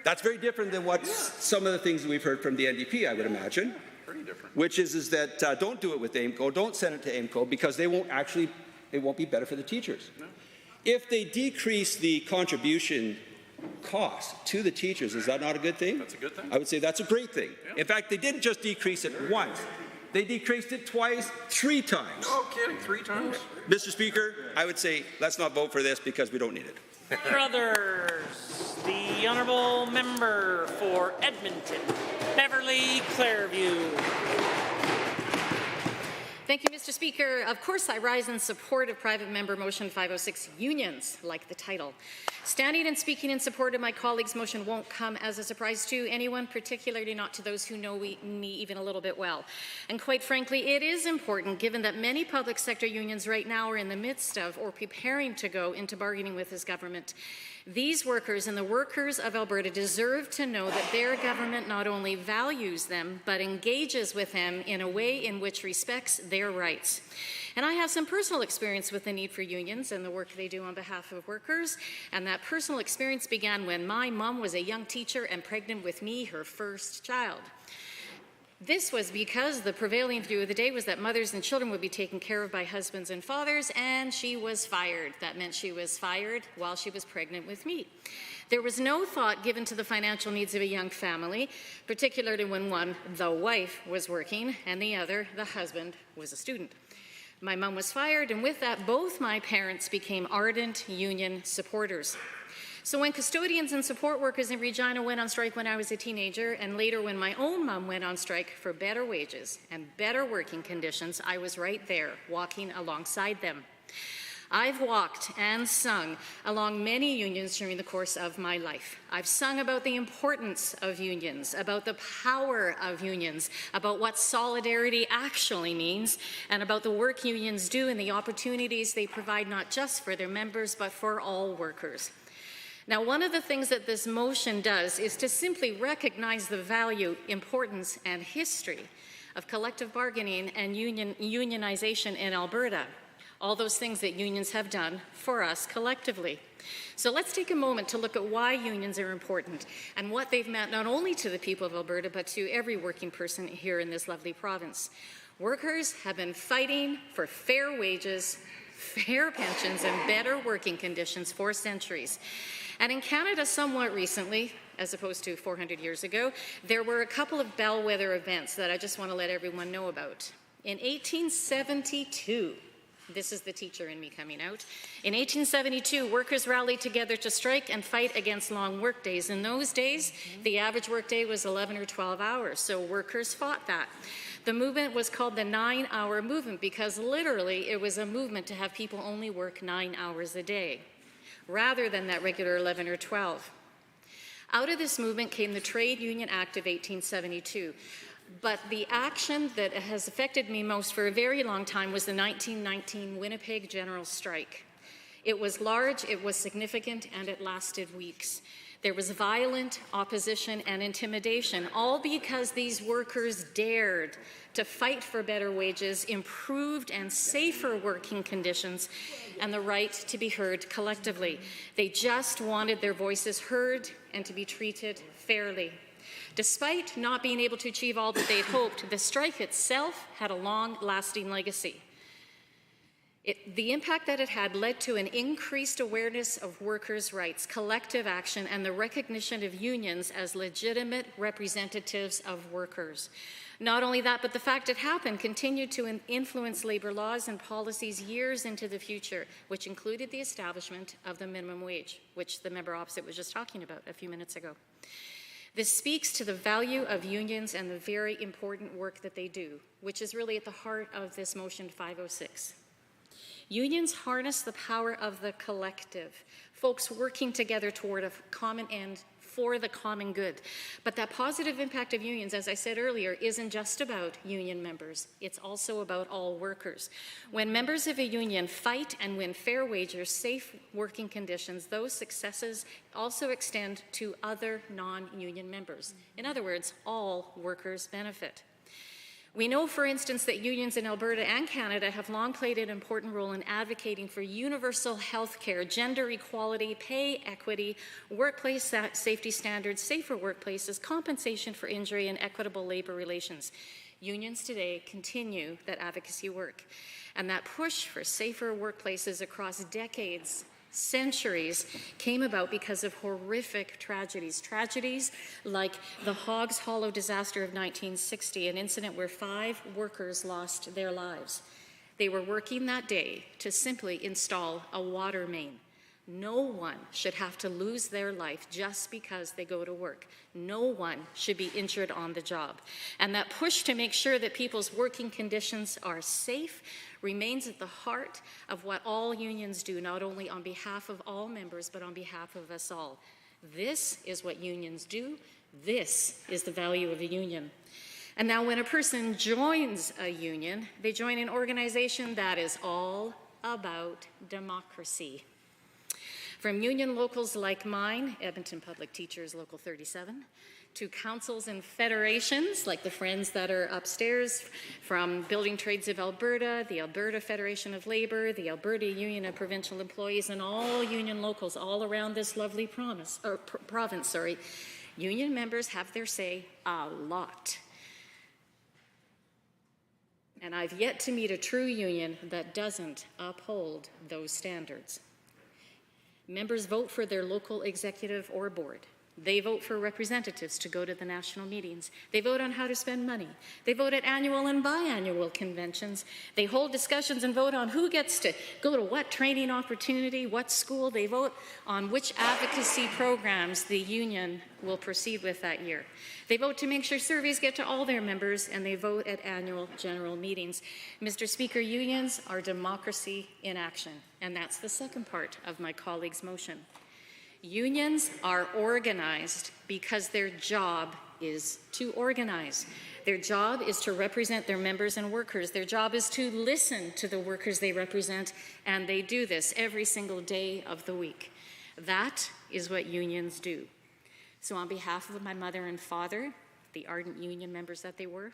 [SPEAKER 21] That's very different than what some of the things we've heard from the NDP, I would imagine.
[SPEAKER 17] Pretty different.
[SPEAKER 21] Which is that don't do it with AIMCO, don't send it to AIMCO because it won't be better for the teachers. No. If they decrease the contribution cost to the teachers, is that not a good thing?
[SPEAKER 17] That's a good thing.
[SPEAKER 21] I would say that's a great thing. Yeah. In fact, they didn't just decrease it once. They decreased it twice, 3 times.
[SPEAKER 17] No kidding, 3 times?
[SPEAKER 21] Mr. Speaker, I would say let's not vote for this because we don't need it.
[SPEAKER 1] Brothers, the honourable member for Edmonton, Beverly Clairview.
[SPEAKER 20] Thank you, Mr. Speaker. Of course, I rise in support of private member motion 506, unions, like the title. Standing and speaking in support of my colleague's motion won't come as a surprise to anyone, particularly not to those who know me even a little bit well. And quite frankly, it is important, given that many public sector unions right now are in the midst of or preparing to go into bargaining with this government. These workers and the workers of Alberta deserve to know that their government not only values them, but engages with them in a way in which respects their rights. And I have some personal experience with the need for unions and the work they do on behalf of workers. And that personal experience began when my mom was a young teacher and pregnant with me, her first child. This was because the prevailing view of the day was that mothers and children would be taken care of by husbands and fathers, and she was fired. That meant she was fired while she was pregnant with me. There was no thought given to the financial needs of a young family, particularly when one, the wife, was working, and the other, the husband, was a student. My mom was fired, and with that, both my parents became ardent union supporters. So when custodians and support workers in Regina went on strike when I was a teenager, and later when my own mom went on strike for better wages and better working conditions, I was right there, walking alongside them. I've walked and sung along many unions during the course of my life. I've sung about the importance of unions, about the power of unions, about what solidarity actually means, and about the work unions do and the opportunities they provide not just for their members, but for all workers. Now, one of the things that this motion does is to simply recognize the value, importance, and history of collective bargaining and unionization in Alberta, all those things that unions have done for us collectively. So let's take a moment to look at why unions are important and what they've meant not only to the people of Alberta, but to every working person here in this lovely province. Workers have been fighting for fair wages, fair pensions, and better working conditions for centuries. And in Canada, somewhat recently, as opposed to 400 years ago, there were a couple of bellwether events that I just want to let everyone know about. In 1872, this is the teacher in me coming out. In 1872, workers rallied together to strike and fight against long work days. In those days, the average workday was 11 or 12 hours, so workers fought that. The movement was called the 9-hour movement because literally it was a movement to have people only work 9 hours a day, rather than that regular 11 or 12. Out of this movement came the Trade Union Act of 1872. But the action that has affected me most for a very long time was the 1919 Winnipeg General Strike. It was large, it was significant, and it lasted weeks. There was violent opposition and intimidation, all because these workers dared to fight for better wages, improved and safer working conditions, and the right to be heard collectively. They just wanted their voices heard and to be treated fairly. Despite not being able to achieve all that they'd hoped, the strike itself had a long-lasting legacy. The impact that it had led to an increased awareness of workers' rights, collective action, and the recognition of unions as legitimate representatives of workers. Not only that, but the fact it happened continued to influence labor laws and policies years into the future, which included the establishment of the minimum wage, which the member opposite was just talking about a few minutes ago. This speaks to the value of unions and the very important work that they do, which is really at the heart of this motion 506. Unions harness the power of the collective, folks working together toward a common end for the common good. But that positive impact of unions, as I said earlier, isn't just about union members. It's also about all workers. When members of a union fight and win fair wages, safe working conditions, those successes also extend to other non-union members. In other words, all workers benefit. We know, for instance, that unions in Alberta and Canada have long played an important role in advocating for universal health care, gender equality, pay equity, workplace safety standards, safer workplaces, compensation for injury, and equitable labor relations. Unions today continue that advocacy work. And that push for safer workplaces across decades, centuries, came about because of horrific tragedies. Tragedies like the Hoggs Hollow disaster of 1960, an incident where 5 workers lost their lives. They were working that day to simply install a water main. No one should have to lose their life just because they go to work. No one should be injured on the job. And that push to make sure that people's working conditions are safe remains at the heart of what all unions do, not only on behalf of all members, but on behalf of us all. This is what unions do. This is the value of a union. And now when a person joins a union, they join an organization that is all about democracy. From union locals like mine, Edmonton Public Teachers Local 37, to councils and federations like the Friends that are upstairs, from Building Trades of Alberta, the Alberta Federation of Labour, the Alberta Union of Provincial Employees, and all union locals all around this lovely province. Union members have their say a lot. And I've yet to meet a true union that doesn't uphold those standards. Members vote for their local executive or board. They vote for representatives to go to the national meetings. They vote on how to spend money. They vote at annual and biannual conventions. They hold discussions and vote on who gets to go to what training opportunity, what school. They vote on which advocacy programs the union will proceed with that year. They vote to make sure surveys get to all their members, and they vote at annual general meetings. Mr. Speaker, unions are democracy in action, and that's the second part of my colleague's motion. Unions are organized because their job is to organize. Their job is to represent their members and workers. Their job is to listen to the workers they represent, and they do this every single day of the week. That is what unions do. So on behalf of my mother and father, the ardent union members that they were,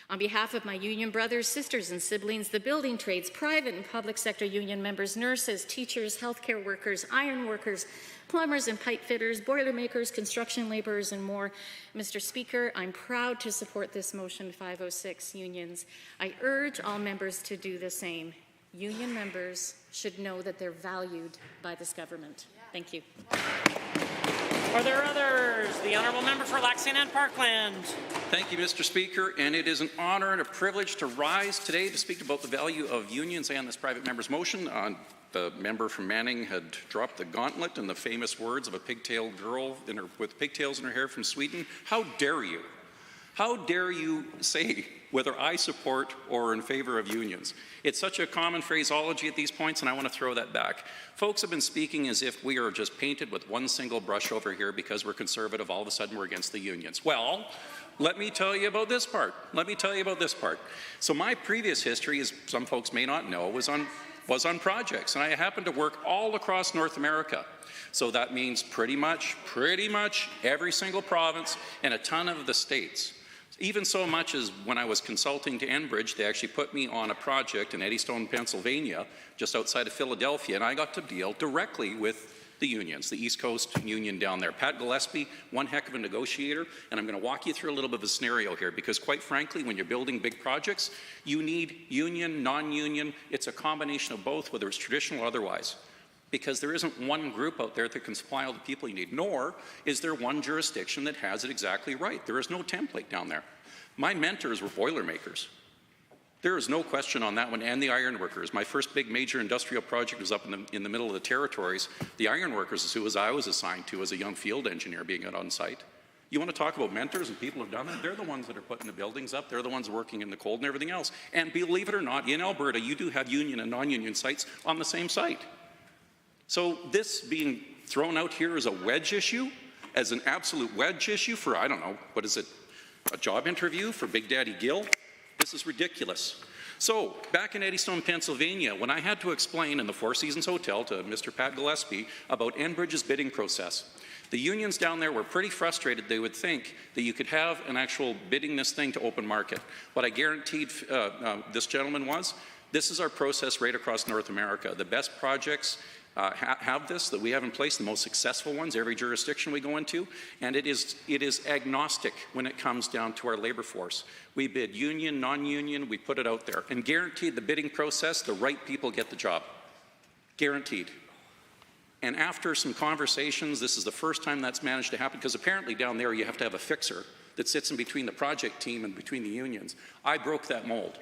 [SPEAKER 20] on behalf of my union brothers, sisters, and siblings, the building trades, private and public sector union members, nurses, teachers, healthcare workers, iron workers, plumbers and pipe fitters, boilermakers, construction laborers, and more. Mr. Speaker, I'm proud to support this motion 506 unions. I urge all members to do the same. Union members should know that they're valued by this government. Thank you.
[SPEAKER 1] Are there others? The Honourable Member for Lac-Saint Anne Parkland.
[SPEAKER 17] Thank you, Mr. Speaker, and it is an honour and a privilege to rise today to speak about the value of unions and this private member's motion. The member from Manning had dropped the gauntlet and the famous words of a pigtailed girl with pigtails in her hair from Sweden. How dare you? How dare you say whether I support or in favor of unions? It's such a common phraseology at these points, and I want to throw that back. Folks have been speaking as if we are just painted with one single brush over here because we're conservative. All of a sudden, we're against the unions. Well, let me tell you about this part. So my previous history, as some folks may not know, was on projects, and I happened to work all across North America. So that means pretty much every single province and a ton of the states. Even so much as when I was consulting to Enbridge, they actually put me on a project in Eddystone, Pennsylvania, just outside of Philadelphia, and I got to deal directly with the unions, the East Coast Union down there. Pat Gillespie, one heck of a negotiator, and I'm going to walk you through a little bit of a scenario here, because quite frankly, when you're building big projects, you need union, non-union. It's a combination of both, whether it's traditional or otherwise, because there isn't one group out there that can supply all the people you need, nor is there one jurisdiction that has it exactly right. There is no template down there. My mentors were Boilermakers. There is no question on that one, and the ironworkers. My first big major industrial project was up in the middle of the territories. The ironworkers is who I was assigned to as a young field engineer being out on site. You want to talk about mentors and people who have done that? They're the ones that are putting the buildings up. They're the ones working in the cold and everything else. And believe it or not, in Alberta, you do have union and non-union sites on the same site. So this being thrown out here as a wedge issue, as an absolute wedge issue for, I don't know, what is it, a job interview for Big Daddy Gill? This is ridiculous. So, back in Eddystone, Pennsylvania, when I had to explain in the Four Seasons Hotel to Mr. Pat Gillespie about Enbridge's bidding process, the unions down there were pretty frustrated. They would think that you could have an actual bidding this thing to open market. What I guaranteed this gentleman was, this is our process right across North America. The best projects have this that we have in place, the most successful ones, every jurisdiction we go into, and it is agnostic when it comes down to our labor force. We bid union, non-union, we put it out there, and guaranteed the bidding process, the right people get the job. Guaranteed. And after some conversations, this is the first time that's managed to happen, because apparently down there you have to have a fixer that sits in between the project team and between the unions. I broke that mold.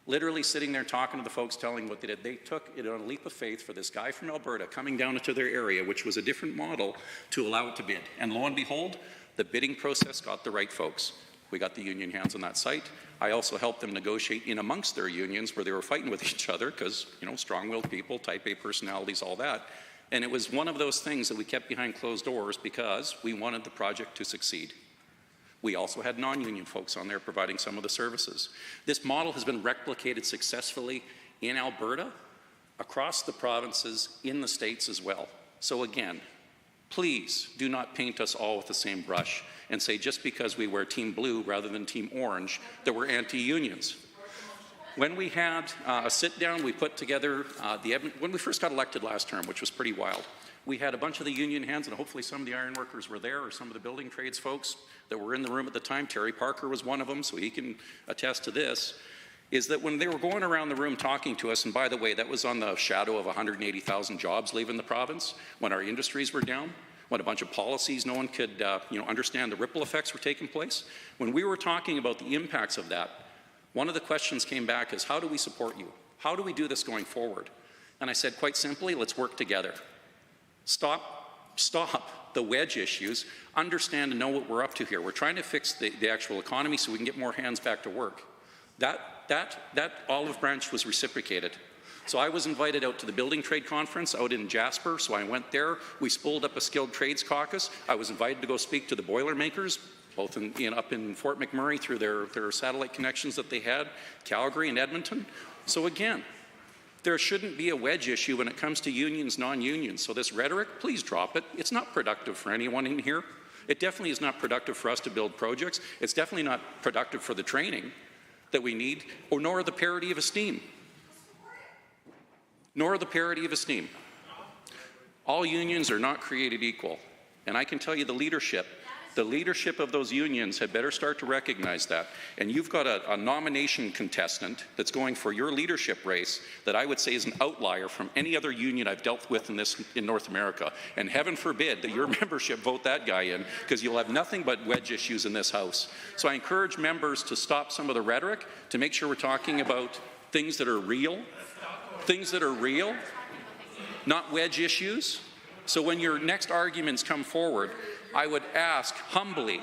[SPEAKER 17] Literally sitting there talking to the folks, telling what they did. They took it on a leap of faith for this guy from Alberta coming down into their area, which was a different model, to allow it to bid. And lo and behold, the bidding process got the right folks. We got the union hands on that site. I also helped them negotiate in amongst their unions where they were fighting with each other because, you know, strong-willed people, type A personalities, all that. And it was one of those things that we kept behind closed doors because we wanted the project to succeed. We also had non-union folks on there providing some of the services. This model has been replicated successfully in Alberta, across the provinces, in the States as well. So again, please do not paint us all with the same brush and say just because we wear Team Blue rather than Team Orange that we're anti-unions. When we had a sit-down, we put together when we first got elected last term, which was pretty wild. We had a bunch of the union hands, and hopefully some of the iron workers were there, or some of the building trades folks that were in the room at the time. Terry Parker was one of them, so he can attest to this, is that when they were going around the room talking to us, and by the way, that was on the shadow of 180,000 jobs leaving the province, when our industries were down, when a bunch of policies no one could understand the ripple effects were taking place. When we were talking about the impacts of that, one of the questions came back is, how do we support you? How do we do this going forward? And I said, quite simply, let's work together. Stop the wedge issues, understand and know what we're up to here. We're trying to fix the actual economy so we can get more hands back to work. That olive branch was reciprocated. So I was invited out to the building trade conference out in Jasper, so I went there. We spooled up a skilled trades caucus. I was invited to go speak to the Boilermakers, both up in Fort McMurray through their satellite connections that they had, Calgary and Edmonton. So again, there shouldn't be a wedge issue when it comes to unions, non-unions. So this rhetoric, please drop it. It's not productive for anyone in here. It definitely is not productive for us to build projects. It's definitely not productive for the training that we need, nor the parity of esteem. Nor the parity of esteem. All unions are not created equal. And I can tell you the leadership of those unions had better start to recognize that. And you've got a nomination contestant that's going for your leadership race that I would say is an outlier from any other union I've dealt with in North America. And heaven forbid that your membership vote that guy in, because you'll have nothing but wedge issues in this House. So I encourage members to stop some of the rhetoric, to make sure we're talking about things that are real, not wedge issues. So when your next arguments come forward, I would ask humbly,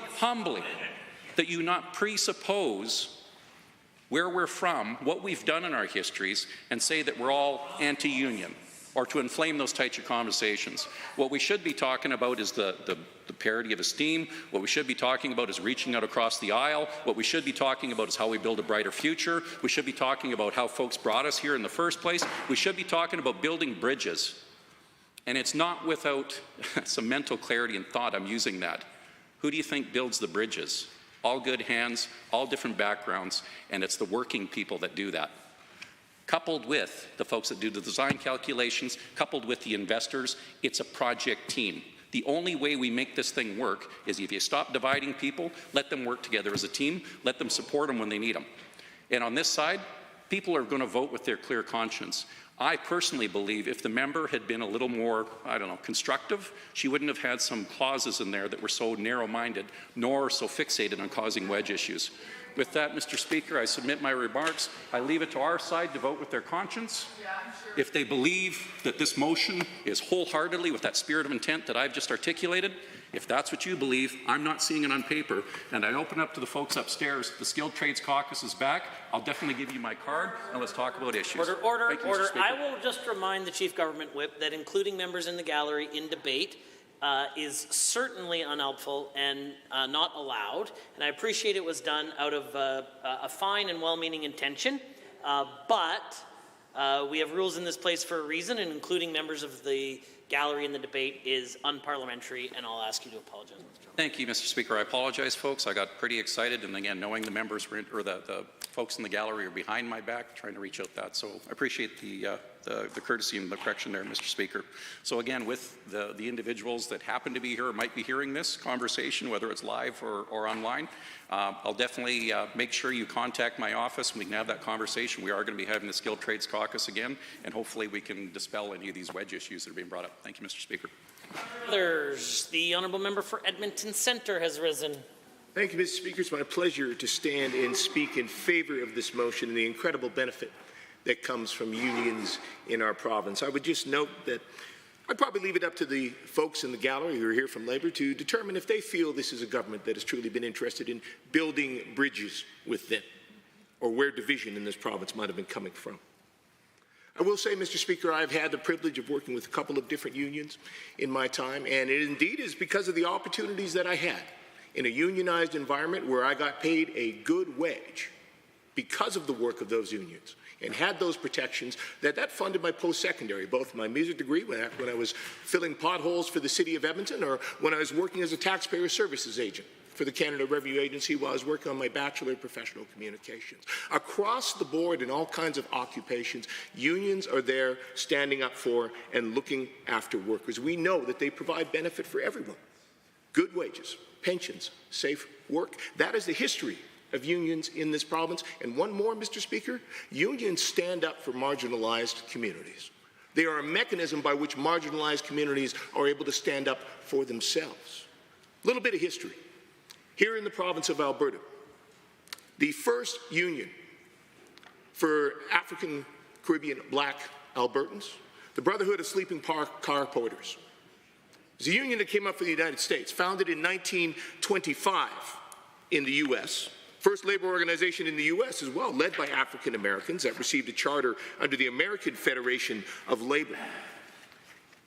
[SPEAKER 17] that you not presuppose where we're from, what we've done in our histories, and say that we're all anti-union, or to inflame those types of conversations. What we should be talking about is the parity of esteem. What we should be talking about is reaching out across the aisle. What we should be talking about is how we build a brighter future. We should be talking about how folks brought us here in the first place. We should be talking about building bridges. And it's not without some mental clarity and thought I'm using that. Who do you think builds the bridges? All good hands, all different backgrounds, and it's the working people that do that. Coupled with the folks that do the design calculations, coupled with the investors, it's a project team. The only way we make this thing work is if you stop dividing people, let them work together as a team, let them support them when they need them. And on this side, people are going to vote with their clear conscience. I personally believe if the member had been a little more, constructive, she wouldn't have had some clauses in there that were so narrow-minded, nor so fixated on causing wedge issues. With that, Mr. Speaker, I submit my remarks. I leave it to our side to vote with their conscience. If they believe that this motion is wholeheartedly with that spirit of intent that I've just articulated, if that's what you believe, I'm not seeing it on paper, and I open up to the folks upstairs. The Skilled Trades Caucus is back. I'll definitely give you my card, and let's talk about issues.
[SPEAKER 1] Order. I will just remind the Chief Government Whip that including members in the gallery in debate is certainly unhelpful and not allowed. And I appreciate it was done out of a fine and well-meaning intention, but we have rules in this place for a reason, and including members of the gallery in the debate is unparliamentary, and I'll ask you to apologize, Mr. Chairman.
[SPEAKER 17] Thank you, Mr. Speaker. I apologize, folks. I got pretty excited, and again, knowing the members were or the folks in the gallery are behind my back, trying to reach out that. So I appreciate the courtesy and the correction there, Mr. Speaker. So again, with the individuals that happen to be here or might be hearing this conversation, whether it's live or online, I'll definitely make sure you contact my office and we can have that conversation. We are going to be having the Skilled Trades Caucus again, and hopefully we can dispel any of these wedge issues that are being brought up. Thank you, Mr. Speaker.
[SPEAKER 1] Others, the honourable member for Edmonton Centre has risen.
[SPEAKER 6] Thank you, Mr. Speaker. It's my pleasure to stand and speak in favor of this motion and the incredible benefit that comes from unions in our province. I would just note that I'd probably leave it up to the folks in the gallery who are here from Labour to determine if they feel this is a government that has truly been interested in building bridges with them, or where division in this province might have been coming from. I will say, Mr. Speaker, I've had the privilege of working with a couple of different unions in my time, and it indeed is because of the opportunities that I had in a unionized environment where I got paid a good wage because of the work of those unions and had those protections that funded my post-secondary, both my music degree when I was filling potholes for the City of Edmonton, or when I was working as a taxpayer services agent for the Canada Revenue Agency while I was working on my Bachelor of Professional Communications. Across the board in all kinds of occupations, unions are there standing up for and looking after workers. We know that they provide benefit for everyone. Good wages, pensions, safe work. That is the history of unions in this province. And one more, Mr. Speaker, unions stand up for marginalized communities. They are a mechanism by which marginalized communities are able to stand up for themselves. A little bit of history. Here in the province of Alberta, the first union for African Caribbean Black Albertans, the Brotherhood of Sleeping Car Porters, is a union that came up for the United States, founded in 1925 in the U.S., first labor organization in the U.S. as well, led by African Americans that received a charter under the American Federation of Labor.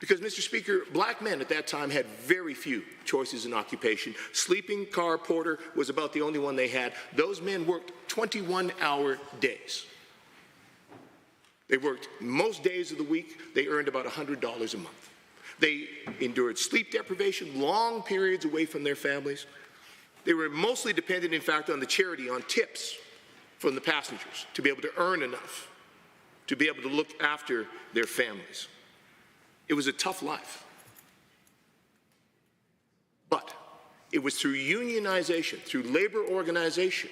[SPEAKER 6] Because, Mr. Speaker, black men at that time had very few choices in occupation. Sleeping car porter was about the only one they had. Those men worked 21-hour days. They worked most days of the week. They earned about $100 a month. They endured sleep deprivation, long periods away from their families. They were mostly dependent, in fact, on the charity, on tips from the passengers to be able to earn enough to be able to look after their families. It was a tough life. But it was through unionization, through labor organization,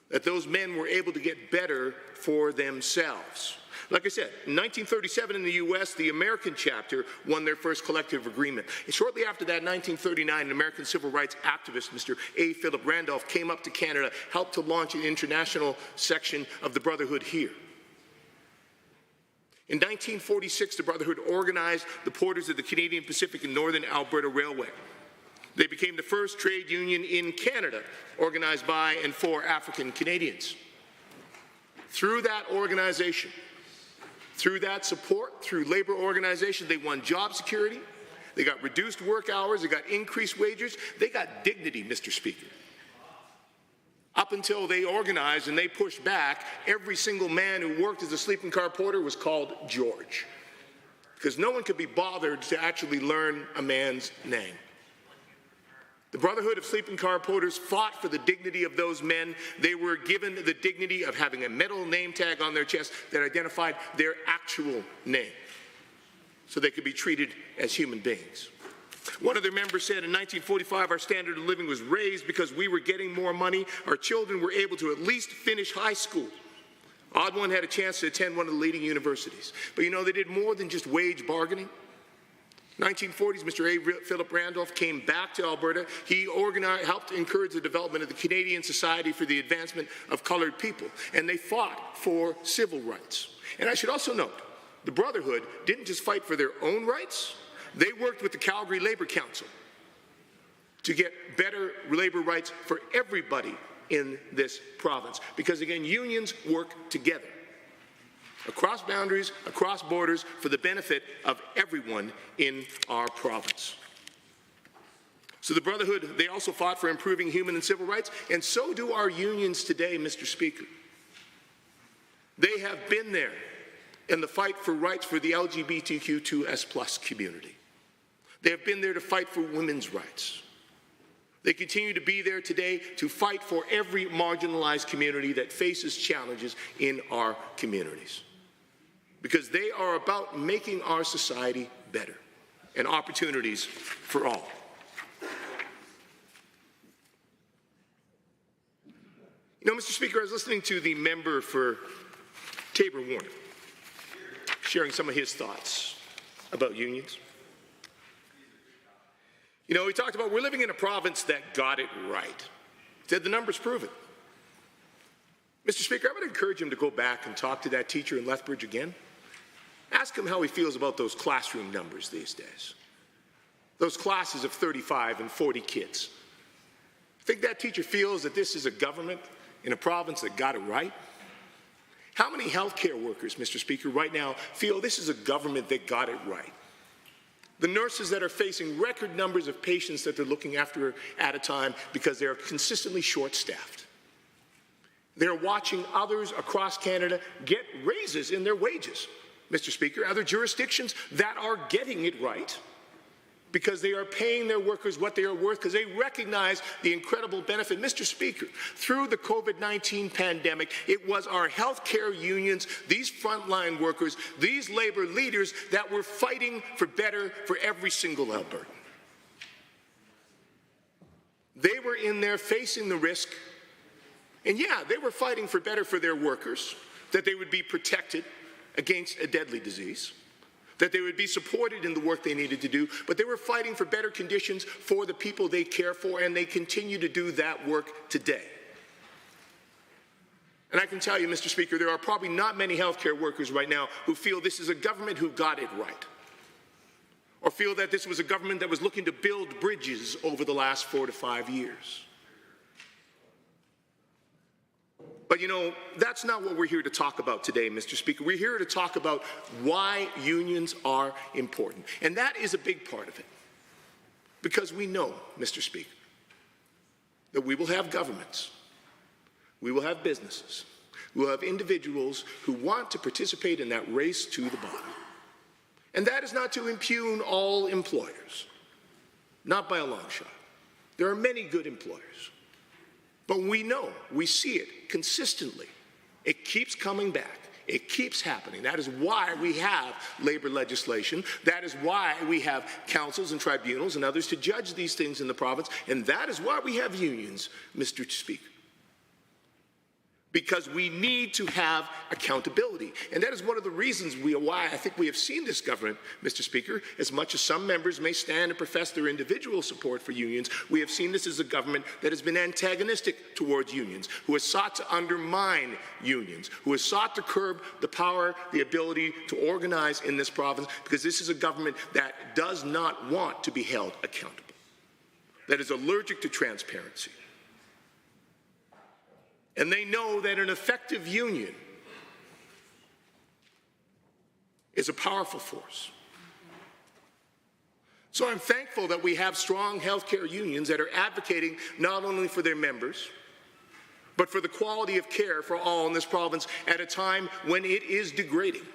[SPEAKER 6] that those men were able to get better for themselves. Like I said, in 1937 in the U.S., the American chapter won their first collective agreement. And shortly after that, 1939, an American civil rights activist, Mr. A. Philip Randolph, came up to Canada, helped to launch an international section of the Brotherhood here. In 1946, the Brotherhood organized the porters of the Canadian Pacific and Northern Alberta Railway. They became the first trade union in Canada organized by and for African Canadians. Through that organization, through that support, through labor organization, they won job security, they got reduced work hours, they got increased wages, they got dignity, Mr. Speaker. Up until they organized and they pushed back, every single man who worked as a sleeping car porter was called George, because no one could be bothered to actually learn a man's name. The Brotherhood of Sleeping Car Porters fought for the dignity of those men. They were given the dignity of having a metal name tag on their chest that identified their actual name, so they could be treated as human beings. One of their members said in 1945, our standard of living was raised because we were getting more money. Our children were able to at least finish high school. Odd one had a chance to attend one of the leading universities. But you know, they did more than just wage bargaining. 1940s, Mr. A. Philip Randolph came back to Alberta. He helped encourage the development of the Canadian Society for the Advancement of Colored People, and they fought for civil rights. And I should also note, the Brotherhood didn't just fight for their own rights, they worked with the Calgary Labour Council to get better labor rights for everybody in this province. Because again, unions work together. across boundaries, across borders, for the benefit of everyone in our province. So the Brotherhood, they also fought for improving human and civil rights, and so do our unions today, Mr. Speaker. They have been there in the fight for rights for the LGBTQ2S+ community. They have been there to fight for women's rights. They continue to be there today to fight for every marginalized community that faces challenges in our communities. Because they are about making our society better and opportunities for all. You know, Mr. Speaker, I was listening to the member for Tabor-Warner sharing some of his thoughts about unions. You know, he talked about we're living in a province that got it right. Said the numbers prove it. Mr. Speaker, I would encourage him to go back and talk to that teacher in Lethbridge again. Ask him how he feels about those classroom numbers these days. Those classes of 35 and 40 kids. Think that teacher feels that this is a government in a province that got it right? How many healthcare workers, Mr. Speaker, right now feel this is a government that got it right? The nurses that are facing record numbers of patients that they're looking after at a time because they are consistently short-staffed. They're watching others across Canada get raises in their wages, Mr. Speaker, other jurisdictions that are getting it right because they are paying their workers what they are worth because they recognize the incredible benefit. Mr. Speaker, through the COVID-19 pandemic, it was our healthcare unions, these frontline workers, these labor leaders that were fighting for better for every single Albertan. They were in there facing the risk, and yeah, they were fighting for better for their workers, that they would be protected against a deadly disease, that they would be supported in the work they needed to do, but they were fighting for better conditions for the people they care for, and they continue to do that work today. And I can tell you, Mr. Speaker, there are probably not many healthcare workers right now who feel this is a government who got it right, or feel that this was a government that was looking to build bridges over the last 4 to 5 years. But you know, that's not what we're here to talk about today, Mr. Speaker. We're here to talk about why unions are important. And that is a big part of it. Because we know, Mr. Speaker, that we will have governments, we will have businesses, we will have individuals who want to participate in that race to the bottom. And that is not to impugn all employers, not by a long shot. There are many good employers. But we know, we see it consistently. It keeps coming back. It keeps happening. That is why we have labor legislation. That is why we have councils and tribunals and others to judge these things in the province. And that is why we have unions, Mr. Speaker. Because we need to have accountability. And that is one of the reasons why I think we have seen this government, Mr. Speaker, as much as some members may stand and profess their individual support for unions, we have seen this as a government that has been antagonistic towards unions, who has sought to undermine unions, who has sought to curb the power, the ability to organize in this province, because this is a government that does not want to be held accountable, that is allergic to transparency. And they know that an effective union is a powerful force. So I'm thankful that we have strong healthcare unions that are advocating not only for their members, but for the quality of care for all in this province at a time when it is degrading,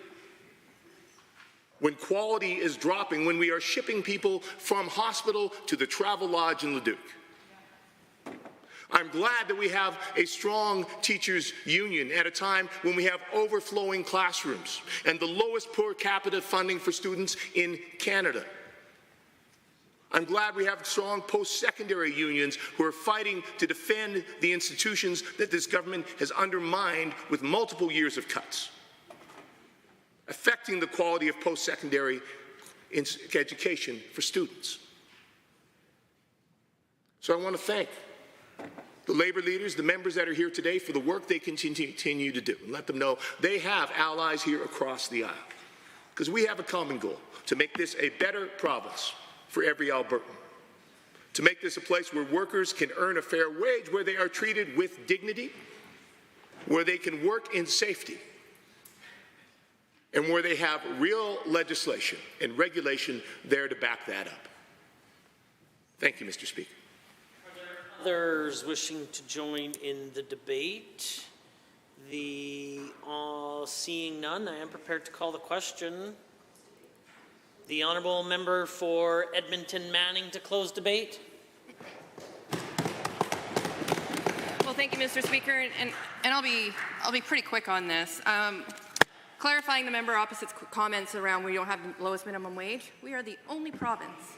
[SPEAKER 6] when quality is dropping, when we are shipping people from hospital to the travel lodge in Leduc. I'm glad that we have a strong teachers union at a time when we have overflowing classrooms and the lowest per capita funding for students in Canada. I'm glad we have strong post-secondary unions who are fighting to defend the institutions that this government has undermined with multiple years of cuts, affecting the quality of post-secondary education for students. So I want to thank the labor leaders, the members that are here today, for the work they continue to do, and let them know they have allies here across the aisle. Because we have a common goal, to make this a better province for every Albertan, to make this a place where workers can earn a fair wage, where they are treated with dignity, where they can work in safety, and where they have real legislation and regulation there to back that up. Thank you, Mr. Speaker.
[SPEAKER 1] Others wishing to join in the debate? Seeing none, I am prepared to call the question. The honourable member for Edmonton Manning to close debate.
[SPEAKER 19] Well, thank you, Mr. Speaker, and I'll be pretty quick on this. Clarifying the member opposite's comments around we don't have the lowest minimum wage. We are the only province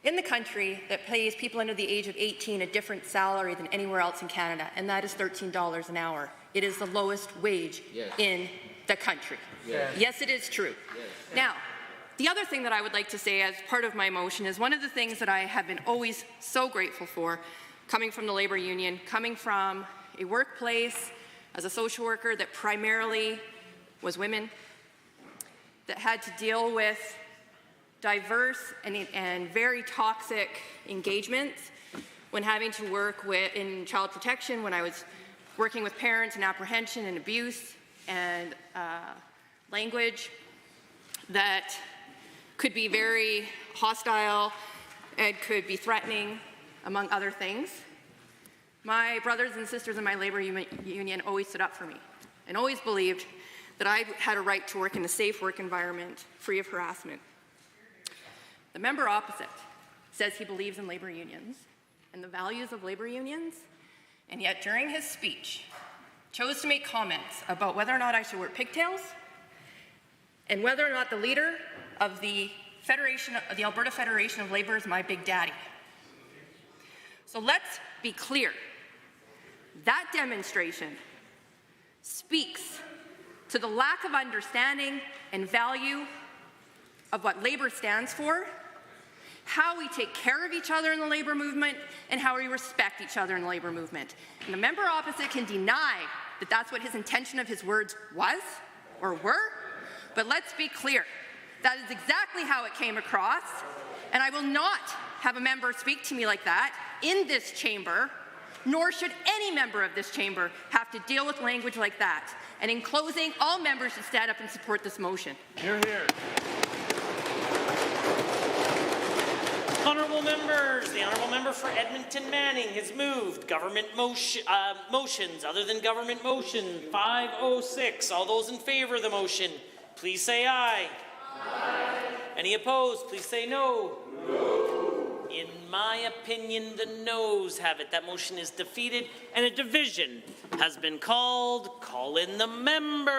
[SPEAKER 19] in the country that pays people under the age of 18 a different salary than anywhere else in Canada, and that is $13 an hour. It is the lowest wage in the country. Yes, it is true. Now, the other thing that I would like to say as part of my motion is one of the things that I have been always so grateful for, coming from the labor union, coming from a workplace as a social worker that primarily was women, that had to deal with diverse and very toxic engagements when having to work in child protection, when I was working with parents in apprehension and abuse and language that could be very hostile and could be threatening, among other things. My brothers and sisters in my labor union always stood up for me and always believed that I had a right to work in a safe work environment free of harassment. The member opposite says he believes in labor unions and the values of labor unions, and yet during his speech chose to make comments about whether or not I should wear pigtails and whether or not the leader of the Alberta Federation of Labor is my big daddy. So let's be clear. That demonstration speaks to the lack of understanding and value of what labor stands for, how we take care of each other in the labor movement, and how we respect each other in the labor movement. And the member opposite can deny that that's what his intention of his words was or were, but let's be clear. That is exactly how it came across, and I will not have a member speak to me like that in this chamber, nor should any member of this chamber have to deal with language like that. And in closing, all members should stand up and support this motion.
[SPEAKER 13] Hear, hear.
[SPEAKER 1] Honourable members, the honourable member for Edmonton Manning has moved government motions other than government motion 506. All those in favour of the motion, please say aye. Aye. Any opposed, please say no. No. In my opinion, the noes have it. That motion is defeated and a division has been called. Call in the members.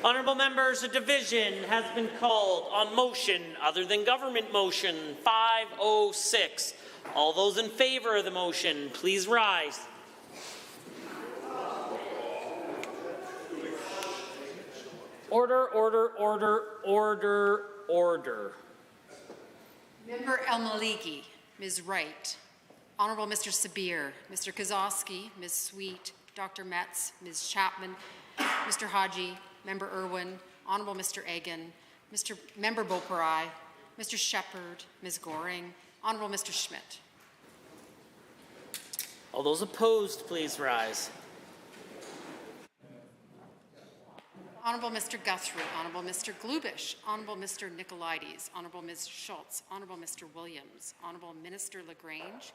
[SPEAKER 1] Honourable members, a division has been called on motion other than government motion 506. All those in favour of the motion, please rise. Order, order, order, order, order.
[SPEAKER 18] Member El-Maliki, Ms. Wright, Honourable Mr. Sabir, Mr. Kozowski, Ms. Sweet, Dr. Metz, Ms. Chapman, Mr. Haji, Member Irwin, Honourable Mr. Egan, Member Boparai, Mr. Shepherd, Ms. Goring, Honourable Mr. Schmidt.
[SPEAKER 1] All those opposed, please rise.
[SPEAKER 18] Honourable Mr. Guthrie, Honourable Mr. Glubish, Honourable Mr. Nicolaides, Honourable Ms. Schultz, Honourable Mr. Williams, Honourable Minister LaGrange,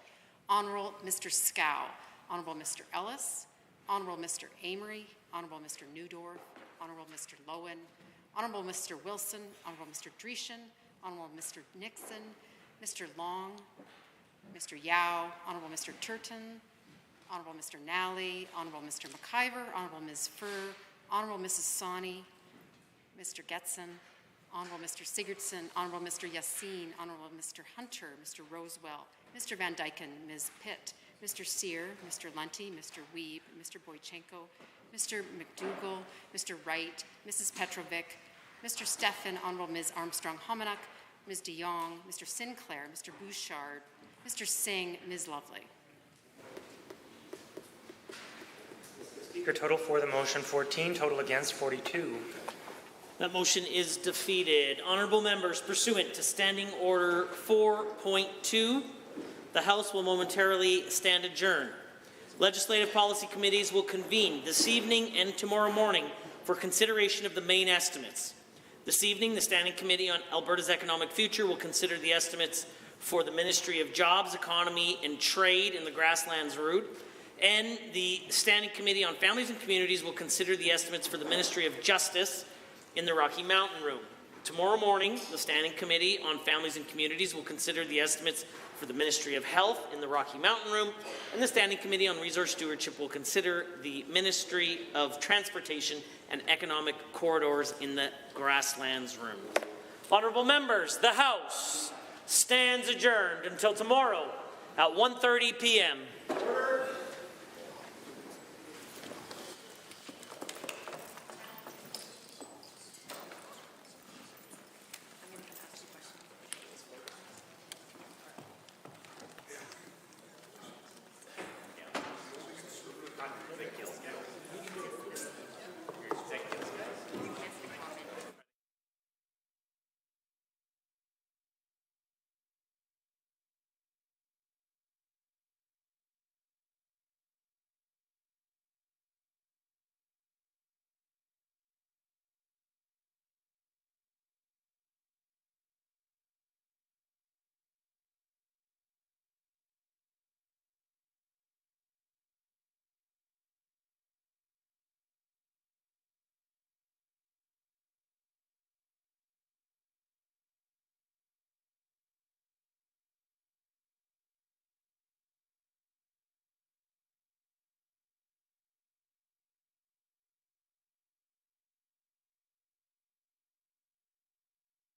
[SPEAKER 18] Honourable Mr. Scow, Honourable Mr. Ellis, Honourable Mr. Amory, Honourable Mr. Newdorf, Honourable Mr. Lowen, Honourable Mr. Wilson, Honourable Mr. Dreeshen, Honourable Mr. Nixon, Mr. Long, Mr. Yao, Honourable Mr. Turton, Honourable Mr. Nally, Honourable Mr. McIver, Honourable Ms. Furr, Honourable Mrs. Sawney, Mr. Getson, Honourable Mr. Sigurdsson, Honourable Mr. Yassin, Honourable Mr. Hunter, Mr. Rosewell, Mr. Van Dyken, Ms. Pitt, Mr. Sear, Mr. Lunty, Mr. Weeb, Mr. Boychenko, Mr. McDougall, Mr. Wright, Mrs. Petrovic, Mr. Stephan, Honourable Ms. Armstrong-Hominack, Ms. de Jong, Mr. Sinclair, Mr. Bouchard, Mr. Singh, Ms. Lovely.
[SPEAKER 13] Speaker, total for the motion 14, total against 42.
[SPEAKER 1] That motion is defeated. Honourable members, pursuant to Standing Order 4.2, the House will momentarily stand adjourned. Legislative policy committees will convene this evening and tomorrow morning for consideration of the main estimates. This evening, the Standing Committee on Alberta's Economic Future will consider the estimates for the Ministry of Jobs, Economy and Trade in the Grasslands route, and the Standing Committee on Families and Communities will consider the estimates for the Ministry of Justice in the Rocky Mountain room. Tomorrow morning, the Standing Committee on Families and Communities will consider the estimates for the Ministry of Health in the Rocky Mountain room, and the Standing Committee on Resource Stewardship will consider the Ministry of Transportation and Economic Corridors in the Grasslands room. Honourable members, the House stands adjourned until tomorrow at 1:30 p.m.